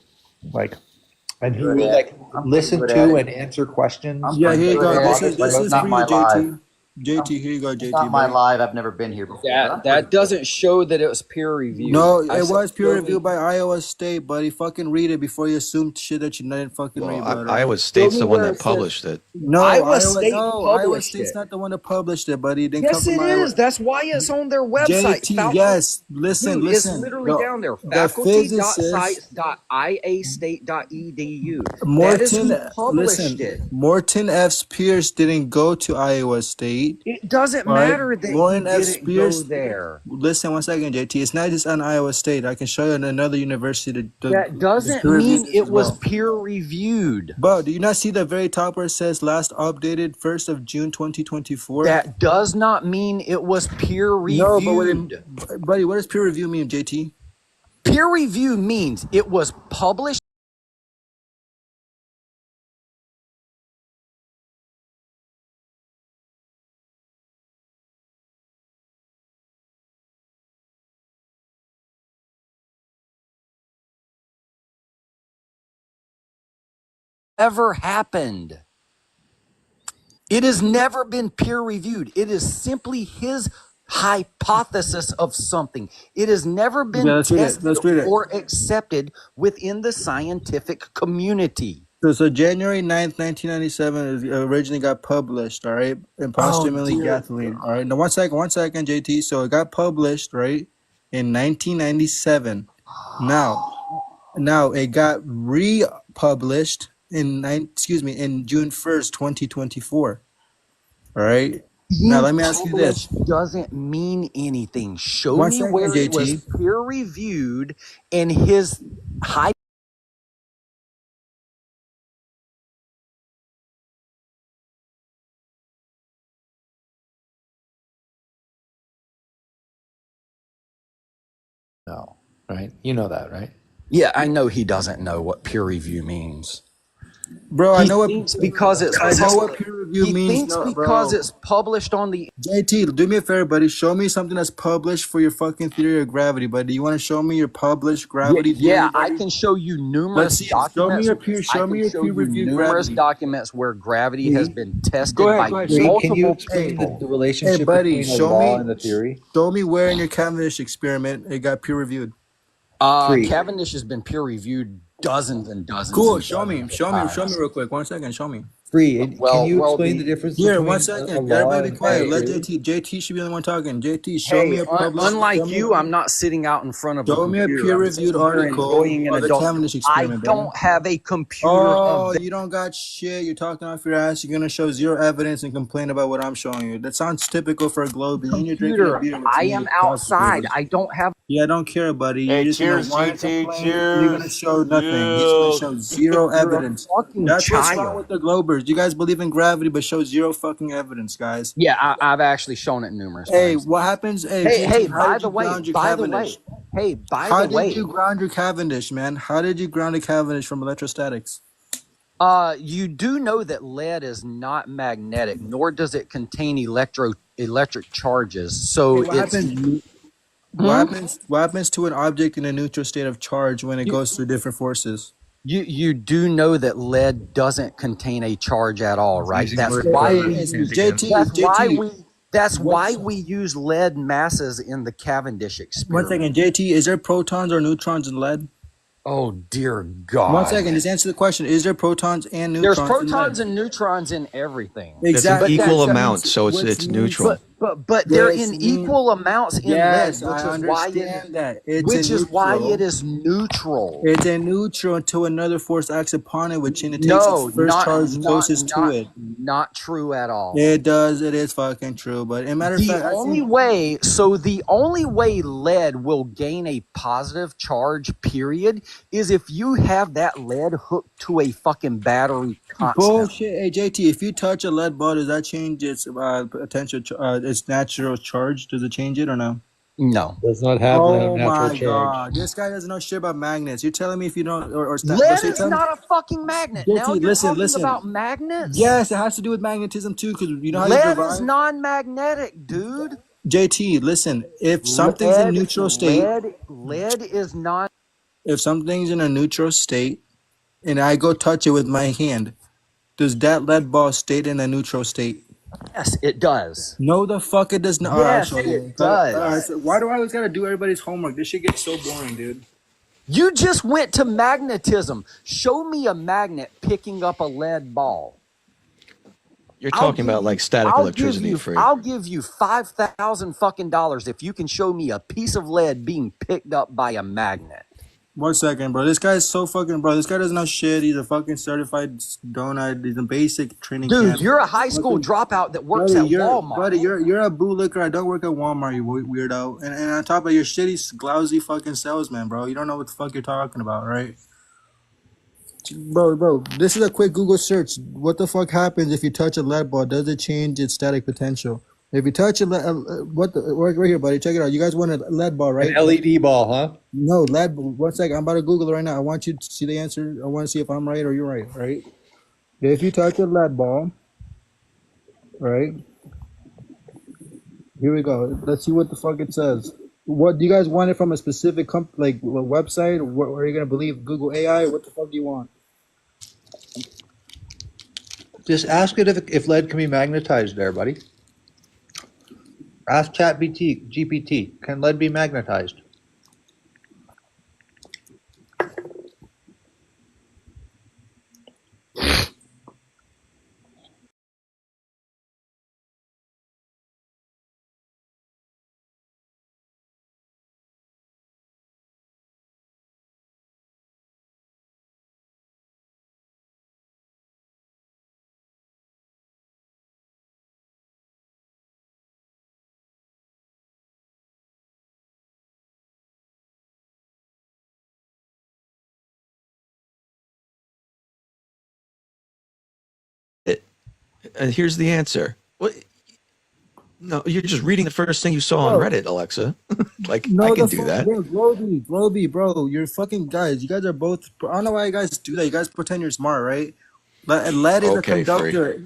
Speaker 4: and who will listen to and answer questions.
Speaker 5: Yeah, here you go. This is
Speaker 10: not
Speaker 5: for you,
Speaker 10: my
Speaker 5: JT. JT, here you go, JT.
Speaker 10: It's not my
Speaker 5: buddy.
Speaker 10: live. I've never been here before.
Speaker 6: That doesn't show that it was peer reviewed.
Speaker 5: No,
Speaker 6: I
Speaker 5: it
Speaker 6: said
Speaker 5: was peer
Speaker 6: show me-
Speaker 5: reviewed by Iowa State, buddy. Fucking read it before you assume shit that you didn't fucking read.
Speaker 1: Well,
Speaker 5: Buddy.
Speaker 1: Iowa State's
Speaker 6: me
Speaker 1: the one
Speaker 6: where
Speaker 1: that
Speaker 6: it says-
Speaker 1: published it.
Speaker 5: No,
Speaker 6: Iowa State
Speaker 5: Iowa
Speaker 6: published
Speaker 5: State's
Speaker 6: it.
Speaker 5: not the one that published it, buddy. It didn't
Speaker 6: Yes,
Speaker 5: come from
Speaker 6: it
Speaker 5: Iowa.
Speaker 6: is. That's why it's on their website.
Speaker 5: JT,
Speaker 6: Falcon-
Speaker 5: yes. Listen,
Speaker 6: Dude,
Speaker 5: listen.
Speaker 6: It's literally down there.
Speaker 5: the physicist-
Speaker 6: Faculty.sites.iastate.edu. That is who published it.
Speaker 5: Morton F. Spears didn't go to Iowa State.
Speaker 6: It doesn't
Speaker 5: All right?
Speaker 6: matter that
Speaker 5: Morton
Speaker 6: he
Speaker 5: F.
Speaker 6: didn't
Speaker 5: Spears,
Speaker 6: go there.
Speaker 5: Listen one second, JT. It's not just on Iowa State. I can show you another university.
Speaker 6: That doesn't mean it was peer reviewed.
Speaker 5: But do you not see the very top where it says last updated 1st of June 2024?
Speaker 6: That does not mean it was peer
Speaker 5: No,
Speaker 6: reviewed.
Speaker 5: buddy, what does peer review mean, JT?
Speaker 6: Peer review means it was published. Ever happened. It has never been peer reviewed. It is simply his hypothesis of something. It has never been
Speaker 5: Yeah, let's read it.
Speaker 6: tested
Speaker 5: Let's read it.
Speaker 6: or accepted within the scientific community.
Speaker 5: So January 9th, 1997 originally got published, all right? And posthumously
Speaker 6: dear
Speaker 5: gasoline. All right. Now one second, JT. So it got published, right? In 1997. Now it got republished in June 1st, 2024. All right. Now let me ask you this.
Speaker 6: Published doesn't mean anything. Show
Speaker 5: One
Speaker 6: me
Speaker 5: second,
Speaker 6: where it was
Speaker 5: JT.
Speaker 6: peer reviewed and his high
Speaker 4: right? You know that, right?
Speaker 6: Yeah, I know he doesn't know what peer review means.
Speaker 5: Bro, I
Speaker 6: He
Speaker 5: know what
Speaker 6: thinks because it's
Speaker 5: I know what peer review
Speaker 6: he
Speaker 5: means.
Speaker 6: thinks
Speaker 5: No,
Speaker 6: because
Speaker 5: bro.
Speaker 6: it's published on the
Speaker 5: JT, do me a favor, buddy. Show me something that's published for your fucking theory of gravity, buddy. You want to show me your published gravity theory,
Speaker 6: yeah, I
Speaker 5: buddy?
Speaker 6: can show you
Speaker 5: Let's
Speaker 6: numerous
Speaker 5: see it. Show me
Speaker 6: documents.
Speaker 5: your peer.
Speaker 6: I
Speaker 5: Show me
Speaker 6: can
Speaker 5: your
Speaker 6: show you
Speaker 5: peer-reviewed
Speaker 6: numerous
Speaker 5: gravity.
Speaker 6: documents where gravity has been
Speaker 5: Go
Speaker 6: tested
Speaker 5: ahead.
Speaker 6: by
Speaker 5: Go ahead.
Speaker 2: Wait, can you
Speaker 6: multiple
Speaker 2: explain
Speaker 6: people.
Speaker 2: the
Speaker 5: Hey,
Speaker 2: relationship
Speaker 5: buddy.
Speaker 2: between a
Speaker 5: Show
Speaker 2: law
Speaker 5: me.
Speaker 2: and the theory?
Speaker 5: Show me where in your Cavendish experiment it got peer reviewed.
Speaker 2: Free.
Speaker 6: Cavendish has been peer reviewed dozens and dozens.
Speaker 5: Cool.
Speaker 6: And
Speaker 5: Show me.
Speaker 6: dozens of
Speaker 5: Show me. Show me
Speaker 6: times.
Speaker 5: real quick. 1 second. Show me.
Speaker 2: Free. Can you explain the
Speaker 6: the
Speaker 2: difference
Speaker 5: Here,
Speaker 2: between
Speaker 5: 1
Speaker 2: a
Speaker 5: second.
Speaker 2: law
Speaker 5: Everybody be
Speaker 2: and
Speaker 5: quiet.
Speaker 2: a
Speaker 5: Let
Speaker 2: theory?
Speaker 5: JT should be the only one talking. JT, show me
Speaker 6: Hey,
Speaker 5: a published.
Speaker 6: unlike you, I'm not sitting out in front of a
Speaker 5: Show me a
Speaker 6: computer. I'm
Speaker 5: peer-reviewed
Speaker 6: sitting here
Speaker 5: article
Speaker 6: enjoying an
Speaker 5: of the
Speaker 6: adult.
Speaker 5: Cavendish
Speaker 6: I
Speaker 5: experiment, brother.
Speaker 6: don't have a computer
Speaker 5: Oh,
Speaker 6: of
Speaker 5: you don't got shit. You're talking off your ass. You're gonna show zero evidence and complain about what I'm showing you. That sounds typical for a globe. And you're drinking a
Speaker 6: computer.
Speaker 5: beer.
Speaker 6: I am outside. I don't have.
Speaker 5: Yeah, I don't care, buddy. You're
Speaker 20: Hey,
Speaker 5: just gonna
Speaker 20: cheers,
Speaker 5: whine and
Speaker 20: GT.
Speaker 5: complain. You're gonna
Speaker 20: Cheers.
Speaker 5: show nothing. You're just gonna show zero
Speaker 6: You're a
Speaker 5: evidence.
Speaker 6: fucking
Speaker 5: That's what's wrong
Speaker 6: child.
Speaker 5: with the Globers. You guys believe in gravity, but show zero fucking evidence, guys.
Speaker 6: Yeah, I've actually shown it numerous
Speaker 5: Hey,
Speaker 6: times.
Speaker 5: what happens? Hey,
Speaker 6: Hey,
Speaker 5: JT, how
Speaker 6: by
Speaker 5: did
Speaker 6: the
Speaker 5: you
Speaker 6: way,
Speaker 5: ground your
Speaker 6: by the way,
Speaker 5: Cavendish?
Speaker 6: hey, by
Speaker 5: How
Speaker 6: the way,
Speaker 5: did you ground your Cavendish, man? How did you ground a Cavendish from electrostatics?
Speaker 6: you do know that lead is not magnetic, nor does it contain electric charges. So
Speaker 5: Hey, what
Speaker 6: it's
Speaker 5: happens? What happens to an object in a neutral state of charge when it goes through different forces?
Speaker 6: you do know that lead doesn't contain a charge at all, right? That's why we use lead masses in the Cavendish
Speaker 5: 1
Speaker 6: experiment.
Speaker 5: second, JT, is there protons or neutrons in lead?
Speaker 6: Oh dear God!
Speaker 5: 1 second, just answer the question. Is there protons and neutrons?
Speaker 6: There's protons and neutrons in everything.
Speaker 5: Exactly.
Speaker 1: There's an equal
Speaker 5: That
Speaker 1: amount,
Speaker 5: means-
Speaker 1: so
Speaker 5: which
Speaker 1: it's
Speaker 5: means-
Speaker 1: neutral.
Speaker 6: But they're in equal amounts in
Speaker 5: Yes,
Speaker 6: lead, which
Speaker 5: I
Speaker 6: is why
Speaker 5: understand that. It's
Speaker 6: which
Speaker 5: a
Speaker 6: is why
Speaker 5: neutral.
Speaker 6: it is neutral.
Speaker 5: It's a neutral until another force acts upon it, which takes
Speaker 6: No,
Speaker 5: its first charge
Speaker 6: not
Speaker 5: closest to
Speaker 6: not
Speaker 5: it.
Speaker 6: not true at all.
Speaker 5: It does. It is fucking true. But in matter of
Speaker 6: The
Speaker 5: fact, I
Speaker 6: only
Speaker 5: think
Speaker 6: way lead will gain a positive charge, period, is if you have that lead hooked to a fucking battery constantly.
Speaker 5: bullshit. Hey JT, if you touch a lead ball, does that change its potential, its natural charge? Does it change it or no?
Speaker 6: No.
Speaker 2: Does not have
Speaker 5: Oh
Speaker 2: natural
Speaker 5: my
Speaker 2: charge.
Speaker 5: god, this guy doesn't know shit about magnets. You're telling me if you don't, or
Speaker 6: Lead is not a fucking magnet.
Speaker 5: JT,
Speaker 6: Now you're talking
Speaker 5: listen.
Speaker 6: about magnets?
Speaker 5: Yes, it has to do with magnetism too, because you know how you
Speaker 6: Lead
Speaker 5: provide.
Speaker 6: is non-magnetic, dude.
Speaker 5: JT, listen. If something's in neutral state,
Speaker 6: lead is not.
Speaker 5: if something's in a neutral state, and I go touch it with my hand, does that lead ball stay in a neutral state?
Speaker 6: Yes, it does.
Speaker 5: No, the fuck it does not.
Speaker 6: Yes,
Speaker 5: All right,
Speaker 6: it does.
Speaker 5: All right, so why do I always gotta do everybody's homework? This shit gets so boring, dude.
Speaker 6: You just went to magnetism. Show me a magnet picking up a lead ball.
Speaker 1: You're talking about like static electricity free.
Speaker 6: I'll give you $5,000 fucking dollars if you can show me a piece of lead being picked up by a magnet.
Speaker 5: 1 second, bro. This guy's so fucking, bro. This guy doesn't know shit. He's a fucking certified donut. He's a basic training
Speaker 6: Dude,
Speaker 5: camp.
Speaker 6: you're a high school dropout that works at Walmart.
Speaker 5: Buddy, you're a bootlicker. I don't work at Walmart, you weirdo. And on top of your shitty, glousy fucking salesman, bro. You don't know what the fuck you're talking about, right? Bro, this is a quick Google search. What the fuck happens if you touch a lead ball? Does it change its static potential? If you touch right here, buddy, check it out. You guys want a lead ball, right?
Speaker 2: An LED ball, huh?
Speaker 5: No, lead. 1 second. I'm about to Google it right now. I want you to see the answer. I want to see if I'm right or you're right, right? If you touch a lead ball, right? Here we go. Let's see what the fuck it says. What do you guys want it from a specific website? What are you gonna believe? Google AI? What the fuck do you want?
Speaker 2: Just ask it if lead can be magnetized there, buddy. Ask GPT, can lead be magnetized?
Speaker 1: Here's the answer. What? No, you're just reading the first thing you saw on Reddit, Alexa. Like, I
Speaker 5: No,
Speaker 1: can
Speaker 5: the
Speaker 1: do
Speaker 5: fuck,
Speaker 1: that.
Speaker 5: bro, Globey, bro, you're fucking guys. You guys are both. I don't know why you guys do that. You guys pretend you're smart, right? Lead is a
Speaker 1: Okay, free.
Speaker 5: conductor.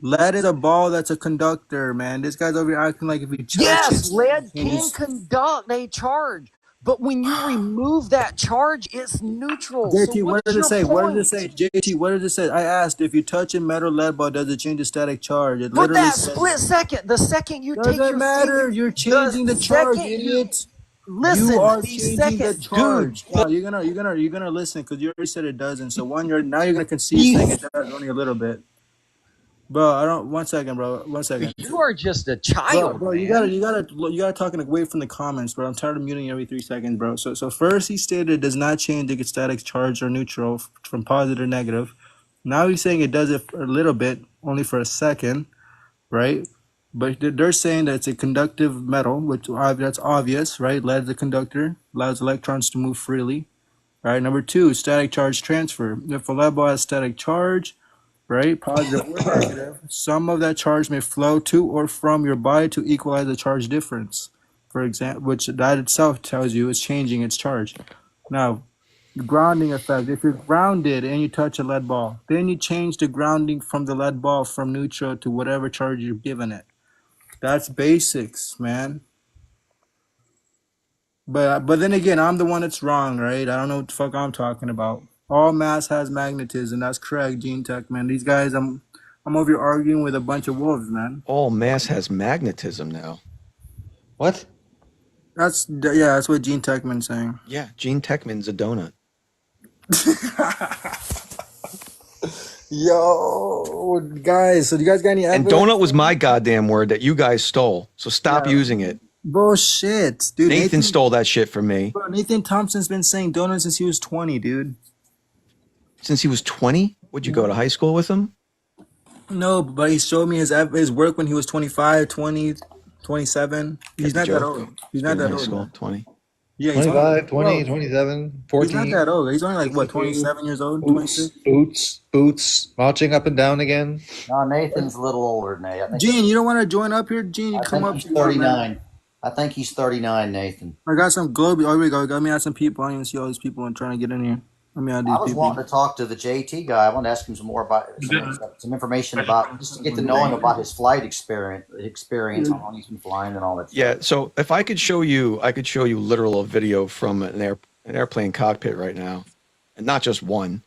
Speaker 5: Lead is a ball that's a conductor, man. This guy's over here acting like if we touch
Speaker 6: Yes,
Speaker 5: it,
Speaker 6: lead
Speaker 5: and
Speaker 6: can
Speaker 5: just
Speaker 6: conduct a charge, but when you remove that charge, it's neutral. So
Speaker 5: JT, what
Speaker 6: what's
Speaker 5: does it
Speaker 6: your
Speaker 5: say? What does it
Speaker 6: point?
Speaker 5: say? JT, what does it say? I asked if you touch a metal lead ball, does it change the static charge? It
Speaker 6: For
Speaker 5: literally
Speaker 6: that
Speaker 5: says
Speaker 6: split second, the second you take
Speaker 5: doesn't
Speaker 6: your
Speaker 5: matter.
Speaker 6: finger,
Speaker 5: You're changing the charge,
Speaker 6: second
Speaker 5: idiot.
Speaker 6: listen,
Speaker 5: You are
Speaker 6: the
Speaker 5: changing the
Speaker 6: second,
Speaker 5: charge.
Speaker 6: dude.
Speaker 5: No, you're gonna listen because you already said it doesn't. So you're gonna concede saying it does only a little bit. Bro, I don't. 1 second, bro. 1 second.
Speaker 6: You are just a
Speaker 5: Bro,
Speaker 6: child,
Speaker 5: bro,
Speaker 6: man.
Speaker 5: you gotta talking away from the comments, bro. I'm tired of muting every 3 seconds, bro. So first he stated it does not change the static charge or neutral from positive or negative. Now he's saying it does it a little bit, only for a second, right? But they're saying that it's a conductive metal, which that's obvious, right? Lead is a conductor, allows electrons to move freely. All right. Number 2, static charge transfer. If a lead ball has static charge, right, positive or negative, some of that charge may flow to or from your body to equalize the charge difference. For example, which that itself tells you it's changing its charge. Now, grounding effect. If you're grounded and you touch a lead ball, then you change the grounding from the lead ball from neutral to whatever charge you've given it. That's basics, man. But then again, I'm the one that's wrong, right? I don't know what the fuck I'm talking about. All mass has magnetism. That's correct, Gene Tech, man. These guys, I'm over here arguing with a bunch of wolves, man.
Speaker 1: All mass has magnetism now.
Speaker 8: What?
Speaker 5: That's what Gene Techman's saying.
Speaker 1: Yeah, Gene Techman's a donut.
Speaker 5: Yo, guys, so do you guys got any
Speaker 1: And
Speaker 5: evidence?
Speaker 1: donut was my goddamn word that you guys stole. So stop
Speaker 5: Yeah.
Speaker 1: using it.
Speaker 5: Bullshit, dude.
Speaker 1: Nathan stole that shit from me.
Speaker 5: Bro, Nathan Thompson's been saying donuts since he was 20, dude.
Speaker 1: Since he was 20? Would you go to high school with him?
Speaker 5: No, but he showed me his work when he was 25, 20, 27. He's not that old. He's not that
Speaker 1: High
Speaker 5: old.
Speaker 1: school,
Speaker 5: Man.
Speaker 1: 20.
Speaker 5: Yeah, he's
Speaker 8: 25, 20,
Speaker 5: bro,
Speaker 8: 27, 14.
Speaker 5: He's not that old. He's only like, what, 27 years old? 26?
Speaker 8: Boots, marching up and down again.
Speaker 10: No, Nathan's a little older than me. I think,
Speaker 5: Gene, you don't want to join up here? Gene, you
Speaker 10: I
Speaker 5: come
Speaker 10: think
Speaker 5: up.
Speaker 10: he's
Speaker 5: to me, man.
Speaker 10: 39. I think he's 39, Nathan.
Speaker 5: I got some globe. Oh, here we go. Let me add some people. I don't even see all these people and trying to get in here. Let me add these
Speaker 10: I was
Speaker 5: people.
Speaker 10: wanting to talk to the JT guy. I want to ask him some more about some information about just to get to know him about his flight experience, how long he's been flying, and all that.
Speaker 1: Yeah, so if I could show you literal video from an airplane cockpit right now, and not just one,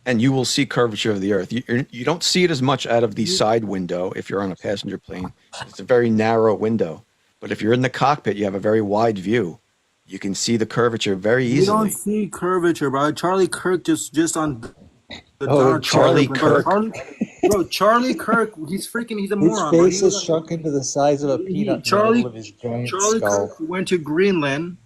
Speaker 1: and you will see curvature of the Earth. You don't see it as much out of the side window if you're on a passenger plane. It's a very narrow window. But if you're in the cockpit, you have a very wide view. You can see the curvature very
Speaker 5: You
Speaker 1: easily.
Speaker 5: don't see curvature, bro. Charlie Kirk just on the
Speaker 1: Oh, Charlie Kirk.
Speaker 5: Charlie Kirk, he's a
Speaker 8: His
Speaker 5: moron. Bro.
Speaker 8: face is shrunk into the size of a peanut in the middle of his giant
Speaker 5: Charlie
Speaker 8: skull.
Speaker 5: Kirk went to Greenland,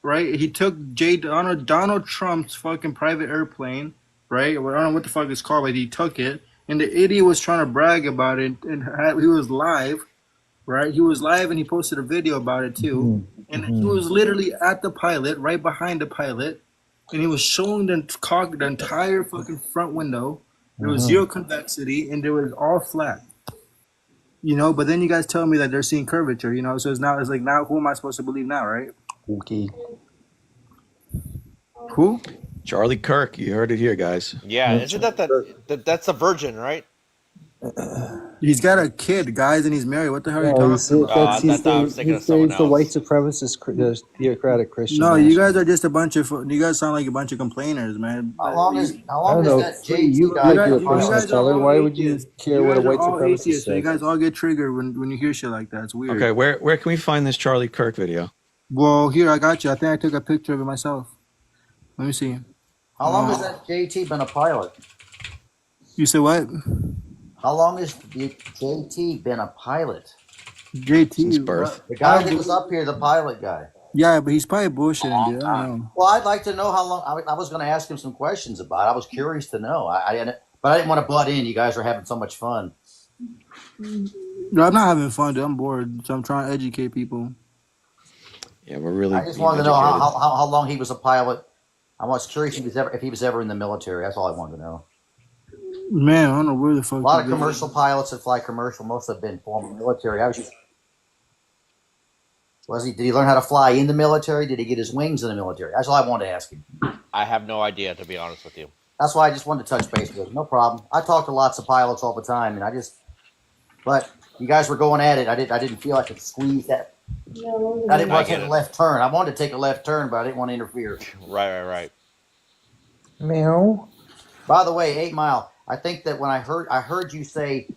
Speaker 5: right? He took Donald Trump's fucking private airplane, right? I don't know what the fuck it's called, but he took it. And the idiot was trying to brag about it, and he was live, right? He was live, and he posted a video about it too. And he was literally at the pilot, right behind the pilot, and he was showing the entire fucking front window. There was zero convexity, and it was all flat. You know, but then you guys tell me that they're seeing curvature, you know, so it's like now who am I supposed to believe now, right?
Speaker 8: Okay.
Speaker 5: Who?
Speaker 1: Charlie Kirk, you heard it here, guys.
Speaker 20: Yeah, isn't that's a virgin, right?
Speaker 5: He's got a kid, guys, and he's married. What the hell are you
Speaker 8: No,
Speaker 5: talking about?
Speaker 8: he saves the white supremacist, the theocratic Christian.
Speaker 5: No, you guys are just a bunch of. You guys sound like a bunch of complainers, man.
Speaker 10: How long is
Speaker 8: I don't know.
Speaker 10: that
Speaker 8: You
Speaker 10: JT
Speaker 8: look
Speaker 10: guy?
Speaker 8: like you're a person of color. Why would you care what a white supremacist
Speaker 5: So you
Speaker 8: says?
Speaker 5: guys all get triggered when you hear shit like that. It's weird.
Speaker 1: Okay, where can we find this Charlie Kirk video?
Speaker 5: Well, here I got you. I think I took a picture of it myself. Let me see.
Speaker 10: How long has that JT been a pilot?
Speaker 5: You said what?
Speaker 10: How long has JT been a pilot?
Speaker 5: JT
Speaker 1: Since birth.
Speaker 10: The guy that was up here, the pilot guy.
Speaker 5: Yeah, but he's probably bullshitting, dude. I don't know.
Speaker 10: Well, I'd like to know how long. I was going to ask him some questions about it. I was curious to know. I didn't, but I didn't want to butt in. You guys are having so much fun.
Speaker 5: No, I'm not having fun, dude. I'm bored, so I'm trying to educate people.
Speaker 1: Yeah, we're really.
Speaker 10: I just wanted to know how long he was a pilot. I was curious if he was ever in the military. That's all I wanted to know.
Speaker 5: Man, I don't know where the fuck.
Speaker 10: A lot of commercial pilots that fly commercial, most have been former military. Did he learn how to fly in the military? Did he get his wings in the military? That's all I wanted to ask him.
Speaker 20: I have no idea, to be honest with you.
Speaker 10: That's why I just wanted to touch base with him. No problem. I talk to lots of pilots all the time, and but you guys were going at it. I didn't feel I could squeeze that. I didn't want to take a left turn. I wanted to take a left turn, but I didn't want to interfere.
Speaker 20: Right.
Speaker 4: Meow.
Speaker 10: By the way, 8 Mile, I think that when I heard you say,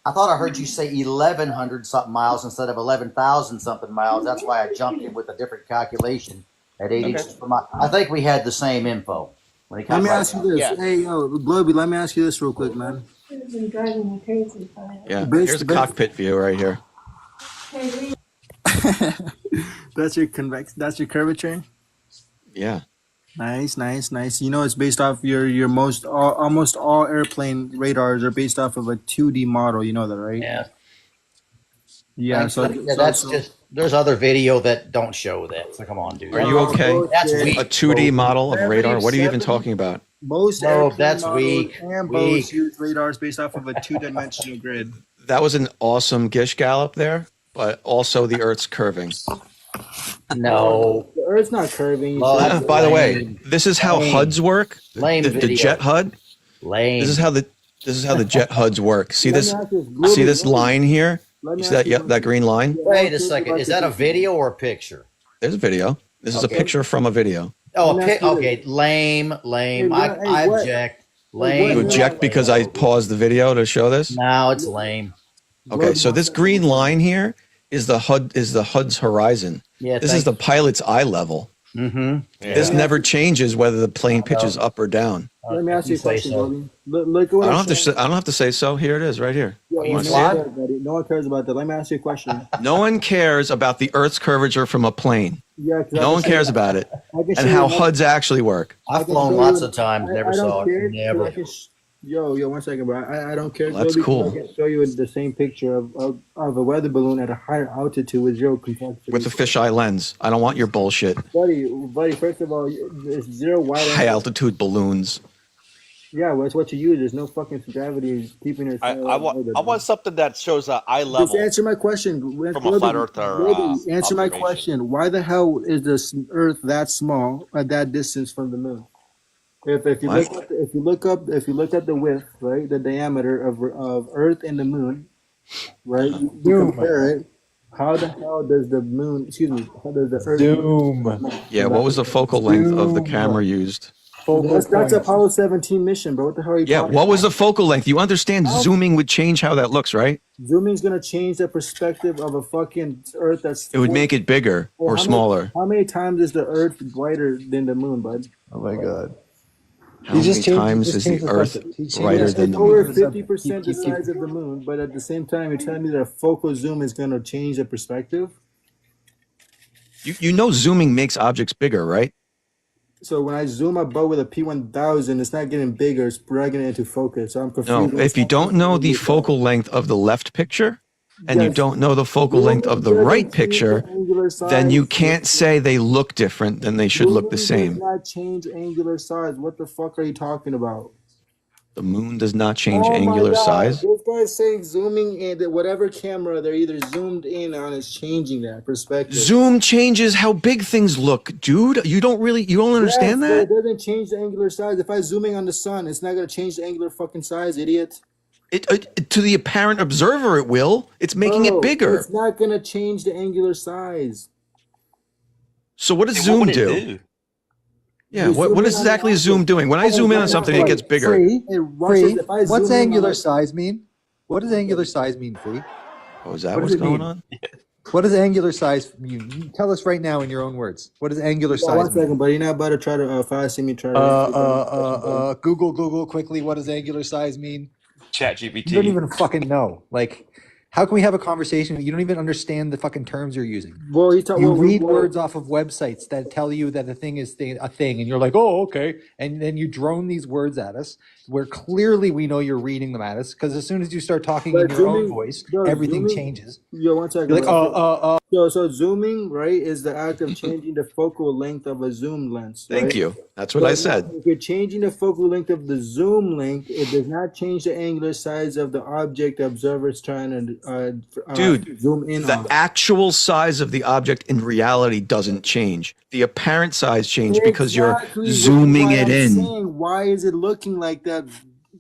Speaker 10: I thought I heard you say 1,100 something miles instead of 11,000 something miles. That's why I jumped in with a different calculation at 8 inches per mile. I think we had the same info. When
Speaker 5: Let me ask you this. Hey, Globy, let me ask you this real quick, man.
Speaker 18: It's been driving me crazy.
Speaker 1: Yeah, here's a cockpit view right here.
Speaker 5: That's your curvature?
Speaker 1: Yeah.
Speaker 5: Nice. You know, it's based off your almost all airplane radars are based off of a 2D model. You know that, right?
Speaker 10: Yeah.
Speaker 5: Yeah.
Speaker 10: There's other video that don't show that. So come on, dude.
Speaker 1: Are you okay?
Speaker 10: That's weak.
Speaker 1: A 2D model of radar? What are you even talking about?
Speaker 5: Most
Speaker 10: that's
Speaker 5: models
Speaker 10: weak.
Speaker 5: and boats use radars based off of a 2-dimensional grid.
Speaker 1: That was an awesome Gish gallop there, but also the Earth's curving.
Speaker 10: No.
Speaker 5: The Earth's not curving.
Speaker 1: By the way, this is how HUDs work. The jet HUD. This is how the jet HUDs work. See this line here? You see that green line?
Speaker 10: Wait a second. Is that a video or a picture?
Speaker 1: There's a video. This is a picture from a video.
Speaker 10: Oh, okay. Lame. I object. Lame.
Speaker 1: You object because I paused the video to show this?
Speaker 10: No, it's lame.
Speaker 1: Okay, so this green line here is the HUD's horizon.
Speaker 10: Yeah,
Speaker 1: this is the pilot's eye level.
Speaker 10: Mm-hmm.
Speaker 1: This never changes whether the plane pitches up or down.
Speaker 5: Let me ask you a question, Bobby. Look
Speaker 1: I don't have to say so. Here it is, right here.
Speaker 5: No one cares about that. Let me ask you a question.
Speaker 1: No one cares about the Earth's curvature from a plane.
Speaker 5: Yeah,
Speaker 1: no one cares about it and how HUDs actually work.
Speaker 10: I've flown lots of times, never saw it. Never.
Speaker 5: Yo, 1 second, bro. I don't care.
Speaker 1: Well, that's cool.
Speaker 5: I can show you the same picture of a weather balloon at a higher altitude with zero complexity.
Speaker 1: With the fisheye lens. I don't want your bullshit.
Speaker 5: Buddy, first of all, it's zero wide.
Speaker 1: High altitude balloons.
Speaker 5: Yeah, well, that's what you use. There's no fucking gravity keeping it.
Speaker 20: I want something that shows eye level.
Speaker 5: Just answer my question.
Speaker 20: From a flat earther.
Speaker 5: Answer my question. Why the hell is this Earth that small at that distance from the moon? If you look at the width, right, the diameter of Earth and the moon, right, you compare it. How the hell does the moon? Excuse me. How does the Earth?
Speaker 4: Doom.
Speaker 1: Yeah. What was the focal length of the camera used?
Speaker 5: That's Apollo 17 mission, bro. What the hell are you talking
Speaker 1: what was the focal length? You understand zooming would change how that looks, right?
Speaker 5: Zooming's gonna change the perspective of a fucking Earth that's.
Speaker 1: It would make it bigger or smaller.
Speaker 5: How many times is the Earth brighter than the moon, bud?
Speaker 4: Oh my God.
Speaker 1: How many times is the Earth brighter than the moon?
Speaker 5: It's over 50% the size of the moon, but at the same time, you're telling me that a focal zoom is gonna change the perspective?
Speaker 1: You know zooming makes objects bigger, right?
Speaker 5: So when I zoom a boat with a P1000, it's not getting bigger; it's dragging it into focus. So I'm confused.
Speaker 1: No, if you don't know the focal length of the left picture, and you don't know the focal length of the right picture, then you can't say they look different, then they should look the same.
Speaker 5: Does not change angular size. What the fuck are you talking about?
Speaker 1: The moon does not change angular size.
Speaker 5: This guy's saying zooming and whatever camera they're either zoomed in on is changing that perspective.
Speaker 1: Zoom changes how big things look, dude. You don't understand that?
Speaker 5: It doesn't change the angular size. If I'm zooming on the sun, it's not going to change the angular fucking size, idiot.
Speaker 1: It to the apparent observer, it will. It's making it bigger.
Speaker 5: It's not going to change the angular size.
Speaker 1: So what does zoom do? Yeah, what is exactly zoom doing? When I zoom in on something, it gets bigger.
Speaker 8: Free. What's angular size mean? What does angular size mean, Free?
Speaker 1: Oh, is that what's going on?
Speaker 8: What does angular size mean? You tell us right now in your own words. What does angular size mean?
Speaker 5: 1 second, buddy. You're not about to try to fire see me try to.
Speaker 8: Google quickly. What does angular size mean?
Speaker 9: ChatGPT.
Speaker 8: You don't even fucking know. Like, how can we have a conversation? You don't even understand the fucking terms you're using.
Speaker 5: Well,
Speaker 8: you read words off of websites that tell you that the thing is a thing, and you're like, oh, okay. And then you drone these words at us, where clearly we know you're reading them at us, because as soon as you start talking in your own voice, everything changes.
Speaker 5: Yo, 1 second.
Speaker 8: You're like,
Speaker 5: So zooming, right, is the act of changing the focal length of a zoom lens.
Speaker 1: Thank
Speaker 5: right?
Speaker 1: you. That's what I said.
Speaker 5: If you're changing the focal length of the zoom length, it does not change the angular size of the object the observer is trying to
Speaker 1: Dude,
Speaker 5: zoom in
Speaker 1: the
Speaker 5: on.
Speaker 1: actual size of the object in reality doesn't change. The apparent size changed because you're
Speaker 5: Exactly
Speaker 1: zooming
Speaker 5: why
Speaker 1: it
Speaker 5: I'm
Speaker 1: in.
Speaker 5: saying, why is it looking like that?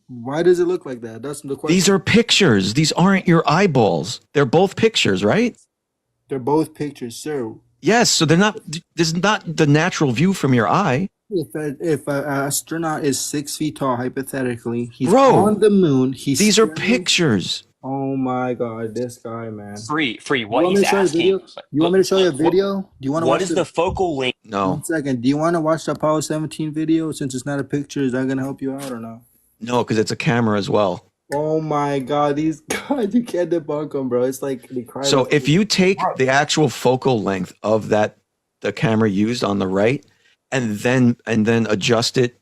Speaker 5: Why does it look like that? That's the question.
Speaker 1: These are pictures. These aren't your eyeballs. They're both pictures, right?
Speaker 5: They're both pictures, sir.
Speaker 1: Yes, so they're not. This is not the natural view from your eye.
Speaker 5: If an astronaut is 6 feet tall, hypothetically, he's
Speaker 1: Bro,
Speaker 5: on the moon.
Speaker 1: These are pictures.
Speaker 5: Oh my God, this guy, man.
Speaker 7: Free.
Speaker 5: You
Speaker 7: What
Speaker 5: want me
Speaker 7: he's
Speaker 5: to show you a
Speaker 7: asking.
Speaker 5: video? You want me to show you a video? Do you want to
Speaker 7: What
Speaker 5: watch
Speaker 7: is the focal length?
Speaker 1: No.
Speaker 5: 1 second. Do you want to watch the Apollo 17 video? Since it's not a picture, is that gonna help you out or no?
Speaker 1: No, because it's a camera as well.
Speaker 5: Oh my God, these guys, you can't debunk them, bro. It's like they cry.
Speaker 1: So if you take the actual focal length of the camera used on the right, and then adjust it,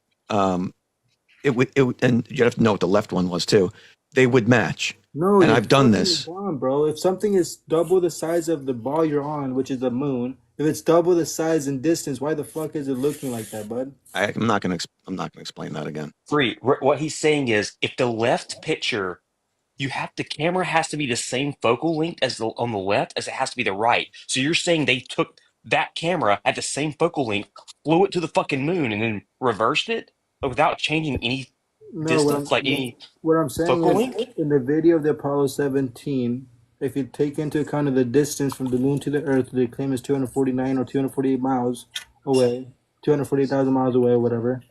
Speaker 1: it would, and you have to know what the left one was too. They would match.
Speaker 5: No,
Speaker 1: and
Speaker 5: you're
Speaker 1: I've done
Speaker 5: fucking
Speaker 1: this.
Speaker 5: wrong, bro. If something is double the size of the ball you're on, which is the moon, if it's double the size and distance, why the fuck is it looking like that, bud?
Speaker 1: I'm not gonna explain that again.
Speaker 7: Free. What he's saying is, if the left picture, the camera has to be the same focal length as on the left as it has to be the right. So you're saying they took that camera at the same focal length, flew it to the fucking moon, and then reversed it without changing any distance,
Speaker 5: What I'm saying
Speaker 7: focal
Speaker 5: is,
Speaker 7: length?
Speaker 5: in the video of the Apollo 17, if you take into account of the distance from the moon to the Earth, they claim is 249 or 248 miles away, 248,000 miles away, or whatever,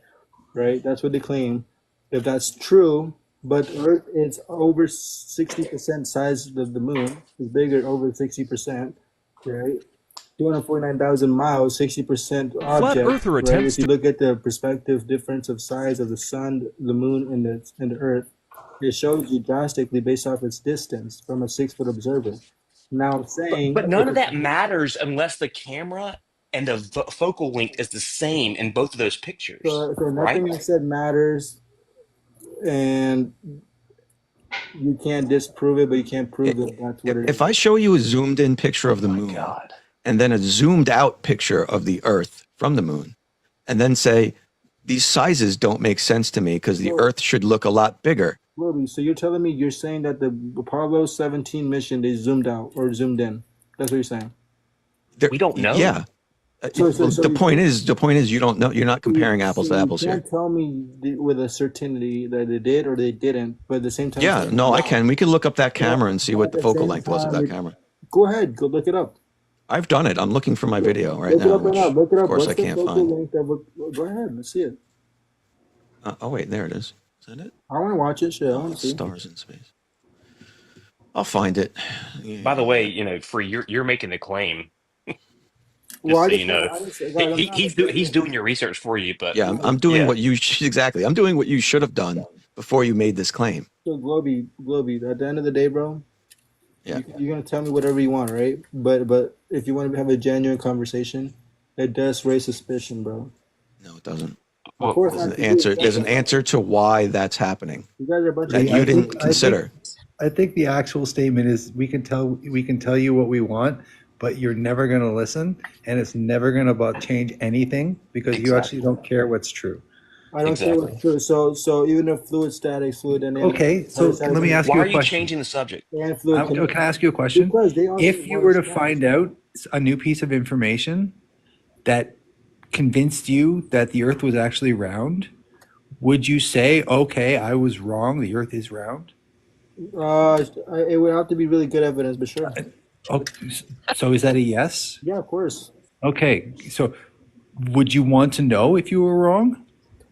Speaker 5: right? That's what they claim. If that's true, but Earth is over 60% size of the moon, is bigger, over 60%, right? 249,000 miles, 60% object.
Speaker 11: earther
Speaker 5: right?
Speaker 11: attempts
Speaker 5: If you look at the perspective difference of size of the sun, the moon, and the Earth, it shows you drastically based off its distance from a 6-foot observer. Now I'm saying,
Speaker 7: But none of that matters unless the camera and the focal length is the same in both of those pictures,
Speaker 5: so
Speaker 7: right?
Speaker 5: nothing I said matters, and you can't disprove it, but you can't prove that that's what it is.
Speaker 1: If I show you a zoomed in picture of the moon, and then a zoomed out picture of the Earth from the moon, and then say these sizes don't make sense to me because the Earth should look a lot bigger.
Speaker 5: Ruby, so you're telling me you're saying that the Apollo 17 mission, they zoomed out or zoomed in? That's what you're saying?
Speaker 7: We don't know.
Speaker 1: Yeah. The point is you don't know. You're not comparing apples to apples
Speaker 5: You
Speaker 1: here.
Speaker 5: can't tell me with a certainty that they did or they didn't, but at the same time...
Speaker 1: Yeah, no, I can. We can look up that camera and see what the focal length was of that camera.
Speaker 5: Go ahead, go look it up.
Speaker 1: I've done it. I'm looking for my video right
Speaker 5: Look it
Speaker 1: now,
Speaker 5: up right
Speaker 1: which
Speaker 5: now. Look it up.
Speaker 1: of course I
Speaker 5: What's the
Speaker 1: can't
Speaker 5: focal
Speaker 1: find.
Speaker 5: length of go ahead, let's see it.
Speaker 1: Oh wait, there it is. Is that it?
Speaker 5: I want to watch it. Shit, I want to see.
Speaker 1: Stars in space. I'll find it.
Speaker 7: By the way, Free, you're making the claim.
Speaker 5: Well, I
Speaker 7: so
Speaker 5: just-
Speaker 7: you know,
Speaker 5: I just- God, I'm not-
Speaker 7: he's doing your research for you, but
Speaker 1: Yeah, I'm doing what you exactly. I'm doing what you should have done before you made this claim.
Speaker 5: So Globy, at the end of the day, bro,
Speaker 1: Yeah.
Speaker 5: you're gonna tell me whatever you want, right? But if you want to have a genuine conversation, it does raise suspicion, bro.
Speaker 1: No, it doesn't.
Speaker 5: Of course
Speaker 1: There's
Speaker 5: not.
Speaker 1: an answer. There's an answer to why that's happening
Speaker 5: You guys are a bunch
Speaker 1: that
Speaker 5: of
Speaker 1: you didn't consider.
Speaker 2: I think the actual statement is we can tell you what we want, but you're never going to listen, and it's never going to change anything because you actually don't care what's true.
Speaker 5: I don't care what's true. So even if fluid static, fluid dynamics.
Speaker 2: Okay, so let me ask you a question.
Speaker 7: why are you changing the subject?
Speaker 5: And fluid
Speaker 2: Can I ask you a question?
Speaker 5: Because they also
Speaker 2: If you were to find out a new piece of information that convinced you that the Earth was actually round, would you say, okay, I was wrong, the Earth is round?
Speaker 5: It would have to be really good evidence, but sure.
Speaker 2: Okay, so is that a yes?
Speaker 5: Yeah, of course.
Speaker 2: Okay, so would you want to know if you were wrong?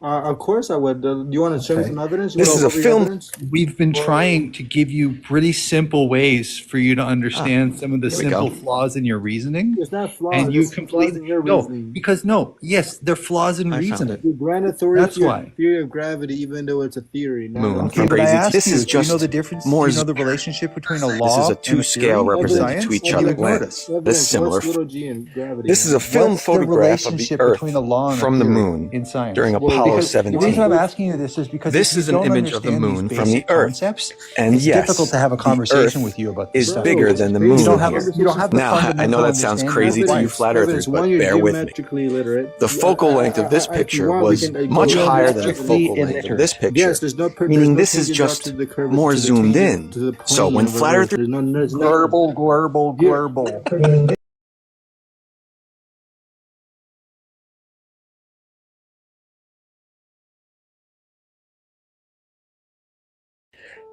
Speaker 5: Of course I would. Do you want to show me some evidence? You
Speaker 2: This
Speaker 5: wanna
Speaker 2: is a
Speaker 5: go over
Speaker 2: film.
Speaker 5: evidence?
Speaker 2: We've been trying to give you pretty simple ways for you to understand some of the
Speaker 1: here we
Speaker 2: simple
Speaker 1: go.
Speaker 2: flaws in your reasoning.
Speaker 5: It's not flaws.
Speaker 2: And you
Speaker 5: it's flaws
Speaker 2: completely
Speaker 5: in your
Speaker 2: no,
Speaker 5: reasoning.
Speaker 2: because yes, they're flaws in
Speaker 1: I found
Speaker 2: reasoning.
Speaker 1: it.
Speaker 5: You grant authority
Speaker 2: That's
Speaker 5: to your
Speaker 2: why.
Speaker 5: theory of gravity, even though it's a theory. not
Speaker 1: Moon
Speaker 5: a-
Speaker 1: from
Speaker 2: But I
Speaker 1: crazy.
Speaker 2: asked
Speaker 1: This
Speaker 2: you,
Speaker 1: is
Speaker 2: do you know
Speaker 1: just
Speaker 2: the difference?
Speaker 1: more.
Speaker 2: Do you know the relationship between a law
Speaker 1: This is a
Speaker 2: and
Speaker 1: two-scale
Speaker 2: theory
Speaker 1: represented
Speaker 2: science?
Speaker 1: to each
Speaker 2: And
Speaker 1: other
Speaker 2: you ignored
Speaker 1: lens.
Speaker 2: us.
Speaker 5: Evidence,
Speaker 1: This similar.
Speaker 5: what's little g in gravity?
Speaker 1: This is a film
Speaker 2: What's the
Speaker 1: photograph of the
Speaker 2: relationship
Speaker 1: Earth
Speaker 2: between a law and a
Speaker 1: from the
Speaker 2: theory
Speaker 1: moon
Speaker 2: in science?
Speaker 1: during
Speaker 5: Well,
Speaker 1: Apollo Apollo
Speaker 2: because the
Speaker 1: 17.
Speaker 2: reason I'm asking you this is because
Speaker 1: This
Speaker 2: if you
Speaker 1: is an
Speaker 2: don't
Speaker 1: image of the
Speaker 2: understand
Speaker 1: moon
Speaker 2: these
Speaker 1: from the
Speaker 2: basic
Speaker 1: Earth.
Speaker 2: concepts,
Speaker 1: And
Speaker 2: it's
Speaker 1: yes,
Speaker 2: difficult to have a
Speaker 1: the
Speaker 2: conversation
Speaker 1: Earth
Speaker 2: with you about this
Speaker 1: is
Speaker 2: stuff.
Speaker 1: bigger than the
Speaker 2: You
Speaker 1: moon
Speaker 2: don't have
Speaker 1: here.
Speaker 2: the
Speaker 1: Now, I know
Speaker 2: fundamental
Speaker 1: that sounds
Speaker 2: understanding
Speaker 1: crazy
Speaker 2: of
Speaker 1: to you
Speaker 2: life.
Speaker 1: flat
Speaker 5: Evans,
Speaker 1: earthers, but
Speaker 5: one, you're
Speaker 1: bear with me.
Speaker 5: geometrically illiterate.
Speaker 1: The focal length of this
Speaker 5: If you
Speaker 1: picture
Speaker 5: want, we
Speaker 1: was
Speaker 5: can go
Speaker 1: much
Speaker 5: beyond
Speaker 1: higher
Speaker 5: that.
Speaker 1: than the focal length of this picture,
Speaker 5: Yes, there's
Speaker 1: meaning
Speaker 5: no
Speaker 1: this is
Speaker 5: tangent drop
Speaker 1: just
Speaker 5: to the curve
Speaker 1: more
Speaker 5: to the
Speaker 1: zoomed
Speaker 5: tangent
Speaker 1: in.
Speaker 5: to the
Speaker 1: So
Speaker 5: plane
Speaker 1: when
Speaker 5: of
Speaker 1: flat
Speaker 5: Earth.
Speaker 1: earthers
Speaker 5: There's nothing.
Speaker 2: Glurble.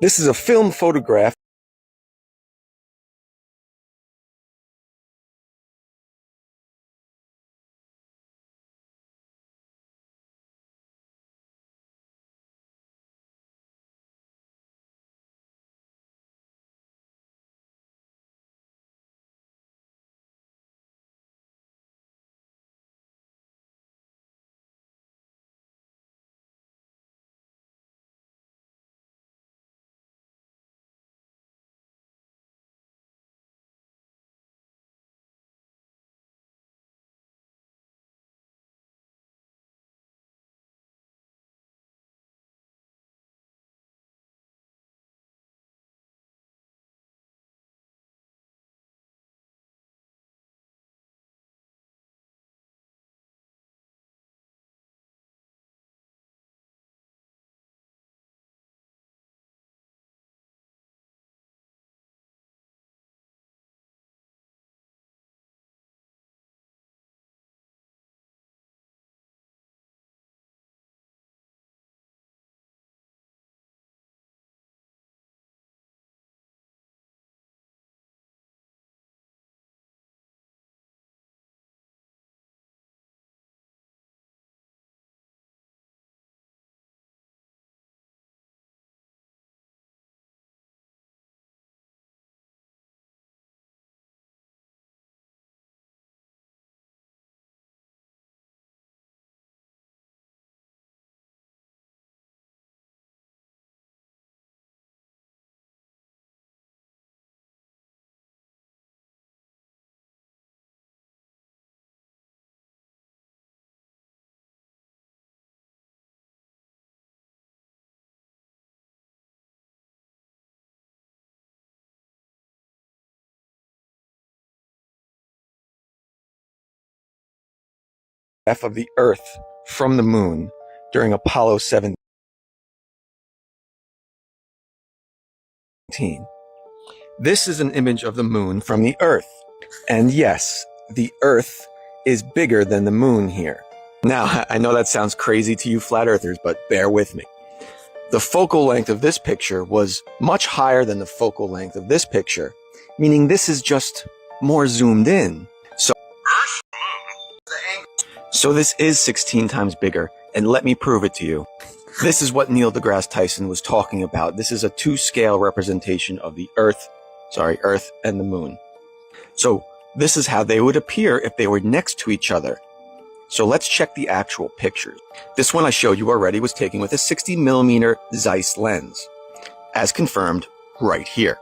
Speaker 1: This is a film photograph of the Earth from the moon during Apollo 17. This is an image of the moon from the Earth. And yes, the Earth is bigger than the moon here. Now, I know that sounds crazy to you flat earthers, but bear with me. The focal length of this picture was much higher than the focal length of this picture, meaning this is just more zoomed in. So this is 16 times bigger, and let me prove it to you. This is what Neil deGrasse Tyson was talking about. This is a 2-scale representation of the Earth and the moon. So this is how they would appear if they were next to each other. So let's check the actual pictures. This one I showed you already was taken with a 60mm Zeiss lens, as confirmed right here.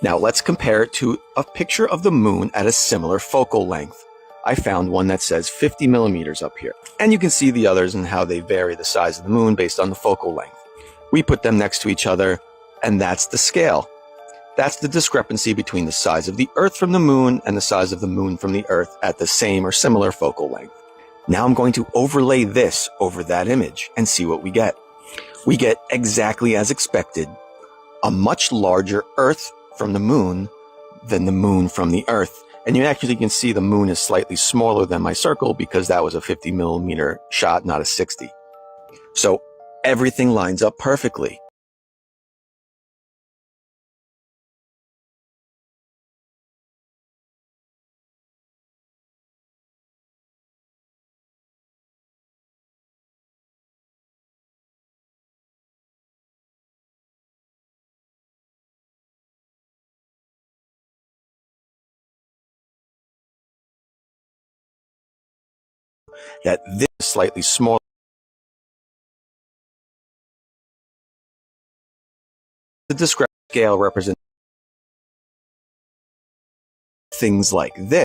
Speaker 1: Now let's compare it to a picture of the moon at a similar focal length. I found one that says 50mm up here. And you can see the others and how they vary the size of the moon based on the focal length. We put them next to each other, and that's the scale. That's the discrepancy between the size of the Earth from the moon and the size of the moon from the Earth at the same or similar focal length. Now I'm going to overlay this over that image and see what we get. We get exactly as expected, a much larger Earth from the moon than the moon from the Earth. And you actually can see the moon is slightly smaller than my circle because that was a 50mm shot, not a 60. So everything lines up perfectly. That this is slightly smaller. The discrete scale represents things like this.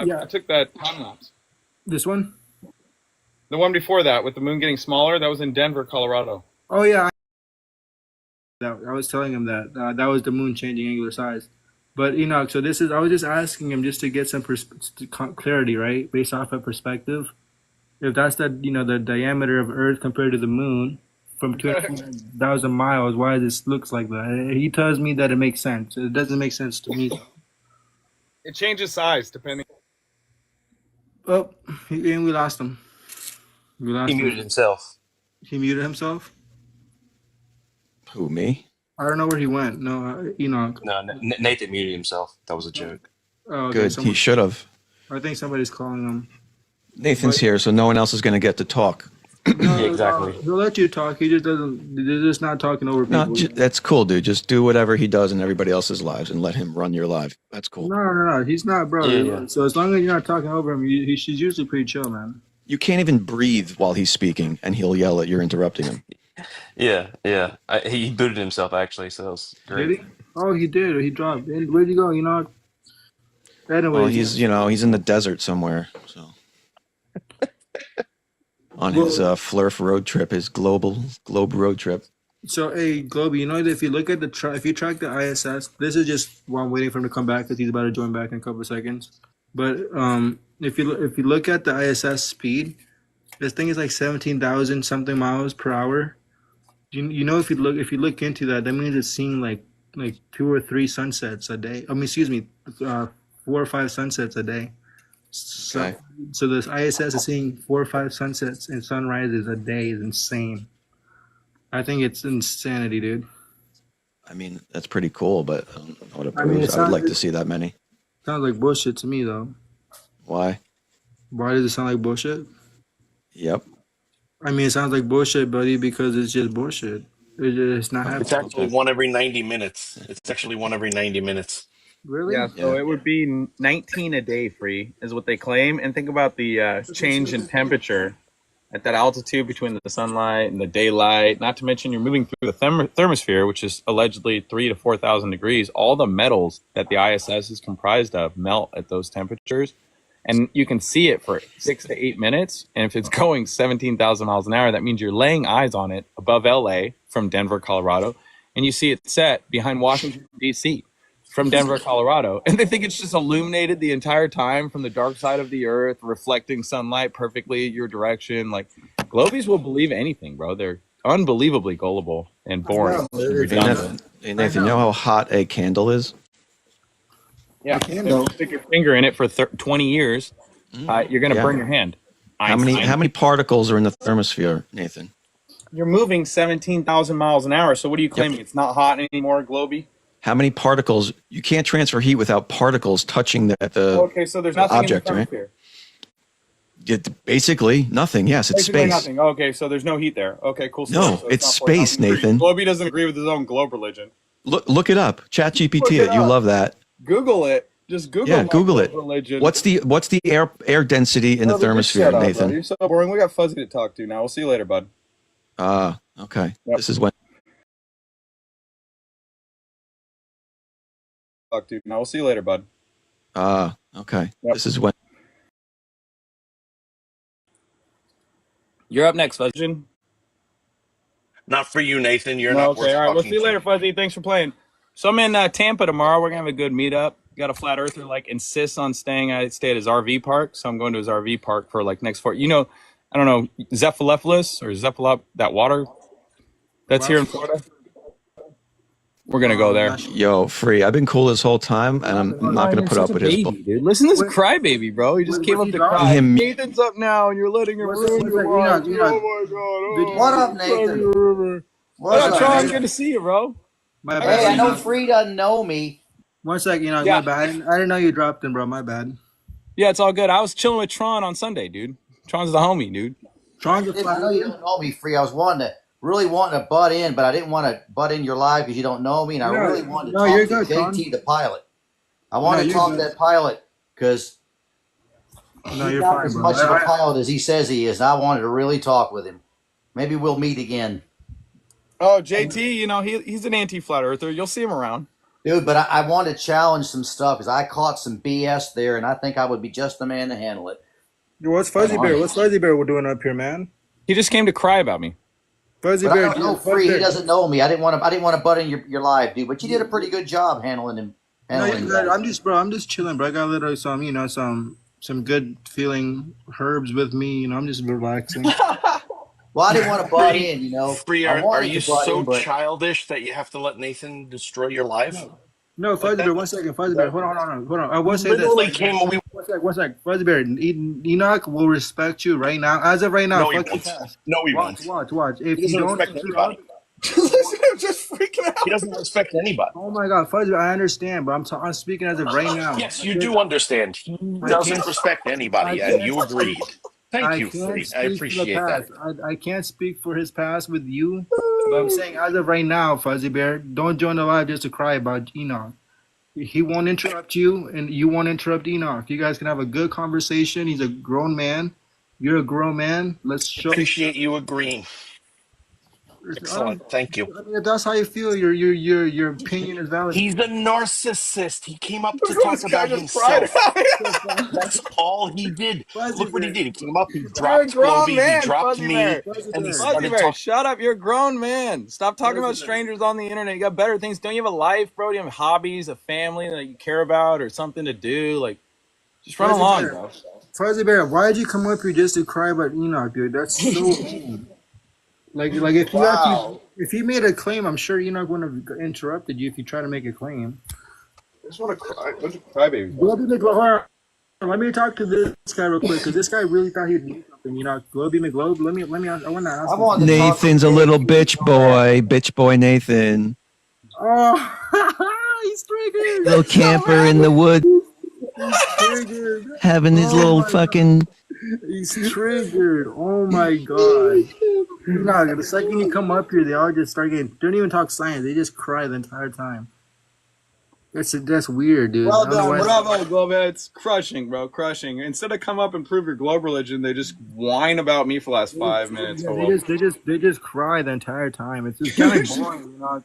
Speaker 5: Yeah.
Speaker 11: I took that time lapse.
Speaker 5: This one?
Speaker 11: The one before that, with the moon getting smaller, that was in Denver, Colorado.
Speaker 5: Oh yeah. I was telling him that that was the moon changing angular size. But Enoch, so this is I was just asking him just to get some clarity, right, based off of perspective. If that's the diameter of Earth compared to the moon from 200,000 miles, why this looks like that? He tells me that it makes sense. It doesn't make sense to me.
Speaker 11: It changes size depending.
Speaker 5: Oh, and we lost him. We lost
Speaker 7: He
Speaker 5: him.
Speaker 7: muted himself.
Speaker 5: He muted himself?
Speaker 1: Who, me?
Speaker 5: I don't know where he went. No, Enoch.
Speaker 7: No, Nathan muted himself. That was a joke.
Speaker 5: Oh, okay,
Speaker 1: Good. He should have.
Speaker 5: I think somebody's calling him.
Speaker 1: Nathan's here, so no one else is going to get to talk.
Speaker 5: No,
Speaker 7: exactly.
Speaker 5: He'll let you talk. He just doesn't. They're just not talking over people.
Speaker 1: No, that's cool, dude. Just do whatever he does in everybody else's lives and let him run your life. That's cool.
Speaker 5: No. He's not, bro.
Speaker 1: Yeah.
Speaker 5: So as long as you're not talking over him, she's usually pretty chill, man.
Speaker 1: You can't even breathe while he's speaking, and he'll yell at you're interrupting him.
Speaker 7: Yeah. He booted himself actually, so that was great.
Speaker 5: Did he? Oh, he did. He dropped. Where'd you go? Anyway,
Speaker 1: Well, he's in the desert somewhere. So on his Flurf road trip, his globe road trip.
Speaker 5: So, hey, Globy, that if you look at if you track the ISS, this is just while I'm waiting for him to come back because he's about to join back in a couple of seconds. But if you look at the ISS speed, this thing is like 17,000 something miles per hour. If you look into that, that means it's seeing like 2 or 3 sunsets a day. 4 or 5 sunsets a day. So this ISS is seeing 4 or 5 sunsets and sunrises a day is insane. I think it's insanity, dude.
Speaker 1: I mean, that's pretty cool, but I don't know what it
Speaker 5: I mean,
Speaker 1: proves. I would like to see that many.
Speaker 5: Sounds like bullshit to me, though.
Speaker 1: Why?
Speaker 5: Why does it sound like bullshit?
Speaker 1: Yep.
Speaker 5: I mean, it sounds like bullshit, buddy, because it's just bullshit. It's not happening.
Speaker 13: It's actually one every 90 minutes. It's actually one every 90 minutes.
Speaker 5: Really?
Speaker 23: Yeah, so it would be 19 a day free, is what they claim. And think about the change in temperature at that altitude between the sunlight and the daylight. Not to mention you're moving through the thermosphere, which is allegedly 3,000 to 4,000 degrees. All the metals that the ISS is comprised of melt at those temperatures. And you can see it for 6 to 8 minutes. And if it's going 17,000 miles an hour, that means you're laying eyes on it above LA from Denver, Colorado. And you see it set behind Washington, D.C. from Denver, Colorado. And they think it's just illuminated the entire time from the dark side of the earth, reflecting sunlight perfectly your direction. Like, Globies will believe anything, bro. They're unbelievably gullible and boring.
Speaker 1: Hey, Nathan, you know how hot a candle is?
Speaker 23: Yeah, if you stick your finger in it for 20 years, you're going to burn your hand.
Speaker 1: How many particles are in the thermosphere, Nathan?
Speaker 23: You're moving 17,000 miles an hour. So what are you claiming? It's not hot anymore, Globey?
Speaker 1: How many particles? You can't transfer heat without particles touching the
Speaker 23: okay, so there's nothing
Speaker 1: object,
Speaker 23: in the
Speaker 1: right?
Speaker 23: thermosphere.
Speaker 1: Basically nothing. Yes, it's
Speaker 23: Basically
Speaker 1: space.
Speaker 23: nothing. Okay, so there's no heat there. Okay, cool.
Speaker 1: No,
Speaker 23: So
Speaker 1: it's
Speaker 23: not
Speaker 1: space,
Speaker 23: 4,000
Speaker 1: Nathan.
Speaker 23: Globey doesn't agree with his own globe religion.
Speaker 1: Look it up. Chat
Speaker 23: Look
Speaker 1: GPT
Speaker 23: it
Speaker 1: it. You
Speaker 23: up.
Speaker 1: love that.
Speaker 23: Google it. Just Google.
Speaker 1: Yeah,
Speaker 23: my
Speaker 1: Google it.
Speaker 23: globe religion.
Speaker 1: What's the air density in the
Speaker 23: Brother, just
Speaker 1: thermosphere,
Speaker 23: shut up,
Speaker 1: Nathan?
Speaker 23: bro. You're so boring. We got Fuzzy to talk to now. We'll see you later, bud.
Speaker 1: Okay. This is when.
Speaker 23: Talk to now. We'll see you later, bud.
Speaker 1: Okay. This is when.
Speaker 23: You're up next, Fuzzy.
Speaker 13: Not for you, Nathan. You're
Speaker 23: No,
Speaker 13: not
Speaker 23: okay,
Speaker 13: worth
Speaker 23: all right. We'll
Speaker 13: talking
Speaker 23: see you
Speaker 13: to.
Speaker 23: later, Fuzzy. Thanks for playing. So I'm in Tampa tomorrow. We're gonna have a good meetup. Got a flat earther insists on stay at his RV park, so I'm going to his RV park for next 4. I don't know, Zephylephalus or Zephylop, that water that's here in Florida. We're gonna go there.
Speaker 1: Yo, free. I've been cool this whole time, and I'm not going to put up with his.
Speaker 23: Dude, listen to this crybaby, bro. He just came up to cry.
Speaker 1: Him-
Speaker 23: Nathan's up now, and you're letting him ruin your life. Oh my god.
Speaker 10: What up, Nathan?
Speaker 23: What up, Tron? Good to see you, bro.
Speaker 5: My
Speaker 10: Hey, I
Speaker 5: bad.
Speaker 10: know Free doesn't know me.
Speaker 5: One second,
Speaker 23: Yeah.
Speaker 5: my bad. I didn't know you dropped him, bro. My bad.
Speaker 23: Yeah, it's all good. I was chilling with Tron on Sunday, dude. Tron's the homie, dude.
Speaker 5: Tron's
Speaker 10: I know you don't know me, Free. I was really wanting to butt in, but I didn't want to butt in your live because you don't know me, and I really wanted to
Speaker 5: you're
Speaker 10: talk to
Speaker 5: good, Tron.
Speaker 10: JT, the pilot. I want
Speaker 5: No,
Speaker 10: to
Speaker 5: you're
Speaker 10: talk
Speaker 5: good.
Speaker 10: to that pilot because
Speaker 5: No,
Speaker 10: he's
Speaker 5: you're
Speaker 10: not
Speaker 5: fine,
Speaker 10: as
Speaker 5: bro.
Speaker 10: much of a pilot as he says he is. And I wanted to really talk with him. Maybe we'll meet again.
Speaker 23: Oh, JT, he's an anti-flat earther. You'll see him around.
Speaker 10: Dude, but I want to challenge some stuff because I caught some BS there, and I think I would be just the man to handle it.
Speaker 5: What's
Speaker 10: I'm
Speaker 5: Fuzzy
Speaker 10: on
Speaker 5: Bear?
Speaker 10: it.
Speaker 5: What's Fuzzy Bear doing up here, man?
Speaker 23: He just came to cry about me.
Speaker 5: Fuzzy
Speaker 10: But I
Speaker 5: Bear,
Speaker 10: don't know
Speaker 5: Fuzzy
Speaker 10: Free. He
Speaker 5: Bear.
Speaker 10: doesn't know me. I didn't want to butt in your live, dude. But you did a pretty good job handling him.
Speaker 5: No,
Speaker 10: Handling
Speaker 5: you
Speaker 10: that.
Speaker 5: good. I'm just chilling, bro. I got a little some good feeling herbs with me. I'm just relaxing.
Speaker 10: Well, I didn't want to butt
Speaker 13: Free,
Speaker 10: in.
Speaker 13: Free.
Speaker 10: I
Speaker 13: Are
Speaker 10: wanted
Speaker 13: you
Speaker 10: to butt
Speaker 13: so
Speaker 10: in, but
Speaker 13: childish that you have to let Nathan destroy your life
Speaker 5: No,
Speaker 13: like
Speaker 5: Fuzzy
Speaker 13: that?
Speaker 5: Bear. 1 second, Fuzzy Bear. Hold on. I
Speaker 13: We
Speaker 5: will say this.
Speaker 13: literally
Speaker 5: Fuzzy Bear.
Speaker 13: came. We
Speaker 5: 1 sec. Fuzzy Bear. Enoch will respect you right now. As of right now,
Speaker 13: no, he
Speaker 5: fuck your
Speaker 13: won't.
Speaker 5: past.
Speaker 13: No, he
Speaker 5: Watch.
Speaker 13: won't.
Speaker 5: If
Speaker 13: He
Speaker 5: you
Speaker 13: doesn't
Speaker 5: don't
Speaker 13: respect
Speaker 5: interrupt,
Speaker 13: anybody. Listen to him just freaking out. He doesn't respect anybody.
Speaker 5: oh my God, Fuzzy Bear, I understand, but I'm speaking as of right now.
Speaker 13: Yes, you do understand. He
Speaker 5: I
Speaker 13: doesn't
Speaker 5: can't.
Speaker 13: respect
Speaker 5: I
Speaker 13: anybody, and
Speaker 5: can't
Speaker 13: you
Speaker 5: speak.
Speaker 13: agreed. Thank
Speaker 5: I
Speaker 13: you,
Speaker 5: can't
Speaker 13: Free. I
Speaker 5: speak for the
Speaker 13: appreciate that.
Speaker 5: past. I can't speak for his past with you. But I'm saying as of right now, Fuzzy Bear, don't join the live just to cry about Enoch. He won't interrupt you, and you won't interrupt Enoch. You guys can have a good conversation. He's a grown man. You're a grown man. Let's show.
Speaker 13: Appreciate you agreeing. Excellent. Thank you.
Speaker 5: I mean, if that's how you feel, your opinion is valid.
Speaker 13: He's a narcissist. He came up to
Speaker 23: This
Speaker 13: talk
Speaker 23: guy
Speaker 13: about
Speaker 23: just cried
Speaker 13: himself.
Speaker 23: about it.
Speaker 13: That's all he did.
Speaker 5: Fuzzy
Speaker 13: Look what he
Speaker 5: Bear.
Speaker 13: did. He came up, he
Speaker 23: You're a
Speaker 13: dropped
Speaker 23: grown
Speaker 13: Globy, he
Speaker 23: man,
Speaker 13: dropped
Speaker 23: Fuzzy
Speaker 13: me,
Speaker 23: Bear.
Speaker 5: Fuzzy
Speaker 13: and he
Speaker 5: Bear.
Speaker 23: Fuzzy
Speaker 13: started
Speaker 23: Bear,
Speaker 13: talking.
Speaker 23: shut up. You're a grown man. Stop talking about
Speaker 5: Fuzzy Bear.
Speaker 23: strangers on the internet. You got better things. Don't you have a life, bro? Do you have hobbies, a family that you care about, or something to do? Like, just run
Speaker 5: Fuzzy
Speaker 23: along,
Speaker 5: Bear.
Speaker 23: bro.
Speaker 5: Fuzzy Bear, why did you come up here just to cry about Enoch, dude? That's so mean. Like if you
Speaker 23: Wow.
Speaker 5: if he made a claim, I'm sure Enoch wouldn't have interrupted you if you try to make a claim.
Speaker 23: I just want to cry. Bunch of crybabies.
Speaker 5: Globy McGlobe, let me talk to this guy real quick because this guy really thought he'd do something. Globy McGlobe, let me. I want to ask.
Speaker 10: I
Speaker 5: him
Speaker 10: wanted
Speaker 5: something.
Speaker 10: to talk
Speaker 1: Nathan's a little bitch boy Nathan.
Speaker 5: Oh, he's triggered.
Speaker 1: Little camper in the woods,
Speaker 5: He's triggered.
Speaker 1: having his
Speaker 5: Oh
Speaker 1: little
Speaker 5: my
Speaker 1: fucking.
Speaker 5: He's triggered. Oh my God. No, the second you come up here, they all just start getting. Don't even talk science. They just cry the entire time. That's weird, dude.
Speaker 23: Well
Speaker 5: I don't know
Speaker 23: done,
Speaker 5: why-
Speaker 23: bravo, Globe. It's crushing, bro, crushing. Instead of come up and prove your globe religion, they just whine about me for the last 5 minutes.
Speaker 5: Yeah,
Speaker 23: Hold up.
Speaker 5: they just cry the entire time. It's just kind of boring,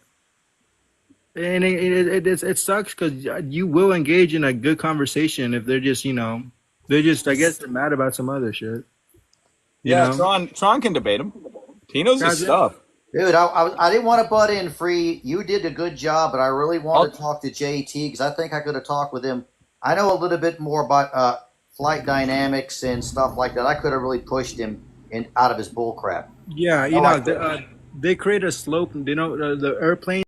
Speaker 5: And it sucks because you will engage in a good conversation if they're just they're just I guess they're mad about some other shit.
Speaker 23: Yeah, Tron can debate him. He knows his stuff.
Speaker 10: Dude, I didn't want to butt in, Free. You did a good job, but I really want to talk to JT because I think I could have talked with him. I know a little bit more about flight dynamics and stuff like that. I could have really pushed him out of his bull crap.
Speaker 5: Yeah, they create a slope. The airplane.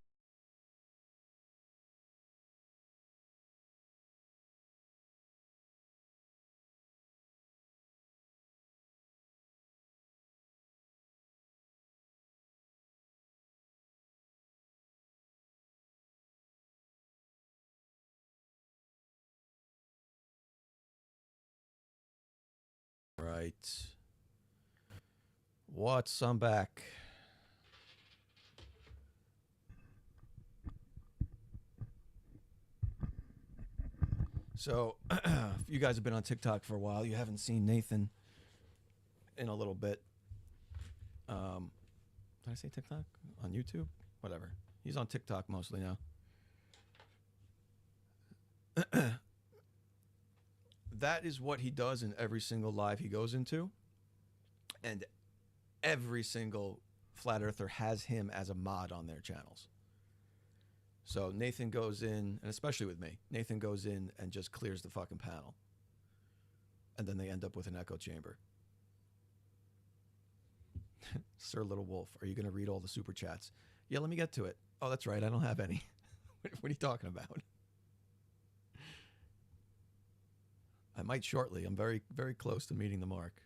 Speaker 1: Right. What's I'm back? So, if you guys have been on TikTok for a while, you haven't seen Nathan in a little bit. Did I say TikTok? On YouTube? Whatever. He's on TikTok mostly now. That is what he does in every single live he goes into. And every single Flat Earther has him as a mod on their channels. So Nathan goes in, and especially with me, Nathan goes in and just clears the fucking panel. And then they end up with an echo chamber. Sir Little Wolf, are you going to read all the super chats? Yeah, let me get to it. Oh, that's right. I don't have any. What are you talking about? I might shortly. I'm very, very close to meeting the mark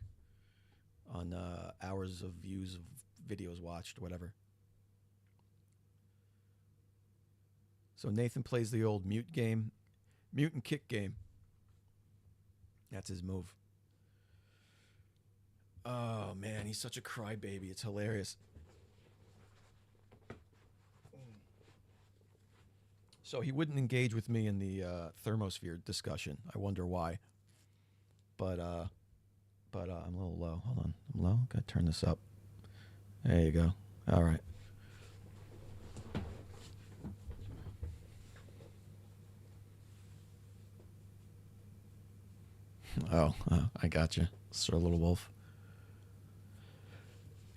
Speaker 1: on hours of views of videos watched, whatever. So Nathan plays the old mute game, mute and kick game. That's his move. Oh man, he's such a crybaby. It's hilarious. So he wouldn't engage with me in the thermosphere discussion. I wonder why. But I'm a little low. Hold on, I'm low. Gotta turn this up. There you go. All right. Oh, I got you, Sir Little Wolf.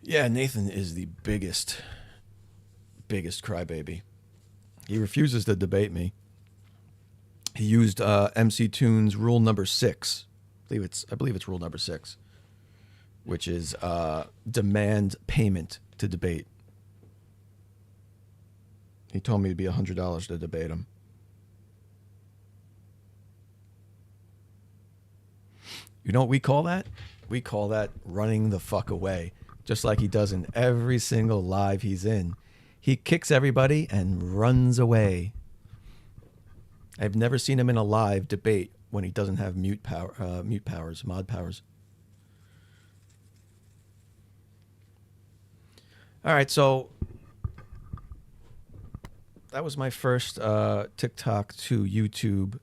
Speaker 1: Yeah, Nathan is the biggest crybaby. He refuses to debate me. He used MC Tune's rule number 6. I believe it's rule number 6, which is demand payment to debate. He told me it'd be $100 to debate him. You know what we call that? We call that running the fuck away. Just like he does in every single live he's in. He kicks everybody and runs away. I've never seen him in a live debate when he doesn't have mod powers. All right, so that was my first TikTok to YouTube,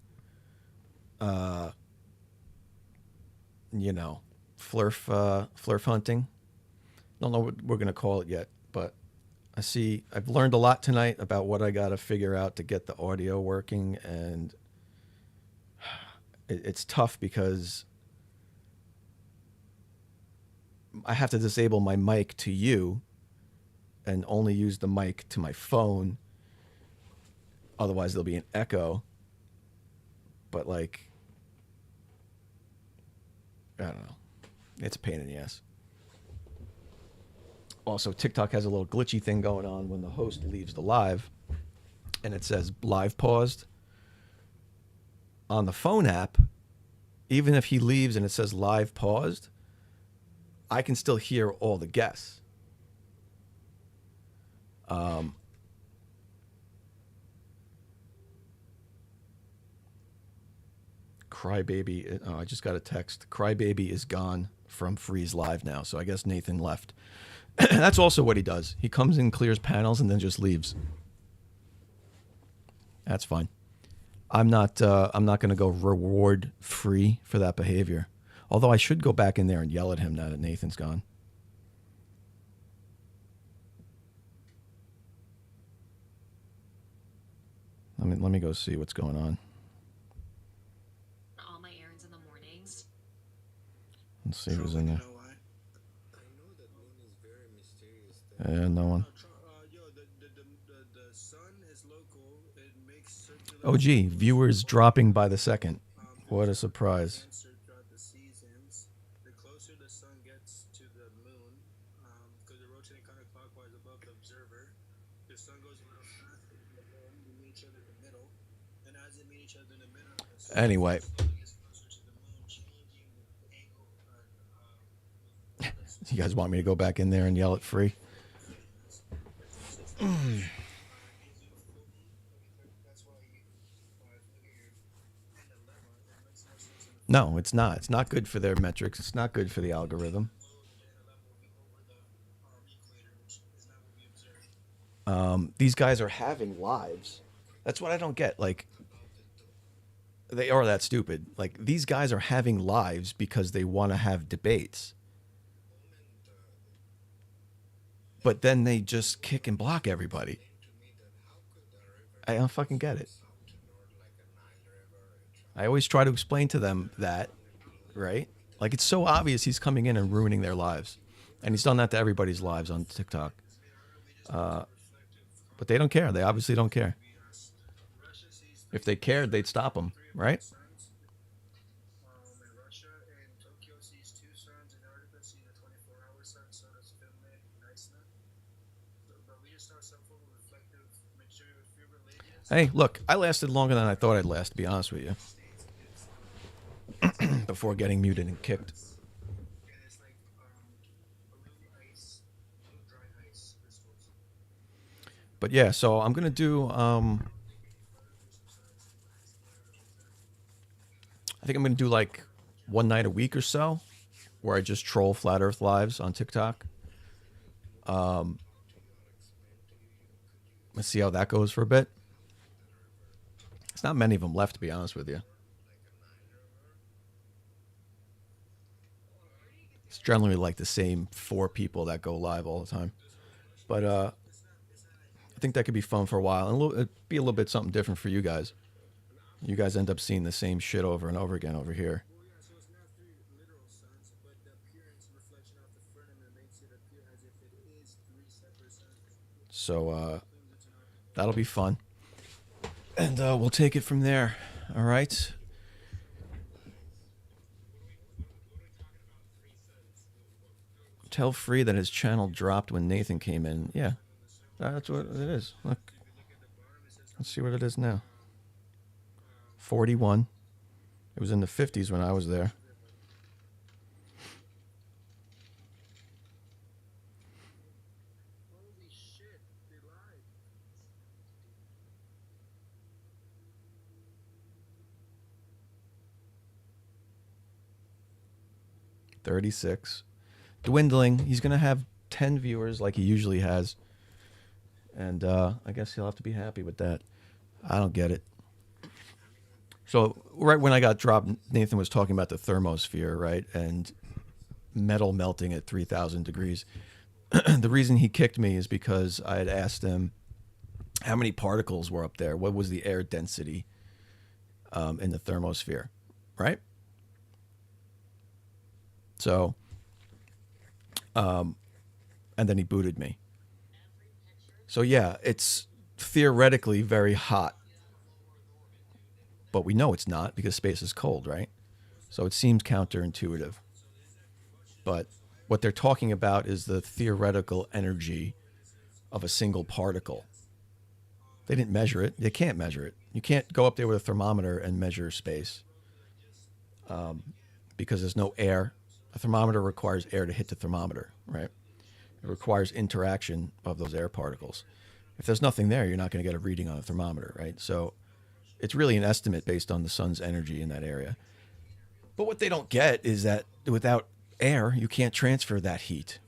Speaker 1: flurf hunting. Don't know what we're going to call it yet, but I've learned a lot tonight about what I got to figure out to get the audio working, and it's tough because I have to disable my mic to you and only use the mic to my phone. Otherwise, there'll be an echo. But I don't know. It's a pain in the ass. Also, TikTok has a little glitchy thing going on when the host leaves the live, and it says live paused. On the phone app, even if he leaves and it says live paused, I can still hear all the guests. Crybaby, I just got a text. Crybaby is gone from Freeze Live now, so I guess Nathan left. That's also what he does. He comes in, clears panels, and then just leaves. That's fine. I'm not going to go reward free for that behavior. Although I should go back in there and yell at him now that Nathan's gone. Let me go see what's going on.
Speaker 3: All my errands in the mornings.
Speaker 1: Let's see who's in there. No one. Oh, gee, viewers dropping by the second. What a surprise. Anyway. You guys want me to go back in there and yell at Free? No, it's not. It's not good for their metrics. It's not good for the algorithm. These guys are having lives. That's what I don't get. They are that stupid. These guys are having lives because they want to have debates. But then they just kick and block everybody. I don't fucking get it. I always try to explain to them that, right? It's so obvious he's coming in and ruining their lives. And he's done that to everybody's lives on TikTok. But they don't care. They obviously don't care. If they cared, they'd stop him, right? Hey, look, I lasted longer than I thought I'd last, to be honest with you. Before getting muted and kicked. But yeah, so I'm going to do... I think I'm going to do one night a week or so, where I just troll Flat Earth Lives on TikTok. Let's see how that goes for a bit. There's not many of them left, to be honest with you. It's generally the same 4 people that go live all the time. But I think that could be fun for a while. And it'd be a little bit something different for you guys. You guys end up seeing the same shit over and over again over here. So that'll be fun. And we'll take it from there. All right. Tell Free that his channel dropped when Nathan came in. Yeah, that's what it is. Look. Let's see what it is now. 41. It was in the 50s when I was there. $36. Dwindling. He's going to have 10 viewers like he usually has. And I guess he'll have to be happy with that. I don't get it. So right when I got dropped, Nathan was talking about the thermosphere, right? And metal melting at 3,000 degrees. The reason he kicked me is because I had asked him how many particles were up there. What was the air density in the thermosphere, right? So, and then he booted me. So yeah, it's theoretically very hot, but we know it's not because space is cold, right? So it seems counterintuitive. But what they're talking about is the theoretical energy of a single particle. They didn't measure it. They can't measure it. You can't go up there with a thermometer and measure space because there's no air. A thermometer requires air to hit the thermometer, right? It requires interaction of those air particles. If there's nothing there, you're not going to get a reading on a thermometer, right? So it's really an estimate based on the sun's energy in that area. But what they don't get is that without air, you can't transfer that heat.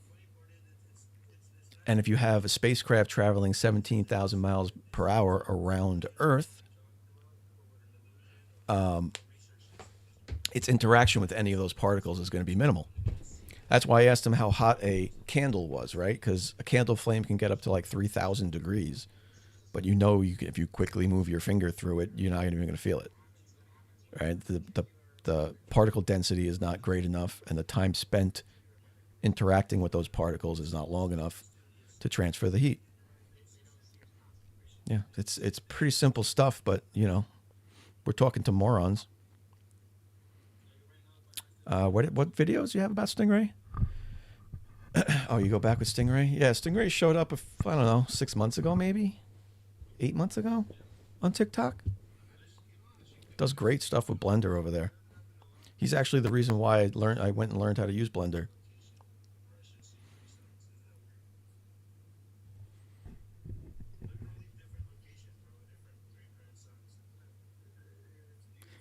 Speaker 1: And if you have a spacecraft traveling 17,000 miles per hour around Earth, its interaction with any of those particles is going to be minimal. That's why I asked him how hot a candle was, right? Because a candle flame can get up to like 3,000 degrees. But you know, if you quickly move your finger through it, you're not even going to feel it, right? The particle density is not great enough, and the time spent interacting with those particles is not long enough to transfer the heat. Yeah, it's pretty simple stuff, but, you know, we're talking to morons. What videos do you have about Stingray? Oh, you go back with Stingray? Yeah, Stingray showed up, I don't know, 6 months ago maybe? 8 months ago on TikTok. Does great stuff with Blender over there. He's actually the reason why I went and learned how to use Blender.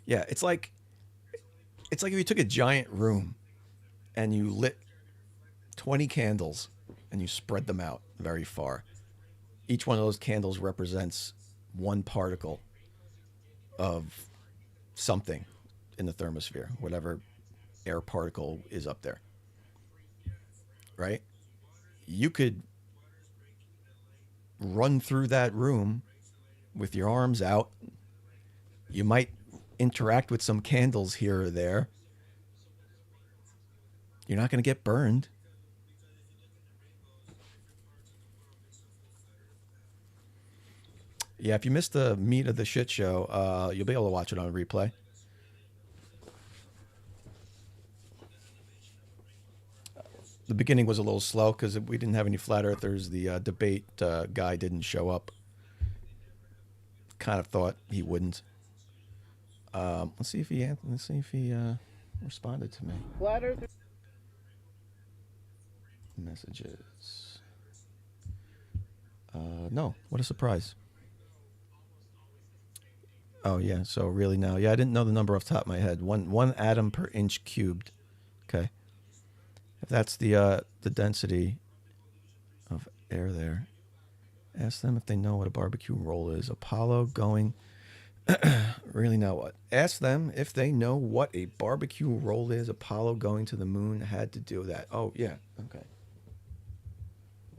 Speaker 1: Yeah, it's like if you took a giant room and you lit 20 candles and you spread them out very far. Each one of those candles represents one particle of something in the thermosphere, whatever air particle is up there, right? You could run through that room with your arms out. You might interact with some candles here or there. You're not going to get burned. Yeah, if you missed the meat of the shit show, you'll be able to watch it on replay. The beginning was a little slow because we didn't have any flat earthers. The debate guy didn't show up. Kind of thought he wouldn't. Let's see if he responded to me.
Speaker 14: Flat earth.
Speaker 1: Messages. No, what a surprise. Oh yeah, so really now, yeah, I didn't know the number off the top of my head. One atom per inch cubed. Okay, if that's the density of air there, ask them if they know what a barbecue roll is. Apollo going. Really now what? Ask them if they know what a barbecue roll is. Apollo going to the moon had to do that. Oh yeah, okay.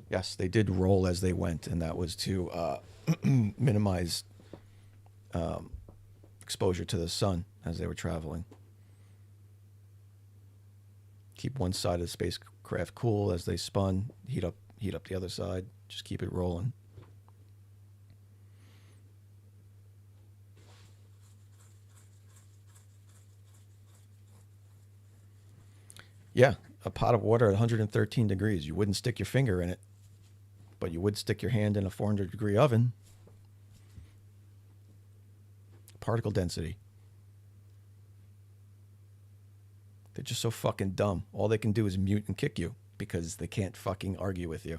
Speaker 1: Yes, they did roll as they went, and that was to minimize exposure to the sun as they were traveling. Keep one side of the spacecraft cool as they spun, heat up the other side, Just keep it rolling. Yeah, a pot of water at 113 degrees. You wouldn't stick your finger in it, but you would stick your hand in a 400-degree oven. Particle density. They're just so fucking dumb. All they can do is mute and kick you because they can't fucking argue with you.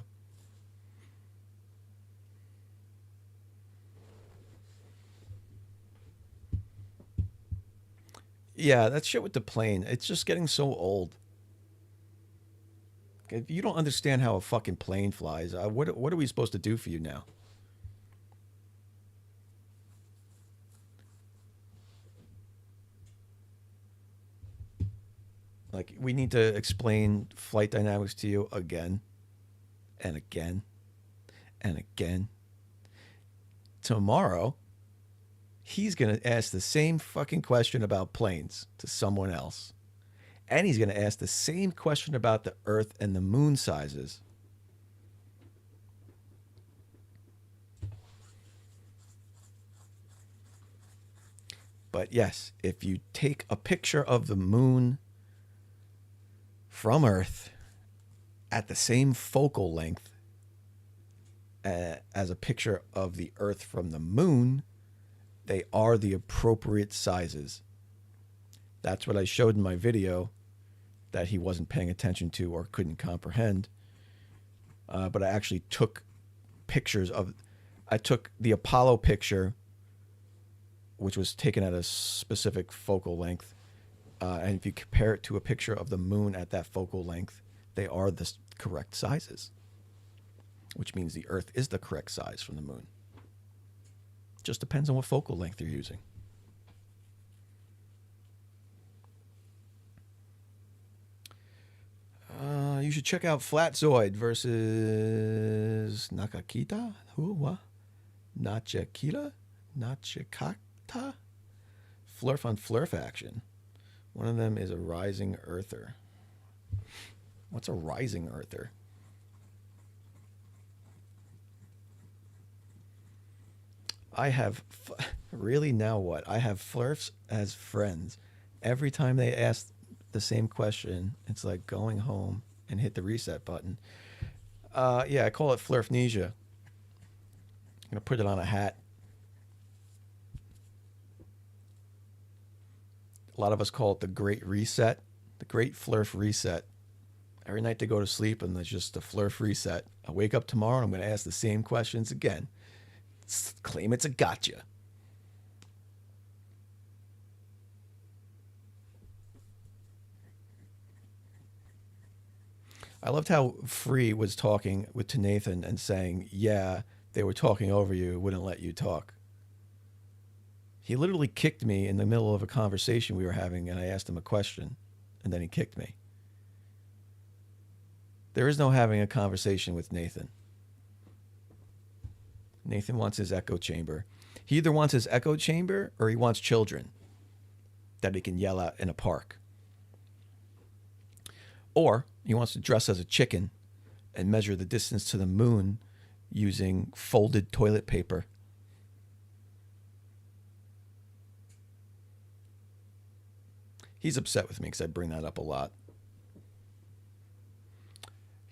Speaker 1: Yeah, that shit with the plane, it's just getting so old. If you don't understand how a fucking plane flies, what are we supposed to do for you now? Like, we need to explain flight dynamics to you again and again and again. Tomorrow, he's going to ask the same fucking question about planes to someone else. And he's going to ask the same question about the Earth and the moon sizes. But yes, if you take a picture of the moon from Earth at the same focal length as a picture of the Earth from the moon, they are the appropriate sizes. That's what I showed in my video that he wasn't paying attention to or couldn't comprehend. But I actually took pictures of... I took the Apollo picture, which was taken at a specific focal length. And if you compare it to a picture of the moon at that focal length, they are the correct sizes. Which means the Earth is the correct size from the moon. Just depends on what focal length you're using. You should check out Flatzoid versus Nakakita. Who? What? Nachakita? Nachakata? Flurf on Flurf action. One of them is a rising earther. What's a rising earther? I have... Really, now what? I have Flurfs as friends. Every time they ask the same question, it's like going home and hit the reset button. Yeah, I call it Flurfnesia. I'm going to put it on a hat. A lot of us call it the Great Reset, the Great Flurf Reset. Every night they go to sleep and there's just a Flurf Reset. I wake up tomorrow and I'm going to ask the same questions again. Claim it's a gotcha. I loved how Free was talking to Nathan and saying, yeah, they were talking over you, wouldn't let you talk. He literally kicked me in the middle of a conversation we were having, and I asked him a question, and then he kicked me. There is no having a conversation with Nathan. Nathan wants his echo chamber. He either wants his echo chamber or he wants children that he can yell at in a park. Or he wants to dress as a chicken and measure the distance to the moon using folded toilet paper. He's upset with me because I bring that up a lot.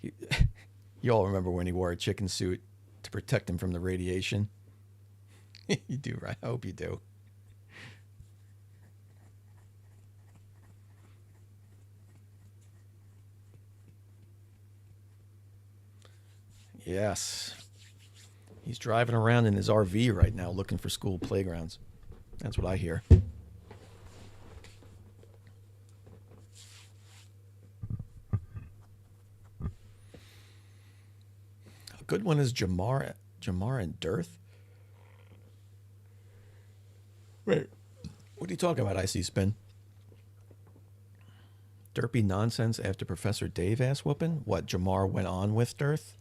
Speaker 1: You all remember when he wore a chicken suit to protect him from the radiation? You do, right? I hope you do. Yes. He's driving around in his RV right now looking for school playgrounds. That's what I hear. A good one is Jamar and Dearth. Wait, what are you talking about, IC Spin? Derpy nonsense after Professor Dave ass whooping? What, Jamar went on with Dearth?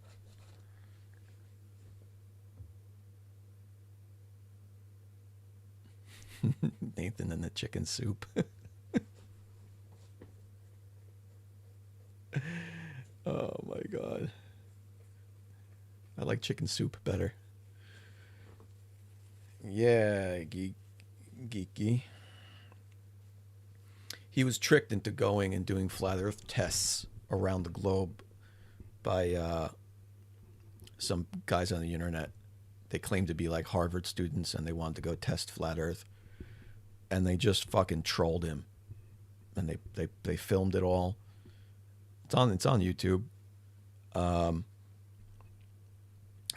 Speaker 1: Nathan and the chicken soup. Oh my God. I like chicken soup better. Yeah, geeky. He was tricked into going and doing flat Earth tests around the globe by some guys on the internet. They claimed to be like Harvard students, and they wanted to go test flat Earth, and they just fucking trolled him, and they filmed it all. It's on YouTube.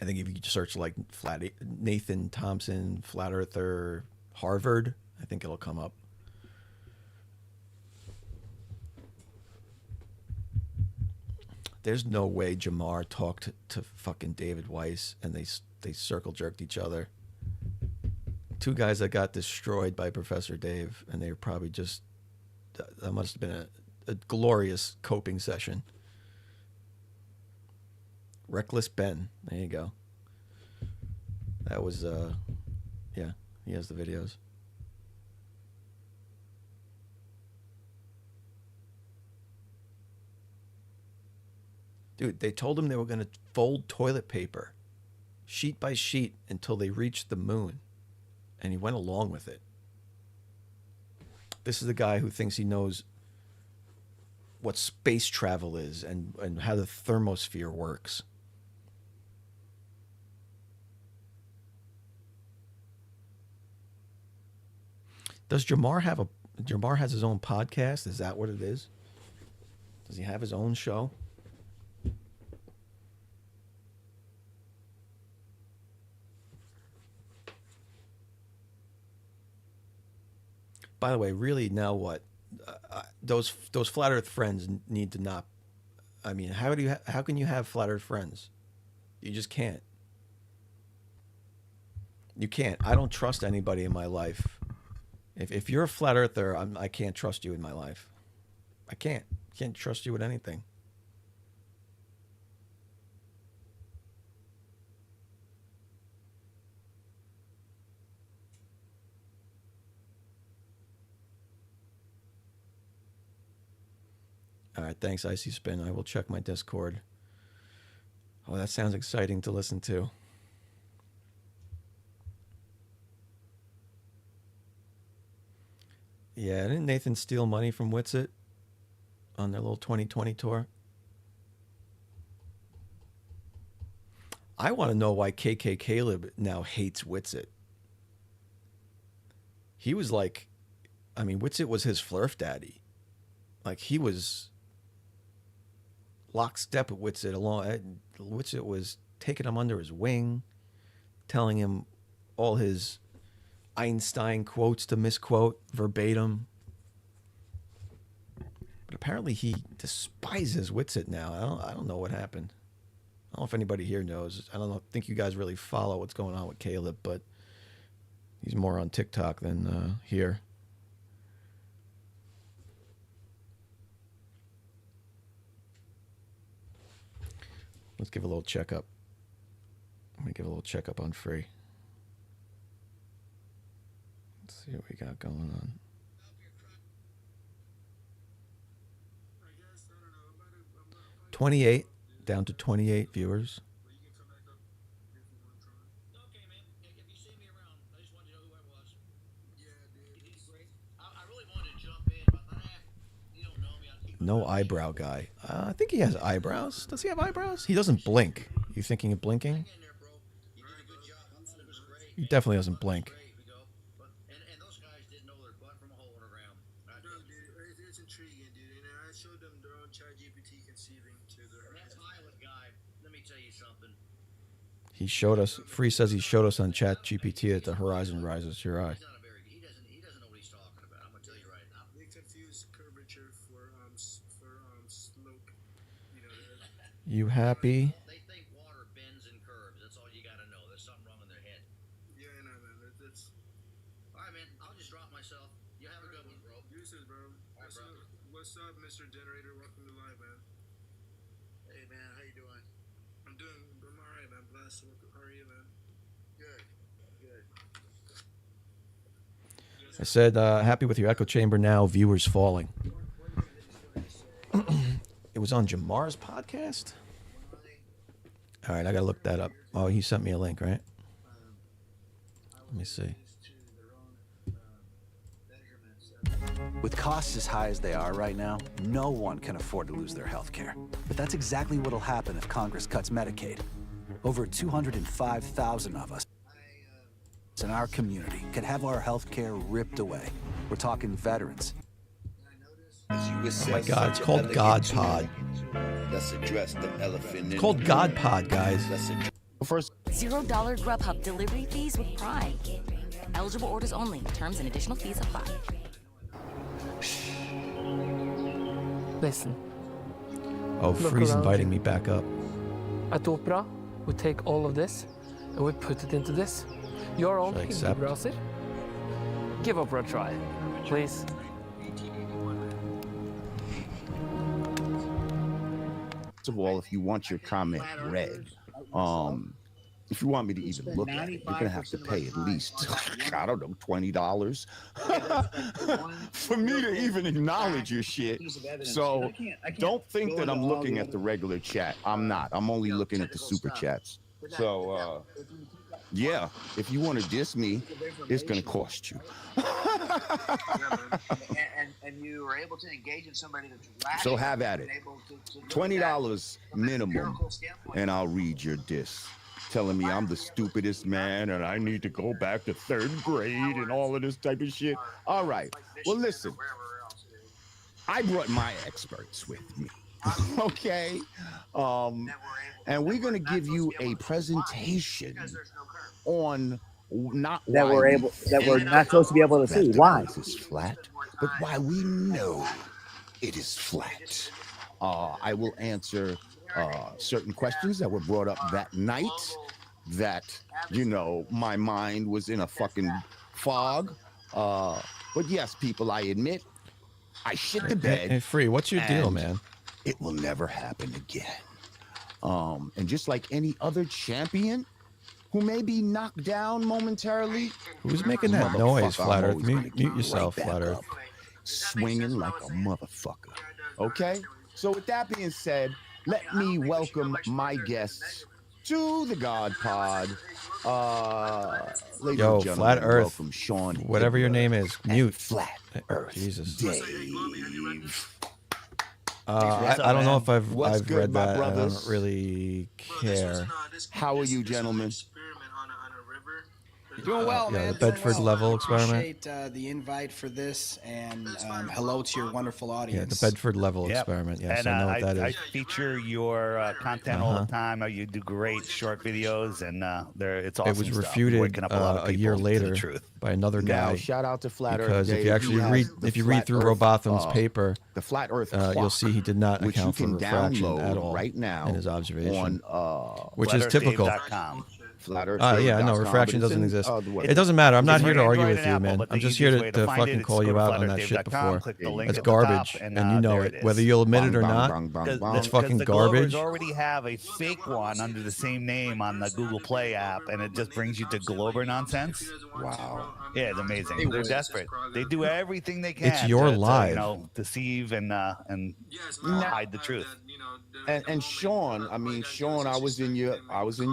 Speaker 1: I think if you search like Nathan Thompson, Flat Earther, Harvard, I think it'll come up. There's no way Jamar talked to fucking David Weiss and they circle jerked each other. Two guys that got destroyed by Professor Dave, and they were probably just, that must have been a glorious coping session. Reckless Ben. There you go. That was, yeah, he has the videos. Dude, they told him they were going to fold toilet paper sheet by sheet until they reached the moon, and he went along with it. This is the guy who thinks he knows what space travel is and how the thermosphere works. Does Jamar Jamar has his own podcast? Is that what it is? Does he have his own show? By the way, really now what? Those flat Earth friends need to not. I mean, how can you have flat Earth friends? You just can't. You can't. I don't trust anybody in my life. If you're a flat earther, I can't trust you in my life. I can't trust you with anything. All right, thanks, Icy Spin. I will check my Discord. Oh, that sounds exciting to listen to. Yeah, didn't Nathan steal money from Witsit on their little 2020 tour? I want to know why KK Caleb now hates Witsit. He was like, I mean, Witsit was his flurf daddy. Like, he was lockstep with Witsit along. Witsit was taking him under his wing, telling him all his Einstein quotes to misquote verbatim. But apparently he despises Witsit now. I don't know what happened. I don't know if anybody here knows. I don't think you guys really follow what's going on with Caleb, but he's more on TikTok than here. Let's give a little checkup. I'm going to give a little checkup on free. Let's see what we got going on. $28, down to 28 viewers. No eyebrow guy. I think he has eyebrows. Does he have eyebrows? He doesn't blink. You thinking of blinking? He definitely doesn't blink. He showed us, Free says he showed us on ChatGPT that the horizon rises your eye. You happy?
Speaker 14: They think water bends and curves. That's all you got to know. There's something wrong in their head.
Speaker 16: Yeah, I know, man. That's...
Speaker 14: All right, man. I'll just drop myself. You have a good one, bro.
Speaker 16: You too, bro. What's up, Mr. Generator? Welcome to live, man.
Speaker 14: Hey, man. How you doing?
Speaker 16: I'm all right, man. Blessed. How are you, man?
Speaker 14: Good. Good.
Speaker 1: I said, happy with your echo chamber now, viewers falling. It was on Jamar's podcast? All right, I gotta look that up. Oh, he sent me a link, right? Let me see.
Speaker 15: With costs as high as they are right now, no one can afford to lose their health care. But that's exactly what'll happen if Congress cuts Medicaid. Over 205,000 of us in our community could have our health care ripped away. We're talking veterans.
Speaker 1: Oh my God, it's called God Pod.
Speaker 17: Let's address the elephant.
Speaker 1: It's called God Pod, guys.
Speaker 17: First,
Speaker 19: $0 Grubhub delivery fees with Prime. Eligible orders only. Terms and additional fees apply.
Speaker 24: Listen.
Speaker 1: Oh,
Speaker 24: Look
Speaker 1: Free's
Speaker 24: around
Speaker 1: inviting
Speaker 24: you.
Speaker 1: me back up.
Speaker 24: At Opera, we take all of this and we put it into this. Your own
Speaker 1: Should I
Speaker 24: Hindi
Speaker 1: accept?
Speaker 24: browser. Give Opera a try, please.
Speaker 25: First of all, if you want your comment read, if you want me to even look at it, you're gonna have to pay at least, I don't know, $20 for me to even acknowledge your shit. So don't think that I'm looking at the regular chat. I'm not. I'm only looking at the super chats. So yeah, if you want to diss me, it's gonna cost you.
Speaker 14: and you were able to engage in somebody that's
Speaker 25: So
Speaker 14: rational
Speaker 25: have at it.
Speaker 14: and able to look
Speaker 25: $20 minimum, and I'll read your diss, telling me I'm the stupidest man and I need to go back to 3rd grade and all of this type of shit. All right. Well, listen. I brought my experts with me. Okay. And we're gonna give you a presentation on not
Speaker 4: That
Speaker 25: why
Speaker 4: we're
Speaker 25: we
Speaker 4: able, that
Speaker 25: think
Speaker 4: we're not supposed to be able to
Speaker 25: that
Speaker 4: see.
Speaker 25: the
Speaker 4: Why?
Speaker 25: Earth is flat, but why we know it is flat. I will answer certain questions that were brought up that night that, you know, my mind was in a fucking fog. But yes, people, I admit, I shit the bed.
Speaker 1: Hey, Free, what's your deal,
Speaker 25: and
Speaker 1: man?
Speaker 25: It will never happen again. And just like any other champion who may be knocked down momentarily,
Speaker 1: Who's making that noise,
Speaker 25: motherfucker, I'm
Speaker 1: Flat Earth?
Speaker 25: always gonna
Speaker 1: Mute
Speaker 25: get
Speaker 1: yourself,
Speaker 25: right
Speaker 1: Flat
Speaker 25: back
Speaker 1: Earth.
Speaker 25: up, swinging like a motherfucker. Okay? So with that being said, let me welcome my guests to the God Pod. Ladies
Speaker 1: Yo,
Speaker 25: and gentlemen,
Speaker 1: Flat Earth,
Speaker 25: welcome Sean
Speaker 1: whatever your name is, mute.
Speaker 25: Flat Earth
Speaker 1: Jesus.
Speaker 25: Dave.
Speaker 1: I don't know if I've
Speaker 25: What's good,
Speaker 1: read
Speaker 25: my
Speaker 1: that. I
Speaker 25: brothers?
Speaker 1: don't really care.
Speaker 25: How are you, gentlemen?
Speaker 26: Doing well,
Speaker 1: Yeah,
Speaker 26: man.
Speaker 1: the Bedford
Speaker 26: Doing well.
Speaker 1: level experiment.
Speaker 26: Appreciate the invite for this, and hello to your wonderful audience.
Speaker 1: Yeah, the Bedford level experiment. Yes,
Speaker 27: and
Speaker 1: I know what that
Speaker 27: I
Speaker 1: is.
Speaker 27: feature your content all the time. You do great short videos, and it's awesome.
Speaker 1: It was
Speaker 27: stuff.
Speaker 1: refuted
Speaker 27: Waking up a lot of
Speaker 1: a year
Speaker 27: people to the
Speaker 1: later
Speaker 27: truth.
Speaker 1: by another guy.
Speaker 25: Now, shout out to Flat Earth
Speaker 1: because if
Speaker 25: Dave.
Speaker 1: you
Speaker 25: He
Speaker 1: actually
Speaker 25: has
Speaker 1: read,
Speaker 25: the
Speaker 1: if you read
Speaker 25: Flat
Speaker 1: through
Speaker 25: Earth,
Speaker 1: Robotham's paper,
Speaker 25: the Flat Earth
Speaker 1: you'll
Speaker 25: clock,
Speaker 1: see he did not
Speaker 25: which you
Speaker 1: account for
Speaker 25: can
Speaker 1: refraction
Speaker 25: download
Speaker 1: at all
Speaker 25: right now
Speaker 1: in his observation,
Speaker 25: on
Speaker 1: which is typical. Yeah, no, refraction doesn't exist. It doesn't matter. I'm not here to argue with you, man. I'm just here to fucking call you out on that shit before. That's garbage, and you know it. Whether you'll admit it or not, it's fucking
Speaker 27: the
Speaker 1: garbage.
Speaker 27: Glovers already have a fake one under the same name on the Google Play app, and it just brings you to Glober nonsense.
Speaker 25: Wow.
Speaker 27: Yeah, it's amazing. They're desperate. They do everything they can.
Speaker 1: It's your
Speaker 27: to,
Speaker 1: live.
Speaker 27: you know, deceive and hide the truth.
Speaker 25: And Sean, I mean, Sean, I was in your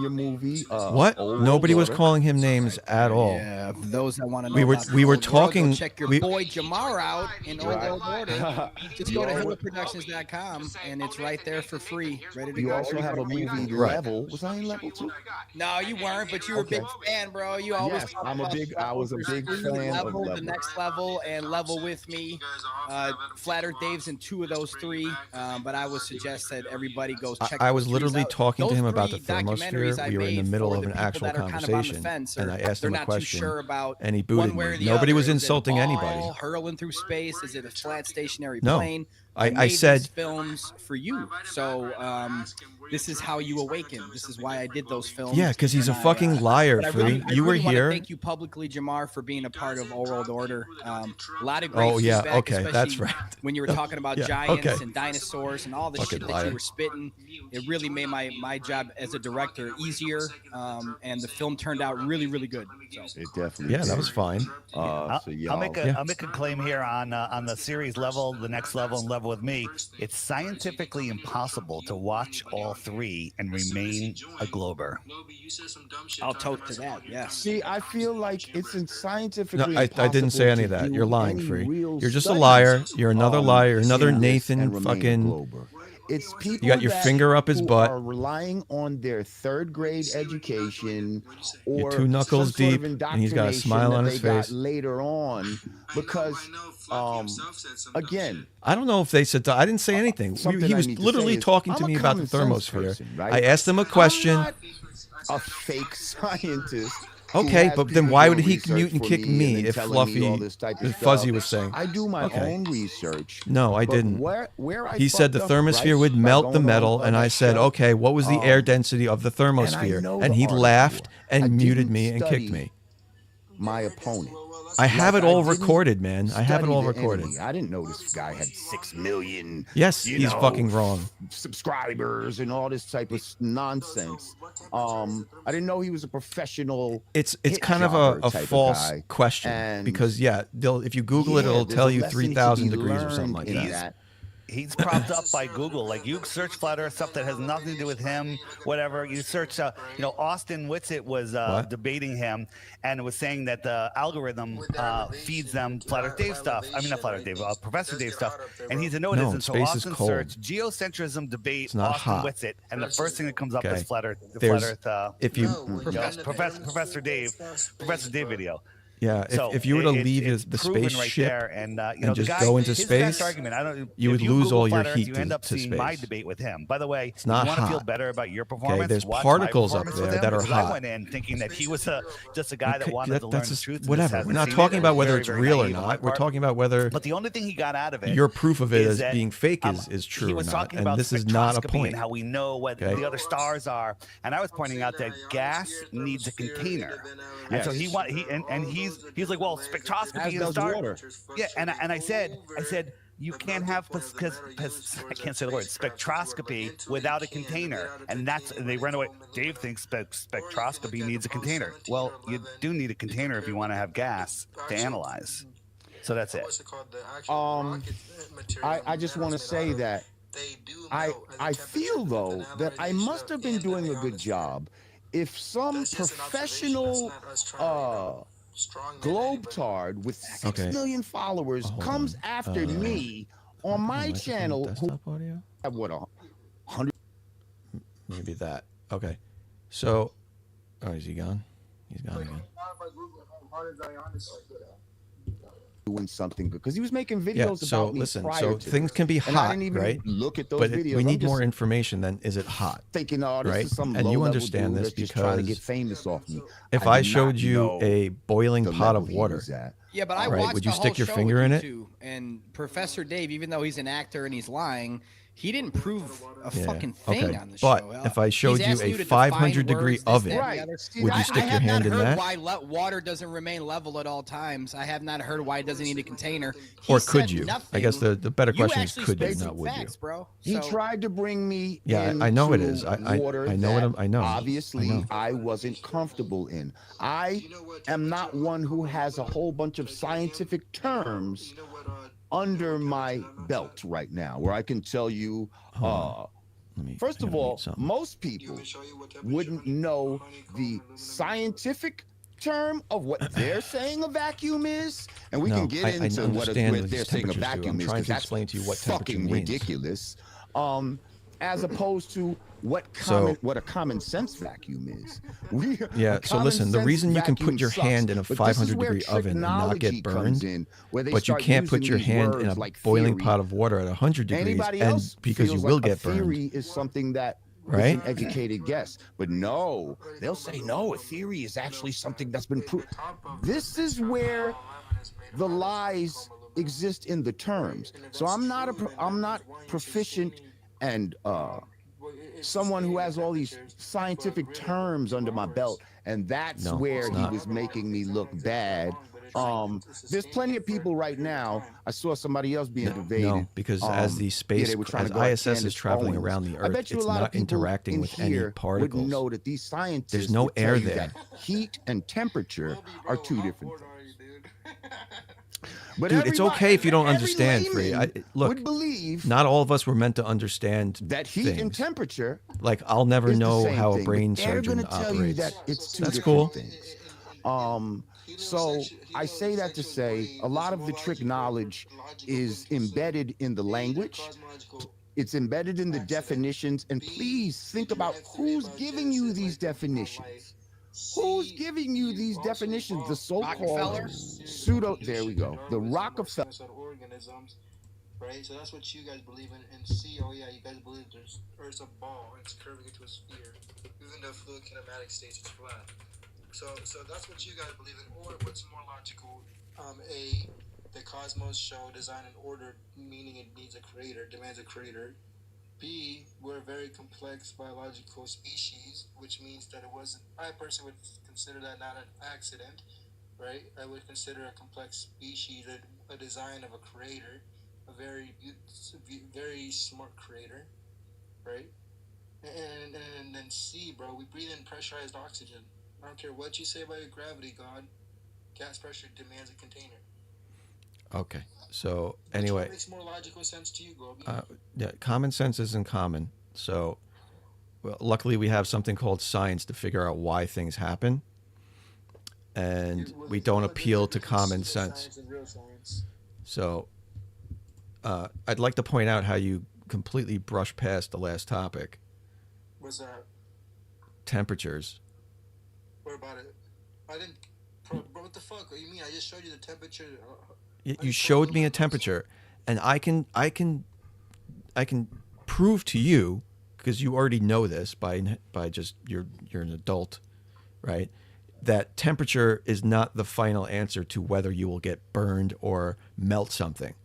Speaker 25: movie.
Speaker 1: What?
Speaker 25: Old
Speaker 1: Nobody was
Speaker 25: Order.
Speaker 1: calling him names at all.
Speaker 26: Yeah, for those that want to know
Speaker 1: We were
Speaker 26: about
Speaker 1: we
Speaker 26: the
Speaker 1: were
Speaker 26: old world,
Speaker 1: talking.
Speaker 26: go check your boy Jamar out in Old Order. Just go to
Speaker 25: Yo,
Speaker 26: HillowProductions.com and it's right there for free, ready to
Speaker 25: You
Speaker 26: go.
Speaker 25: also have a movie Level. Was I in Level too?
Speaker 26: No, you weren't, but you were a big fan, bro. You always
Speaker 25: Yes,
Speaker 26: talk
Speaker 25: I'm a
Speaker 26: about
Speaker 25: big. I
Speaker 26: Level
Speaker 25: was a
Speaker 26: for
Speaker 25: big
Speaker 26: free,
Speaker 25: fan of
Speaker 26: Level,
Speaker 25: Level.
Speaker 26: the next level, and Level with me. Flat Earth Dave's in 2 of those 3, but I would suggest that everybody goes check.
Speaker 1: I was
Speaker 26: those
Speaker 1: literally
Speaker 26: 3 out.
Speaker 1: talking to
Speaker 26: Those
Speaker 1: him about the
Speaker 26: 3 documentaries I
Speaker 1: thermosphere. We were in the
Speaker 26: made
Speaker 1: middle
Speaker 26: for
Speaker 1: of
Speaker 26: the
Speaker 1: an
Speaker 26: people
Speaker 1: actual
Speaker 26: that are kind of on the
Speaker 1: conversation,
Speaker 26: fence,
Speaker 1: and
Speaker 26: or
Speaker 1: I asked
Speaker 26: they're
Speaker 1: him a
Speaker 26: not too
Speaker 1: question,
Speaker 26: sure about
Speaker 1: and he
Speaker 26: one
Speaker 1: booted
Speaker 26: way or
Speaker 1: me.
Speaker 26: the
Speaker 1: Nobody
Speaker 26: other.
Speaker 1: was
Speaker 26: Is it a
Speaker 1: insulting
Speaker 26: ball
Speaker 1: anybody.
Speaker 26: hurling through space? Is it a flat stationary
Speaker 1: No.
Speaker 26: plane?
Speaker 1: I
Speaker 26: made
Speaker 1: said-
Speaker 26: these films for you, so this is how you awaken. This is why I did those films.
Speaker 1: Yeah, 'cause he's a
Speaker 26: And I,
Speaker 1: fucking liar,
Speaker 26: but I
Speaker 1: Free.
Speaker 26: really- I
Speaker 1: You were
Speaker 26: really wanna
Speaker 1: here.
Speaker 26: Thank you publicly, Jamar, for being a part of Old World Order. A lot of great
Speaker 1: Oh, yeah,
Speaker 26: feedback,
Speaker 1: okay, that's
Speaker 26: especially
Speaker 1: right.
Speaker 26: when you were talking about
Speaker 1: Yeah,
Speaker 26: giants
Speaker 1: okay.
Speaker 26: and dinosaurs and all the
Speaker 1: Fucking
Speaker 26: shit that
Speaker 1: liar.
Speaker 26: you were spitting. It really made my job as a director easier, and the film turned out really, really good. So.
Speaker 25: It definitely.
Speaker 1: Yeah, that
Speaker 25: did.
Speaker 1: was fine.
Speaker 27: I'll
Speaker 25: y'all-
Speaker 27: make a claim here on the series Level, the next level, and Level with Me. It's scientifically impossible to watch all 3 and remain a glober.
Speaker 26: I'll toast to that. Yes.
Speaker 25: See, I feel like it's in
Speaker 1: No,
Speaker 25: scientifically
Speaker 1: I didn't say
Speaker 25: impossible
Speaker 1: any of
Speaker 25: to
Speaker 1: that.
Speaker 25: do
Speaker 1: You're lying,
Speaker 25: any
Speaker 1: Free.
Speaker 25: real
Speaker 1: You're just a
Speaker 25: studies,
Speaker 1: liar. You're another liar. You're another
Speaker 25: in this and
Speaker 1: Nathan
Speaker 25: remain a
Speaker 1: fucking.
Speaker 25: glober. It's people
Speaker 1: You got your
Speaker 25: that
Speaker 1: finger up his
Speaker 25: who
Speaker 1: butt.
Speaker 25: are relying on their third grade education
Speaker 1: You're
Speaker 25: or
Speaker 1: two knuckles
Speaker 25: some sort
Speaker 1: deep,
Speaker 25: of
Speaker 1: and he's got a smile
Speaker 25: indoctrination
Speaker 1: on
Speaker 25: that
Speaker 1: his
Speaker 25: they got
Speaker 1: face.
Speaker 25: later on because again,
Speaker 1: I don't know if they said. I didn't say anything.
Speaker 25: something
Speaker 1: He
Speaker 25: I
Speaker 1: was
Speaker 25: need to
Speaker 1: literally
Speaker 25: say is,
Speaker 1: talking
Speaker 25: I'm
Speaker 1: to
Speaker 25: a
Speaker 1: me about the
Speaker 25: common sense
Speaker 1: thermosphere.
Speaker 25: person, right?
Speaker 1: I asked him a question.
Speaker 25: I'm not a fake scientist. who
Speaker 1: Okay,
Speaker 25: has
Speaker 1: but then
Speaker 25: people
Speaker 1: why
Speaker 25: doing
Speaker 1: would he
Speaker 25: research
Speaker 1: mute and
Speaker 25: for
Speaker 1: kick
Speaker 25: me
Speaker 1: me
Speaker 25: and
Speaker 1: if
Speaker 25: telling
Speaker 1: Fluffy,
Speaker 25: me all this type of
Speaker 1: if Fuzzy
Speaker 25: stuff?
Speaker 1: was saying?
Speaker 25: I do my
Speaker 1: Okay.
Speaker 25: own research.
Speaker 1: No, I
Speaker 25: but
Speaker 1: didn't.
Speaker 25: Where I
Speaker 1: He said the
Speaker 25: fucked up,
Speaker 1: thermosphere
Speaker 25: right,
Speaker 1: would
Speaker 25: by
Speaker 1: melt the
Speaker 25: going
Speaker 1: metal,
Speaker 25: on
Speaker 1: and I
Speaker 25: that
Speaker 1: said,
Speaker 25: show,
Speaker 1: okay, what was the air density of the thermosphere?
Speaker 25: know
Speaker 1: And
Speaker 25: the
Speaker 1: he
Speaker 25: article.
Speaker 1: laughed
Speaker 25: I
Speaker 1: and muted
Speaker 25: didn't
Speaker 1: me and kicked
Speaker 25: study
Speaker 1: me.
Speaker 25: my opponent.
Speaker 1: I have
Speaker 25: Like,
Speaker 1: it all
Speaker 25: didn't
Speaker 1: recorded, man. I have it
Speaker 25: study
Speaker 1: all
Speaker 25: the
Speaker 1: recorded.
Speaker 25: enemy. I didn't know this guy had 6 million.
Speaker 1: Yes,
Speaker 25: you
Speaker 1: he's
Speaker 25: know,
Speaker 1: fucking wrong.
Speaker 25: Subscribers and all this type of nonsense. I didn't know he was a professional.
Speaker 1: It's
Speaker 25: hit
Speaker 1: kind of
Speaker 25: jobber
Speaker 1: a
Speaker 25: type
Speaker 1: false
Speaker 25: guy.
Speaker 1: question
Speaker 25: And
Speaker 1: because if you Google it, it'll
Speaker 25: there's
Speaker 1: tell
Speaker 25: a
Speaker 1: you
Speaker 25: lesson to
Speaker 1: 3,000
Speaker 25: be
Speaker 1: degrees or something
Speaker 25: learned
Speaker 1: like
Speaker 25: in
Speaker 1: that.
Speaker 27: He's propped up by Google. Like you search flat earth stuff that has nothing to do with him, whatever. You search, Austin Whitsitt was debating him and was saying that the algorithm feeds them Flat Earth Dave stuff. I mean, not Flat Earth Dave, Professor Dave stuff. And he's a no, it
Speaker 1: No,
Speaker 27: isn't. So
Speaker 1: space is
Speaker 27: Austin
Speaker 1: cold.
Speaker 27: searched geocentrism debate
Speaker 1: It's not
Speaker 27: Austin
Speaker 1: hot.
Speaker 27: Whitsitt, and the first thing that comes up
Speaker 1: Okay.
Speaker 27: is Flat Earth.
Speaker 1: There's- if you-
Speaker 27: Professor Dave video.
Speaker 1: Yeah,
Speaker 27: So
Speaker 1: if you were to leave
Speaker 27: it's
Speaker 1: the
Speaker 27: proven right
Speaker 1: spaceship
Speaker 27: there, and
Speaker 1: and just
Speaker 27: the guy,
Speaker 1: go into
Speaker 27: his best
Speaker 1: space,
Speaker 27: argument,
Speaker 1: you
Speaker 27: if
Speaker 1: would lose
Speaker 27: Google
Speaker 1: all your
Speaker 27: Flat Earth,
Speaker 1: heat
Speaker 27: you
Speaker 1: to,
Speaker 27: end up
Speaker 1: to
Speaker 27: seeing my
Speaker 1: space.
Speaker 27: debate with him. By the way,
Speaker 1: It's not
Speaker 27: you want to feel
Speaker 1: hot.
Speaker 27: better about your performance?
Speaker 1: there's
Speaker 27: watch
Speaker 1: particles
Speaker 27: my
Speaker 1: up
Speaker 27: performance
Speaker 1: there
Speaker 27: with
Speaker 1: that
Speaker 27: him,
Speaker 1: are
Speaker 27: because I
Speaker 1: hot.
Speaker 27: went in thinking that he was just a guy that
Speaker 1: Okay,
Speaker 27: wanted to learn
Speaker 1: that's
Speaker 27: the
Speaker 1: just
Speaker 27: truth. and
Speaker 1: whatever.
Speaker 27: just
Speaker 1: We're
Speaker 27: hasn't
Speaker 1: not
Speaker 27: seen
Speaker 1: talking
Speaker 27: it.
Speaker 1: about whether
Speaker 27: Very,
Speaker 1: it's
Speaker 27: very
Speaker 1: real or
Speaker 27: naive on my
Speaker 1: not. We're
Speaker 27: part.
Speaker 1: talking about whether
Speaker 27: But the only thing he got out of it,
Speaker 1: your proof of it
Speaker 27: is
Speaker 1: as
Speaker 27: that,
Speaker 1: being fake is true
Speaker 27: he
Speaker 1: or
Speaker 27: was
Speaker 1: not.
Speaker 27: talking
Speaker 1: And
Speaker 27: about
Speaker 1: this is not a
Speaker 27: spectroscopy
Speaker 1: point.
Speaker 27: and how we know what
Speaker 1: Okay?
Speaker 27: the other stars are. And I was pointing out that gas needs a container. And so he's like, well, spectroscopy
Speaker 25: As
Speaker 27: is
Speaker 25: does
Speaker 27: star.
Speaker 25: water.
Speaker 27: Yeah, and I said you can't have because I can't say the word spectroscopy without a container, and they run away. Dave thinks spectroscopy needs a container. Well, you do need a container if you want to have gas to analyze. So that's it.
Speaker 25: I just want to say that I feel though that I must have been doing a good job. If some professional globetard with 6 million followers comes after me on my channel, who have what 100?
Speaker 1: Maybe that. Okay. So, is he gone? He's gone again.
Speaker 25: Doing something good because he was making videos
Speaker 1: Yeah. So
Speaker 25: about me
Speaker 1: listen.
Speaker 25: prior
Speaker 1: So
Speaker 25: to
Speaker 1: things
Speaker 25: this.
Speaker 1: can be
Speaker 25: And I
Speaker 1: hot,
Speaker 25: didn't even
Speaker 1: right?
Speaker 25: look at those
Speaker 1: But
Speaker 25: videos.
Speaker 1: we
Speaker 25: I'm
Speaker 1: need
Speaker 25: just
Speaker 1: more information than is it hot?
Speaker 25: thinking, oh, this
Speaker 1: right?
Speaker 25: is some
Speaker 1: And you
Speaker 25: low-level
Speaker 1: understand
Speaker 25: dude
Speaker 1: this
Speaker 25: that's just trying to
Speaker 1: because
Speaker 25: get famous off me.
Speaker 1: if
Speaker 25: I
Speaker 1: I
Speaker 25: did not
Speaker 1: showed you
Speaker 25: know
Speaker 1: a boiling
Speaker 25: the
Speaker 1: pot
Speaker 25: level
Speaker 1: of
Speaker 25: he
Speaker 1: water,
Speaker 25: was at.
Speaker 26: Yeah, but I
Speaker 1: right?
Speaker 26: watched
Speaker 1: Would you
Speaker 26: the
Speaker 1: stick
Speaker 26: whole
Speaker 1: your
Speaker 26: show
Speaker 1: finger
Speaker 26: with
Speaker 1: in
Speaker 26: you
Speaker 1: it?
Speaker 26: two, and Professor Dave, even though he's an actor and he's lying, he didn't prove a fucking thing
Speaker 1: okay.
Speaker 26: on the
Speaker 1: But
Speaker 26: show.
Speaker 1: if I showed
Speaker 26: He's
Speaker 1: you
Speaker 26: asking
Speaker 1: a
Speaker 26: to
Speaker 1: 500
Speaker 26: define
Speaker 1: degree
Speaker 26: words, this,
Speaker 1: oven,
Speaker 26: that, and the other.
Speaker 1: would you stick
Speaker 26: I
Speaker 1: your
Speaker 26: have
Speaker 1: hand
Speaker 26: not
Speaker 1: in
Speaker 26: heard
Speaker 1: that?
Speaker 26: why water doesn't remain level at all times. I have not heard why it doesn't need a container. He
Speaker 1: Or could
Speaker 26: said
Speaker 1: you?
Speaker 26: Nothing.
Speaker 1: I guess the better question is
Speaker 26: actually
Speaker 1: could you,
Speaker 26: spit some
Speaker 1: not would
Speaker 26: facts,
Speaker 1: you?
Speaker 26: bro.
Speaker 25: He
Speaker 26: So-
Speaker 25: tried to bring me
Speaker 1: Yeah, I know it
Speaker 25: into
Speaker 1: is. I
Speaker 25: water
Speaker 1: know
Speaker 25: that
Speaker 1: I know.
Speaker 25: Obviously,
Speaker 1: I know.
Speaker 25: I wasn't comfortable in. I am not one who has a whole bunch of scientific terms under my belt right now, where I can tell you. First of all, most people wouldn't know the scientific term of what they're saying a vacuum is, and we
Speaker 1: No,
Speaker 25: can get
Speaker 1: I
Speaker 25: into what
Speaker 1: understand
Speaker 25: they're
Speaker 1: these
Speaker 25: saying a
Speaker 1: temperatures, too.
Speaker 25: vacuum
Speaker 1: I'm
Speaker 25: is,
Speaker 1: trying
Speaker 25: because
Speaker 1: to
Speaker 25: that's
Speaker 1: explain to you what temperature
Speaker 25: fucking
Speaker 1: means.
Speaker 25: ridiculous. As opposed to what a common sense vacuum is.
Speaker 1: Yeah,
Speaker 25: A
Speaker 1: so
Speaker 25: common
Speaker 1: listen, the
Speaker 25: sense
Speaker 1: reason you can put
Speaker 25: vacuum
Speaker 1: your
Speaker 25: sucks,
Speaker 1: hand in a
Speaker 25: but this is
Speaker 1: 500
Speaker 25: where
Speaker 1: degree oven and not
Speaker 25: technology
Speaker 1: get
Speaker 25: comes
Speaker 1: burned,
Speaker 25: in, where they
Speaker 1: but you
Speaker 25: start
Speaker 1: can't put
Speaker 25: using
Speaker 1: your
Speaker 25: these
Speaker 1: hand in
Speaker 25: words
Speaker 1: a
Speaker 25: like
Speaker 1: boiling
Speaker 25: theory.
Speaker 1: pot of water at 100 degrees,
Speaker 25: Anybody
Speaker 1: and
Speaker 25: else
Speaker 1: because you
Speaker 25: feels
Speaker 1: will
Speaker 25: like
Speaker 1: get
Speaker 25: a
Speaker 1: burned.
Speaker 25: theory is something that
Speaker 1: Right?
Speaker 25: is an educated guess, but no, they'll say no. A theory is actually something that's been proved. This is where the lies exist in the terms. So I'm not proficient and someone who has all these scientific terms under my belt, and that's
Speaker 1: No,
Speaker 25: where
Speaker 1: it's
Speaker 25: he
Speaker 1: not.
Speaker 25: was making me look bad. There's plenty of people right now. I saw somebody else being debated.
Speaker 1: No, because as the space,
Speaker 25: they were trying
Speaker 1: as
Speaker 25: to go at
Speaker 1: ISS is
Speaker 25: Candace
Speaker 1: traveling
Speaker 25: Owens.
Speaker 1: around the
Speaker 25: I
Speaker 1: Earth,
Speaker 25: bet you
Speaker 1: it's
Speaker 25: a lot of
Speaker 1: not
Speaker 25: people
Speaker 1: interacting
Speaker 25: in
Speaker 1: with any
Speaker 25: here
Speaker 1: particles.
Speaker 25: wouldn't know that these scientists
Speaker 1: There's no
Speaker 25: would tell
Speaker 1: air
Speaker 25: you
Speaker 1: there.
Speaker 25: that heat and temperature are two different things. But
Speaker 1: Dude, it's okay if you don't understand, Free. Look,
Speaker 25: would believe
Speaker 1: not all of us were meant to understand
Speaker 25: that heat and
Speaker 1: things.
Speaker 25: temperature.
Speaker 1: Like, I'll never
Speaker 25: is the
Speaker 1: know
Speaker 25: same
Speaker 1: how a
Speaker 25: thing, but
Speaker 1: brain
Speaker 25: they're
Speaker 1: surgeon
Speaker 25: gonna tell you
Speaker 1: operates.
Speaker 25: that it's two
Speaker 1: That's
Speaker 25: different
Speaker 1: cool.
Speaker 25: things. So I say that to say a lot of the trick knowledge is embedded in the language. It's embedded in the definitions. And please think about who's giving you these definitions. Who's giving you these definitions? The so-called pseudo. There we go. The Rockefeller.
Speaker 16: Organisms, right? So that's what you guys believe in. And C, oh yeah, you guys believe there's Earth's a ball and it's curving into a sphere. Even though fluid kinematic states it's flat. So that's what you guys believe in. Or what's more logical? A, the cosmos show design and order, meaning it needs a creator, demands a creator. B, we're a very complex biological species, which means that it wasn't. I personally would consider that not an accident, right? I would consider a complex species a design of a creator, a very smart creator, right? And then C, bro, we breathe in pressurized oxygen. I don't care what you say about your gravity, God. Gas pressure demands a container.
Speaker 1: Okay. So anyway,
Speaker 16: Which makes more logical sense to you, Gobi?
Speaker 1: yeah, common sense isn't common. So, well, luckily we have something called science to figure out why things happen, and we don't appeal to common sense.
Speaker 16: Science and real science.
Speaker 1: So, I'd like to point out how you completely brushed past the last topic.
Speaker 16: What's that?
Speaker 1: Temperatures.
Speaker 16: What about it? I didn't. Bro, what the fuck? What do you mean? I just showed you the temperature.
Speaker 1: You showed me a temperature, and I can prove to you, because you already know this by just you're an adult, right? That temperature is not the final answer to whether you will get burned or melt something.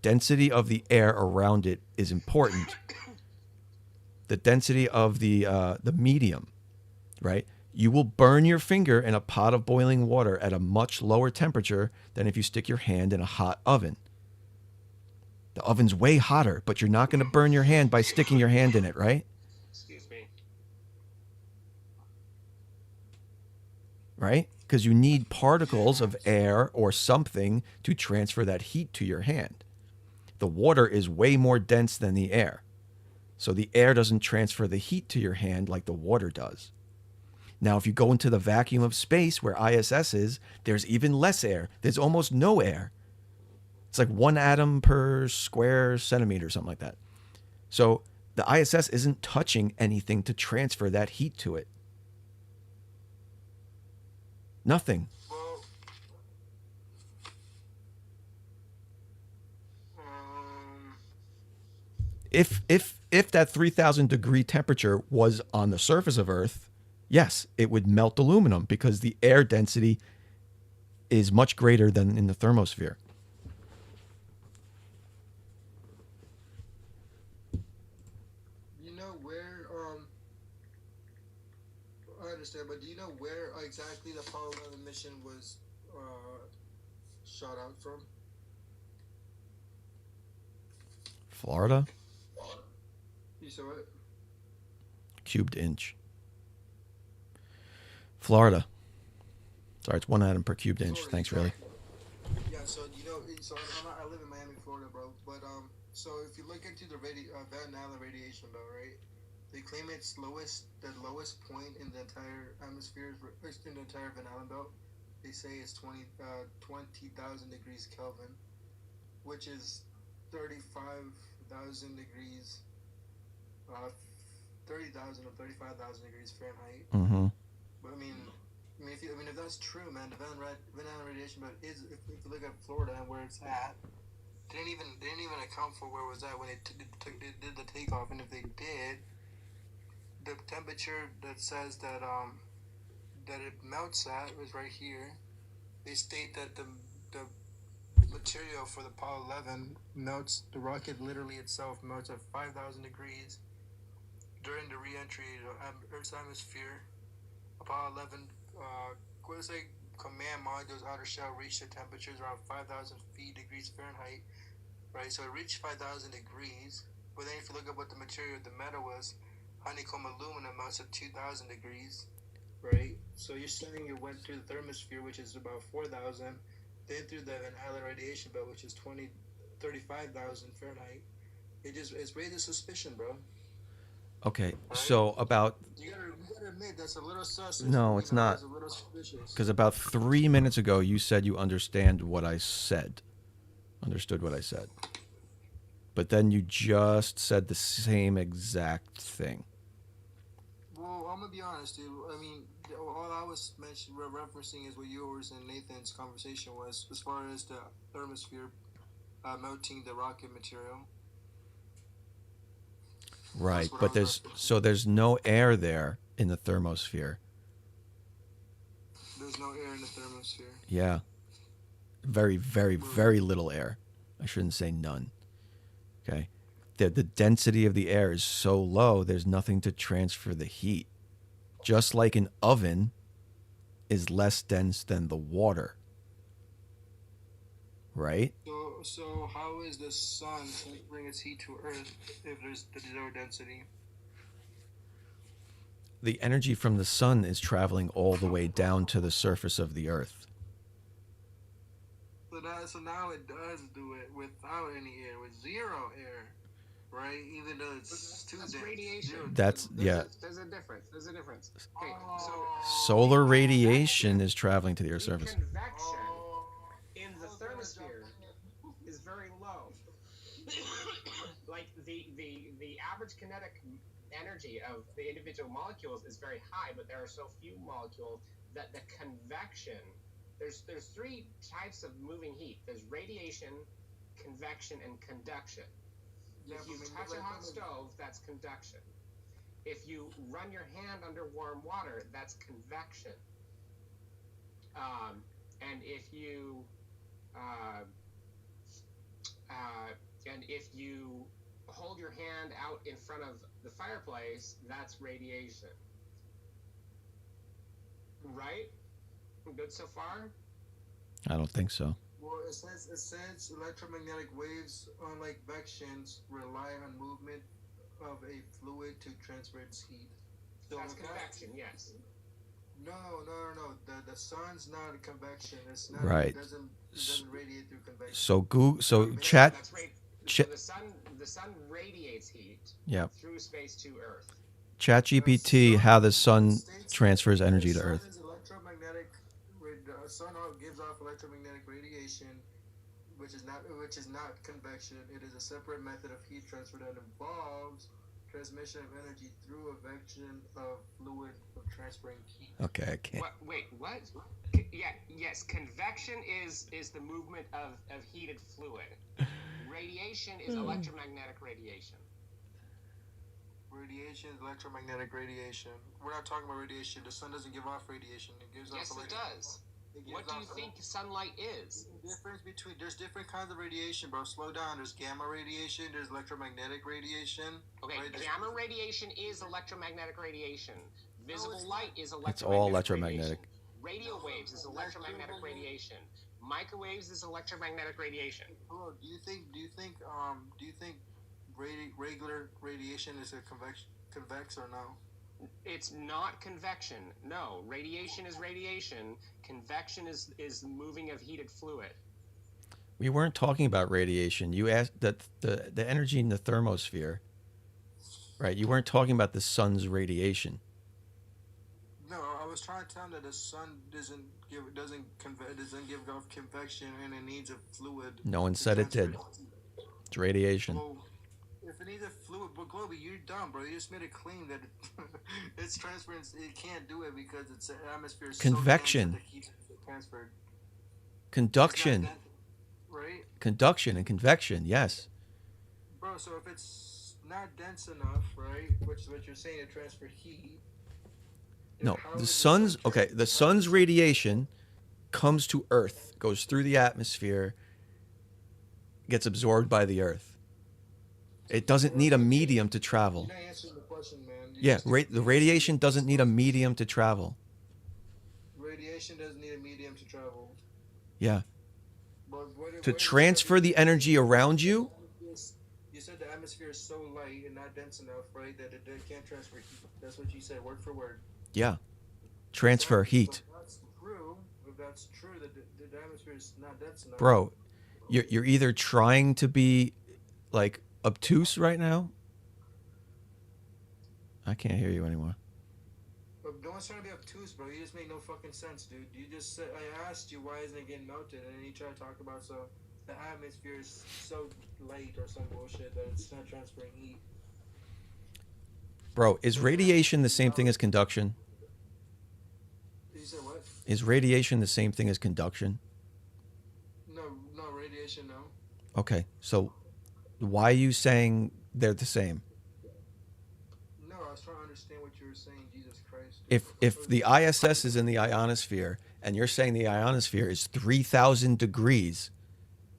Speaker 1: Density of the air around it is important. The density of the medium, right? You will burn your finger in a pot of boiling water at a much lower temperature than if you stick your hand in a hot oven. The oven's way hotter, but you're not going to burn your hand by sticking your hand in it, right?
Speaker 16: Excuse me.
Speaker 1: Right? Because you need particles of air or something to transfer that heat to your hand. The water is way more dense than the air. So the air doesn't transfer the heat to your hand like the water does. Now, if you go into the vacuum of space where ISS is, there's even less air. There's almost no air. It's like 1 atom per square centimeter, something like that. So the ISS isn't touching anything to transfer that heat to it. Nothing. If that 3,000 degree temperature was on the surface of Earth, yes, it would melt aluminum because the air density is much greater than in the thermosphere.
Speaker 16: You know where? I understand, but do you know where exactly the Apollo 11 mission was shot out from?
Speaker 1: Florida?
Speaker 16: You saw it?
Speaker 1: Cubed inch. Florida. Sorry, it's 1 atom per cubed inch. Thanks, really.
Speaker 16: Yeah, so you know, I live in Miami, Florida, bro. But so if you look into the Van Allen radiation belt, right? They claim it's the lowest point in the entire atmosphere, in the entire Van Allen belt. They say it's 20,000 degrees Kelvin, which is 35,000 degrees, 30,000 or 35,000 degrees Fahrenheit.
Speaker 1: Mm-hmm.
Speaker 16: But I mean, if that's true, man, the Van Allen radiation belt is. If you look at Florida and where it's at, they didn't even account for where it was at when they did the takeoff. And if they did, the temperature that says that it melts at was right here. They state that the material for the Apollo 11 melts. The rocket literally itself melts at 5,000 degrees during the re-entry to Earth's atmosphere. Apollo 11, command module's outer shell reached the temperatures around 5,000 degrees Fahrenheit, right? So it reached 5,000 degrees, but then if you look at what the material of the metal was, honeycomb aluminum melts at 2,000 degrees, right? So you're saying it went through the thermosphere, which is about 4,000, they threw the Van Allen radiation belt, which is 35,000 Fahrenheit. It's raised a suspicion, bro.
Speaker 1: Okay, so about
Speaker 16: You gotta admit that's a little sus.
Speaker 1: no, it's not.
Speaker 16: It's a little suspicious.
Speaker 1: Because about 3 minutes ago, you said you understood what I said. But then you just said the same exact thing.
Speaker 16: Well, I'm gonna be honest, dude. I mean, all I was referencing is what yours and Nathan's conversation was as far as the thermosphere melting the rocket material.
Speaker 1: Right, but there's no air there in the thermosphere.
Speaker 16: There's no air in the thermosphere.
Speaker 1: Yeah. Very, very, very little air. I shouldn't say none. Okay. The density of the air is so low, there's nothing to transfer the heat. Just like an oven is less dense than the water. Right?
Speaker 16: So how is the sun transferring its heat to Earth if there's zero density?
Speaker 1: The energy from the sun is traveling all the way down to the surface of the Earth.
Speaker 16: So now it does do it without any air, with zero air, right? Even though it's too dense.
Speaker 6: Radiation.
Speaker 1: That's, yeah.
Speaker 6: There's a difference. Okay, so
Speaker 1: Solar radiation is traveling to the Earth's surface.
Speaker 6: convection in the thermosphere is very low. Like the average kinetic energy of the individual molecules is very high, but there are so few molecules that the convection, there's three types of moving heat. There's radiation, convection, and conduction.
Speaker 16: Yeah,
Speaker 6: if you touch a hot stove, that's conduction. If you run your hand under warm water, that's convection. And if you hold your hand out in front of the fireplace, that's radiation. Right? Good so far?
Speaker 1: I don't think so.
Speaker 16: Well, it says electromagnetic waves, unlike vections, rely on movement of a fluid to transfer its heat. So
Speaker 6: that's convection, yes.
Speaker 16: No. The sun's not a convection. It's not.
Speaker 1: Right.
Speaker 16: It doesn't radiate through convection.
Speaker 1: So chat.
Speaker 6: So the sun radiates heat through space to Earth.
Speaker 1: ChatGPT, how the sun transfers energy to Earth.
Speaker 16: The sun gives off electromagnetic radiation, which is not convection. It is a separate method of heat transfer that involves transmission of energy through a vection of fluid of transferring heat.
Speaker 1: Okay, I can't.
Speaker 6: Wait, what? Yes, convection is the movement of heated fluid. Radiation is electromagnetic radiation.
Speaker 16: Radiation is electromagnetic radiation. We're not talking about radiation. The sun doesn't give off radiation. It gives
Speaker 6: yes,
Speaker 16: off
Speaker 6: it does. What do you think sunlight is?
Speaker 16: There's different kinds of radiation, bro. Slow down. There's gamma radiation. There's electromagnetic radiation.
Speaker 6: Okay,
Speaker 16: right?
Speaker 6: Gamma radiation is electromagnetic radiation. Visible light is electromagnetic.
Speaker 1: It's all electromagnetic.
Speaker 6: Radio waves is electromagnetic radiation. Microwaves is electromagnetic radiation.
Speaker 16: Bro, do you think regular radiation is a convex or no?
Speaker 6: It's not convection. No, radiation is radiation. Convection is the moving of heated fluid.
Speaker 1: We weren't talking about radiation. You asked that the energy in the thermosphere, right? You weren't talking about the sun's radiation.
Speaker 16: No, I was trying to tell him that the sun doesn't give off convection, and it needs a fluid.
Speaker 1: No one said it did. It's radiation.
Speaker 16: Well, if it needs a fluid, but Globy, you're dumb, bro. You just made a claim that it's transference. It can't do it because its atmosphere is
Speaker 1: convection.
Speaker 16: So dense that the heat is transferred.
Speaker 1: Conduction.
Speaker 16: Right?
Speaker 1: Conduction and convection, yes.
Speaker 16: Bro, so if it's not dense enough, right, which is what you're saying, to transfer heat.
Speaker 1: No, the sun's radiation comes to Earth, goes through the atmosphere, gets absorbed by the Earth. It doesn't need a medium to travel.
Speaker 16: You're not answering the question, man.
Speaker 1: The radiation doesn't need a medium to travel.
Speaker 16: Radiation doesn't need a medium to travel.
Speaker 1: Yeah. To transfer the energy around you.
Speaker 16: You said the atmosphere is so light and not dense enough, right, that it can't transfer heat. That's what you said, word for word.
Speaker 1: Yeah. Transfer heat.
Speaker 16: If that's true, the atmosphere is not dense enough.
Speaker 1: Bro, you're either trying to be like obtuse right now. I can't hear you anymore.
Speaker 16: But no one's trying to be obtuse, bro. You just make no fucking sense, dude. You just said, I asked you why isn't it getting melted, and then you try to talk about so the atmosphere is so light or some bullshit that it's not transferring heat.
Speaker 1: Bro, is radiation the same thing as conduction?
Speaker 16: You said what?
Speaker 1: Is radiation the same thing as conduction?
Speaker 16: No, radiation, no.
Speaker 1: Okay, so why are you saying they're the same?
Speaker 16: No, I was trying to understand what you were saying, Jesus Christ.
Speaker 1: If the ISS is in the ionosphere and you're saying the ionosphere is 3,000 degrees.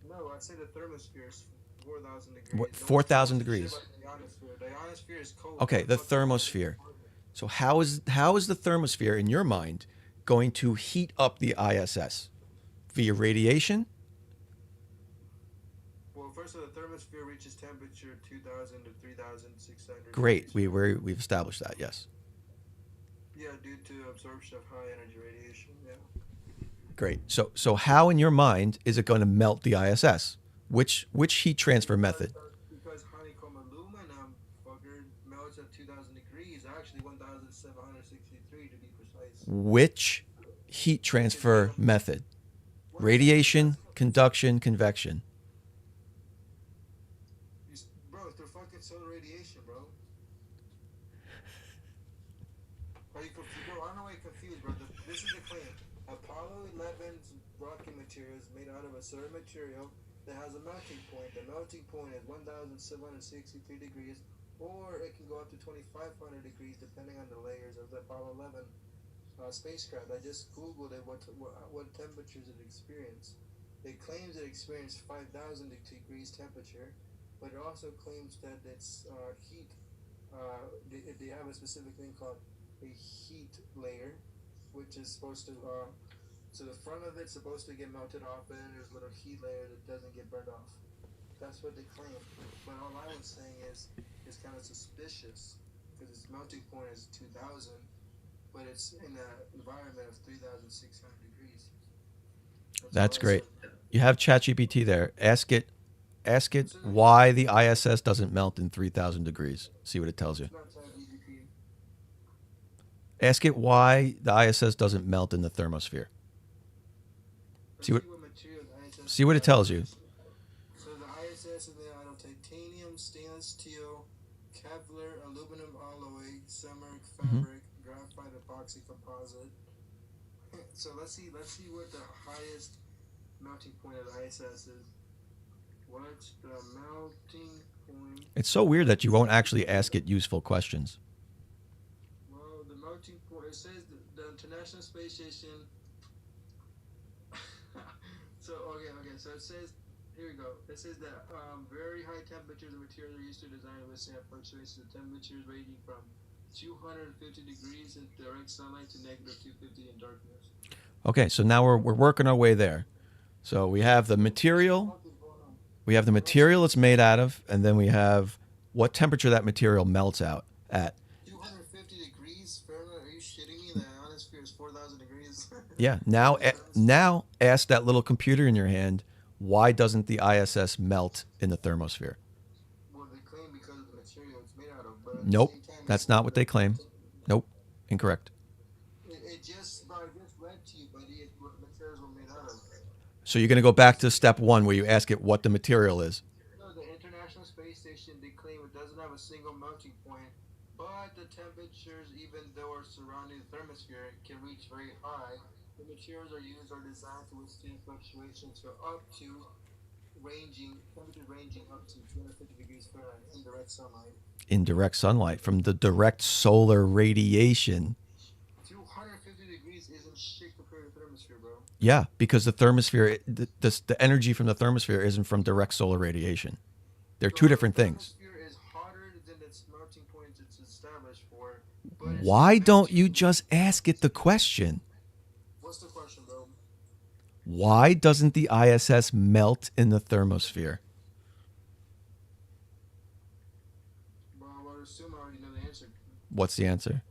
Speaker 16: No, I'd say the thermosphere is 4,000 degrees.
Speaker 1: What, 4,000 degrees?
Speaker 16: The ionosphere is cold.
Speaker 1: Okay, the thermosphere. So how is the thermosphere in your mind going to heat up the ISS? Via radiation?
Speaker 16: Well, first of all, the thermosphere reaches temperature 2,000 to 3,600.
Speaker 1: Great, we've established that. Yes.
Speaker 16: Yeah, due to absorption of high energy radiation. Yeah.
Speaker 1: Great. So how in your mind is it going to melt the ISS? Which heat transfer method?
Speaker 16: Because honeycomb aluminum fucker melts at 2,000 degrees, actually 1,763 to be precise.
Speaker 1: Which heat transfer method? Radiation, conduction, convection.
Speaker 16: Bro, it's the fucking solar radiation, bro. Are you confused? Bro, I don't know why you're confused, bro. This is the claim. Apollo 11's rocket material is made out of a certain material that has a melting point. The melting point is 1,763 degrees, or it can go up to 2,500 degrees depending on the layers of the Apollo 11 spacecraft. I just googled it. What temperatures it experienced. It claims it experienced 5,000 degrees temperature, but it also claims that its heat. They have a specific thing called a heat layer, which is supposed to. So the front of it's supposed to get melted off, and then there's a little heat layer that doesn't get burned off. That's what they claim. But all I was saying is it's kind of suspicious because its melting point is 2,000, but it's in an environment of 3,600 degrees.
Speaker 1: That's great. You have ChatGPT there. Ask it why the ISS doesn't melt in 3,000 degrees. See what it tells you. Ask it why the ISS doesn't melt in the thermosphere. See what it tells you.
Speaker 16: So the ISS is made out of titanium, stainless steel, Kevlar, aluminum alloy, ceramic fabric, graphite epoxy composite. So let's see what the highest melting point of the ISS is. What's the melting point?
Speaker 1: It's so weird that you won't actually ask it useful questions.
Speaker 16: Well, the melting point, it says the International Space Station. So it says, here we go. It says that very high temperatures of materials are used to design and withstand fluctuations of temperatures ranging from 250 degrees in direct sunlight to negative 250 in darkness.
Speaker 1: Okay, so now we're working our way there. So we have the material. We have the material it's made out of, and then we have what temperature that material melts out at.
Speaker 16: 250 degrees Fahrenheit? Are you shitting me? The ionosphere is 4,000 degrees.
Speaker 1: Yeah. Now ask that little computer in your hand, why doesn't the ISS melt in the thermosphere?
Speaker 16: Well, they claim because of the material it's made out of. But
Speaker 1: Nope. That's not what they claim. Nope. Incorrect.
Speaker 16: It just read to you, buddy, what materials were made out of.
Speaker 1: So you're going to go back to step one where you ask it what the material is.
Speaker 16: No, the International Space Station, they claim it doesn't have a single melting point, but the temperatures, even though are surrounding the thermosphere, can reach very high. The materials are used are designed to withstand fluctuations for temperatures ranging up to 250 degrees Fahrenheit in direct sunlight.
Speaker 1: In direct sunlight from the direct solar radiation.
Speaker 16: 250 degrees isn't shit compared to the thermosphere, bro.
Speaker 1: Yeah, because the thermosphere, the energy from the thermosphere isn't from direct solar radiation. They're two different things.
Speaker 16: The thermosphere is hotter than its melting point it's established for.
Speaker 1: Why don't you just ask it the question?
Speaker 16: What's the question, bro?
Speaker 1: Why doesn't the ISS melt in the thermosphere?
Speaker 16: Well, I would assume I already know the answer.
Speaker 1: What's the answer?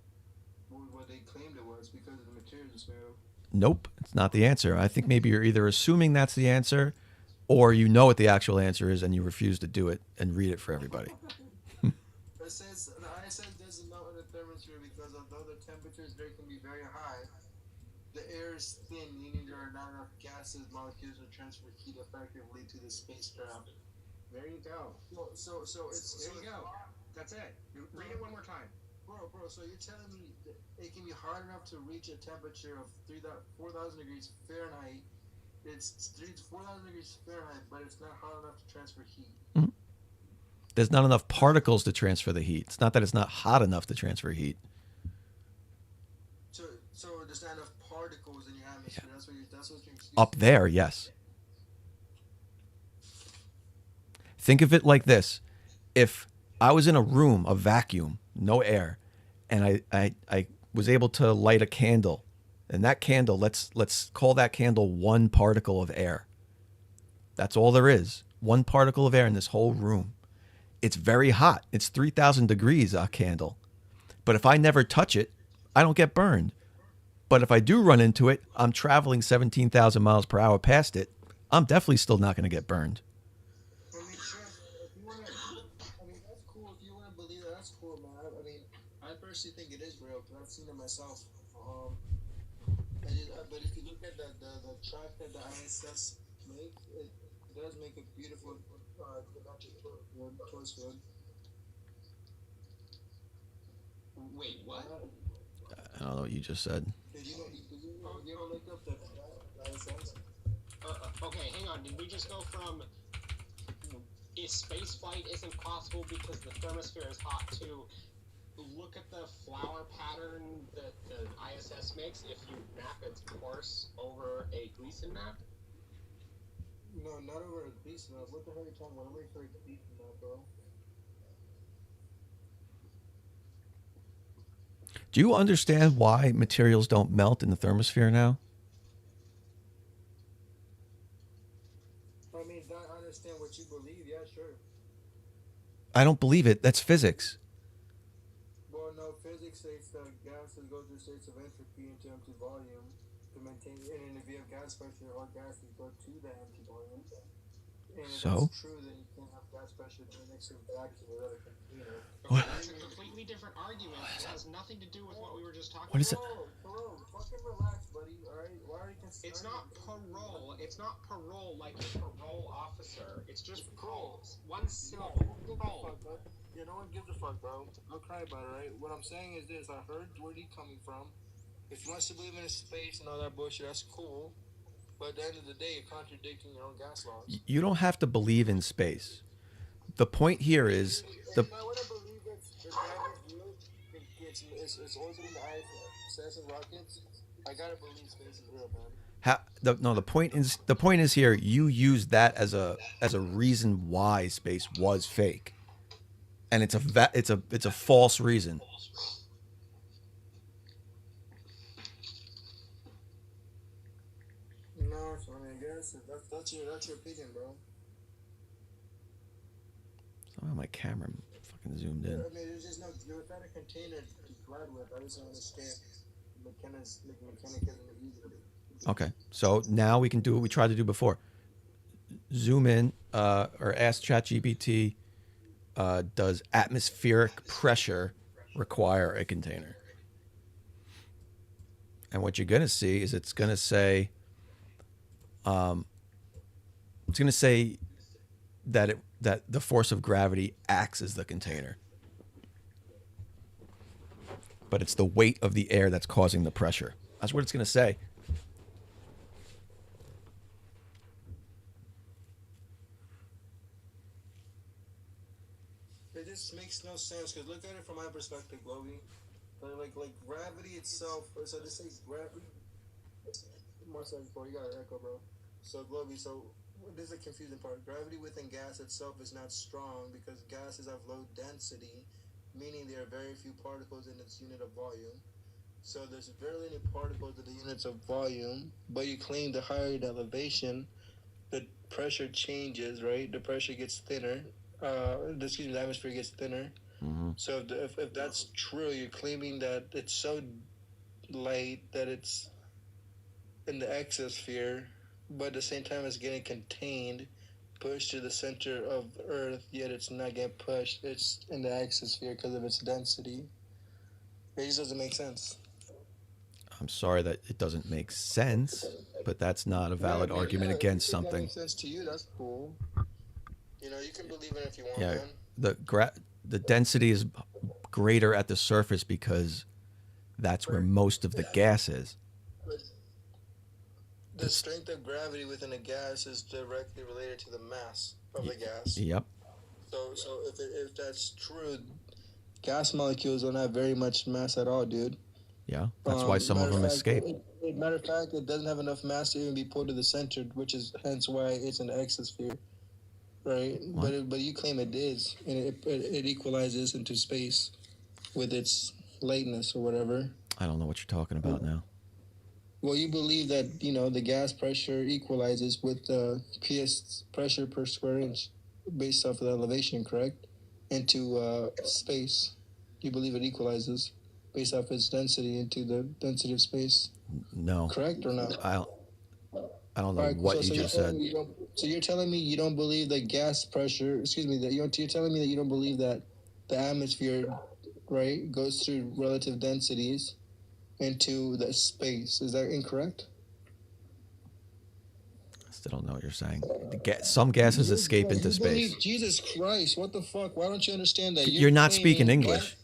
Speaker 16: What they claimed it was because of the materials it's made of.
Speaker 1: Nope, it's not the answer. I think maybe you're either assuming that's the answer, or you know what the actual answer is and you refuse to do it and read it for everybody.
Speaker 16: It says the ISS doesn't melt in the thermosphere because although the temperatures there can be very high, the air is thin, meaning there are not enough gases, molecules to transfer heat effectively to the spacecraft.
Speaker 6: There you go.
Speaker 16: So it's
Speaker 6: There you go. That's it. Read it one more time.
Speaker 16: Bro, so you're telling me that it can be hard enough to reach a temperature of 4,000 degrees Fahrenheit. It's 4,000 degrees Fahrenheit, but it's not hot enough to transfer heat.
Speaker 1: Mm-hmm. There's not enough particles to transfer the heat. It's not that it's not hot enough to transfer heat.
Speaker 16: So there's not enough particles in your atmosphere. Yeah. That's what you're
Speaker 1: Up there, yes. Think of it like this. If I was in a room, a vacuum, no air, and I was able to light a candle, and that candle, let's call that candle one particle of air. That's all there is. One particle of air in this whole room. It's very hot. It's 3,000 degrees, a candle. But if I never touch it, I don't get burned. But if I do run into it, I'm traveling 17,000 miles per hour past it. I'm definitely still not going to get burned.
Speaker 16: I mean, that's cool. If you want to believe that, that's cool, man. I mean, I personally think it is real because I've seen it myself. But if you look at the track that the ISS makes, it does make a beautiful choice food.
Speaker 6: Wait, what?
Speaker 1: I don't know what you just said.
Speaker 16: Did you ever look up the ISS?
Speaker 6: Okay, hang on. Did we just go from if space flight isn't possible because the thermosphere is hot to look at the flower pattern that the ISS makes if you map its course over a Gleason map?
Speaker 16: No, not over a Gleason map. What the hell are you talking about? I'm waiting for a Gleason map, bro.
Speaker 1: Do you understand why materials don't melt in the thermosphere now?
Speaker 16: I mean, I understand what you believe. Yeah, sure.
Speaker 1: I don't believe it. That's physics.
Speaker 16: Well, no, physics states that gases go through states of entropy into empty volume to maintain. And if you have gas pressure, all gases go to the empty volume. And if
Speaker 1: So?
Speaker 16: that's true, then you can't have gas pressure next to a vacuum without a container.
Speaker 1: What?
Speaker 6: That's a completely different argument. It has nothing to do with what we were just talking
Speaker 1: What is it?
Speaker 16: Parole, fucking relax, buddy. All right, why are you concerned?
Speaker 6: It's not parole. It's not parole like a parole officer. It's just parole. One syllable. Parole.
Speaker 16: Yeah, no one gives a fuck, bro. Don't cry about it, right? What I'm saying is this. I heard where he's coming from. If you want to believe in space and all that bullshit, that's cool. But at the end of the day, you're contradicting your own gas laws.
Speaker 1: You don't have to believe in space. The point here is
Speaker 16: If I want to believe that gravity's real, it's orbiting the ISS and rockets, I gotta believe space is real, man.
Speaker 1: The point is here. You use that as a reason why space was fake, and it's a false reason.
Speaker 16: No, I mean, I guess that's your opinion, bro.
Speaker 1: Somehow my camera fucking zoomed in.
Speaker 16: I mean, there's just no. You're without a container to glide with. I just don't understand. Mechanism easily.
Speaker 1: Okay, so now we can do what we tried to do before. Zoom in or ask ChatGPT, does atmospheric pressure require a container? And what you're going to see is it's going to say that the force of gravity acts as the container. But it's the weight of the air that's causing the pressure. That's what it's going to say.
Speaker 16: It just makes no sense because look at it from my perspective, Globy. Like gravity itself. So this says gravity. More seconds, bro. You got an echo, bro. So Globy. So this is a confusing part. Gravity within gas itself is not strong because gases have low density, meaning there are very few particles in its unit of volume. So there's barely any particles in the units of volume, but you claim the higher the elevation, the pressure changes, right? The pressure gets thinner. The atmosphere gets thinner.
Speaker 1: Mm-hmm.
Speaker 16: So if that's true, you're claiming that it's so light that it's in the exosphere, but at the same time it's getting contained, pushed to the center of Earth, yet it's not getting pushed. It's in the exosphere because of its density. It just doesn't make sense.
Speaker 1: I'm sorry that it doesn't make sense, but that's not a valid argument against
Speaker 16: If
Speaker 1: something.
Speaker 16: that makes sense to you, that's cool. You know, you can believe in it if you want,
Speaker 1: Yeah,
Speaker 16: man.
Speaker 1: the density is greater at the surface because that's where most of the gas is.
Speaker 16: But the strength of gravity within a gas is directly related to the mass of the gas.
Speaker 1: Yep.
Speaker 16: So if that's true, gas molecules don't have very much mass at all, dude.
Speaker 1: Yeah, that's why some of them escape.
Speaker 16: Matter of fact, it doesn't have enough mass to even be pulled to the center, which is hence why it's an exosphere, right? But you claim it is, and it equalizes into space with its lightness or whatever.
Speaker 1: I don't know what you're talking about now.
Speaker 16: Well, you believe that, you know, the gas pressure equalizes with the PS pressure per square inch based off of the elevation, correct? Into space. You believe it equalizes based off its density into the density of space.
Speaker 1: No.
Speaker 16: Correct or not?
Speaker 1: I don't know what you just said.
Speaker 16: So you're telling me you don't believe that gas pressure, excuse me, that you're telling me that you don't believe that the atmosphere, right, goes through relative densities into the space. Is that incorrect?
Speaker 1: I still don't know what you're saying. Some gases escape into space.
Speaker 16: Jesus Christ, what the fuck? Why don't you understand that?
Speaker 1: You're not speaking English.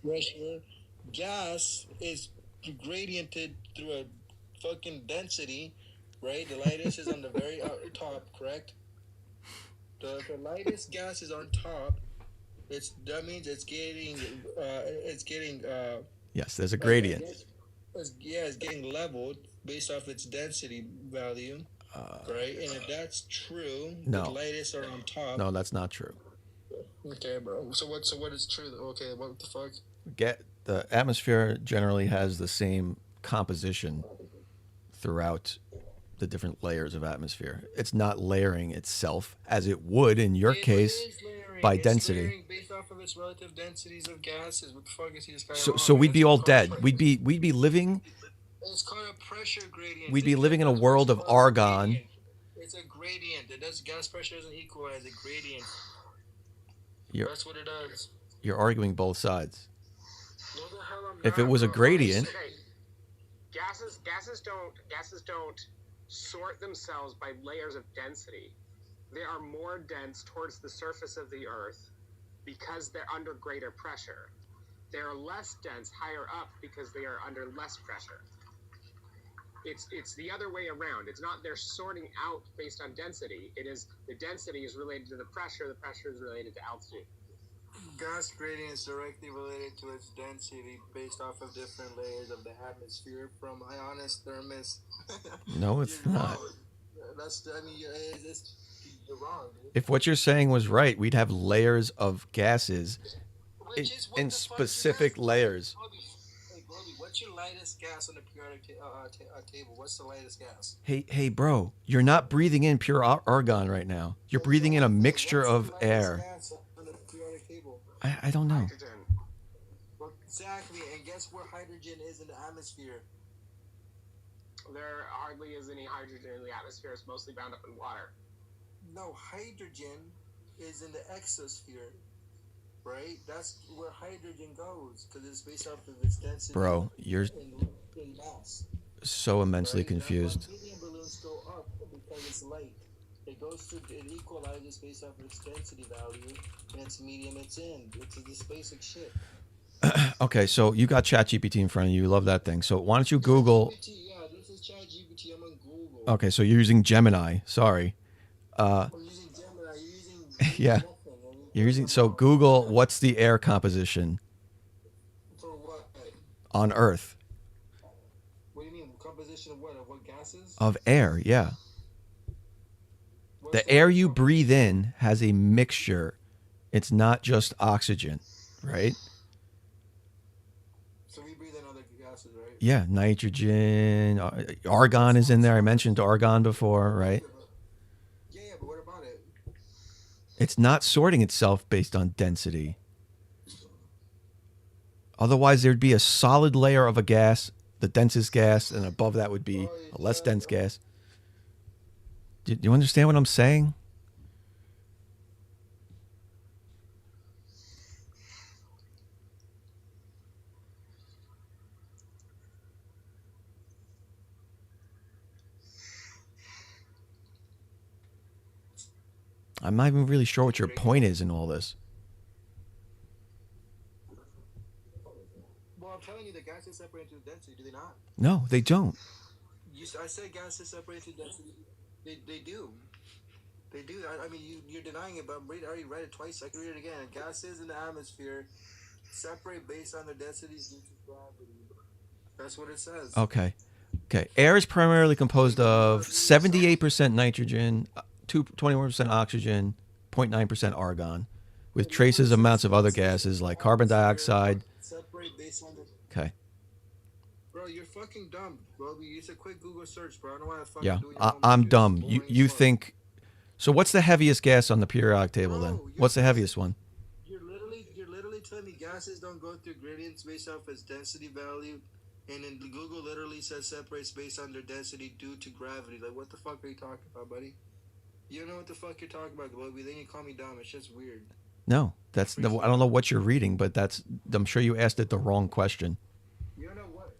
Speaker 16: Gas is gradiented through a fucking density, right? The lightest is on the very top, correct? The lightest gas is on top. That means it's getting
Speaker 1: Yes, there's a gradient.
Speaker 16: It's getting leveled based off its density value, right? And if that's true,
Speaker 1: No.
Speaker 16: the lightest are on top.
Speaker 1: No, that's not true.
Speaker 16: Okay, bro. So what is true? Okay, what the fuck?
Speaker 1: The atmosphere generally has the same composition throughout the different layers of atmosphere. It's not layering itself as it would in your case by density.
Speaker 16: Layering based off of its relative densities of gases. What the fuck is this guy
Speaker 1: So we'd be all dead. We'd be living.
Speaker 16: It's called a pressure gradient.
Speaker 1: We'd be living in a world of argon.
Speaker 16: It's a gradient. Gas pressure doesn't equalize a gradient. That's what it does.
Speaker 1: You're arguing both sides.
Speaker 16: No, the hell I'm
Speaker 1: If
Speaker 16: not,
Speaker 1: it was a
Speaker 16: bro.
Speaker 1: gradient,
Speaker 6: Gases don't sort themselves by layers of density. They are more dense towards the surface of the Earth because they're under greater pressure. They are less dense higher up because they are under less pressure. It's the other way around. It's not they're sorting out based on density. It is the density is related to the pressure is related to altitude.
Speaker 16: Gas gradient is directly related to its density based off of different layers of the atmosphere from ionis thermis.
Speaker 1: no, it's not.
Speaker 16: You're wrong, dude.
Speaker 1: If what you're saying was right, we'd have layers of gases in specific layers.
Speaker 16: Hey, Goldie, what's your lightest gas on the periodic table? What's the lightest gas?
Speaker 1: Hey, bro, you're not breathing in pure argon right now. You're breathing in a mixture of air. I don't know.
Speaker 16: Hydrogen. Well, exactly, and guess where hydrogen is in the atmosphere?
Speaker 6: There hardly is any hydrogen in the atmosphere. It's mostly bound up in water.
Speaker 16: No, hydrogen is in the exosphere, right? That's where hydrogen goes because it's based off of its density.
Speaker 1: Bro, you're
Speaker 16: in mass.
Speaker 1: so immensely confused.
Speaker 16: Helium balloons go up because it's light. It equalizes based off of its density value and its medium it's in. It's this basic shit.
Speaker 1: Okay, so you got ChatGPT in front of you. You love that thing. So why don't you Google?
Speaker 16: Yeah, this is ChatGPT. I'm on Google.
Speaker 1: Okay, so you're using Gemini. Sorry.
Speaker 16: I'm using Gemini. You're using
Speaker 1: Yeah. You're using so Google. What's the air composition
Speaker 16: for what?
Speaker 1: on Earth
Speaker 16: What do you mean composition of what? Of what gases?
Speaker 1: of air? Yeah. The air you breathe in has a mixture. It's not just oxygen, right?
Speaker 16: So we breathe in other gases, right?
Speaker 1: Yeah, nitrogen, argon is in there. I mentioned argon before, right?
Speaker 16: Yeah, but what about it?
Speaker 1: It's not sorting itself based on density. Otherwise, there'd be a solid layer of a gas the densest gas, and above that would be a less dense gas. Do you understand what I'm saying? I'm not even really sure what your point is in all this.
Speaker 16: Well, I'm telling you, the gases separate into density. Do they not?
Speaker 1: No, they don't.
Speaker 16: I said gases separate into density. They do. They do. I mean, you're denying it, but I already read it twice. I can read it again. Gases in the atmosphere separate based on their densities due to gravity. That's what it says.
Speaker 1: Okay. Air is primarily composed of 78% nitrogen, 21% oxygen, 0.9% argon, with traces amounts of other gases like carbon dioxide.
Speaker 16: Separate based on the.
Speaker 1: Okay.
Speaker 16: Bro, you're fucking dumb, bro. It's a quick Google search, bro. I don't know why I fucking
Speaker 1: Yeah,
Speaker 16: doing your
Speaker 1: I'm
Speaker 16: homework.
Speaker 1: dumb. You think. So what's the heaviest gas on the periodic table then? What's the heaviest one?
Speaker 16: You're literally telling me gases don't go through gradients based off its density value, and then Google literally says separates based on their density due to gravity. Like, what the fuck are you talking about, buddy? You don't know what the fuck you're talking about, Globy. Then you call me dumb. It's just weird.
Speaker 1: No, I don't know what you're reading, but I'm sure you asked it the wrong question.
Speaker 16: You know what?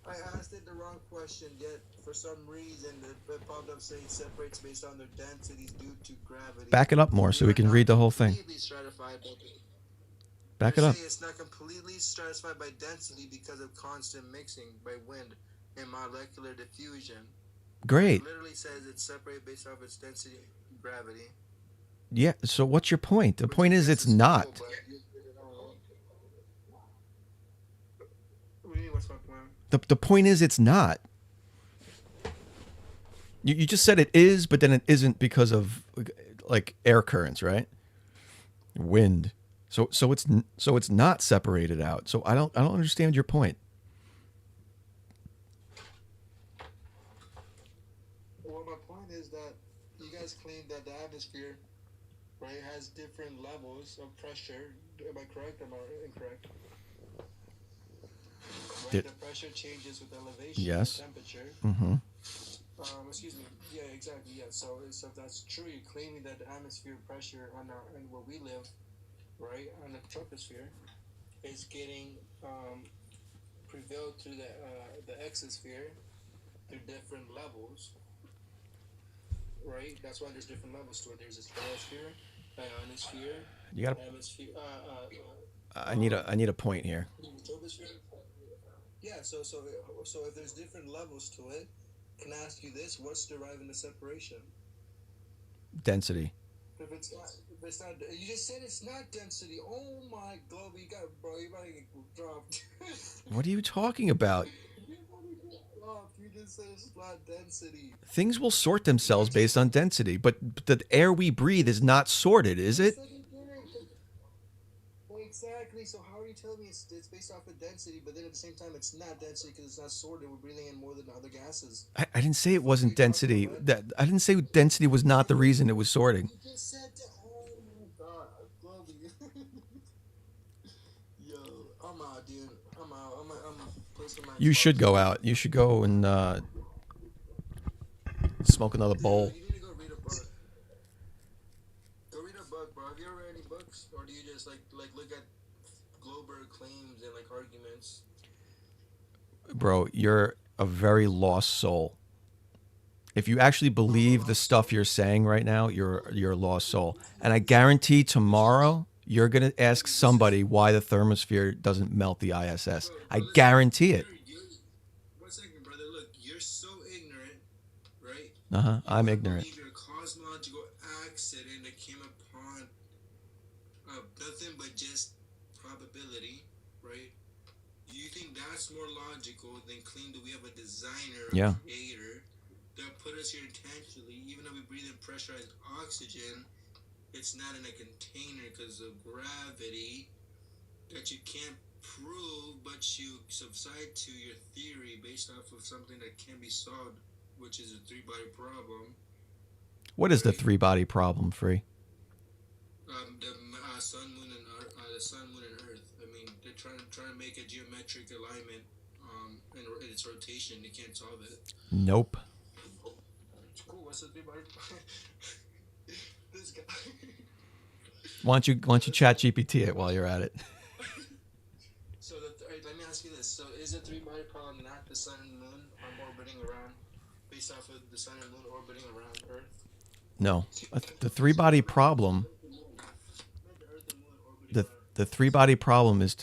Speaker 16: I asked it the wrong question, yet for some reason it popped up saying separates based on their densities due to gravity.
Speaker 1: Back it up more so we can read the whole thing.
Speaker 16: Completely stratified, but
Speaker 1: Back it up.
Speaker 16: it's not completely stratified by density because of constant mixing by wind and molecular diffusion.
Speaker 1: Great.
Speaker 16: It literally says it's separated based off its density and gravity.
Speaker 1: Yeah, so what's your point? The point is it's not.
Speaker 16: What do you mean, what's my point?
Speaker 1: The point is it's not. You just said it is, but then it isn't because of like air currents, right? Wind. So it's not separated out. So I don't understand your point.
Speaker 16: Well, my point is that you guys claim that the atmosphere, right, has different levels of pressure. Am I correct? Am I incorrect? Right, the pressure changes with elevation.
Speaker 1: Yes.
Speaker 16: And temperature.
Speaker 1: Mm-hmm.
Speaker 16: Excuse me. Yeah, exactly. Yeah. So if that's true, you're claiming that the atmosphere pressure on where we live, right, on the troposphere, is getting prevailed through the exosphere through different levels, right? That's why there's different levels to it. There's this biosphere, ionosphere,
Speaker 1: You gotta-
Speaker 16: atmosphere.
Speaker 1: I need a point here.
Speaker 16: Troposphere. Yeah. So if there's different levels to it, can I ask you this? What's deriving the separation?
Speaker 1: Density.
Speaker 16: If it's not, you just said it's not density. Oh my God, you about to get dropped.
Speaker 1: What are you talking about?
Speaker 16: You just said it's not density.
Speaker 1: Things will sort themselves based on density, but the air we breathe is not sorted, is it?
Speaker 16: Well, exactly. So how are you telling me it's based off of density, but then at the same time it's not density because it's not sorted? We're breathing in more than other gases.
Speaker 1: I didn't say it wasn't density. I didn't say density was not the reason it was sorting.
Speaker 16: You just said that. Oh my God, Globy. Yo, I'm out, dude. I'm out. I'm placing my.
Speaker 1: You should go out. You should go and smoke another bowl.
Speaker 16: You need to go read a book. Go read a book, bro. Have you ever read any books, or do you just like look at Globerg claims and like arguments?
Speaker 1: Bro, you're a very lost soul. If you actually believe the stuff you're saying right now, you're a lost soul. And I guarantee tomorrow you're gonna ask somebody why the thermosphere doesn't melt the ISS. I guarantee it.
Speaker 16: 1 second, brother. Look, you're so ignorant, right?
Speaker 1: I'm ignorant.
Speaker 16: Believe you're a cosmological accident that came upon nothing but just probability, right? You think that's more logical than claim that we have a designer,
Speaker 1: Yeah.
Speaker 16: a creator, that put us here intentionally, even though we breathe in pressurized oxygen, it's not in a container because of gravity that you can't prove, but you subside to your theory based off of something that can be solved, which is a three-body problem.
Speaker 1: What is the three-body problem, Free?
Speaker 16: The sun, moon, and Earth. I mean, they're trying to make a geometric alignment and its rotation. You can't solve it.
Speaker 1: Nope.
Speaker 16: Cool. What's the three-body? This guy.
Speaker 1: Why don't you chat GPT it while you're at it?
Speaker 16: So let me ask you this: so is the three-body problem not the sun and moon are orbiting around, based off of the sun and moon orbiting around Earth?
Speaker 1: No. The three-body problem. The three-body problem is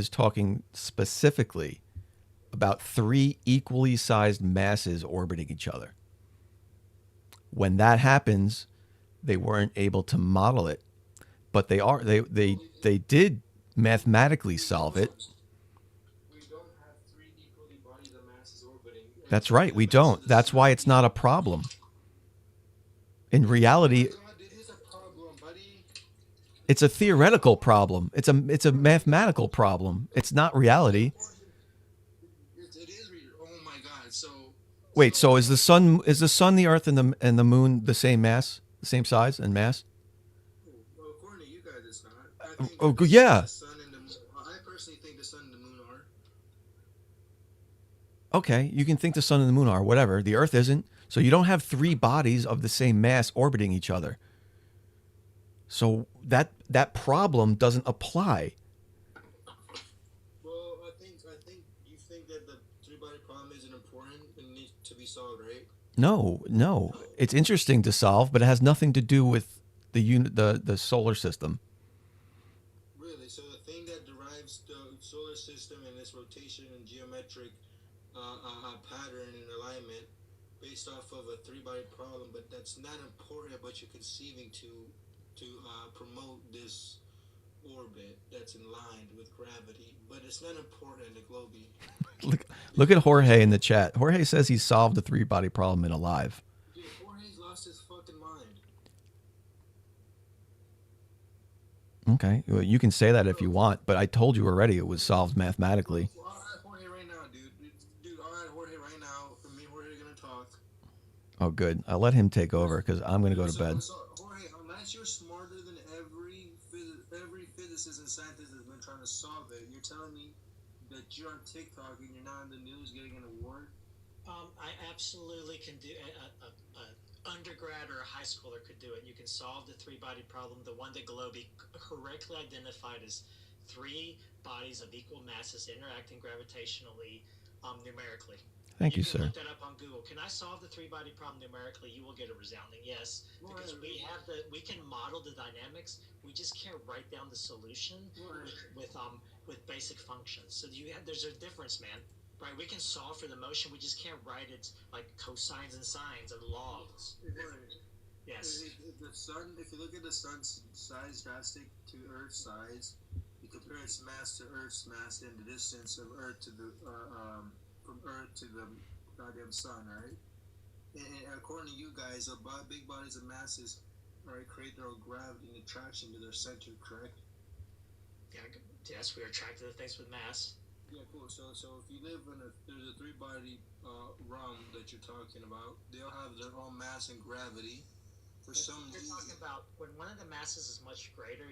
Speaker 1: talking specifically about three equally sized masses orbiting each other. When that happens, they weren't able to model it, but they did mathematically solve it. That's right, we don't. That's why it's not a problem. In reality, it's a theoretical problem. It's a mathematical problem. It's not reality. Wait, so is the sun, the Earth, and the moon the same mass, the same size and mass?
Speaker 16: According to you guys, it's not.
Speaker 1: Oh, yeah.
Speaker 16: I personally think the sun and the moon are.
Speaker 1: Okay, you can think the sun and the moon are, whatever. The Earth isn't. So you don't have three bodies of the same mass orbiting each other. So that problem doesn't apply.
Speaker 16: Well, I think you think that the three-body problem isn't important and needs to be solved, right?
Speaker 1: No. It's interesting to solve, but it has nothing to do with the solar system.
Speaker 16: Really? So the thing that derives the solar system and its rotation and geometric pattern and alignment based off of a three-body problem, but that's not important, but you're conceiving to promote this orbit that's in line with gravity, but it's not important in the globe.
Speaker 1: Look at Jorge in the chat. Jorge says he solved the three-body problem in Alive.
Speaker 16: Dude, Jorge's lost his fucking mind.
Speaker 1: Okay, well, you can say that if you want, but I told you already it was solved mathematically.
Speaker 16: Well, I'll add Jorge right now, dude. I'll add Jorge right now. Me and Jorge are gonna talk.
Speaker 1: Oh, good. I'll let him take over because I'm going to go to bed.
Speaker 16: So, Jorge, unless you're smarter than every physicist and scientist that's been trying to solve it, you're telling me that you're on TikTok and you're not in the news getting an award?
Speaker 8: I absolutely can do a undergrad or a high schooler could do it. You can solve the three-body problem, the one that Globey correctly identified as three bodies of equal masses interacting gravitationally numerically.
Speaker 1: Thank you,
Speaker 8: can
Speaker 1: sir.
Speaker 8: Look that up on Google. Can I solve the three-body problem numerically? You will get a resounding yes, because we can model the dynamics. We just can't write down the solution with basic functions. So there's a difference, man. Right? We can solve for the motion. We just can't write it like cosines and sines and logs. Yes.
Speaker 16: The sun. If you look at the sun's size drastic to Earth's size, you compare its mass to Earth's mass and the distance of Earth to the from Earth to the goddamn sun, right? And according to you guys, big bodies of masses, right, create their own gravity and attraction to their center, correct?
Speaker 8: Yeah. Yes, we are attracted to things with mass.
Speaker 16: Yeah, cool. So if you live in there's a three-body realm that you're talking about. They'll have their own mass and gravity. For some
Speaker 8: reason, you're talking about when one of the masses is much greater.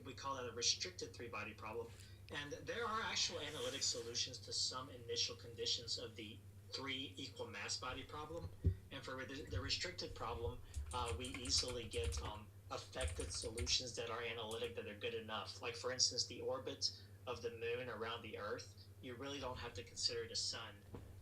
Speaker 8: We call that a restricted three-body problem. And there are actual analytic solutions to some initial conditions of the three equal mass body problem. And for the restricted problem, we easily get affected solutions that are analytic, that are good enough. Like, for instance, the orbit of the moon around the Earth, you really don't have to consider the sun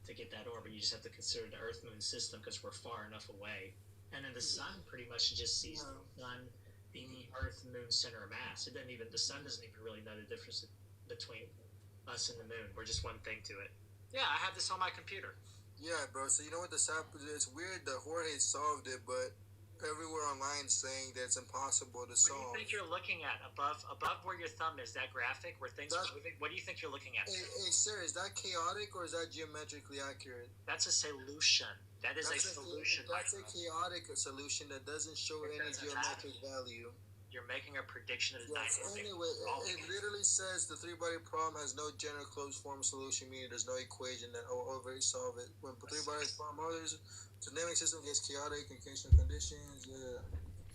Speaker 8: to get that orbit. You just have to consider the Earth-Moon system because we're far enough away. And then the sun pretty much just sees the sun being the Earth-Moon center of mass. The sun doesn't even really know the difference between us and the moon. We're just one thing to it. Yeah, I have this on my computer.
Speaker 16: Yeah, bro. So you know what this happened? It's weird that Jorge solved it, but everywhere online saying that it's impossible to solve.
Speaker 8: What do you think you're looking at above where your thumb is? That graphic where things are moving. What do you think you're looking at?
Speaker 16: Hey, sir, is that chaotic or is that geometrically accurate?
Speaker 8: That's a solution. That is a solution.
Speaker 16: That's a chaotic solution that doesn't show any geometric value.
Speaker 8: You're making a prediction of the dynamic.
Speaker 16: Anyway, it literally says the three-body problem has no general closed form solution, meaning there's no equation that will already solve it. When three-body problem others, the dynamic system gets chaotic in conditional conditions. Yeah.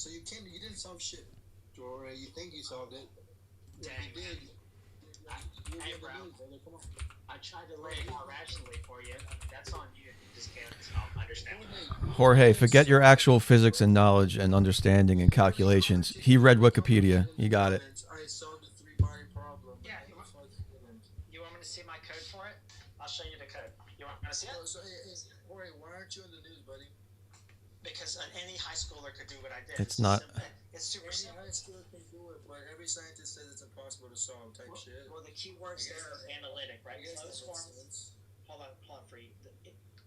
Speaker 16: So you didn't solve shit, Jorge. You think you solved it?
Speaker 8: Dang.
Speaker 16: You did.
Speaker 8: Hey, bro.
Speaker 16: Come on.
Speaker 8: I tried to lay it out rationally for you. I mean, that's on you. You just can't understand.
Speaker 1: Jorge, forget your actual physics and knowledge and understanding and calculations. He read Wikipedia. He got it.
Speaker 16: I solved the three-body problem.
Speaker 8: Yeah. You want me to see my code for it? I'll show you the code. You want me to see it?
Speaker 16: So, Jorge, why aren't you in the news, buddy?
Speaker 8: Because any high schooler could do what I did.
Speaker 1: It's not.
Speaker 8: It's super
Speaker 16: Any
Speaker 8: simple.
Speaker 16: high schooler can do it, but every scientist says it's impossible to solve type shit.
Speaker 8: Well, the key words there are analytic, right?
Speaker 16: I guess
Speaker 8: Closed
Speaker 16: that
Speaker 8: form.
Speaker 16: makes sense.
Speaker 8: Hold on, for you.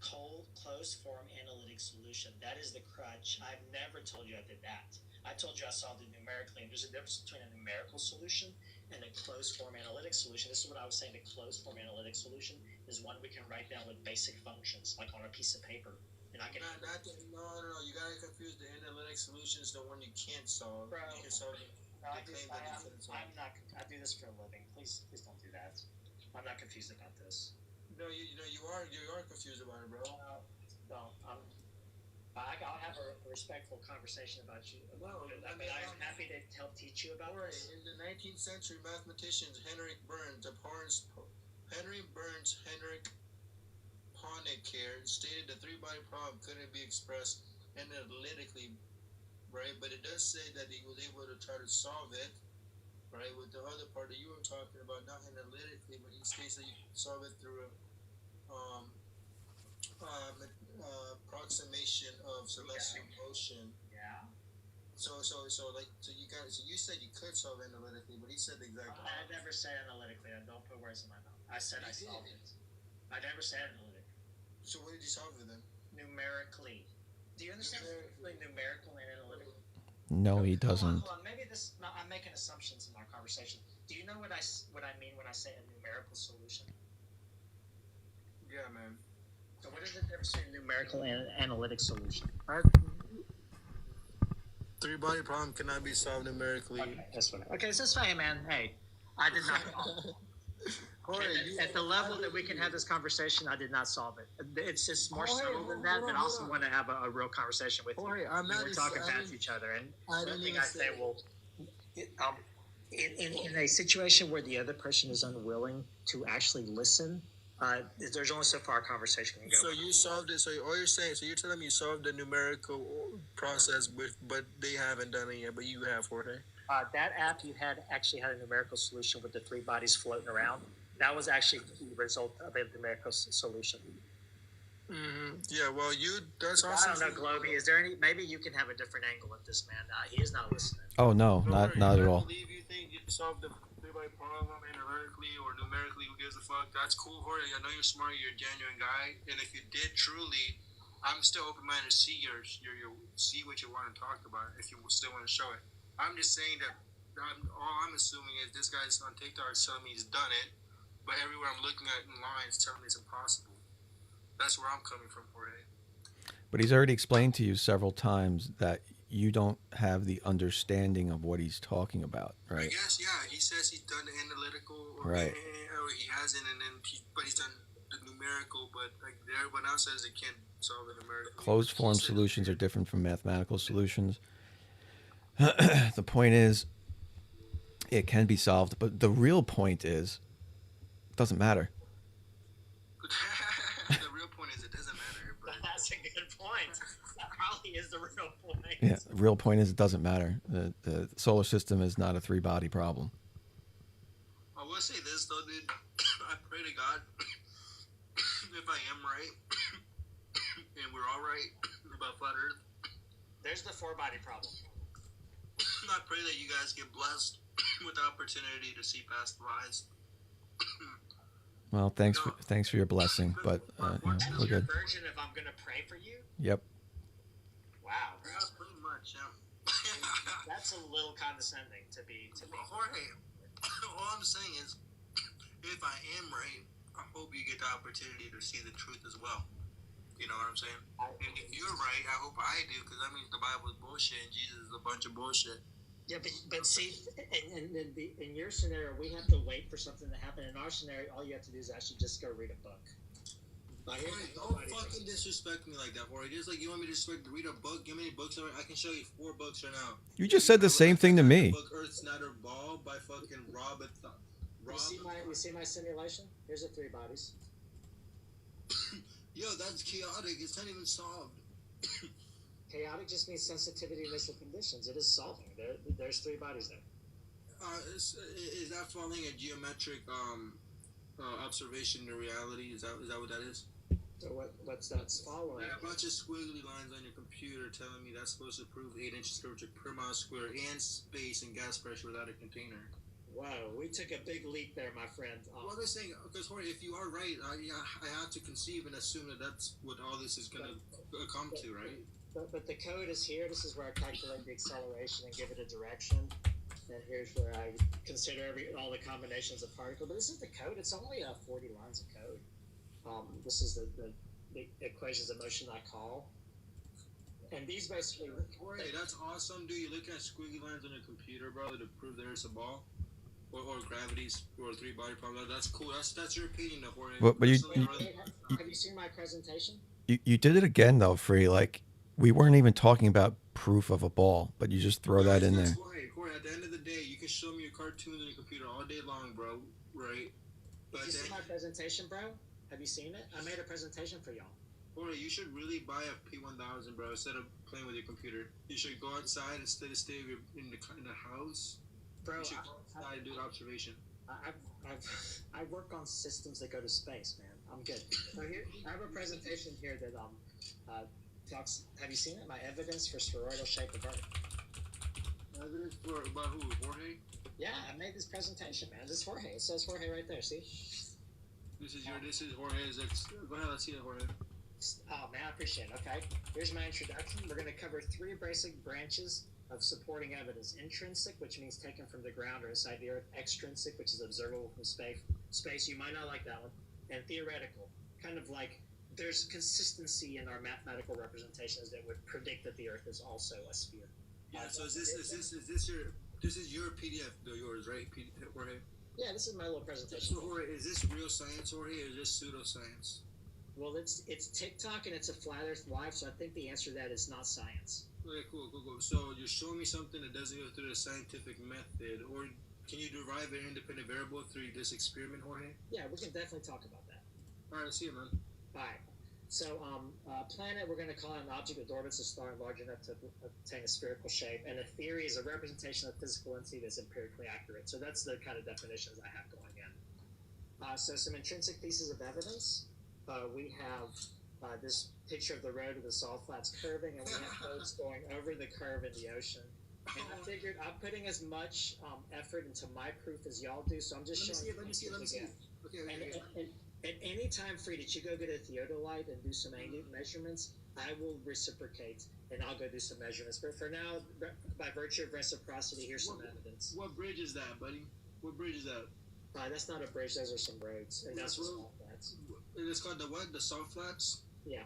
Speaker 8: Closed form analytic solution. That is the crutch. I've never told you I did that. I told you I solved it numerically, and there's a difference between a numerical solution and a closed form analytic solution. This is what I was saying. The closed form analytic solution is one we can write down with basic functions, like on a piece of paper. And I can.
Speaker 16: No. You gotta confuse the analytic solutions, the one you can't solve.
Speaker 8: Bro,
Speaker 16: you can solve
Speaker 8: I do this for a living. Please don't do that. I'm not confused about this.
Speaker 16: No, you are confused about it, bro.
Speaker 8: No, I'll have a respectful conversation about you. I'm happy to help teach you about this.
Speaker 16: In the 19th century, mathematicians Henrik Honecker stated the three-body problem couldn't be expressed analytically, right? But it does say that he was able to try to solve it, right? With the other part that you were talking about, not analytically, but he states that you can solve it through approximation of celestial motion.
Speaker 8: Yeah.
Speaker 16: So you said you could solve analytically, but he said the exact.
Speaker 8: I never said analytically. Don't put words in my mouth. I said I solved it. I never said analytic.
Speaker 16: So what did you solve it then?
Speaker 8: Numerically. Do you understand numerical and analytical?
Speaker 1: No, he doesn't.
Speaker 8: Hold on. Maybe I'm making assumptions in our conversation. Do you know what I mean when I say a numerical solution?
Speaker 16: Yeah, man.
Speaker 8: So what is the difference between numerical and analytic solution?
Speaker 16: Three-body problem cannot be solved numerically.
Speaker 8: Okay, that's what. Okay, so hey, man. Hey, I did not. At the level that we can have this conversation, I did not solve it. It's just more subtle than that, but I also want to have a real conversation with you. We're talking past each other, and one thing I say, in a situation where the other person is unwilling to actually listen, there's only so far a conversation can go.
Speaker 16: So you solved it. So all you're saying, so you're telling me you solved the numerical process, but they haven't done it yet, but you have, Jorge.
Speaker 8: That app you actually had a numerical solution with the three bodies floating around. That was actually the result of a numerical solution.
Speaker 16: Mm-hmm. Yeah, well, that's awesome.
Speaker 8: I don't know, Globey. Is there any? Maybe you can have a different angle at this, man. He is not listening.
Speaker 1: Oh no, not at all.
Speaker 16: I believe you think you solved the three-body problem analytically or numerically. Who gives a fuck? That's cool, Jorge. I know you're smart. You're a genuine guy, and if you did truly, I'm still open-minded to see see what you want to talk about. If you still want to show it, I'm just saying that. All I'm assuming is this guy's on TikTok telling me he's done it. But everywhere I'm looking at in lines telling me it's impossible. That's where I'm coming from, Jorge.
Speaker 1: But he's already explained to you several times that you don't have the understanding of what he's talking about, right?
Speaker 16: I guess, yeah. He says he's done the analytical, or he hasn't, but he's done the numerical. But like everyone else says, they can't solve the numerical.
Speaker 1: Closed form solutions are different from mathematical solutions. The point is, it can be solved, but the real point is, it doesn't matter.
Speaker 16: The real point is it doesn't matter. But
Speaker 8: that's a good point. That probably is the real point.
Speaker 1: Yeah, the real point is it doesn't matter. The solar system is not a three-body problem.
Speaker 16: I will say this though, dude. I pray to God if I am right and we're all right about flat Earth.
Speaker 8: There's the four-body problem.
Speaker 16: I pray that you guys get blessed with the opportunity to see past the lies.
Speaker 1: Well, thanks for your blessing, but we're good.
Speaker 8: Virgin, if I'm gonna pray for you.
Speaker 1: Yep.
Speaker 8: Wow.
Speaker 16: Yeah, pretty much. Yeah.
Speaker 8: That's a little condescending to be.
Speaker 16: Jorge, all I'm saying is, if I am right, I hope you get the opportunity to see the truth as well. You know what I'm saying? And if you're right, I hope I do, because that means the Bible is bullshit and Jesus is a bunch of bullshit.
Speaker 8: Yeah, but see, in your scenario, we have to wait for something to happen. In our scenario, all you have to do is actually just go read a book.
Speaker 16: Don't fucking disrespect me like that, Jorge. Just like you want me to read a book, give me any books. I can show you 4 books right now.
Speaker 1: You just said the same thing to me.
Speaker 16: Book Earth's Not a Ball by fucking Rob
Speaker 8: You see my simulation? Here's the three bodies.
Speaker 2: Yo, that's chaotic. It's not even solved.
Speaker 8: Chaotic just means sensitivity to initial conditions. It is solving. There's three bodies there.
Speaker 2: Is that following a geometric observation to reality? Is that what that is?
Speaker 8: So what's that following?
Speaker 2: A bunch of squiggly lines on your computer telling me that's supposed to prove 8 inches curvature per mile square and space and gas pressure without a container.
Speaker 8: Whoa, we took a big leap there, my friend.
Speaker 2: Well, they're saying, because Jorge, if you are right, I have to conceive and assume that that's what all this is going to come to, right?
Speaker 8: But the code is here. This is where I calculate the acceleration and give it a direction. And here's where I consider all the combinations of particles. But this is the code. It's only 40 lines of code. This is the equations of motion I call. And these basically...
Speaker 2: Jorge, that's awesome, dude. You're looking at squiggly lines on your computer, bro, to prove there's a ball. Or gravities, or three-body problem. That's cool. That's your opinion, though, Jorge.
Speaker 1: But
Speaker 8: have you seen my presentation?
Speaker 1: You did it again, though, Free. Like, we weren't even talking about proof of a ball, but you just throw that in there.
Speaker 2: Jorge, at the end of the day, you can show me your cartoons on your computer all day long, bro. Right?
Speaker 8: Did you see my presentation, bro? Have you seen it? I made a presentation for y'all.
Speaker 2: Jorge, you should really buy a P1000, bro, instead of playing with your computer. You should go outside instead of staying in the house.
Speaker 8: Bro,
Speaker 2: you should go outside and do observation.
Speaker 8: I work on systems that go to space, man. I'm good. So here, I have a presentation here that talks. Have you seen it? My evidence for spheroidal shape of Earth.
Speaker 2: Evidence for about who? Jorge?
Speaker 8: Yeah, I made this presentation, man. This is Jorge. It says Jorge right there. See?
Speaker 2: This is Jorge's. Go ahead. Let's see it, Jorge.
Speaker 8: Oh man, I appreciate it. Okay, here's my introduction. We're going to cover three basic branches of supporting evidence: intrinsic, which means taken from the ground or inside the earth; extrinsic, which is observable from space. You might not like that one. And theoretical, kind of like there's consistency in our mathematical representations that would predict that the earth is also a sphere.
Speaker 2: Yeah. So is this your PDF, though, yours, right, Jorge?
Speaker 8: Yeah, this is my little presentation.
Speaker 2: So, Jorge, is this real science, Jorge, or is this pseudoscience?
Speaker 8: Well, it's TikTok and it's a flat Earth live, so I think the answer to that is not science.
Speaker 2: Okay, cool. So you're showing me something that doesn't go through the scientific method, or can you derive an independent variable through this experiment, Jorge?
Speaker 8: Yeah, we can definitely talk about that.
Speaker 2: All right, see you, man.
Speaker 8: All right. So, planet, we're going to call it an object that orbits a star large enough to obtain a spherical shape, and a theory is a representation of physical entity that's empirically accurate. So that's the kind of definitions I have going in. So some intrinsic pieces of evidence. We have this picture of the road to the salt flats curving, and we have boats going over the curve in the ocean. And I figured I'm putting as much effort into my proof as y'all do, so I'm just showing you. Let me see. Okay. And at any time, Free, that you go get a theodolite and do some measurements, I will reciprocate, and I'll go do some measurements. But for now, by virtue of reciprocity, here's some evidence.
Speaker 2: What bridge is that, buddy? What bridge is that?
Speaker 8: That's not a bridge. Those are some roads, and that's the salt flats.
Speaker 2: It's called the what? The salt flats?
Speaker 8: Yeah.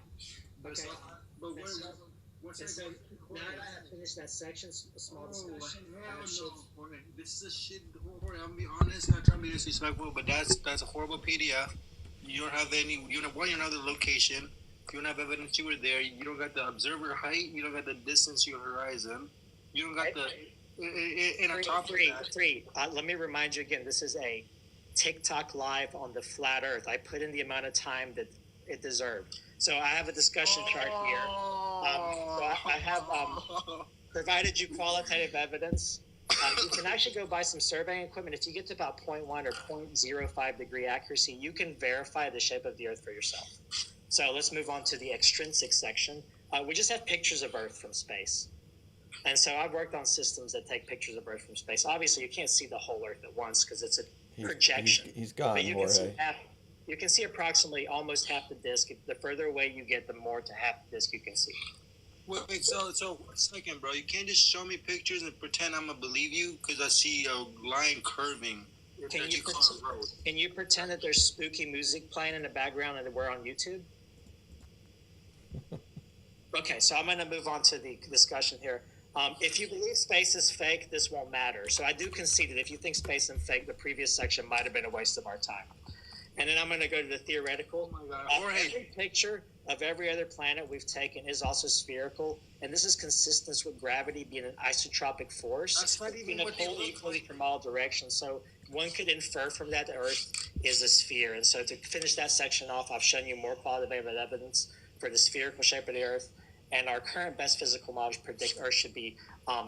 Speaker 8: Okay.
Speaker 2: But what's that?
Speaker 8: So now that I have finished that section, a small discussion.
Speaker 2: Jorge, this is a shit. Jorge, I'm gonna be honest, not trying to be disrespectful, but that's a horrible PDF. You don't have any. You're not the location. You don't have evidence you were there. You don't got the observer height. You don't got the distance to your horizon. You don't got
Speaker 8: let me remind you again. This is a TikTok live on the flat Earth. I put in the amount of time that it deserved. So I have a discussion chart here. So I have provided you qualitative evidence. You can actually go buy some surveying equipment. If you get to about 0.1 or 0.05 degree accuracy, you can verify the shape of the Earth for yourself. So let's move on to the extrinsic section. We just have pictures of Earth from space. And so I've worked on systems that take pictures of Earth from space. Obviously, you can't see the whole Earth at once because it's a projection.
Speaker 1: He's gone,
Speaker 8: but you can see approximately almost half the disk. The further away you get, the more to half the disk you can see.
Speaker 2: Wait, so 1 second, bro. You can't just show me pictures and pretend I'm gonna believe you because I see a line curving.
Speaker 8: Can you pretend that there's spooky music playing in the background and that we're on YouTube? Okay, so I'm going to move on to the discussion here. If you believe space is fake, this won't matter. So I do concede that if you think space is fake, the previous section might have been a waste of our time. And then I'm going to go to the theoretical. Every picture of every other planet we've taken is also spherical, and this is consistent with gravity being an isotropic force.
Speaker 2: That's not even
Speaker 8: what they pull equally from all directions. So one could infer from that Earth is a sphere. And so to finish that section off, I've shown you more qualitative evidence for the spherical shape of the Earth. And our current best physical models predict Earth should be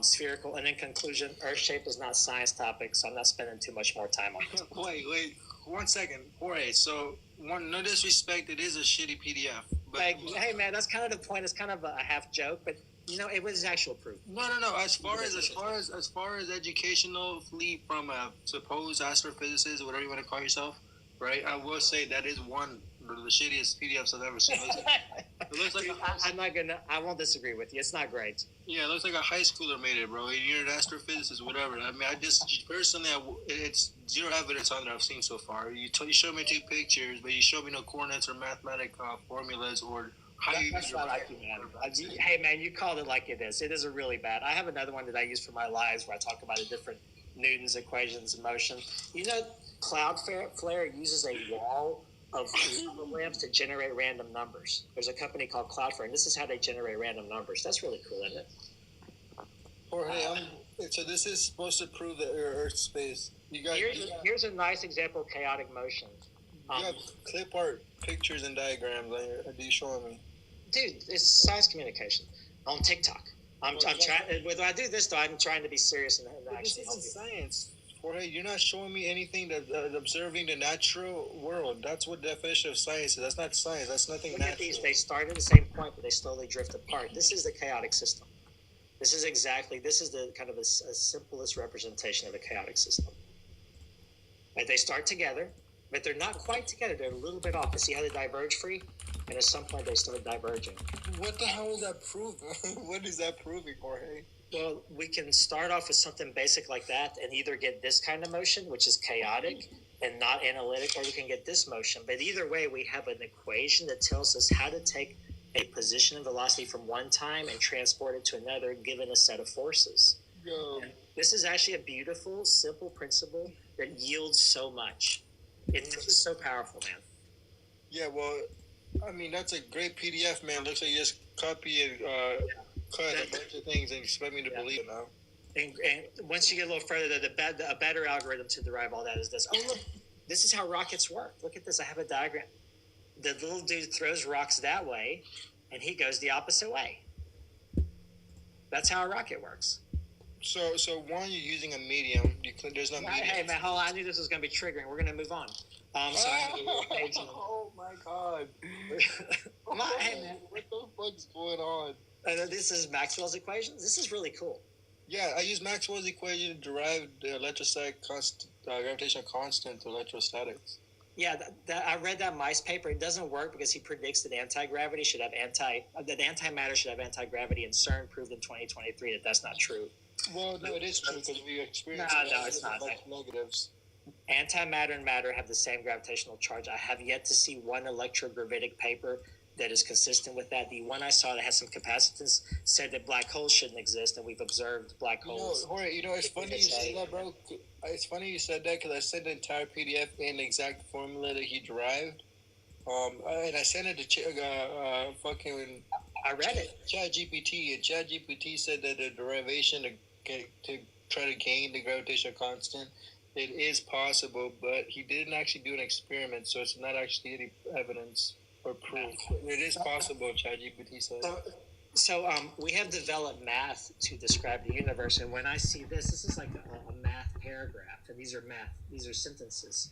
Speaker 8: spherical. And in conclusion, Earth shape is not a science topic, so I'm not spending too much more time on it.
Speaker 2: Wait, 1 second. Jorge, so no disrespect, it is a shitty PDF. But
Speaker 8: hey man, that's kind of the point. It's kind of a half joke, but it was actual proof.
Speaker 2: No. As far as educationally from a supposed astrophysicist or whatever you want to call yourself, right? I will say that is one of the shittiest PDFs I've ever seen. It looks like
Speaker 8: I won't disagree with you. It's not great.
Speaker 2: Yeah, it looks like a high schooler made it, bro. You're an astrophysicist, whatever. I mean, I just personally, it's zero evidence on that I've seen so far. You showed me 2 pictures, but you showed me no coordinates or mathematical formulas or how you.
Speaker 8: That's not like you, man. Hey, man, you called it like it is. It is a really bad. I have another one that I use for my lives where I talk about the different Newton's equations of motion. Cloudflare uses a wall of lamps to generate random numbers. There's a company called Cloudflare, and this is how they generate random numbers. That's really cool, isn't it?
Speaker 2: So this is supposed to prove that Earth's space.
Speaker 8: Here's a nice example of chaotic motion.
Speaker 2: You have clip art pictures and diagrams on your. Are you showing me?
Speaker 8: Dude, it's science communication on TikTok. I'm trying. When I do this, though, I'm trying to be serious and actually help you.
Speaker 2: This is science. Jorge, you're not showing me anything that observing the natural world. That's what the definition of science is. That's not science. That's nothing
Speaker 8: Look
Speaker 2: natural.
Speaker 8: at these. They start at the same point, but they slowly drift apart. This is the chaotic system. This is the kind of a simplest representation of a chaotic system. Right? They start together, but they're not quite together. They're a little bit off. You see how they diverge free? And at some point, they start diverging.
Speaker 2: What the hell is that proving? What is that proving, Jorge?
Speaker 8: Well, we can start off with something basic like that and either get this kind of motion, which is chaotic and not analytic, or we can get this motion. But either way, we have an equation that tells us how to take a position and velocity from one time and transport it to another given a set of forces. This is actually a beautiful, simple principle that yields so much. It's so powerful, man.
Speaker 2: Yeah, well, I mean, that's a great PDF, man. Looks like you just copy and cut a bunch of things and expect me to believe it now.
Speaker 8: And once you get a little further, a better algorithm to derive all that is this. Oh, look, this is how rockets work. Look at this. I have a diagram. The little dude throws rocks that way, and he goes the opposite way. That's how a rocket works.
Speaker 2: So one, you're using a medium. There's no medium.
Speaker 8: Hey, man, hold on. I knew this was going to be triggering. We're going to move on.
Speaker 2: Oh, my God.
Speaker 8: Hey, man.
Speaker 2: What the fuck's going on?
Speaker 8: This is Maxwell's equations. This is really cool.
Speaker 2: Yeah, I use Maxwell's equation to derive the electrostatic gravitational constant to electrostatics.
Speaker 8: Yeah, I read that Mice paper. It doesn't work because he predicts that anti-gravity should have that antimatter should have anti-gravity, and CERN proved in 2023 that that's not true.
Speaker 2: Well, no, it is true because we experience
Speaker 8: it's not.
Speaker 2: negatives.
Speaker 8: Antimatter and matter have the same gravitational charge. I have yet to see one electrogravitic paper that is consistent with that. The one I saw that has some capacitance said that black holes shouldn't exist, and we've observed black holes.
Speaker 2: Jorge, it's funny you said that, bro. It's funny you said that because I sent the entire PDF in the exact formula that he derived. And I sent it to fucking.
Speaker 8: I read it.
Speaker 2: ChatGPT, and ChatGPT said that the derivation to try to gain the gravitational constant, it is possible, but he didn't actually do an experiment, so it's not actually any evidence or proof. It is possible, ChatGPT said.
Speaker 8: So we have developed math to describe the universe, and when I see this is like a math paragraph, and these are sentences.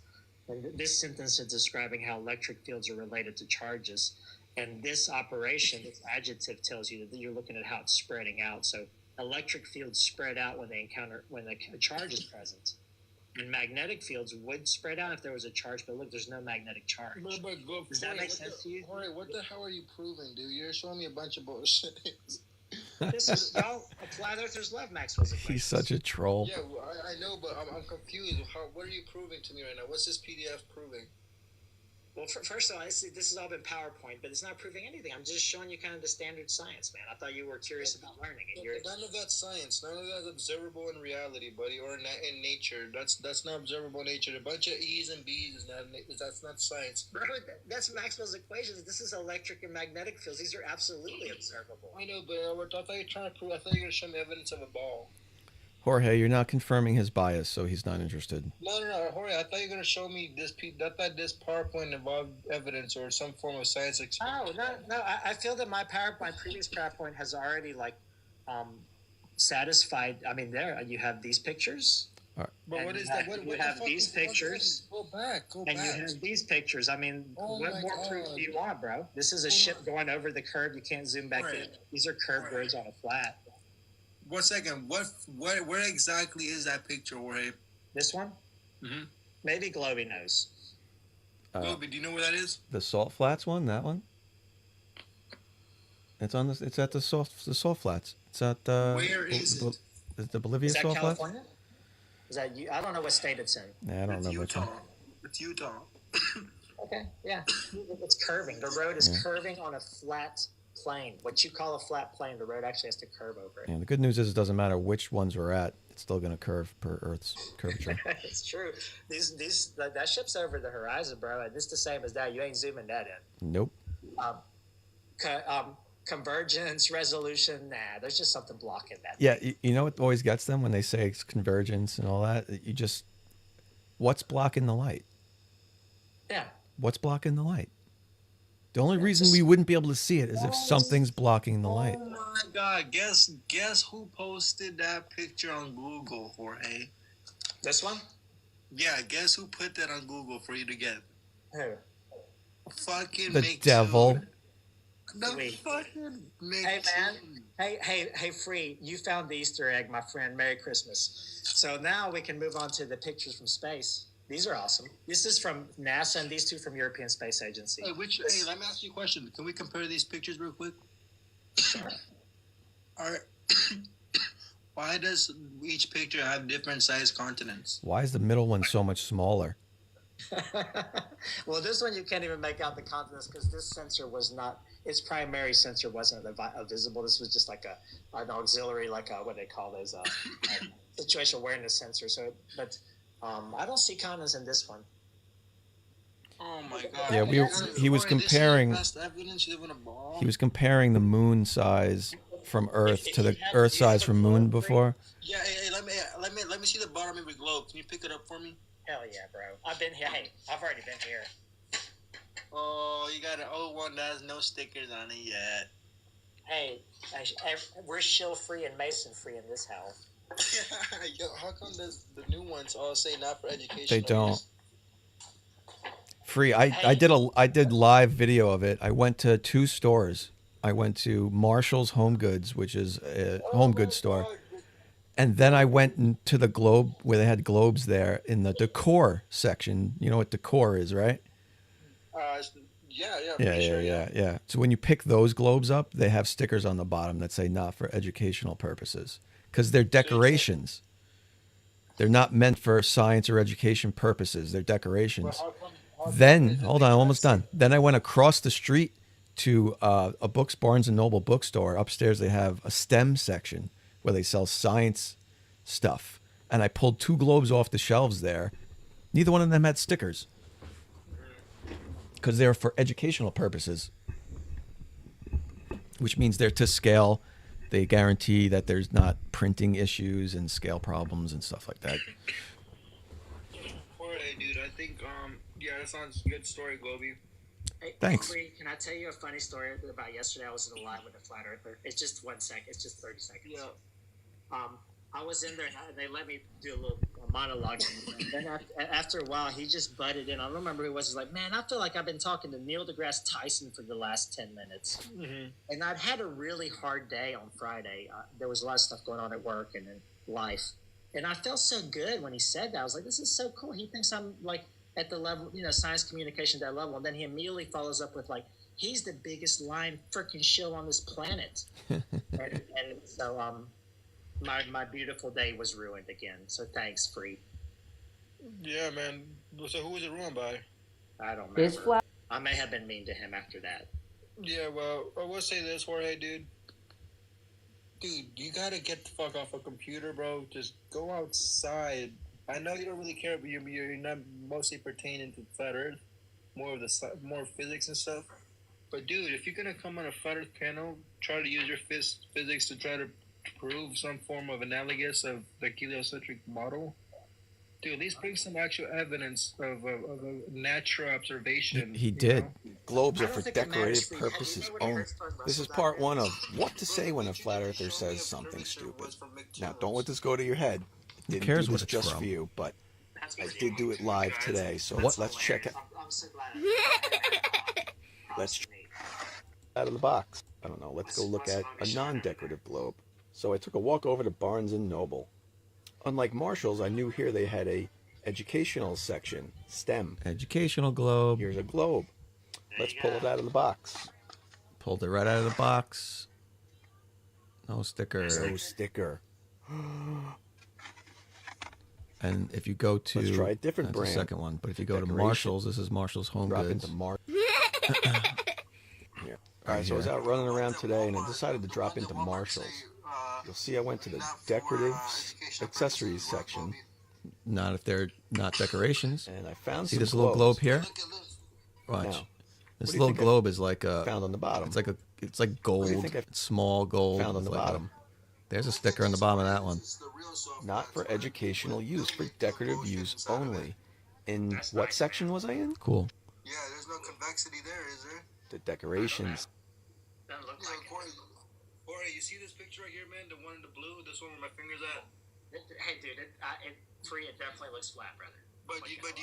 Speaker 8: And this sentence is describing how electric fields are related to charges. And this operation, this adjective tells you that you're looking at how it's spreading out. So electric fields spread out when a charge is present. And magnetic fields would spread out if there was a charge, but look, there's no magnetic charge. Does that make sense to you?
Speaker 2: Jorge, what the hell are you proving, dude? You're showing me a bunch of bullshit.
Speaker 8: This is flat earthers love Maxwell's equations.
Speaker 1: He's such a troll.
Speaker 2: Yeah, I know, but I'm confused. What are you proving to me right now? What's this PDF proving?
Speaker 8: Well, first of all, this has all been PowerPoint, but it's not proving anything. I'm just showing you kind of the standard science, man. I thought you were curious about learning it.
Speaker 2: None of that's science. None of that's observable in reality, buddy, or in nature. That's not observable in nature. A bunch of E's and B's that's not science.
Speaker 8: Bro, that's Maxwell's equations. This is electric and magnetic fields. These are absolutely observable.
Speaker 2: I know, but I thought you were trying to prove. I thought you were going to show me evidence of a ball.
Speaker 1: Jorge, you're not confirming his bias, so he's not interested.
Speaker 2: No, Jorge, I thought you were gonna show me this. I thought this PowerPoint involved evidence or some form of science experiment.
Speaker 8: Oh no, I feel that my previous PowerPoint has already satisfied. I mean, there you have these pictures.
Speaker 1: All right.
Speaker 2: But what is that? What
Speaker 8: you
Speaker 2: the
Speaker 8: have
Speaker 2: fuck
Speaker 8: these
Speaker 2: is-
Speaker 8: pictures,
Speaker 2: Go back.
Speaker 8: and you have these pictures. I mean,
Speaker 2: Oh
Speaker 8: what
Speaker 2: my
Speaker 8: more proof
Speaker 2: God.
Speaker 8: do you want, bro? This is a ship going over the curve. You can't zoom back in. These are curved roads on a flat.
Speaker 2: 1 second. Where exactly is that picture, Jorge?
Speaker 8: This one?
Speaker 2: Mm-hmm.
Speaker 8: Maybe Globy knows.
Speaker 2: Gobi, do you know where that is?
Speaker 1: The Salt Flats one, that one. It's on the. It's at the Salt Flats. It's at
Speaker 2: Where is it?
Speaker 1: Is the Bolivia
Speaker 8: Is that
Speaker 1: Salt Flats?
Speaker 8: California? Is that you? I don't know what state it's in.
Speaker 1: Yeah, I don't remember which one.
Speaker 2: It's Utah.
Speaker 8: Okay, yeah. It's curving. The road is
Speaker 1: Yeah.
Speaker 8: curving on a flat plane. What you call a flat plane, the road actually has to curve over it.
Speaker 1: Yeah, the good news is it doesn't matter which ones we're at. It's still going to curve per Earth's curvature.
Speaker 8: It's true. That ship's over the horizon, bro. And it's the same as that. You ain't zooming that in.
Speaker 1: Nope.
Speaker 8: Convergence, resolution, nah. There's just something blocking that.
Speaker 1: Yeah, you know what always gets them when they say it's convergence and all that? What's blocking the light?
Speaker 8: Yeah.
Speaker 1: What's blocking the light? The only reason we wouldn't be able to see it is if something's blocking the light.
Speaker 2: Oh my God! Guess who posted that picture on Google, Jorge?
Speaker 8: This one?
Speaker 2: Yeah, guess who put that on Google for you to get?
Speaker 8: Who?
Speaker 2: Fucking
Speaker 1: The
Speaker 2: Mick
Speaker 1: devil.
Speaker 2: Jr. The fucking Mick
Speaker 8: Hey man,
Speaker 2: Jr.
Speaker 8: hey, Free, you found the Easter egg, my friend. Merry Christmas. So now we can move on to the pictures from space. These are awesome. This is from NASA, and these two from European Space Agency.
Speaker 2: Hey, let me ask you a question. Can we compare these pictures real quick? All right. Why does each picture have different size continents?
Speaker 1: Why is the middle one so much smaller?
Speaker 8: Well, this one you can't even make out the continents because this sensor was not. Its primary sensor wasn't visible. This was just like an auxiliary, what they call those situational awareness sensor. So, I don't see continents in this one.
Speaker 2: Oh my God!
Speaker 1: Yeah, he was comparing. He was comparing the moon size from Earth to the Earth size from Moon before.
Speaker 2: Yeah, hey, let me see the bottom of your globe. Can you pick it up for me?
Speaker 8: Hell yeah, bro! I've been here. Hey, I've already been here.
Speaker 2: Oh, you got an old one that has no stickers on it yet.
Speaker 8: Hey, we're shill free and mason free in this house.
Speaker 2: Yo, how come the new ones all say not for education?
Speaker 1: They don't. Free. I did live video of it. I went to 2 stores. I went to Marshall's Home Goods, which is a home goods store. And then I went to the Globe where they had globes there in the decor section. You know what decor is, right? Yeah. So when you pick those globes up, they have stickers on the bottom that say not for educational purposes because they're decorations. They're not meant for science or education purposes. They're decorations. Then, hold on, almost done. Then I went across the street to a Barnes & Noble bookstore. Upstairs they have a STEM section where they sell science stuff. And I pulled 2 globes off the shelves there. Neither one of them had stickers because they're for educational purposes, which means they're to scale. They guarantee that there's not printing issues and scale problems and stuff like that.
Speaker 2: Jorge, dude, I think that sounds good story, Gobi.
Speaker 8: Hey,
Speaker 1: Thanks.
Speaker 8: Corey, can I tell you a funny story about yesterday? I was in a live with a flat earther. It's just 1 second. It's just 30 seconds.
Speaker 2: Yeah.
Speaker 8: I was in there and they let me do a little monologue. And then after a while, he just butted in. I don't remember who it was. He's like, man, I feel like I've been talking to Neil deGrasse Tyson for the last 10 minutes.
Speaker 2: Mm-hmm.
Speaker 8: And I'd had a really hard day on Friday. There was a lot of stuff going on at work and in life. And I felt so good when he said that. I was like, this is so cool. He thinks I'm like at the level, science communication that level. And then he immediately follows up with he's the biggest lying freaking shill on this planet. and so, my beautiful day was ruined again. So thanks, Free.
Speaker 2: Yeah, man. So who was it ruined by?
Speaker 8: I don't remember. I may have been mean to him after that.
Speaker 2: Yeah, well, I will say this, Jorge, dude. Dude, you gotta get the fuck off a computer, bro. Just go outside. I know you don't really care, but you're not mostly pertaining to flat Earth, more physics and stuff. But dude, if you're gonna come on a flat Earth panel, try to use your physics to try to prove some form of analogous of the heliocentric model? Dude, at least bring some actual evidence of a natural observation.
Speaker 1: He did. Globes are for decorative purposes only. This is part one of what to say when a flat earther says something stupid. Now, don't let this go to your head. Who cares what it's just for you, but I did do it live today, so let's check it. Let's check it out of the box. I don't know. Let's go look at a non-decorative globe. So I took a walk over to Barnes & Noble. Unlike Marshall's, I knew here they had a educational section, STEM. Educational globe. Here's a globe. Let's pull it out of the box. Pulled it right out of the box. No sticker. No sticker. And if you go to... Let's try a different brand. The second one. But if you go to Marshall's, this is Marshall's Home Goods. Here. All right, so I was out running around today, and I decided to drop into Marshall's. You'll see I went to the decorative accessories section. Not if they're not decorations. And I found see this little globe here? Watch. Now, this little globe is like a... Found on the bottom. It's like gold, small gold. Found on the bottom. There's a sticker on the bottom of that one. Not for educational use, for decorative use only. In what section was I in? Cool.
Speaker 2: Yeah, there's no convexity there, is there?
Speaker 1: The decorations.
Speaker 8: Doesn't look like it.
Speaker 2: Jorge, you see this picture right here, man? The one in the blue? This one where my finger's at?
Speaker 8: Hey, dude, it definitely looks flat, brother.
Speaker 2: But you know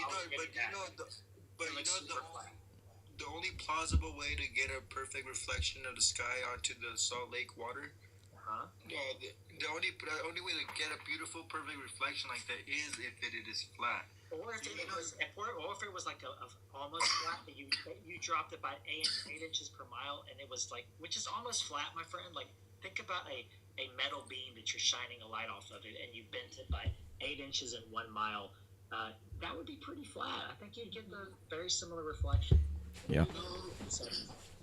Speaker 2: the only plausible way to get a perfect reflection of the sky onto the Salt Lake water.
Speaker 8: Huh?
Speaker 2: The only way to get a beautiful perfect reflection like that is if it is flat.
Speaker 8: Or if it was like a almost flat, but you dropped it by 8 inches per mile, and it was like, which is almost flat, my friend. Like, think about a metal beam that you're shining a light off of it, and you bent it by 8 inches in 1 mile. That would be pretty flat. I think you'd get the very similar reflection.
Speaker 1: Yeah.
Speaker 2: So,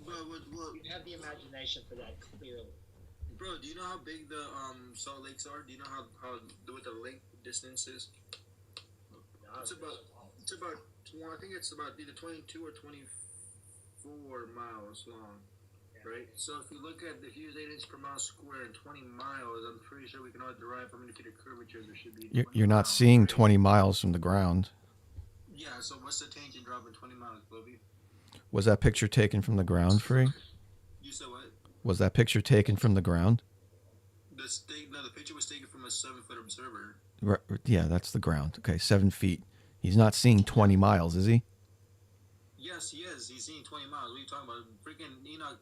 Speaker 8: you'd have the imagination for that clearly.
Speaker 2: Bro, do you know how big the Salt Lakes are? Do you know how what the lake distance is? It's about I think it's about either 22 or 24 miles long, right? So if you look at if you use 8 inches per mile square and 20 miles, I'm pretty sure we can all derive how many feet of curvature there should be.
Speaker 1: You're not seeing 20 miles from the ground.
Speaker 2: Yeah. So what's the tangent drop in 20 miles, Bobby?
Speaker 1: Was that picture taken from the ground, Free?
Speaker 2: You said what?
Speaker 1: Was that picture taken from the ground?
Speaker 2: The picture was taken from a 7-foot observer.
Speaker 1: Yeah, that's the ground. Okay, 7 feet. He's not seeing 20 miles, is he?
Speaker 2: Yes, he is. He's seeing 20 miles. What are you talking about? Freaking Enoch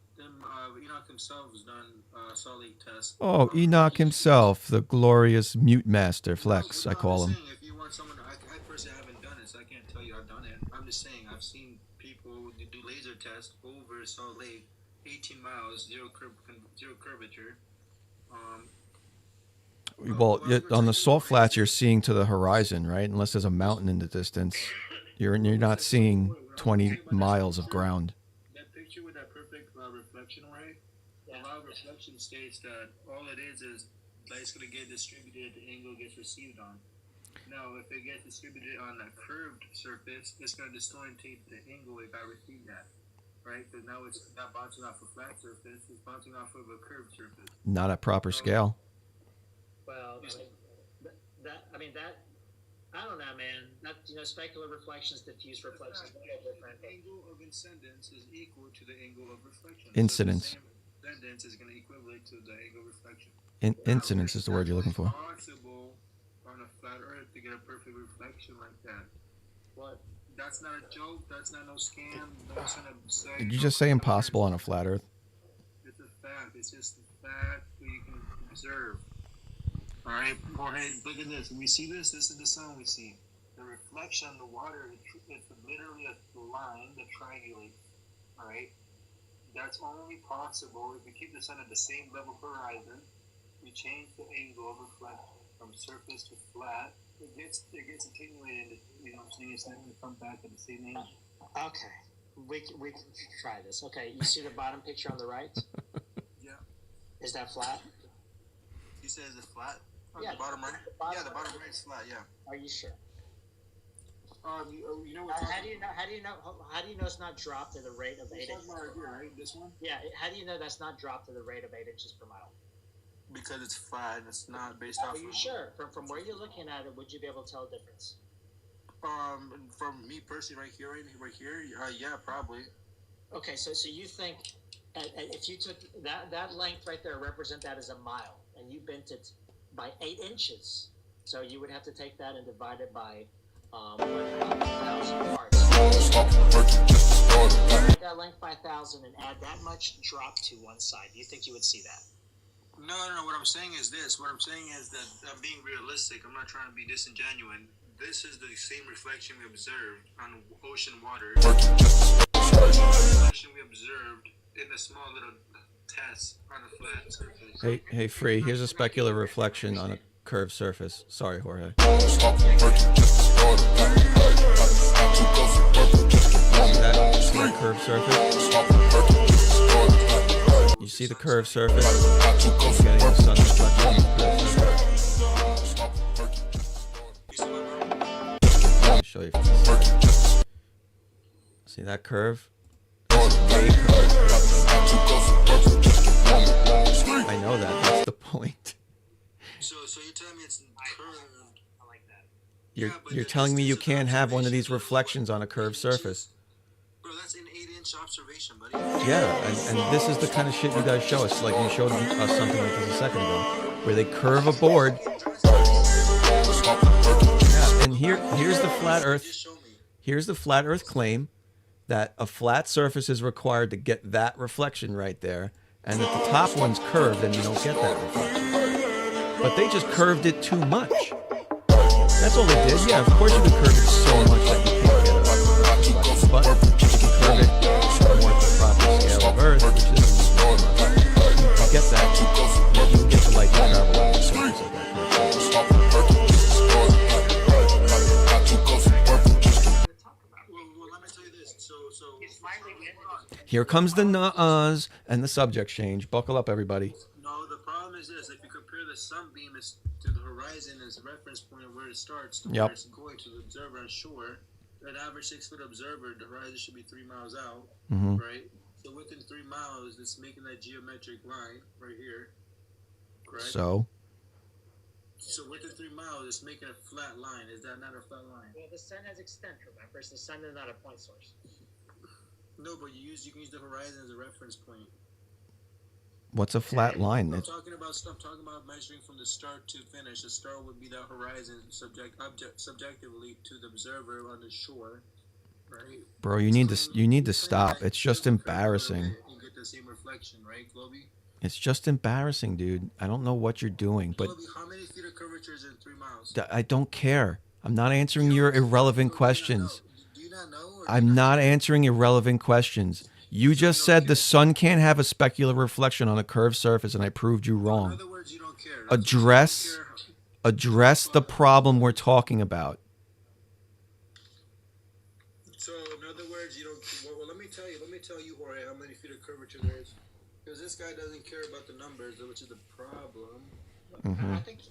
Speaker 2: himself has done Salt Lake tests.
Speaker 1: Oh, Enoch himself, the glorious mute master, Flex, I call him.
Speaker 2: If you want someone, I personally haven't done it, so I can't tell you I've done it. I'm just saying I've seen people do laser tests over Salt Lake, 18 miles, zero curvature.
Speaker 1: Well, on the salt flats, you're seeing to the horizon, right? Unless there's a mountain in the distance, you're not seeing 20 miles of ground.
Speaker 2: That picture with that perfect reflection, right? A lot of reflection states that all it is light's going to get distributed at the angle it gets received on. Now, if it gets distributed on a curved surface, it's going to disorientate the angle it got received at, right? Because now it's not bouncing off a flat surface; it's bouncing off of a curved surface.
Speaker 1: Not at proper scale.
Speaker 8: Well, I don't know, man. Specular reflections, diffuse reflections, they're different.
Speaker 2: The angle of incidence is equal to the angle of reflection.
Speaker 1: Incidence.
Speaker 2: So the incidence is going to equivalent to the angle of reflection.
Speaker 1: Incidence is the word you're looking for.
Speaker 2: It's possible on a flat Earth to get a perfect reflection like that.
Speaker 8: What?
Speaker 2: That's not a joke. That's not no scam. No one's gonna say.
Speaker 1: Did you just say impossible on a flat Earth?
Speaker 2: It's a fact. It's just a fact that you can observe. All right, Jorge, look at this. When we see this, this is the sun we see. The reflection on the water, it's literally a line that triangulates. All right, that's only possible if we keep the sun at the same level horizon. We change the angle of reflection from surface to flat. It gets attenuated. So it's not going to come back at the same angle.
Speaker 8: Okay, we can try this. Okay, you see the bottom picture on the right?
Speaker 2: Yeah.
Speaker 8: Is that flat?
Speaker 2: You said is it flat?
Speaker 8: Yeah,
Speaker 2: the bottom right. The bottom right is flat. Yeah.
Speaker 8: Are you sure?
Speaker 2: You know what?
Speaker 8: How do you know it's not dropped at the rate of 8 inches?
Speaker 2: Right here, right? This one.
Speaker 8: Yeah. How do you know that's not dropped at the rate of 8 inches per mile?
Speaker 2: because it's flat. It's not based off.
Speaker 8: Are you sure? From where you're looking at it, would you be able to tell a difference?
Speaker 2: From me personally, right here, yeah, probably.
Speaker 8: Okay, so you think if you took that length right there, represent that as a mile, and you bent it by 8 inches, so you would have to take that and divide it by 1,000 parts. Take that length by 1,000 and add that much drop to one side. Do you think you would see that?
Speaker 2: No. What I'm saying is this. What I'm saying is that I'm being realistic. I'm not trying to be disingenuous. This is the same reflection we observed on ocean water. Reflection we observed in a small little test on a flat surface.
Speaker 1: Hey, Free. Here's a specular reflection on a curved surface. Sorry, Jorge. That curved surface. You see the curved surface? Getting the sun reflection on the curved surface. Let me show you. See that curve? Way curved. I know that. That's the point.
Speaker 2: So you're telling me it's curved?
Speaker 8: I like that.
Speaker 1: You're telling me you can't have one of these reflections on a curved surface.
Speaker 2: Bro, that's an 8-inch observation, buddy.
Speaker 1: Yeah, and this is the kind of shit you guys show us. Like you showed us something like this a second ago, where they curve a board. Yeah, and here's the flat Earth. Here's the flat Earth claim that a flat surface is required to get that reflection right there, and that the top one's curved and you don't get that reflection. But they just curved it too much. That's all they did. Yeah, of course you can curve it so much that you can't get a reflection. But you can curve it more to the proper scale of Earth, which isn't much. You get that. You can get the light to travel on the surface of that curve. Here comes the nuh-uhs and the subject change. Buckle up, everybody.
Speaker 2: No, the problem is this. If you compare the sunbeam to the horizon as a reference point of where it starts to where it's going to the observer on shore, an average 6-foot observer, the horizon should be 3 miles out, right? So within 3 miles, it's making that geometric line right here, correct?
Speaker 1: So
Speaker 2: within 3 miles, it's making a flat line. Is that not a flat line?
Speaker 8: Well, the sun has extent, remember? So the sun is not a point source.
Speaker 2: No, but you can use the horizon as a reference point.
Speaker 1: What's a flat line?
Speaker 2: I'm talking about measuring from the start to finish. The start would be the horizon subjectively to the observer on the shore, right?
Speaker 1: Bro, you need to stop. It's just embarrassing.
Speaker 2: You get the same reflection, right, Globy?
Speaker 1: It's just embarrassing, dude. I don't know what you're doing, but
Speaker 2: Globy, how many feet of curvature is in 3 miles?
Speaker 1: I don't care. I'm not answering your irrelevant questions. I'm not answering irrelevant questions. You just said the sun can't have a specular reflection on a curved surface, and I proved you wrong.
Speaker 2: In other words, you don't care.
Speaker 1: Address the problem we're talking about.
Speaker 2: So, in other words, you don't. Well, let me tell you, Jorge, how many feet of curvature there is. Because this guy doesn't care about the numbers, which is the problem.
Speaker 8: I think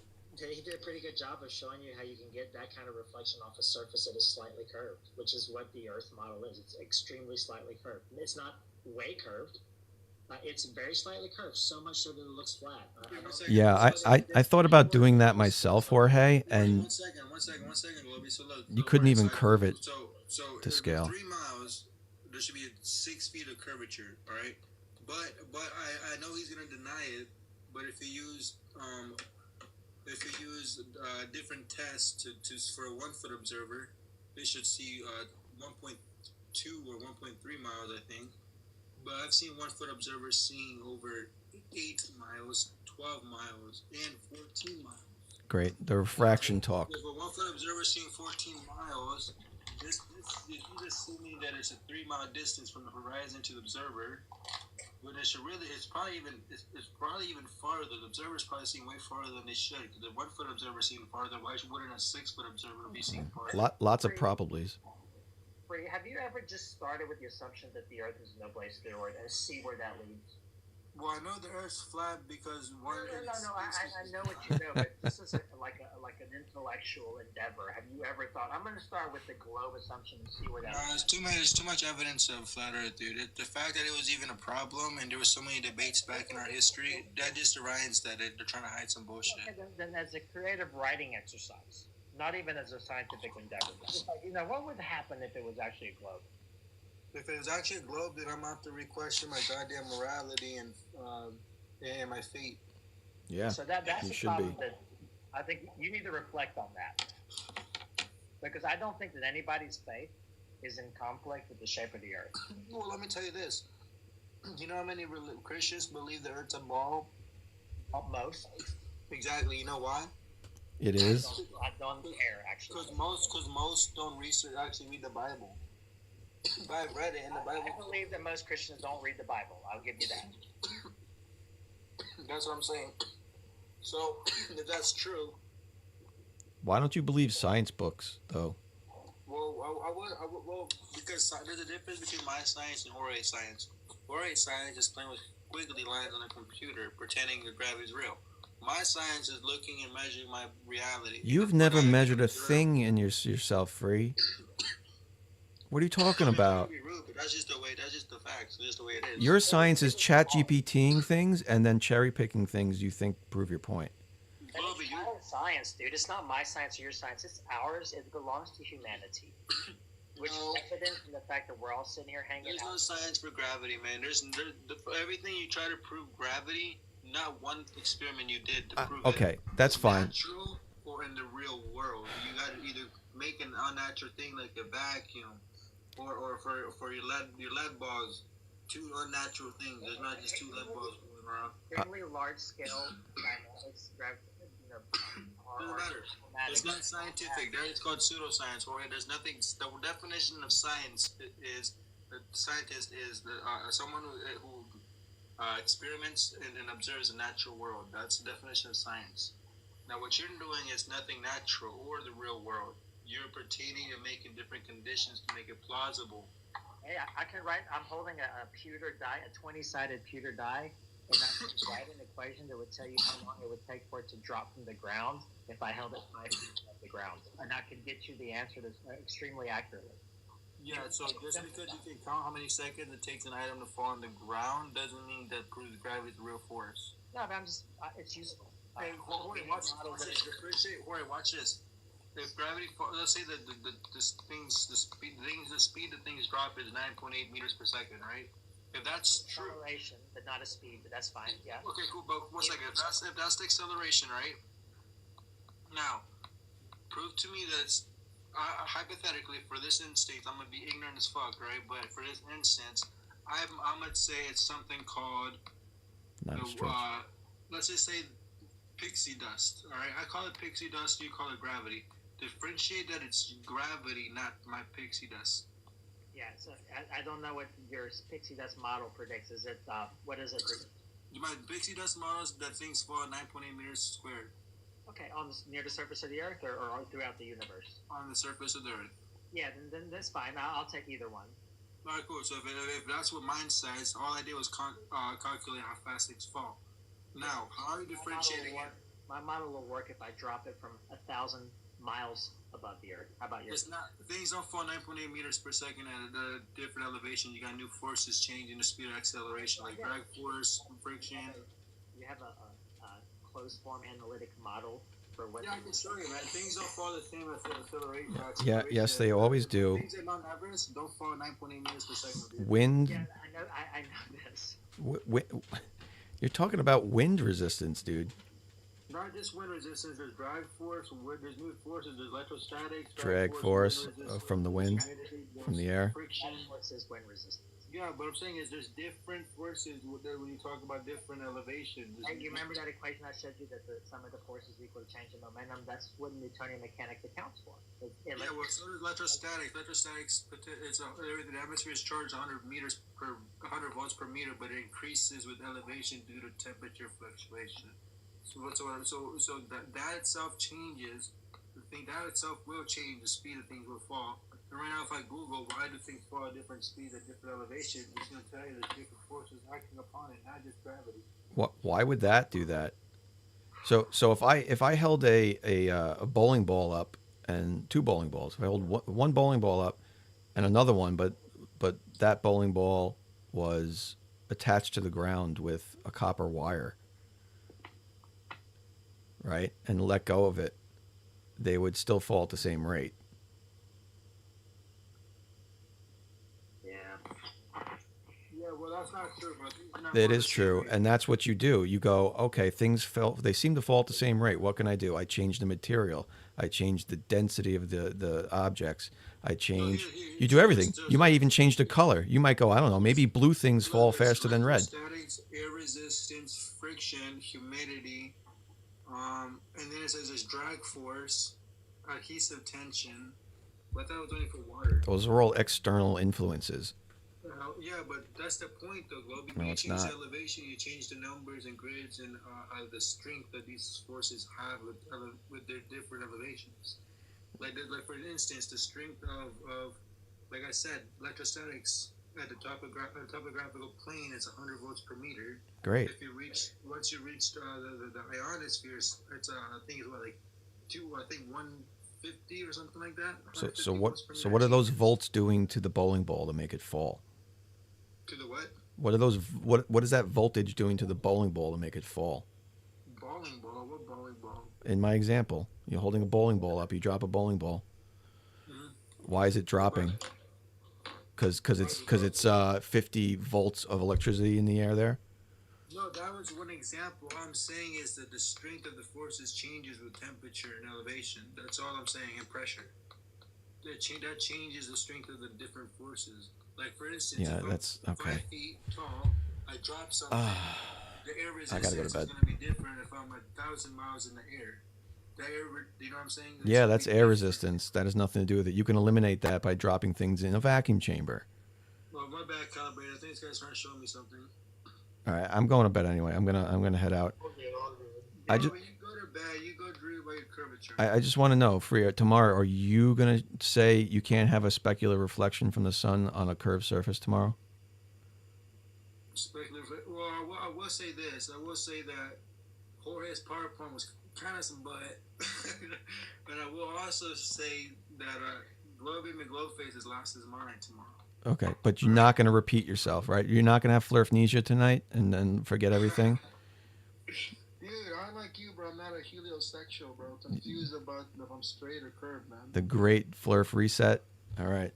Speaker 8: he did a pretty good job of showing you how you can get that kind of reflection off a surface that is slightly curved, which is what the Earth model is. It's extremely slightly curved. It's not way curved. It's very slightly curved, so much so that it looks flat.
Speaker 1: Yeah, I thought about doing that myself, Jorge, and
Speaker 2: One second, Globy. So look,
Speaker 1: you couldn't even curve it
Speaker 2: so
Speaker 1: to scale.
Speaker 2: 3 miles, there should be 6 feet of curvature, all right? But I know he's gonna deny it. But if you use different tests for a 1-foot observer, they should see 1.2 or 1.3 miles, I think. But I've seen 1-foot observers seeing over 8 miles, 12 miles, and 14 miles.
Speaker 1: Great, the refraction talk.
Speaker 2: If a 1-foot observer seeing 14 miles, he's assuming that it's a 3-mile distance from the horizon to the observer. But it's probably even farther. The observer's probably seeing way farther than they should. Because the 1-foot observer seeing farther, why wouldn't a 6-foot observer be seeing farther?
Speaker 1: Lots of probablys.
Speaker 8: Have you ever just started with the assumption that the Earth is no place spheroid and see where that leads?
Speaker 2: Well, I know the Earth's flat because one.
Speaker 8: No. I know what you know, but this is like an intellectual endeavor. Have you ever thought? I'm going to start with the globe assumption and see where that.
Speaker 2: There's too much evidence of flat Earth, dude. The fact that it was even a problem and there was so many debates back in our history, that just arises that they're trying to hide some bullshit.
Speaker 8: Okay, then as a creative writing exercise, not even as a scientific endeavor. Just like, what would happen if it was actually a globe?
Speaker 2: If it was actually a globe, then I'm gonna have to re-question my goddamn morality and my fate.
Speaker 1: Yeah,
Speaker 8: so that's
Speaker 1: you
Speaker 8: the
Speaker 1: should
Speaker 8: problem
Speaker 1: be.
Speaker 8: that I think you need to reflect on that, because I don't think that anybody's faith is in conflict with the shape of the Earth.
Speaker 2: Well, let me tell you this. You know how many Christians believe the Earth's a ball?
Speaker 8: Most.
Speaker 2: Exactly. You know why?
Speaker 1: It is.
Speaker 8: I don't care, actually.
Speaker 2: Because most don't actually read the Bible. But I've read it in the Bible.
Speaker 8: I believe that most Christians don't read the Bible. I'll give you that.
Speaker 2: That's what I'm saying. So, if that's true,
Speaker 1: Why don't you believe science books, though?
Speaker 2: well, because there's a difference between my science and Jorge's science. Jorge's science is playing with squiggly lines on a computer, pretending that gravity is real. My science is looking and measuring my reality.
Speaker 1: You've never measured a thing in yourself, Free. What are you talking about?
Speaker 2: That's just the way. That's just the facts. That's just the way it is.
Speaker 1: Your science is ChatGPTing things and then cherry picking things you think prove your point.
Speaker 8: It's not science, dude. It's not my science or your science. It's ours. It belongs to humanity. Which is evident in the fact that we're all sitting here hanging
Speaker 2: There's
Speaker 8: out.
Speaker 2: no science for gravity, man. Everything you try to prove gravity, not one experiment you did to prove
Speaker 1: Okay, that's fine.
Speaker 2: natural or in the real world. You got to either make an unnatural thing like a vacuum, or for your lead balls, two unnatural things. There's not just two lead balls going around.
Speaker 8: Extremely large scale dynamics,
Speaker 2: Doesn't matter. It's not scientific. That is called pseudoscience. Or there's nothing. The definition of science is the scientist is someone who experiments and observes the natural world. That's the definition of science. Now, what you're doing is nothing natural or the real world. You're pertaining and making different conditions to make it plausible.
Speaker 8: Hey, I can write. I'm holding a pewter die, a 20-sided pewter die, and I can write an equation that would tell you how long it would take for it to drop from the ground if I held it 5 feet above the ground, and I can get you the answer that's extremely accurately.
Speaker 2: Yeah, so just because you can count how many seconds it takes an item to fall on the ground doesn't mean that proves gravity is a real force.
Speaker 8: No, but I'm just. It's useful.
Speaker 2: Hey, Jorge, watch this. If gravity, let's say that the speed that things drop is 9.8 meters per second, right? If that's true,
Speaker 8: acceleration, but not a speed, but that's fine. Yeah.
Speaker 2: Okay, cool. But 1 second. If that's the acceleration, right? Now, prove to me that hypothetically, for this instance, I'm gonna be ignorant as fuck, right? But for this instance, I'm gonna say it's something called, let's just say, pixie dust. All right, I call it pixie dust. You call it gravity. Differentiate that it's gravity, not my pixie dust.
Speaker 8: Yeah, so I don't know what your pixie dust model predicts. Is it what is it?
Speaker 2: My pixie dust models that things fall 9.8 meters squared.
Speaker 8: Okay, near the surface of the Earth or throughout the universe?
Speaker 2: On the surface of the Earth.
Speaker 8: Yeah, then that's fine. I'll take either one.
Speaker 2: All right, cool. So if that's what mine says, all I did was calculate how fast things fall. Now, how are you differentiating it?
Speaker 8: My model will work if I drop it from 1,000 miles above the Earth. How about yours?
Speaker 2: It's not. Things don't fall 9.8 meters per second at a different elevation. You got new forces changing the speed of acceleration, like drag force, friction.
Speaker 8: You have a closed form analytic model for what?
Speaker 2: Yeah, I can show you, man. Things don't fall the same as acceleration.
Speaker 1: Yeah, yes, they always do.
Speaker 2: Things at Mount Everest don't fall 9.8 meters per second.
Speaker 1: Wind.
Speaker 8: Yeah, I know this.
Speaker 1: You're talking about wind resistance, dude.
Speaker 2: Not just wind resistance. There's drag force. There's new forces. There's electrostatics.
Speaker 1: Drag force from the wind, from the air.
Speaker 2: Friction.
Speaker 8: What's this wind resistance?
Speaker 2: Yeah, but I'm saying is there's different forces when you talk about different elevations.
Speaker 8: Hey, you remember that equation I showed you that the sum of the forces equal to change in momentum? That's what Newtonian mechanics accounts for.
Speaker 2: Yeah, well, so does electrostatics. Electrostatics, the atmosphere is charged 100 volts per meter, but it increases with elevation due to temperature fluctuation. So that itself changes. That itself will change. The speed of things will fall. And right now, if I Google why do things fall at different speeds at different elevations, it's going to tell you there's different forces acting upon it, not just gravity.
Speaker 1: What? Why would that do that? So if I held a bowling ball up and two bowling balls, if I hold one bowling ball up and another one, but that bowling ball was attached to the ground with a copper wire, right, and let go of it, they would still fall at the same rate.
Speaker 2: Yeah, well, that's not true, but
Speaker 1: It is true, and that's what you do. You go, okay, things fell. They seem to fall at the same rate. What can I do? I change the material. I change the density of the objects. I change. You do everything. You might even change the color. You might go, I don't know, maybe blue things fall faster than red.
Speaker 2: Statics, air resistance, friction, humidity, and then it says there's drag force, adhesive tension. But that was only for water.
Speaker 1: Those are all external influences.
Speaker 2: Yeah, but that's the point, though, Globe.
Speaker 1: No,
Speaker 2: You
Speaker 1: it's
Speaker 2: change
Speaker 1: not.
Speaker 2: the elevation, you change the numbers and grids and the strength that these forces have with their different elevations. Like for instance, the strength of like I said, electrostatics at the topographical plane is 100 volts per meter.
Speaker 1: Great.
Speaker 2: If you once you reach the ionosphere, it's I think it's what, like 150 or something like that.
Speaker 1: So what are those volts doing to the bowling ball to make it fall?
Speaker 2: To the what?
Speaker 1: What are those? What is that voltage doing to the bowling ball to make it fall?
Speaker 2: Bowling ball? What bowling ball?
Speaker 1: In my example, you're holding a bowling ball up. You drop a bowling ball. Why is it dropping? Because it's 50 volts of electricity in the air there.
Speaker 2: No, that was one example. All I'm saying is that the strength of the forces changes with temperature and elevation. That's all I'm saying, and pressure. That changes the strength of the different forces. Like, for instance,
Speaker 1: Yeah,
Speaker 2: if
Speaker 1: that's
Speaker 2: I'm
Speaker 1: okay.
Speaker 2: 5 feet tall, I drop something, the air
Speaker 1: I gotta go
Speaker 2: resistance
Speaker 1: to
Speaker 2: is
Speaker 1: bed.
Speaker 2: going to be different if I'm 1,000 miles in the air. You know what I'm saying?
Speaker 1: Yeah, that's air resistance. That has nothing to do with it. You can eliminate that by dropping things in a vacuum chamber.
Speaker 2: Well, my bad, calibrator. I think this guy's trying to show me something.
Speaker 1: All right, I'm going to bed anyway. I'm gonna head out. I just
Speaker 2: You go to bed, you go dream about your curvature.
Speaker 1: I just want to know, Freya, tomorrow, are you gonna say you can't have a specular reflection from the sun on a curved surface tomorrow?
Speaker 2: Well, I will say this. I will say that Jorge's PowerPoint was kind of some butt. But I will also say that Globey McGlowface has lost his mind tomorrow.
Speaker 1: Okay, but you're not gonna repeat yourself, right? You're not gonna have flirfnesia tonight and then forget everything.
Speaker 2: Dude, I'm like you, bro. I'm not a heliosexual, bro. Confused about if I'm straight or curved, man.
Speaker 1: The great flirf reset. All right.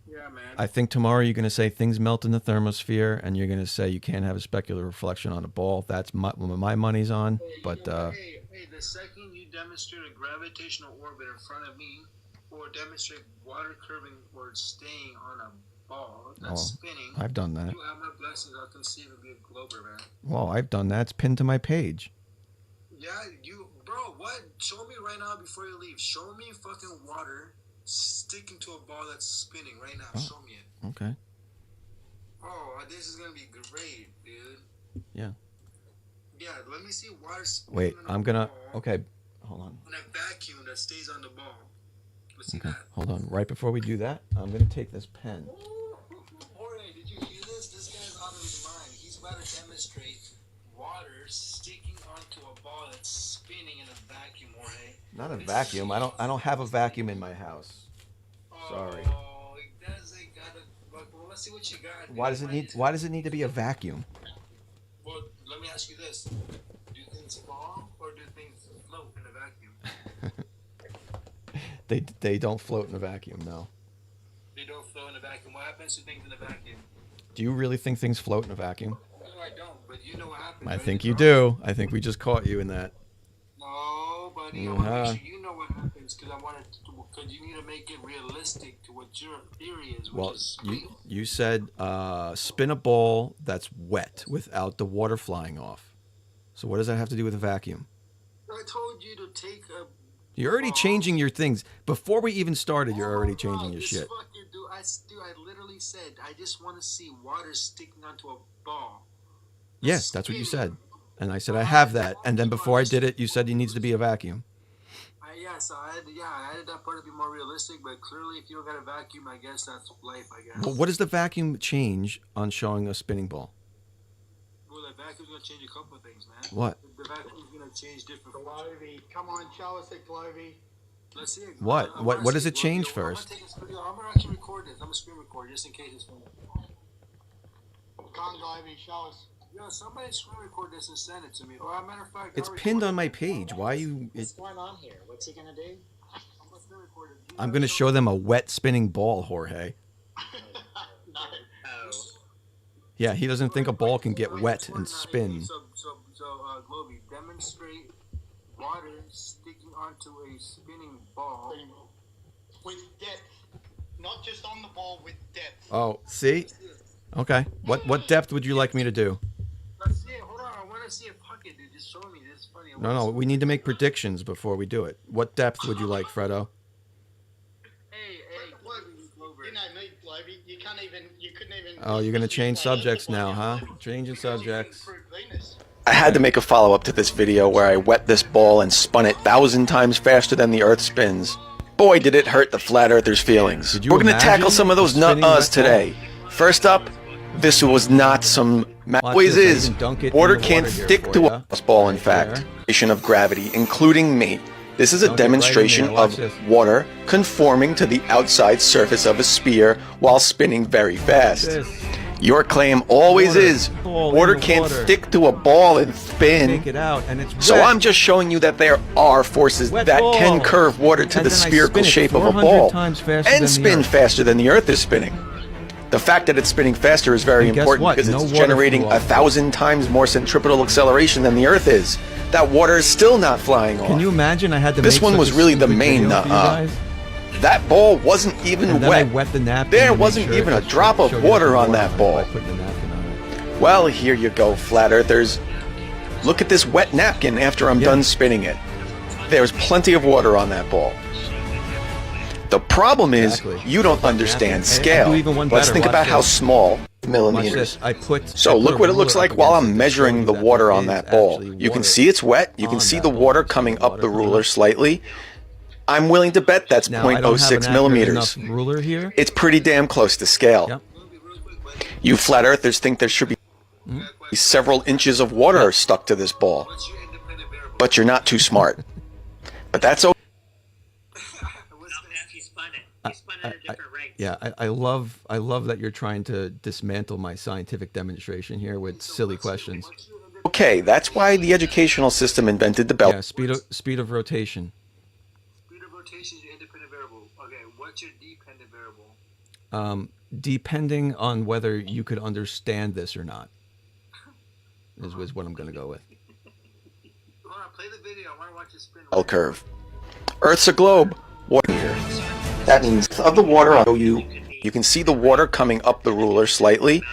Speaker 2: Yeah, man.
Speaker 1: I think tomorrow you're gonna say things melt in the thermosphere, and you're gonna say you can't have a specular reflection on a ball. That's my money's on. But
Speaker 2: Hey, the second you demonstrate a gravitational orbit in front of me, or demonstrate water curving or staying on a ball that's spinning,
Speaker 1: I've done that.
Speaker 2: you have my blessings. I'll conceive and be a glober, man.
Speaker 1: Well, I've done that. It's pinned to my page.
Speaker 2: Yeah, bro, what? Show me right now before you leave. Show me fucking water sticking to a ball that's spinning right now. Show me it.
Speaker 1: Okay.
Speaker 2: Oh, this is gonna be great, dude.
Speaker 1: Yeah.
Speaker 2: Yeah, let me see water spinning
Speaker 1: Wait,
Speaker 2: on a
Speaker 1: I'm gonna.
Speaker 2: ball
Speaker 1: Okay, hold on.
Speaker 2: in a vacuum that stays on the ball. Let's see
Speaker 1: Okay,
Speaker 2: that.
Speaker 1: hold on. Right before we do that, I'm gonna take this pen.
Speaker 2: Jorge, did you hear this? This guy's out of his mind. He's about to demonstrate water sticking onto a ball that's spinning in a vacuum, Jorge.
Speaker 1: Not a vacuum. I don't have a vacuum in my house. Sorry.
Speaker 2: Oh, it doesn't gotta. Well, let's see what you got.
Speaker 1: Why does it need to be a vacuum?
Speaker 2: Well, let me ask you this: do things fall or do things float in a vacuum?
Speaker 1: They don't float in a vacuum. No.
Speaker 2: They don't float in a vacuum. What happens to things in a vacuum?
Speaker 1: Do you really think things float in a vacuum?
Speaker 2: No, I don't. But you know what happens.
Speaker 1: I
Speaker 2: right?
Speaker 1: think you do. I think we just caught you in that.
Speaker 2: No, buddy. I want to make sure you know what happens because you need to make it realistic to what your theory is.
Speaker 1: Well,
Speaker 2: which is
Speaker 1: you said spin a ball that's wet without the water flying off. So what does that have to do with a vacuum?
Speaker 2: I told you to take a.
Speaker 1: You're already changing your things. Before we even started, you're already changing your shit.
Speaker 2: I literally said I just want to see water sticking onto a ball.
Speaker 1: Yes, that's what you said. And I said I have that. And then before I did it, you said it needs to be a vacuum.
Speaker 2: Yeah, so I added that part to be more realistic, but clearly if you don't got a vacuum, I guess that's life, I guess.
Speaker 1: Well, what does the vacuum change on showing a spinning ball?
Speaker 2: Well, the vacuum's gonna change a couple of things, man.
Speaker 1: What?
Speaker 2: The vacuum's gonna change different
Speaker 6: Glovey, come on, show us it, Glovey.
Speaker 2: Let's see it.
Speaker 1: What? What does it change first?
Speaker 2: I'm gonna actually record this. I'm gonna screen record just in case it's funny.
Speaker 6: Come on, Glovey, show us.
Speaker 2: Yo, somebody screen record this and send it to me. Or as a matter of fact,
Speaker 1: It's pinned on my page. Why are you?
Speaker 8: What's going on here? What's he gonna do?
Speaker 1: I'm going to show them a wet spinning ball, Jorge. Yeah, he doesn't think a ball can get wet and spin.
Speaker 2: So, Globey, demonstrate water sticking onto a spinning ball
Speaker 6: with depth, not just on the ball, with depth.
Speaker 1: Oh, see? Okay. What depth would you like me to do?
Speaker 2: Let's see it. Hold on. I want to see it. Fuck it, dude. Just show me. This is funny.
Speaker 1: No, we need to make predictions before we do it. What depth would you like, Fredo?
Speaker 6: You know me, Glovey. You couldn't even.
Speaker 1: Oh, you're going to change subjects now, huh? Changing subjects. I had to make a follow-up to this video where I wet this ball and spun it 1,000 times faster than the Earth spins. Boy, did it hurt the flat earthers' feelings. We're going to tackle some of those nut-uhs today. First up, this was not some... Always is. Water can't stick to a ball, in fact. Of gravity, including me. This is a demonstration of water conforming to the outside surface of a sphere while spinning very fast. Your claim always is, water can't stick to a ball and spin. So I'm just showing you that there are forces that can curve water to the spherical shape of a ball and spin faster than the Earth is spinning. The fact that it's spinning faster is very important because it's generating 1,000 times more centripetal acceleration than the Earth is. That water is still not flying off.
Speaker 9: Can you imagine I had to
Speaker 1: This
Speaker 9: make
Speaker 1: one
Speaker 9: such
Speaker 1: was
Speaker 9: a
Speaker 1: really the
Speaker 9: stupid
Speaker 1: main
Speaker 9: video for you
Speaker 1: nut-uh.
Speaker 9: guys?
Speaker 1: That ball wasn't even
Speaker 9: And then I
Speaker 1: wet.
Speaker 9: wet the napkin
Speaker 1: There
Speaker 9: to make
Speaker 1: wasn't
Speaker 9: sure
Speaker 1: even a
Speaker 9: it
Speaker 1: drop of
Speaker 9: showed you
Speaker 1: water
Speaker 9: the
Speaker 1: on that ball.
Speaker 9: by putting the napkin on it.
Speaker 1: Well, here you go, flat earthers. Look at this wet napkin after I'm done spinning it. There's plenty of water on that ball. The problem is, you don't understand scale. Let's think about how small millimeters. So look what it looks like while I'm measuring the water on that ball. You can see it's wet. You can see the water coming up the ruler slightly. I'm willing to bet that's 0.06 millimeters.
Speaker 9: Ruler here.
Speaker 1: It's pretty damn close to scale. You flat earthers think there should be several inches of water stuck to this ball. But you're not too smart. But that's okay.
Speaker 9: I love that you're trying to dismantle my scientific demonstration here with silly questions.
Speaker 1: Okay, that's why the educational system invented the bell.
Speaker 9: Yeah, speed of rotation.
Speaker 2: Speed of rotation is your independent variable. Okay, what's your dependent variable?
Speaker 9: Depending on whether you could understand this or not, is what I'm going to go with.
Speaker 2: Hold on, play the video. I want to watch it spin.
Speaker 1: Bell curve. Earth's a globe. Water here. That means of the water I'll show you. You can see the water coming up the ruler slightly.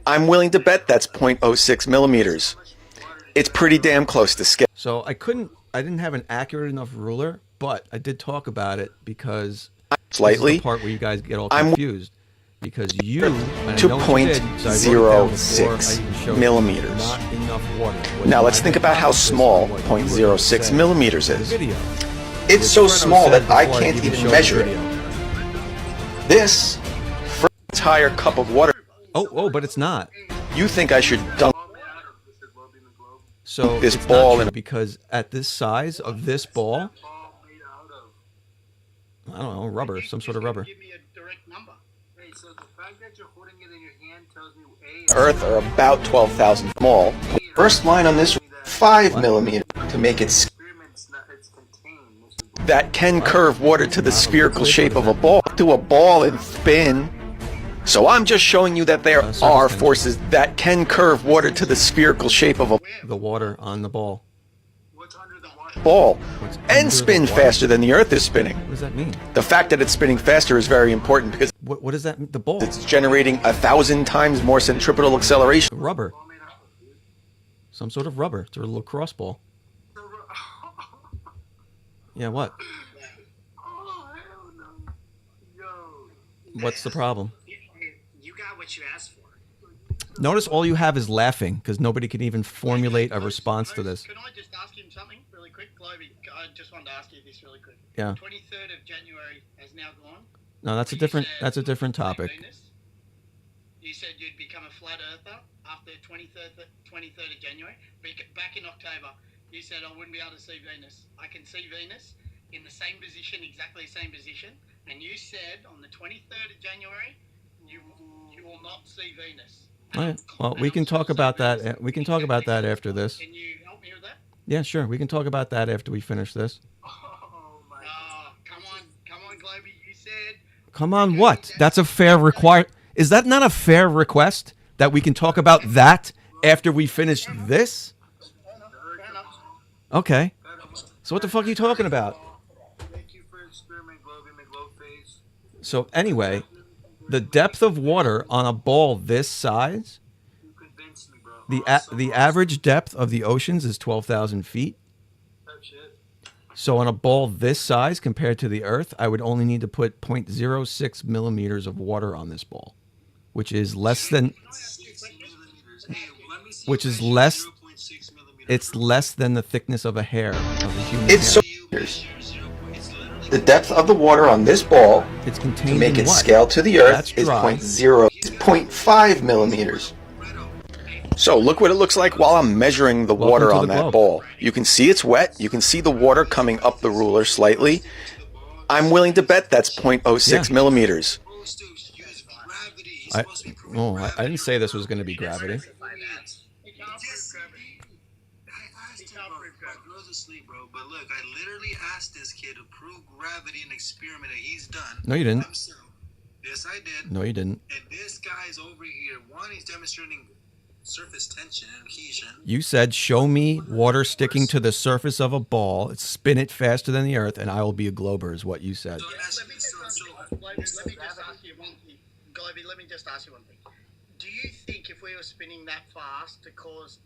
Speaker 1: I'm willing to bet that's 0.06 millimeters. It's pretty damn close to scale.
Speaker 9: So I didn't have an accurate enough ruler, but I did talk about it because
Speaker 1: Slightly.
Speaker 9: this is the part where you guys get all confused. Because you, and I
Speaker 1: to
Speaker 9: know you did, so I wrote it down before I even
Speaker 1: 0.06
Speaker 9: showed you,
Speaker 1: millimeters.
Speaker 9: not enough water.
Speaker 1: Now let's think about how small 0.06 millimeters is.
Speaker 9: Video.
Speaker 1: It's so small that I can't
Speaker 9: even
Speaker 1: even
Speaker 9: show
Speaker 1: measure
Speaker 9: the
Speaker 1: it.
Speaker 9: video.
Speaker 1: This for an entire cup of water.
Speaker 9: Oh, but it's not.
Speaker 1: You think I should dunk
Speaker 9: So
Speaker 1: this
Speaker 9: it's
Speaker 1: ball
Speaker 9: not
Speaker 1: in
Speaker 9: true because at this size of this ball, I don't know, rubber, some sort of rubber.
Speaker 1: Earth are about 12,000 small. First line on this 5 millimeter to make it that can curve water to the spherical shape of a ball to a ball and spin. So I'm just showing you that there are forces that can curve water to the spherical shape of a
Speaker 9: The water on the ball.
Speaker 1: ball and spin faster than the Earth is spinning.
Speaker 9: What does that mean?
Speaker 1: The fact that it's spinning faster is very important because
Speaker 9: What does that mean? The ball?
Speaker 1: it's generating 1,000 times more centripetal acceleration.
Speaker 9: Rubber. Some sort of rubber. It's a lacrosse ball. Yeah, what? What's the problem?
Speaker 8: You got what you asked for.
Speaker 9: Notice all you have is laughing because nobody can even formulate a response to this.
Speaker 2: Can I just ask him something really quick, Globey? I just wanted to ask you this really quick.
Speaker 9: Yeah.
Speaker 2: 23rd of January has now gone.
Speaker 9: No, that's a different topic.
Speaker 2: You said you'd become a flat earther after 23rd of January. Back in October, you said I wouldn't be able to see Venus. I can see Venus in the same position, exactly the same position. And you said on the 23rd of January, you will not see Venus.
Speaker 9: All right. Well, we can talk about that. We can talk about that after this.
Speaker 2: Can you help me with that?
Speaker 9: Yeah, sure. We can talk about that after we finish this.
Speaker 2: Come on, Globey. You said.
Speaker 9: Come on, what? That's a fair Is that not a fair request that we can talk about that after we finish this? Okay. So what the fuck are you talking about? So anyway, the depth of water on a ball this size, the average depth of the oceans is 12,000 feet. So on a ball this size compared to the Earth, I would only need to put 0.06 millimeters of water on this ball, which is less than it's less than the thickness of a hair of a human hair.
Speaker 1: So the depth of the water on this ball,
Speaker 9: it's
Speaker 1: to
Speaker 9: contained
Speaker 1: make
Speaker 9: in
Speaker 1: it
Speaker 9: what?
Speaker 1: scale to the Earth, is
Speaker 9: dry.
Speaker 1: 0.5 millimeters. So look what it looks like while I'm measuring the water on that ball. You can see it's wet. You can see the water coming up the ruler slightly. I'm willing to bet that's 0.06 millimeters.
Speaker 9: I didn't say this was going to be gravity.
Speaker 2: But look, I literally asked this kid to prove gravity in an experiment that he's done.
Speaker 9: No, you didn't.
Speaker 2: himself. Yes, I did.
Speaker 9: No, you didn't.
Speaker 2: And this guy's over here. One, he's demonstrating surface tension and adhesion.
Speaker 9: You said, show me water sticking to the surface of a ball, spin it faster than the Earth, and I will be a glober, is what you said.
Speaker 2: Let me just ask you one thing. Globey, let me just ask you one thing. Do you think if we were spinning that fast to cause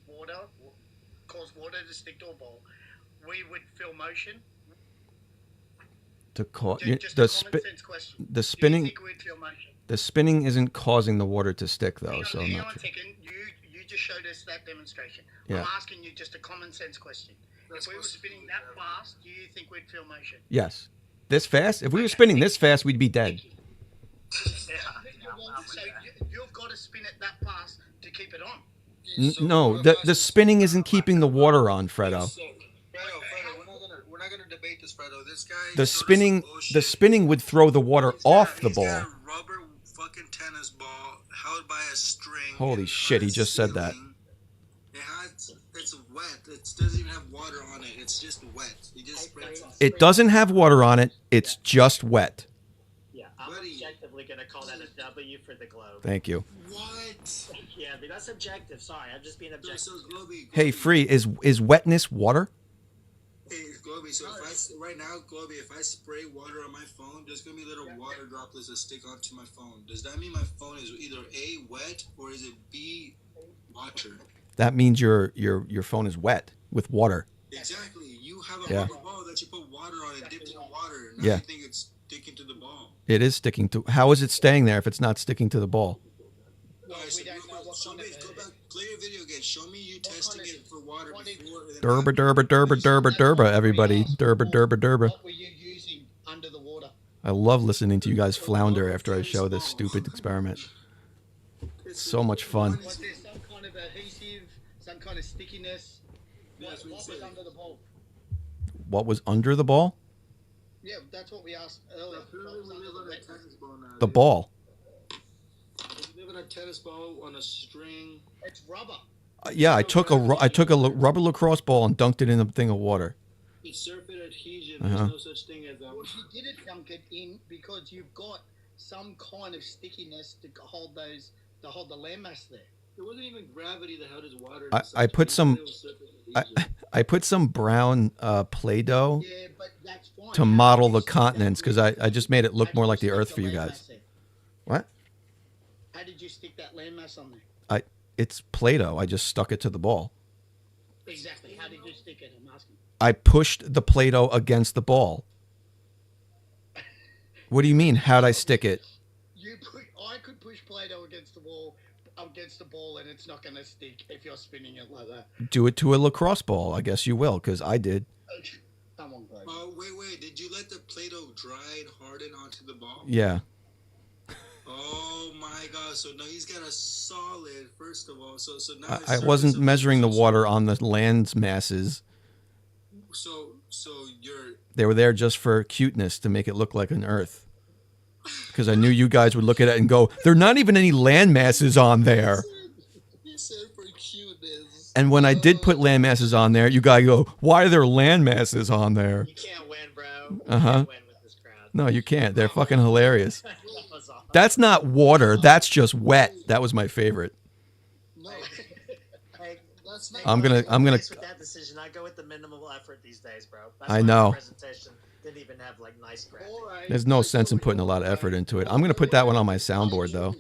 Speaker 2: water to stick to a ball, we would feel motion?
Speaker 9: To cause
Speaker 2: Just a common sense question.
Speaker 9: the spinning,
Speaker 2: Do you think we'd feel motion?
Speaker 9: the spinning isn't causing the water to stick though. So I'm
Speaker 2: Hang
Speaker 9: not
Speaker 2: on a
Speaker 9: sure.
Speaker 2: second. You just showed us that demonstration.
Speaker 9: Yeah.
Speaker 2: I'm asking you just a common sense question. If we were spinning that fast, do you think we'd feel motion?
Speaker 9: Yes, this fast. If we were spinning this fast, we'd be dead.
Speaker 2: So you've got to spin it that fast to keep it on.
Speaker 9: No, the spinning isn't keeping the water on, Fredo.
Speaker 2: We're not gonna debate this, Fredo. This guy.
Speaker 9: The spinning would throw the water off the ball.
Speaker 2: Rubber fucking tennis ball held by a string.
Speaker 9: Holy shit! He just said that.
Speaker 2: It's wet. It doesn't even have water on it. It's just wet. You just spread it.
Speaker 9: It doesn't have water on it. It's just wet.
Speaker 8: Yeah, I'm objectively going to call that a W for the globe.
Speaker 9: Thank you.
Speaker 2: What?
Speaker 8: Yeah, but that's objective. Sorry, I'm just being objective.
Speaker 9: Hey, Free, is wetness water?
Speaker 2: Hey, Globey, so right now, Globey, if I spray water on my phone, there's going to be little water droplets that stick onto my phone. Does that mean my phone is either A, wet, or is it B, water?
Speaker 9: That means your phone is wet with water.
Speaker 2: Exactly. You have a rubber ball that you put water on it, dipped in water. Now
Speaker 9: Yeah.
Speaker 2: you think it's sticking to the ball.
Speaker 9: It is sticking to. How is it staying there if it's not sticking to the ball?
Speaker 2: Show me, go back, play your video again. Show me you testing it for water before.
Speaker 9: Durba, durba, durba, durba, durba, everybody. Durba, durba, durba.
Speaker 2: What were you using under the water?
Speaker 9: I love listening to you guys flounder after I show this stupid experiment. It's so much fun.
Speaker 2: Was there some kind of adhesive, some kind of stickiness? What was under the ball?
Speaker 9: What was under the ball?
Speaker 2: Yeah, that's what we asked earlier.
Speaker 9: The ball.
Speaker 2: You live in a tennis ball on a string. It's rubber.
Speaker 9: Yeah, I took a rubber lacrosse ball and dunked it in a thing of water.
Speaker 2: It's surface adhesion.
Speaker 9: Uh-huh.
Speaker 2: There's no such thing as that. Well, you didn't dunk it in because you've got some kind of stickiness to hold those, to hold the landmass there. There wasn't even gravity that held his water.
Speaker 9: I put some I put some brown Play-Doh to model the continents because I just made it look more like the Earth for you guys. What?
Speaker 2: How did you stick that landmass on there?
Speaker 9: It's Play-Doh. I just stuck it to the ball.
Speaker 2: Exactly. How did you stick it? I'm asking.
Speaker 9: I pushed the Play-Doh against the ball. What do you mean? How'd I stick it?
Speaker 2: I could push Play-Doh against
Speaker 7: against the ball and it's not going to stick if you're spinning it like that.
Speaker 9: Do it to a lacrosse ball. I guess you will, because I did.
Speaker 7: Come on, guys.
Speaker 2: Oh, wait. Did you let the Play-Doh dry and harden onto the ball?
Speaker 9: Yeah.
Speaker 2: Oh my God! So now he's got a solid. First of all, so now
Speaker 9: I wasn't measuring the water on the land masses.
Speaker 2: So you're.
Speaker 9: They were there just for cuteness, to make it look like an Earth. Because I knew you guys would look at it and go, "There are not even any land masses on there."
Speaker 2: He said for cuteness.
Speaker 9: And when I did put land masses on there, you guys go, "Why are there land masses on there?"
Speaker 8: You can't win, bro.
Speaker 9: No, you can't. They're fucking hilarious. That's not water. That's just wet. That was my favorite. I'm gonna.
Speaker 8: With that decision, I go with the minimal effort these days, bro. That's
Speaker 9: I
Speaker 8: why
Speaker 9: know.
Speaker 8: the presentation didn't even have like nice graphics.
Speaker 9: There's no sense in putting a lot of effort into it. I'm gonna put that one on my soundboard though.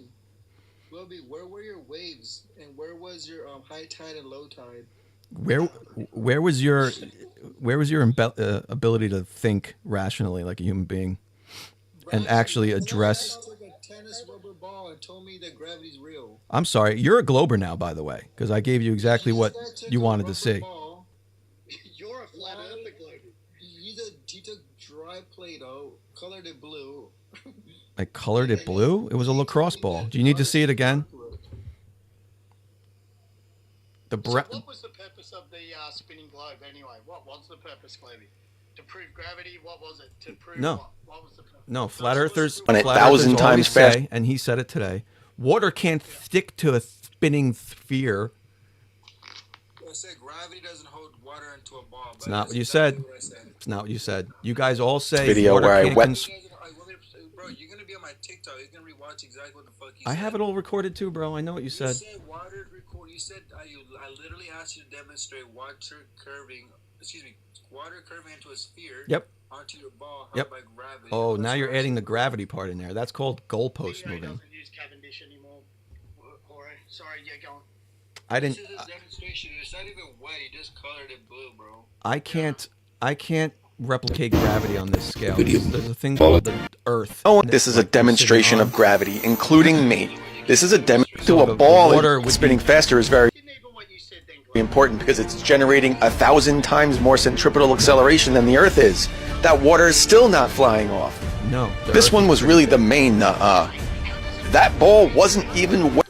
Speaker 2: Wilby, where were your waves and where was your high tide and low tide?
Speaker 9: Where was your ability to think rationally like a human being, and actually address?
Speaker 2: Tennis rubber ball and told me that gravity's real.
Speaker 9: I'm sorry, you're a glober now, by the way, because I gave you exactly what you wanted to see.
Speaker 7: You're a flat earther, globe.
Speaker 2: He took dry Play-Doh, colored it blue.
Speaker 9: I colored it blue? It was a lacrosse ball. Do you need to see it again?
Speaker 7: So what was the purpose of the spinning globe anyway? What was the purpose, Globey? To prove gravity? What was it? To prove what was the purpose?
Speaker 9: No, flat earthers.
Speaker 13: When
Speaker 9: Flat
Speaker 13: 1,000
Speaker 9: earthers
Speaker 13: times
Speaker 9: always
Speaker 13: fast.
Speaker 9: say, and he said it today. Water can't stick to a spinning sphere.
Speaker 2: I said gravity doesn't hold water into a ball.
Speaker 9: It's not what you said. It's not what you said. You guys all say
Speaker 13: Video
Speaker 9: water
Speaker 13: where I
Speaker 9: can't
Speaker 13: wet.
Speaker 2: Bro, you're gonna be on my TikTok. You're gonna rewatch exactly what the fuck you
Speaker 9: I
Speaker 2: said.
Speaker 9: have it all recorded too, bro. I know what you said.
Speaker 2: You said water record. You said I literally asked you to demonstrate water curving into a sphere.
Speaker 9: Yep.
Speaker 2: Onto your ball held
Speaker 9: Yep.
Speaker 2: by gravity.
Speaker 9: Oh, now you're adding the gravity part in there. That's called goalpost moving.
Speaker 7: Doesn't use Cavendish anymore. Jorge. Sorry, yeah, go on.
Speaker 9: I didn't.
Speaker 2: This is a demonstration. It's not even wet. You just colored it blue, bro.
Speaker 9: I can't replicate gravity on this scale. There's a thing called the Earth.
Speaker 13: Oh, this is a demonstration of gravity, including me. This is a to a ball and spinning faster is very important because it's generating 1,000 times more centripetal acceleration than the Earth is. That water is still not flying off.
Speaker 9: No.
Speaker 13: This one was really the main that ball wasn't even wet.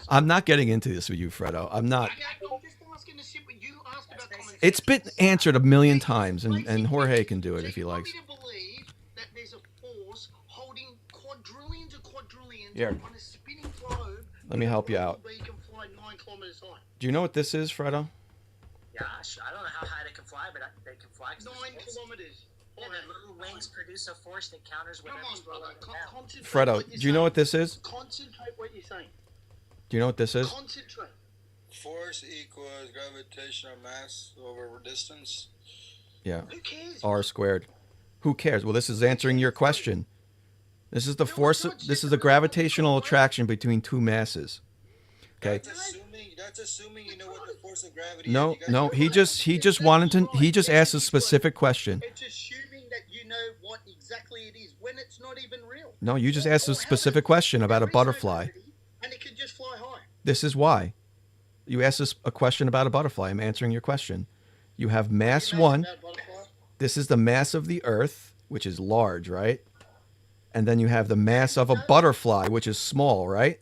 Speaker 9: I'm not getting into this with you, Fredo. I'm not. It's been answered a million times, and Jorge can do it if he likes. Here. Let me help you out. Do you know what this is, Fredo?
Speaker 8: Yeah, I don't know how high they can fly, but they can fly.
Speaker 7: 9 kilometers.
Speaker 8: Yeah, their little wings produce a force that counters whatever's below them.
Speaker 9: Fredo, do you know what this is?
Speaker 7: Concentrate what you're saying.
Speaker 9: Do you know what this is?
Speaker 7: Concentrate.
Speaker 2: Force equals gravitational mass over distance.
Speaker 9: Yeah.
Speaker 7: Who cares?
Speaker 9: R squared. Who cares? Well, this is answering your question. This is the force. This is the gravitational attraction between two masses. Okay.
Speaker 2: That's assuming you know what the force of gravity
Speaker 9: No,
Speaker 2: is.
Speaker 9: no. He just wanted to. He just asked a specific question.
Speaker 7: It's assuming that you know what exactly it is when it's not even real.
Speaker 9: No, you just asked a specific question about a butterfly.
Speaker 7: And it can just fly high.
Speaker 9: This is why. You asked us a question about a butterfly. I'm answering your question. You have mass 1. This is the mass of the Earth, which is large, right? And then you have the mass of a butterfly, which is small, right?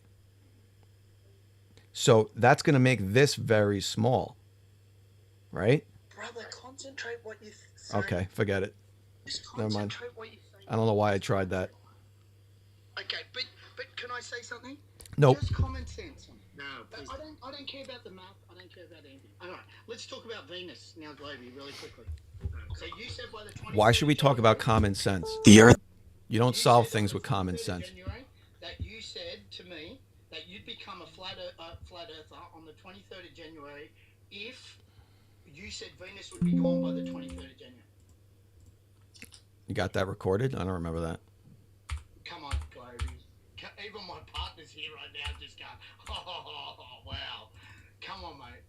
Speaker 9: So that's going to make this very small, right?
Speaker 7: Brother, concentrate what you say.
Speaker 9: Okay, forget it. Never mind.
Speaker 7: Concentrate what you say.
Speaker 9: I don't know why I tried that.
Speaker 7: Okay, but can I say something?
Speaker 9: Nope.
Speaker 7: Just common sense. No, please. I don't care about the math. I don't care about anything. All right, let's talk about Venus now, Globey, really quickly. So you said by the 20th
Speaker 9: Why should we talk about common sense?
Speaker 13: The Earth.
Speaker 9: You don't solve things with common sense.
Speaker 7: that you said to me that you'd become a flat earther on the 23rd of January if you said Venus would be gone by the 23rd of January.
Speaker 9: You got that recorded? I don't remember that.
Speaker 7: Come on, Globey. Even my partner's here right now just going, oh, wow. Come on, mate.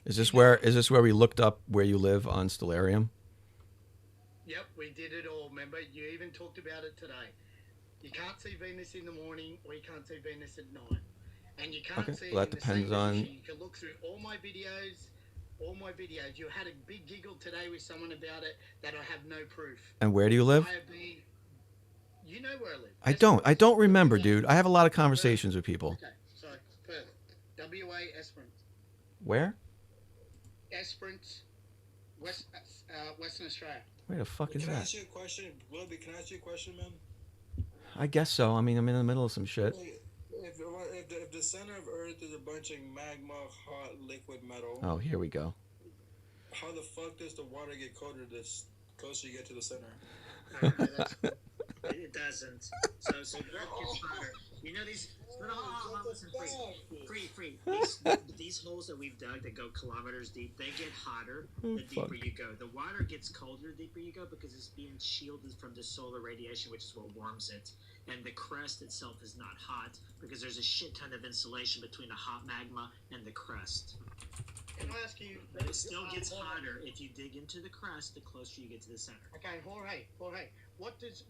Speaker 9: Is this where we looked up where you live on Stellarium?
Speaker 7: Yep, we did it all, remember? You even talked about it today. You can't see Venus in the morning, we can't see Venus at night. And you can't
Speaker 9: Okay,
Speaker 7: see
Speaker 9: well,
Speaker 7: it
Speaker 9: that
Speaker 7: in the same
Speaker 9: depends on-
Speaker 7: position. You can look through all my videos. You had a big giggle today with someone about it that I have no proof.
Speaker 9: And where do you live?
Speaker 7: I have been, you know where I live.
Speaker 9: I don't remember, dude. I have a lot of conversations with people.
Speaker 7: Okay, so Perth, WA Esperance.
Speaker 9: Where?
Speaker 7: Esperance, Western Australia.
Speaker 9: Where the fuck is
Speaker 11: Can I
Speaker 9: that?
Speaker 11: ask you a question? Willoughby, can I ask you a question, man?
Speaker 9: I guess so. I mean, I'm in the middle of some shit.
Speaker 11: If the center of Earth is a bunch of magma, hot liquid metal,
Speaker 9: Oh, here we go.
Speaker 11: how the fuck does the water get colder the closer you get to the center?
Speaker 8: It doesn't. So Earth gets hotter. You know these. Listen, free. These holes that we've dug that go kilometers deep, they get hotter the deeper you go. The water gets colder the deeper you go because it's being shielded from the solar radiation, which is what warms it. And the crust itself is not hot because there's a shit ton of insulation between the hot magma and the crust.
Speaker 7: Can I ask you?
Speaker 8: But it still gets hotter if you dig into the crust the closer you get to the center.
Speaker 7: Okay, Jorge.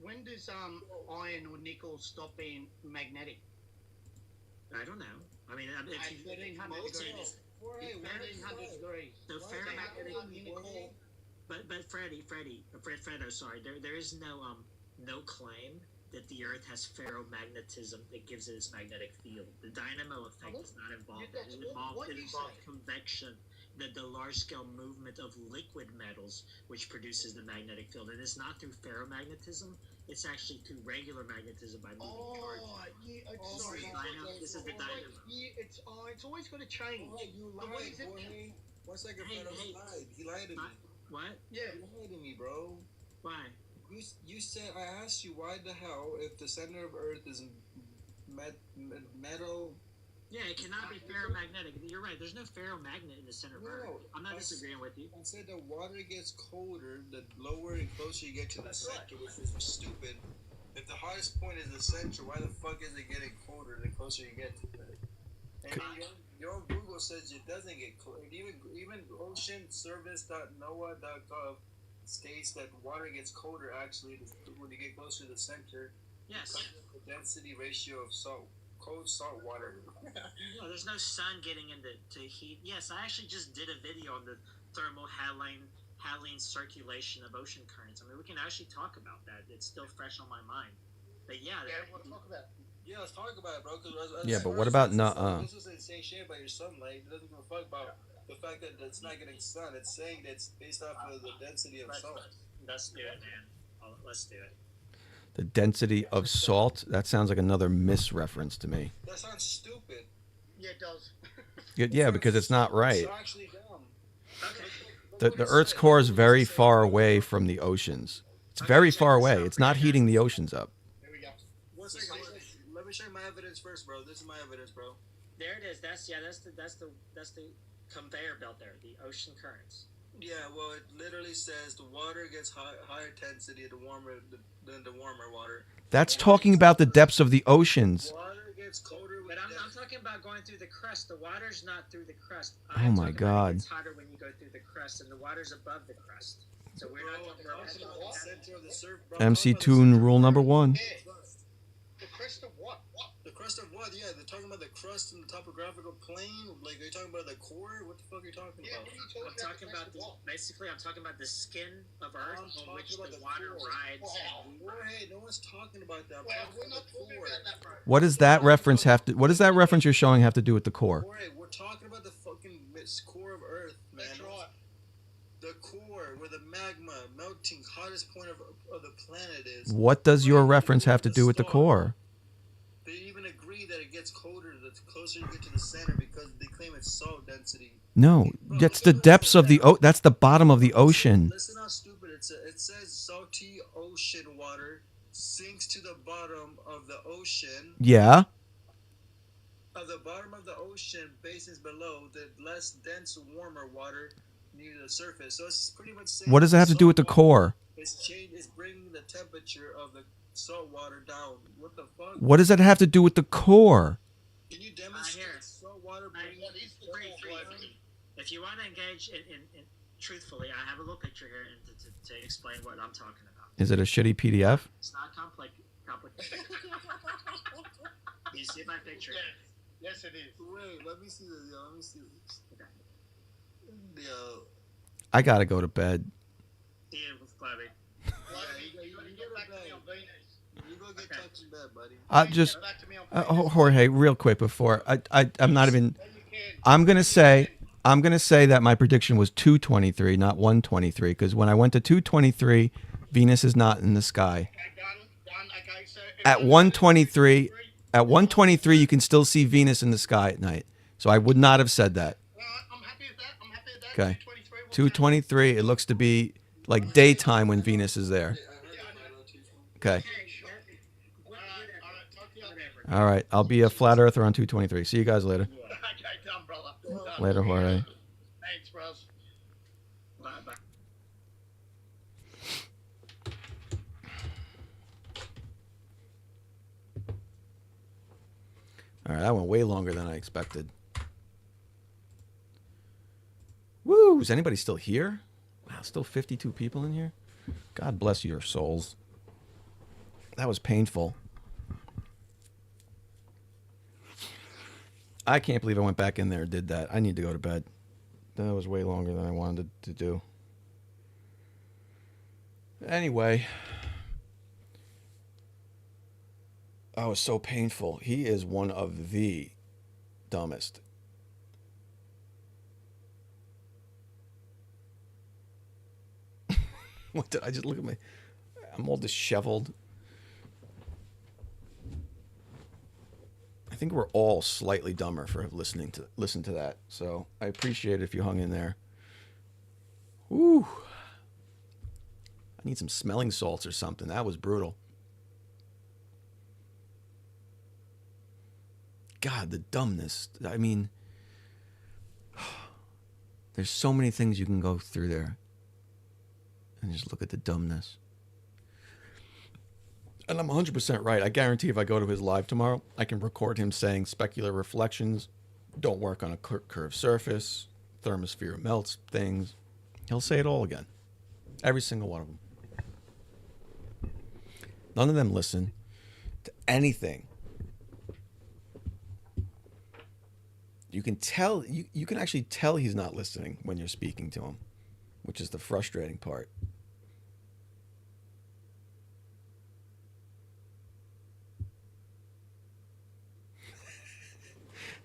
Speaker 7: When does iron or nickel stop being magnetic?
Speaker 8: I don't know. I mean, if
Speaker 7: At
Speaker 8: you
Speaker 7: 1300 degrees. 1300 degrees.
Speaker 8: So ferromagnetic. But Fredo, sorry, there is no claim that the Earth has ferromagnetism that gives it its magnetic field. The dynamo effect is not involved. It involved convection, the large-scale movement of liquid metals, which produces the magnetic field. And it's not through ferromagnetism. It's actually through regular magnetism by moving charges.
Speaker 7: Sorry.
Speaker 8: This is the dynamo.
Speaker 7: It's always going to change.
Speaker 11: You lied, boy. 1 second, Fredo, he lied. He lied to me.
Speaker 8: What?
Speaker 11: Yeah. You lied to me, bro.
Speaker 8: Why?
Speaker 11: You said, I asked you why the hell, if the center of Earth is metal.
Speaker 8: Yeah, it cannot be ferromagnetic. You're right. There's no ferromagnet in the center of Earth. I'm not disagreeing with you.
Speaker 11: I said the water gets colder the lower and closer you get to the center, which is stupid. If the hottest point is the center, why the fuck is it getting colder the closer you get to it? And your own Google says it doesn't get colder. Even oceanservice.noaa.gov states that water gets colder actually when you get closer to the center.
Speaker 8: Yes.
Speaker 11: The density ratio of cold salt water.
Speaker 8: No, there's no sun getting into heat. Yes, I actually just did a video on the thermal Halley's circulation of ocean currents. I mean, we can actually talk about that. It's still fresh on my mind. But yeah,
Speaker 7: we'll talk about it.
Speaker 11: Yeah, let's talk about it, bro.
Speaker 9: Yeah, but what about
Speaker 11: This is insane shit about your sunlight. It doesn't give a fuck about the fact that it's not getting sun. It's saying that it's based off of the density of salt.
Speaker 8: Let's do it, man. Let's do it.
Speaker 9: The density of salt? That sounds like another misreference to me.
Speaker 11: That sounds stupid.
Speaker 7: Yeah, it does.
Speaker 9: Yeah, because it's not right.
Speaker 11: It's actually dumb.
Speaker 9: The Earth's core is very far away from the oceans. It's very far away. It's not heating the oceans up.
Speaker 11: There we go. Let me show you my evidence first, bro. This is my evidence, bro.
Speaker 8: There it is. That's the conveyor belt there. The ocean currents.
Speaker 11: Yeah, well, it literally says the water gets higher density than the warmer water.
Speaker 9: That's talking about the depths of the oceans.
Speaker 11: Water gets colder.
Speaker 8: But I'm talking about going through the crust. The water's not through the crust.
Speaker 9: Oh my God.
Speaker 8: It's hotter when you go through the crust, and the water's above the crust. So we're not talking about
Speaker 11: the center of the surf.
Speaker 9: MC Toon rule number 1.
Speaker 7: The crust of what?
Speaker 11: The crust of what? Yeah, they're talking about the crust in the topographical plane. Like, are you talking about the core? What the fuck are you talking about?
Speaker 8: I'm talking about I'm talking about the skin of Earth on which the water rides.
Speaker 11: Hey, no one's talking about that. We're not talking about that, bro.
Speaker 9: What does that reference you're showing have to do with the core?
Speaker 11: We're talking about the fucking core of Earth, man. That's right. The core, where the magma, melting, hottest point of the planet is.
Speaker 9: What does your reference have to do with the core?
Speaker 11: They even agree that it gets colder the closer you get to the center because they claim it's salt density.
Speaker 9: No, that's the depths of the that's the bottom of the ocean.
Speaker 11: Listen how stupid it says salty ocean water sinks to the bottom of the ocean.
Speaker 9: Yeah.
Speaker 11: Of the bottom of the ocean, basins below, the less dense, warmer water near the surface. So it's pretty much saying.
Speaker 9: What does it have to do with the core?
Speaker 11: It's bringing the temperature of the salt water down. What the fuck?
Speaker 9: What does that have to do with the core?
Speaker 11: Can you demonstrate salt water bringing
Speaker 8: If you want to engage in truthfully, I have a little picture here to explain what I'm talking about.
Speaker 9: Is it a shitty PDF?
Speaker 8: It's not complicated. You see my picture?
Speaker 7: Yes, it is.
Speaker 11: Wait, let me see this. Yo, let me see this. Yo.
Speaker 9: I gotta go to bed.
Speaker 8: Yeah, it was cloudy.
Speaker 11: You go get touched in bed, buddy.
Speaker 9: I just Jorge, real quick before I'm not even. I'm gonna say that my prediction was 223, not 123, because when I went to 223, Venus is not in the sky. At 123, you can still see Venus in the sky at night. So I would not have said that. Okay, 223. It looks to be like daytime when Venus is there. Okay. All right, I'll be a flat earther on 223. See you guys later. Later, Jorge.
Speaker 7: Thanks, bros. Bye-bye.
Speaker 9: All right, that went way longer than I expected. Woo! Is anybody still here? Wow, still 52 people in here? God bless your souls. That was painful. I can't believe I went back in there and did that. I need to go to bed. That was way longer than I wanted to do. Anyway. Oh, it was so painful. He is one of the dumbest. What did I just look at my... I'm all disheveled. I think we're all slightly dumber for listen to that. So I appreciate it if you hung in there. Woo. I need some smelling salts or something. That was brutal. God, the dumbness. I mean, there's so many things you can go through there. And just look at the dumbness. And I'm 100% right. I guarantee if I go to his live tomorrow, I can record him saying specular reflections don't work on a curved surface, thermosphere melts things. He'll say it all again. Every single one of them. None of them listen to anything. You can tell, you can actually tell he's not listening when you're speaking to him, which is the frustrating part.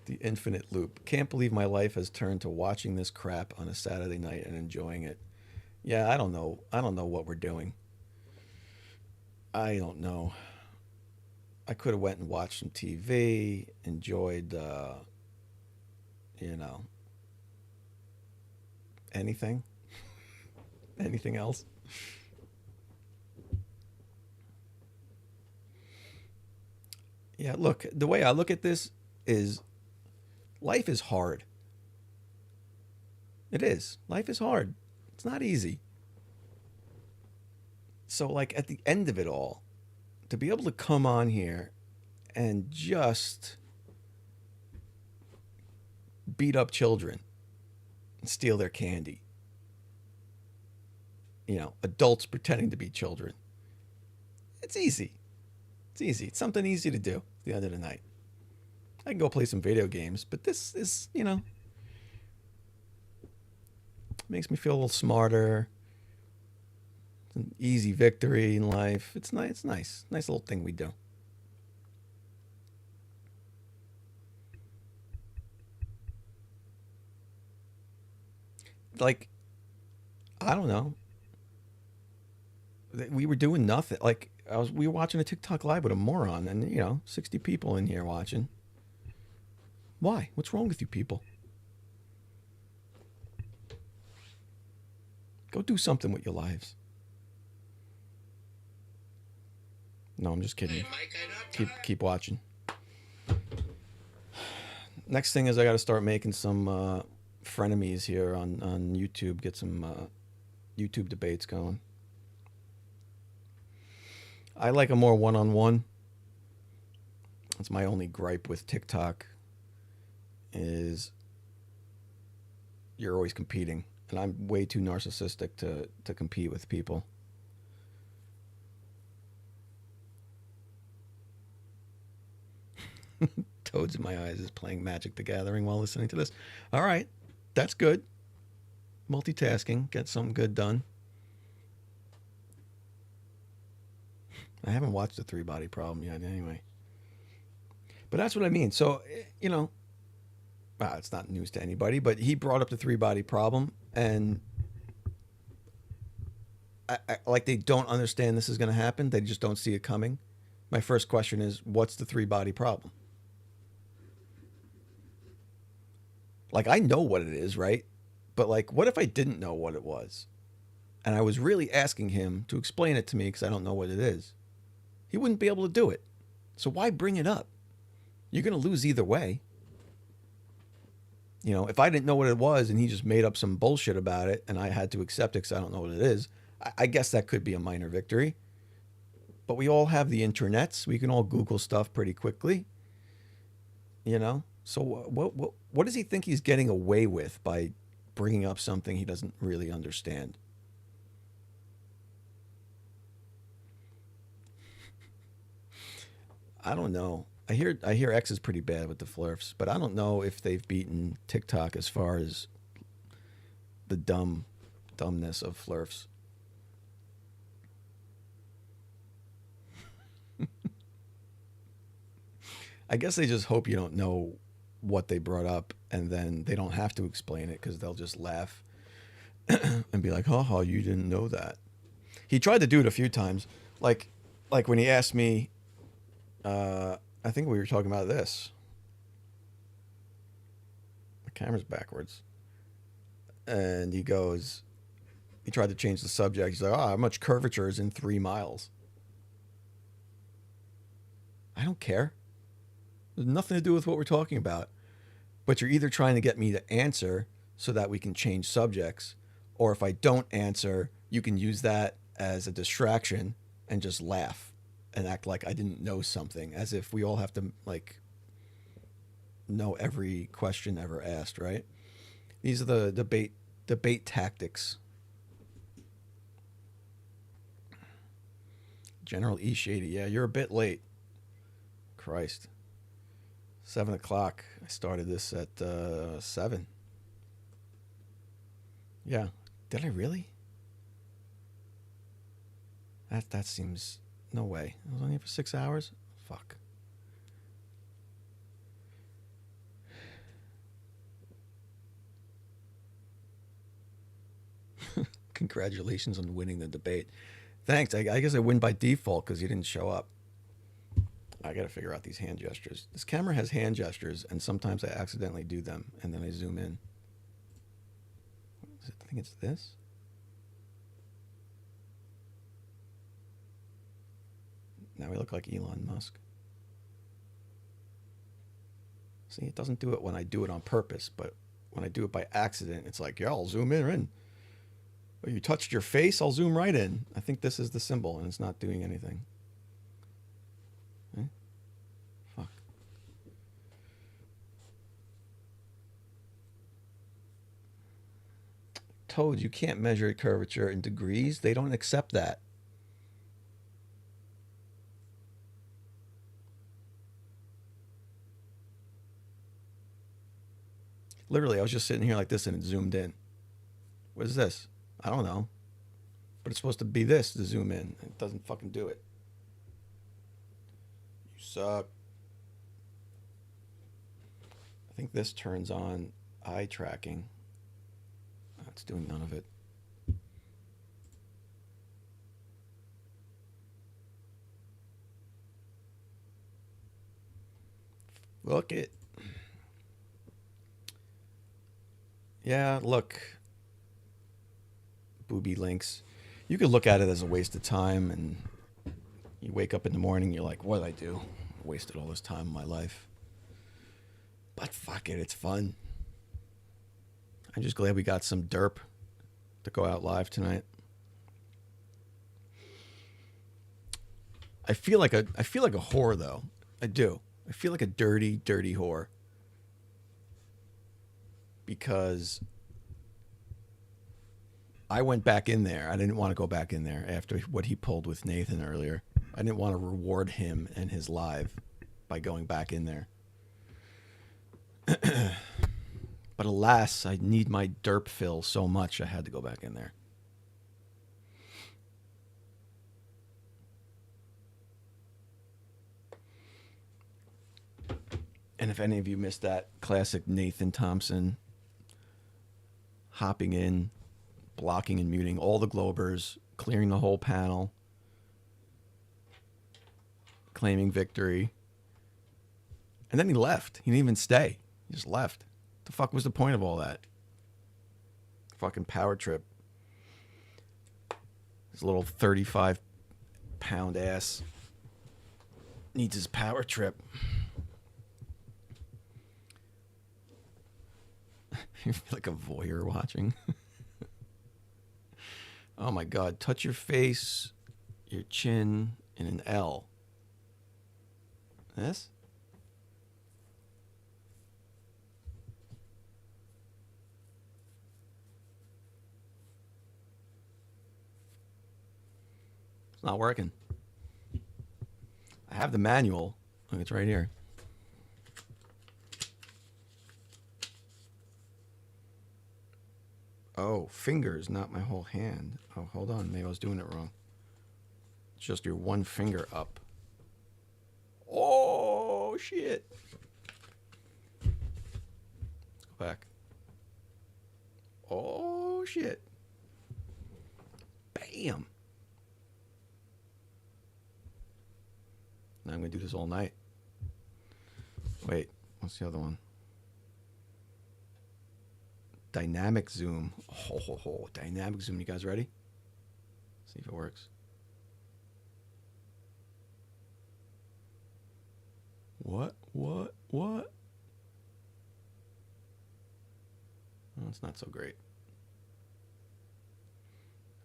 Speaker 9: The infinite loop. Can't believe my life has turned to watching this crap on a Saturday night and enjoying it. Yeah, I don't know. I don't know what we're doing. I don't know. I could have went and watched some TV, enjoyed, you know, anything. Anything else? Yeah, look, the way I look at this is life is hard. It is. Life is hard. It's not easy. So, like, at the end of it all, to be able to come on here and just beat up children and steal their candy. You know, adults pretending to be children. It's easy. It's easy. It's something easy to do at the end of the night. I can go play some video games, but this is, you know, makes me feel a little smarter. It's an easy victory in life. It's nice. It's nice. Nice little thing we do. Like, I don't know. We were doing nothing. Like, we were watching a TikTok live with a moron, and, you know, 60 people in here watching. Why? What's wrong with you people? Go do something with your lives. No, I'm just kidding. Keep watching. Next thing is I got to start making some frenemies here on YouTube. Get some YouTube debates going. I like a more one-on-one. That's my only gripe with TikTok. Is you're always competing, and I'm way too narcissistic to compete with people. Toads in my eyes is playing Magic the Gathering while listening to this. All right, that's good. Multitasking, get something good done. I haven't watched the Three Body Problem yet anyway. But that's what I mean. So, you know, it's not news to anybody, but he brought up the Three Body Problem, and I like they don't understand this is going to happen. They just don't see it coming. My first question is, what's the Three Body Problem? Like, I know what it is, right? But like, what if I didn't know what it was? And I was really asking him to explain it to me because I don't know what it is. He wouldn't be able to do it. So why bring it up? You're going to lose either way. You know, if I didn't know what it was and he just made up some bullshit about it and I had to accept it because I don't know what it is, I guess that could be a minor victory. But we all have the internets. We can all Google stuff pretty quickly. You know? So what does he think he's getting away with by bringing up something he doesn't really understand? I don't know. I hear X is pretty bad with the flirfs, but I don't know if they've beaten TikTok as far as the dumbness of flirfs. I guess they just hope you don't know what they brought up, and then they don't have to explain it because they'll just laugh and be like, "Haha, you didn't know that." He tried to do it a few times, like when he asked me. I think we were talking about this. The camera's backwards, and he tried to change the subject. He's like, "Oh, how much curvature is in 3 miles?" I don't care. There's nothing to do with what we're talking about. But you're either trying to get me to answer so that we can change subjects, or if I don't answer, you can use that as a distraction and just laugh and act like I didn't know something, as if we all have to like know every question ever asked, right? These are the debate tactics. General E. Shady, yeah, you're a bit late. Christ. 7 o'clock. I started this at 7. Yeah. Did I really? That seems... No way. I was on here for 6 hours? Fuck. Congratulations on winning the debate. Thanks. I guess I win by default because you didn't show up. I got to figure out these hand gestures. This camera has hand gestures, and sometimes I accidentally do them, and then I zoom in. I think it's this. Now we look like Elon Musk. See, it doesn't do it when I do it on purpose, but when I do it by accident, it's like, yeah, I'll zoom in. Oh, you touched your face, I'll zoom right in. I think this is the symbol, and it's not doing anything. Okay. Fuck. Toad, you can't measure curvature in degrees. They don't accept that. Literally, I was just sitting here like this and it zoomed in. What is this? I don't know. But it's supposed to be this to zoom in. It doesn't fucking do it. You suck. I think this turns on eye tracking. It's doing none of it. Look it. Yeah, look. Booby links. You could look at it as a waste of time, and you wake up in the morning, you're like, what did I do? I wasted all this time in my life. But fuck it, it's fun. I'm just glad we got some derp to go out live tonight. I feel like a whore though. I do. I feel like a dirty, dirty whore. Because I went back in there. I didn't want to go back in there after what he pulled with Nathan earlier. I didn't want to reward him and his live by going back in there. But alas, I need my derp fill so much I had to go back in there. And if any of you missed that classic Nathan Thompson hopping in, blocking and muting all the Globers, clearing the whole panel, claiming victory. And then he left. He didn't even stay. He just left. The fuck was the point of all that? Fucking power trip. His little 35-pound ass needs his power trip. You feel like a voyeur watching. Oh my God. Touch your face, your chin, and an L. This? It's not working. I have the manual. Look, it's right here. Oh, fingers, not my whole hand. Oh, hold on. Maybe I was doing it wrong. It's just your one finger up. Oh, shit. Let's go back. Oh, shit. Bam. Now I'm going to do this all night. Wait, what's the other one? Dynamic zoom. Oh, dynamic zoom. You guys ready? See if it works. What? Oh, it's not so great.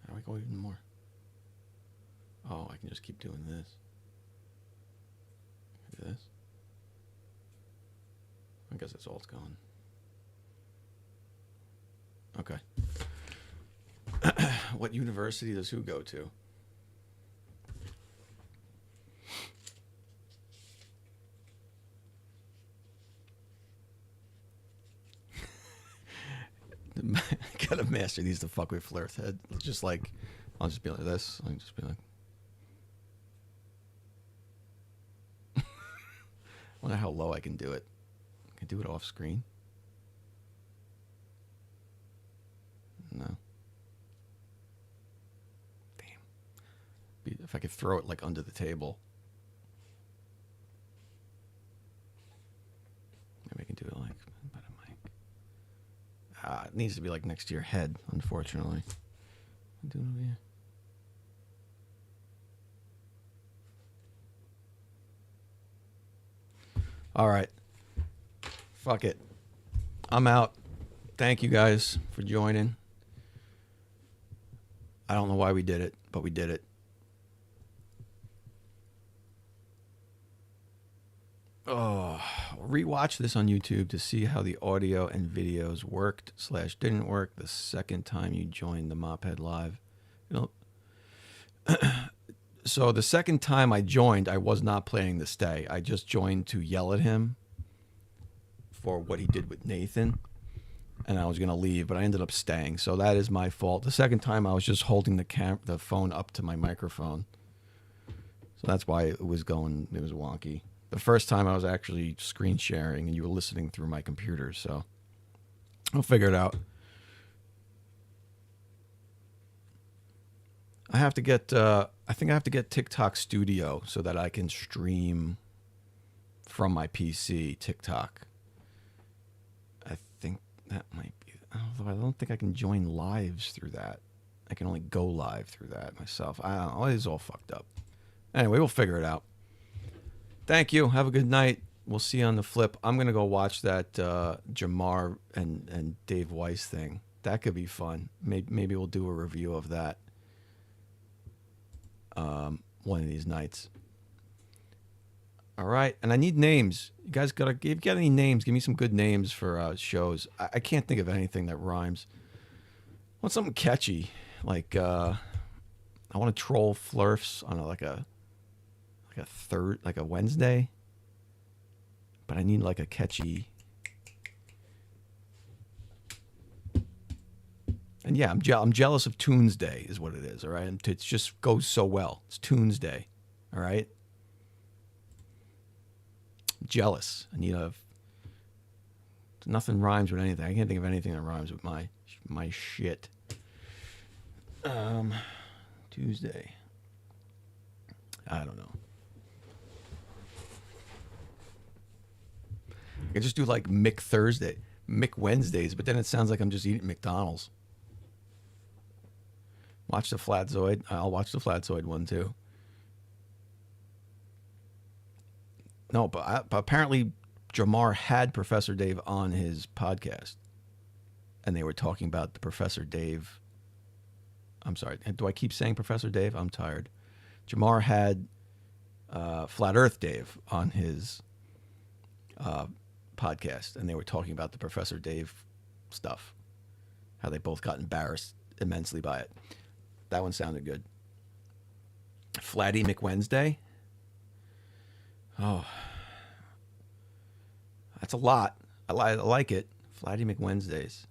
Speaker 9: How do I go even more? Oh, I can just keep doing this. Do this. I guess that's all it's going. Okay. What university does who go to? Gotta master these to fuck with Flirt's head. It's just like, I'll just be like this. I'll just be like. I wonder how low I can do it. I can do it off screen. No. Damn. If I could throw it like under the table. Maybe I can do it like about a mic. It needs to be like next to your head, unfortunately. I'm doing it over here. All right. Fuck it. I'm out. Thank you guys for joining. I don't know why we did it, but we did it. Oh, rewatch this on YouTube to see how the audio and videos worked / didn't work the second time you joined the Mophead Live. You know, so the second time I joined, I was not planning to stay. I just joined to yell at him for what he did with Nathan. And I was going to leave, but I ended up staying. So that is my fault. The second time I was just holding the phone up to my microphone. So that's why it was wonky. The first time I was actually screen sharing and you were listening through my computer. So I'll figure it out. I have to get, I think I have to get TikTok Studio so that I can stream from my PC TikTok. That might be, although I don't think I can join lives through that. I can only go live through that myself. I don't know. It's all fucked up. Anyway, we'll figure it out. Thank you. Have a good night. We'll see you on the flip. I'm going to go watch that Jamar and Dave Weiss thing. That could be fun. Maybe we'll do a review of that one of these nights. All right, and I need names. You guys if you got any names, give me some good names for shows. I can't think of anything that rhymes. I want something catchy, like I want to troll Flurfs on like a Wednesday. But I need like a catchy And yeah, I'm jealous of Tunes Day is what it is, all right? It just goes so well. It's Tunes Day, all right? Jealous. I need a... Nothing rhymes with anything. I can't think of anything that rhymes with my shit. Tuesday. I don't know. I could just do like Mick Thursday, Mick Wednesdays, but then it sounds like I'm just eating McDonald's. Watch the Flatzoid. I'll watch the Flatzoid one too. No, but apparently Jamar had Professor Dave on his podcast, and they were talking about the Professor Dave. I'm sorry. Do I keep saying Professor Dave? I'm tired. Jamar had Flat Earth Dave on his podcast, and they were talking about the Professor Dave stuff, how they both got embarrassed immensely by it. That one sounded good. Flatty McWednesday. Oh, that's a lot. I like it. Flatty McWednesdays.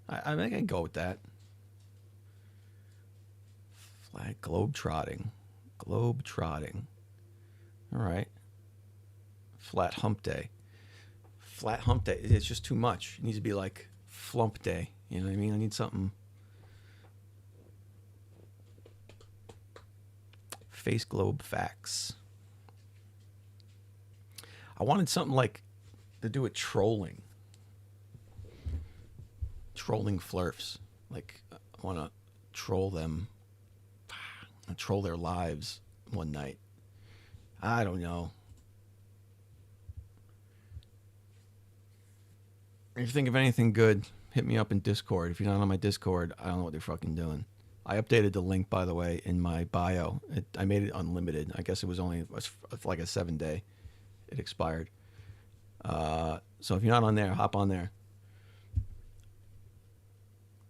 Speaker 9: I think I can go with that. Flat globetrotting. Globetrotting. All right. Flat hump day. Flat hump day. It's just too much. It needs to be like flump day. You know what I mean? I need something. Face globe facts. I wanted something like to do with trolling. Trolling flurfs. Like, I want to troll them. Troll their lives one night. I don't know. If you think of anything good, hit me up in Discord. If you're not on my Discord, I don't know what they're fucking doing. I updated the link, by the way, in my bio. I made it unlimited. I guess it was only like a 7-day. It expired. So if you're not on there, hop on there.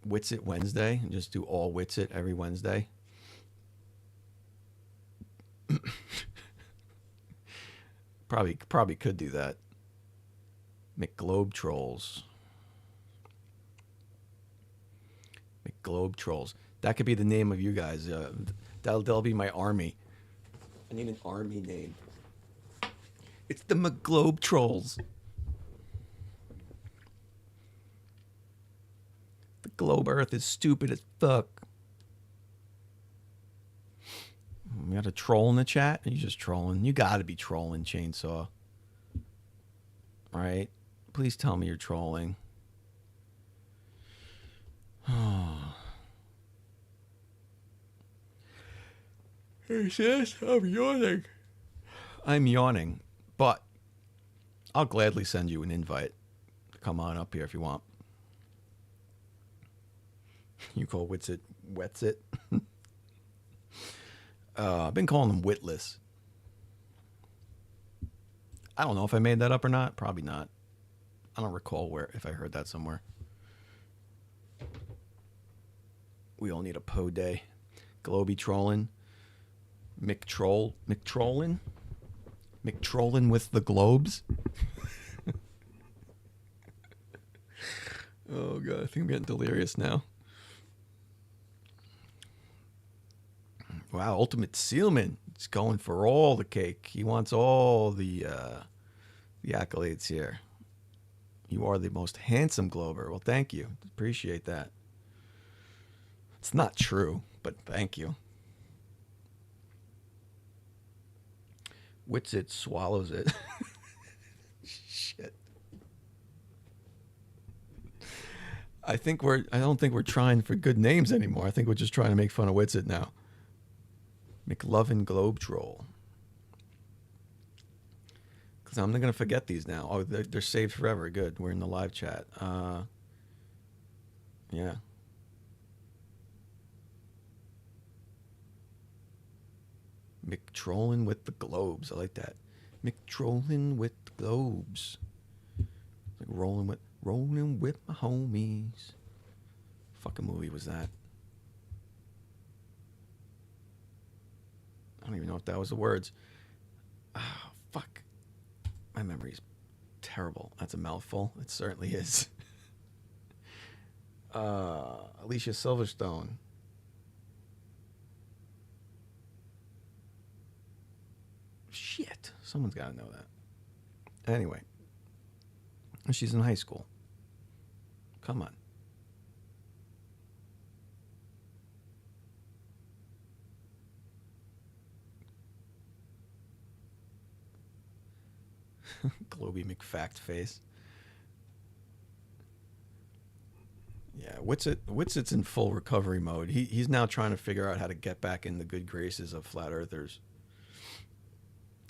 Speaker 9: Witsit Wednesday. And just do all Witsit every Wednesday. Probably could do that. McGlobe Trolls. McGlobe Trolls. That could be the name of you guys. That'll be my army. I need an army name. It's the McGlobe Trolls. The globe Earth is stupid as fuck. We got a troll in the chat? Are you just trolling? You gotta be trolling, Chainsaw. Alright? Please tell me you're trolling. Oh. He says I'm yawning. I'm yawning, but I'll gladly send you an invite. Come on up here if you want. You call Witsit Wetsit? I've been calling them Witless. I don't know if I made that up or not. Probably not. I don't recall if I heard that somewhere. We all need a Poe day. Globy trolling. McTrollin with the globes. Oh god, I think I'm getting delirious now. Wow, Ultimate Sealman. He's going for all the cake. He wants all the accolades here. You are the most handsome Glober. Well, thank you. Appreciate that. It's not true, but thank you. Witsit swallows it. Shit. I don't think we're trying for good names anymore. I think we're just trying to make fun of Witsit now. McLovin Globe Troll. Because I'm not going to forget these now. Oh, they're saved forever. Good. We're in the live chat. Yeah. McTrollin with the globes. I like that. McTrollin with the globes. Like rolling with my homies. Fucking movie was that? I don't even know if that was the words. Oh, fuck. My memory's terrible. That's a mouthful. It certainly is. Alicia Silverstone. Shit. Someone's got to know that. Anyway. She's in high school. Come on. Globy McFact face. Yeah, Witsit's in full recovery mode. He's now trying to figure out how to get back in the good graces of flat earthers.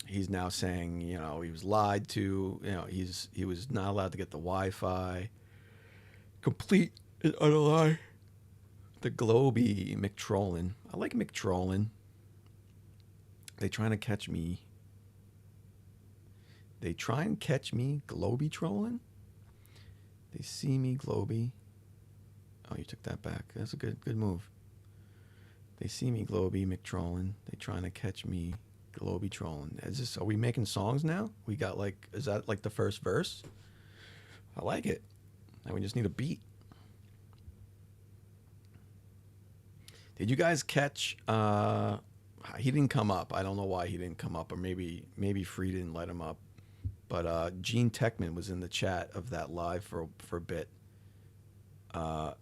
Speaker 9: He's now saying, you know, he was lied to. You know, he was not allowed to get the Wi-Fi. Complete and utter lie. The Globy McTrollin. I like McTrollin. They trying to catch me. They try and catch me, Globy trolling. They see me, Globy. Oh, you took that back. That's a good move. They see me, Globy McTrollin. They trying to catch me, Globy trolling. Are we making songs now? We got like, is that like the first verse? I like it. Now we just need a beat. Did you guys catch? He didn't come up. I don't know why he didn't come up, or maybe Free didn't let him up. But Gene Techman was in the chat of that live for a bit.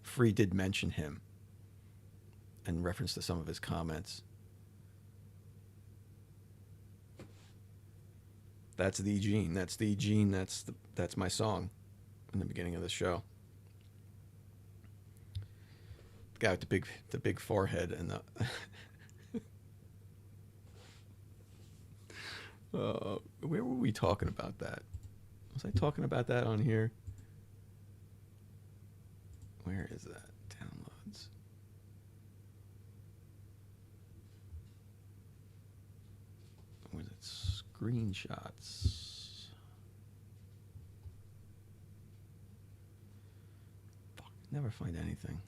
Speaker 9: Free did mention him in reference to some of his comments. That's the Gene. That's the Gene. That's my song in the beginning of the show. The guy with the big forehead and the. Where were we talking about that? Was I talking about that on here? Where is that? Downloads. Was it screenshots? Fuck, never find anything.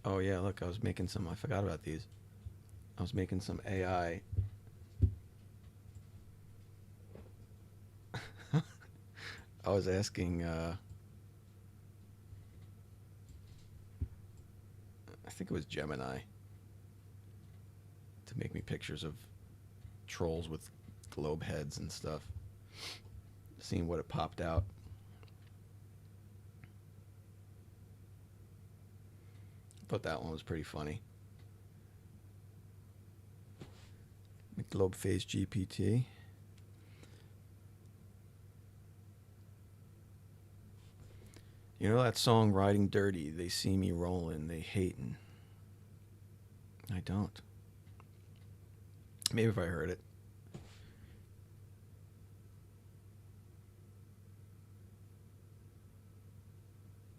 Speaker 9: Oh yeah, look, I was making some, I forgot about these. I was making some AI. I was asking, I think it was Gemini, to make me pictures of trolls with globe heads and stuff. Seeing what it popped out. Thought that one was pretty funny. McGlobe Phase GPT. You know that song Riding Dirty? They see me rolling, they hating. I don't. Maybe if I heard it.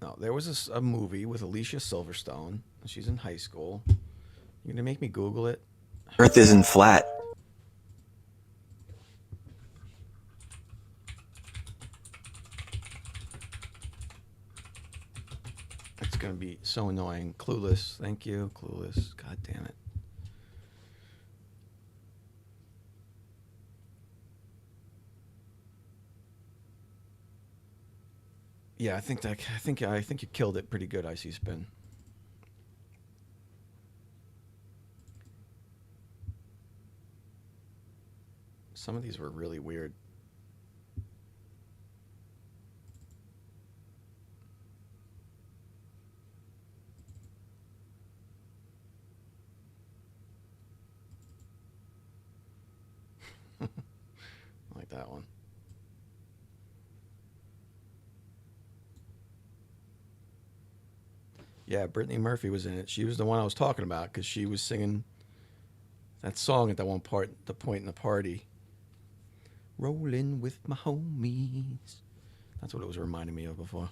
Speaker 9: No, there was a movie with Alicia Silverstone. She's in high school. You're gonna make me Google it?
Speaker 13: Earth isn't flat.
Speaker 9: It's gonna be so annoying. Clueless. Thank you, Clueless. God damn it. Yeah, I think you killed it pretty good, Icy Spin. Some of these were really weird. Like that one. Yeah, Brittany Murphy was in it. She was the one I was talking about because she was singing that song at that one part, the point in the party. Rolling with my homies. That's what it was reminding me of before.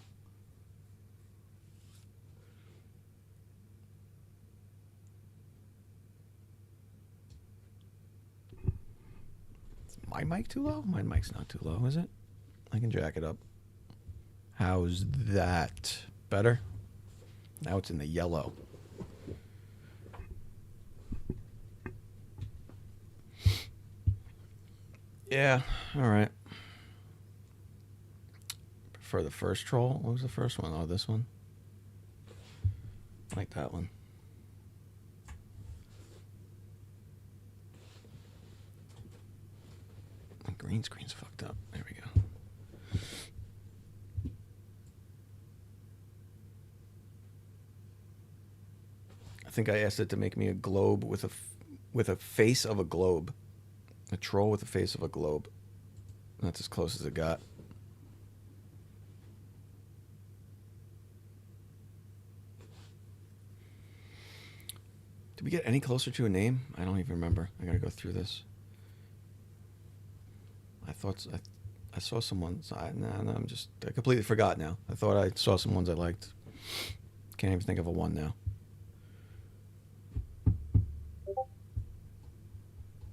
Speaker 9: Is my mic too low? My mic's not too low, is it? I can jack it up. How's that? Better? Now it's in the yellow. Yeah, all right. Prefer the first troll. What was the first one? Oh, this one. I like that one. The green screen's fucked up. There we go. I think I asked it to make me a globe with a face of a globe. A troll with the face of a globe. That's as close as it got. Did we get any closer to a name? I don't even remember. I gotta go through this. I thought I saw some ones. I completely forgot now. I thought I saw some ones I liked. Can't even think of a one now.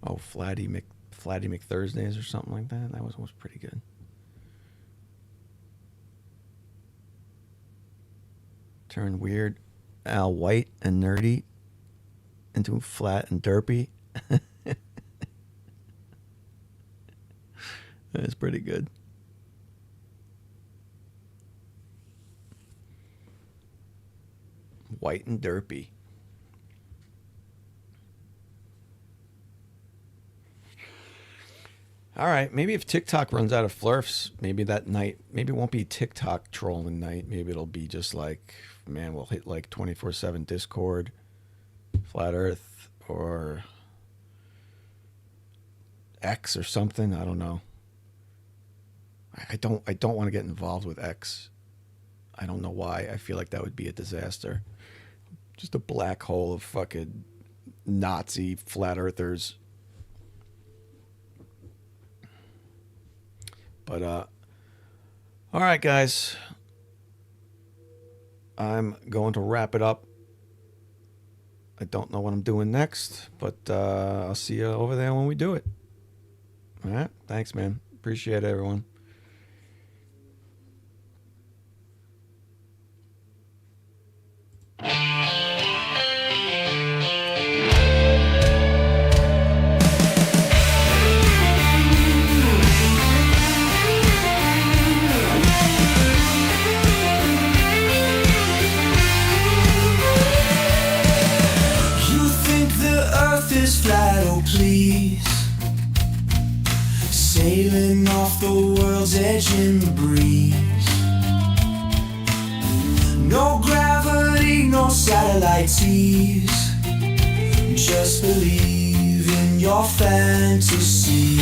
Speaker 9: Oh, Flatty McThursdays or something like that. That was pretty good. Turn weird Al White and nerdy into flat and derpy. That's pretty good. White and derpy. All right, maybe if TikTok runs out of flurfs, maybe that night, maybe it won't be TikTok trolling night. Maybe it'll be just like, man, we'll hit like 24/7 Discord, Flat Earth, or X or something. I don't know. I don't want to get involved with X. I don't know why. I feel like that would be a disaster. Just a black hole of fucking Nazi flat earthers. But, all right, guys. I'm going to wrap it up. I don't know what I'm doing next, but I'll see you over there when we do it. All right? Thanks, man. Appreciate it, everyone.
Speaker 10: Flat, oh please, sailing off the world's edge in the breeze. No gravity, no satellite seas. Just believe in your fantasy.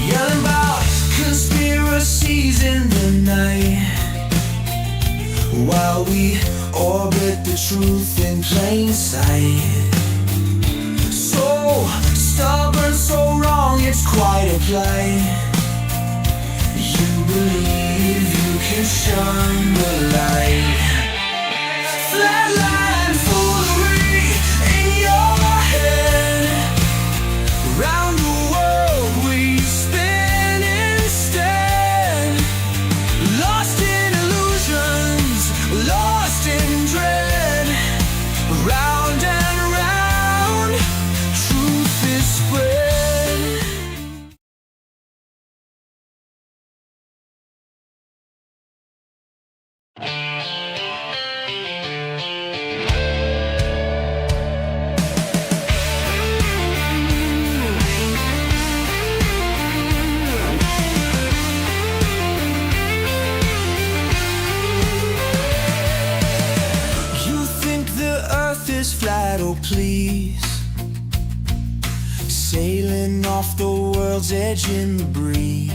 Speaker 10: Yelling about conspiracies in the night, while we orbit the truth in plain sight. So stubborn, so wrong, it's quite a plight. You believe you can shine the light. Flatline foolery in your head. Round the world we spin instead. Lost in illusions, lost in dread. Round and round, truth is spread. You think the earth is flat, oh please, sailing off the world's edge in the breeze.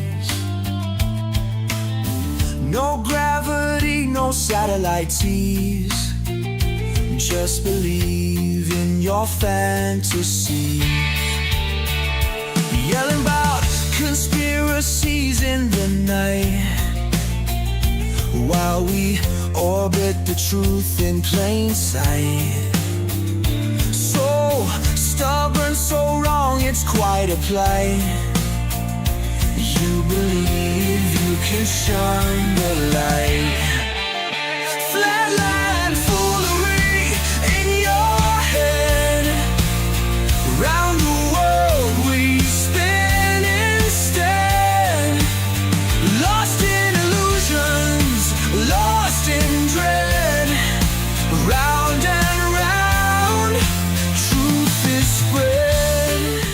Speaker 10: No gravity, no satellite seas. Just believe in your fantasy. Yelling about conspiracies in the night, while we orbit the truth in plain sight. So stubborn, so wrong, it's quite a plight. You believe you can shine the light.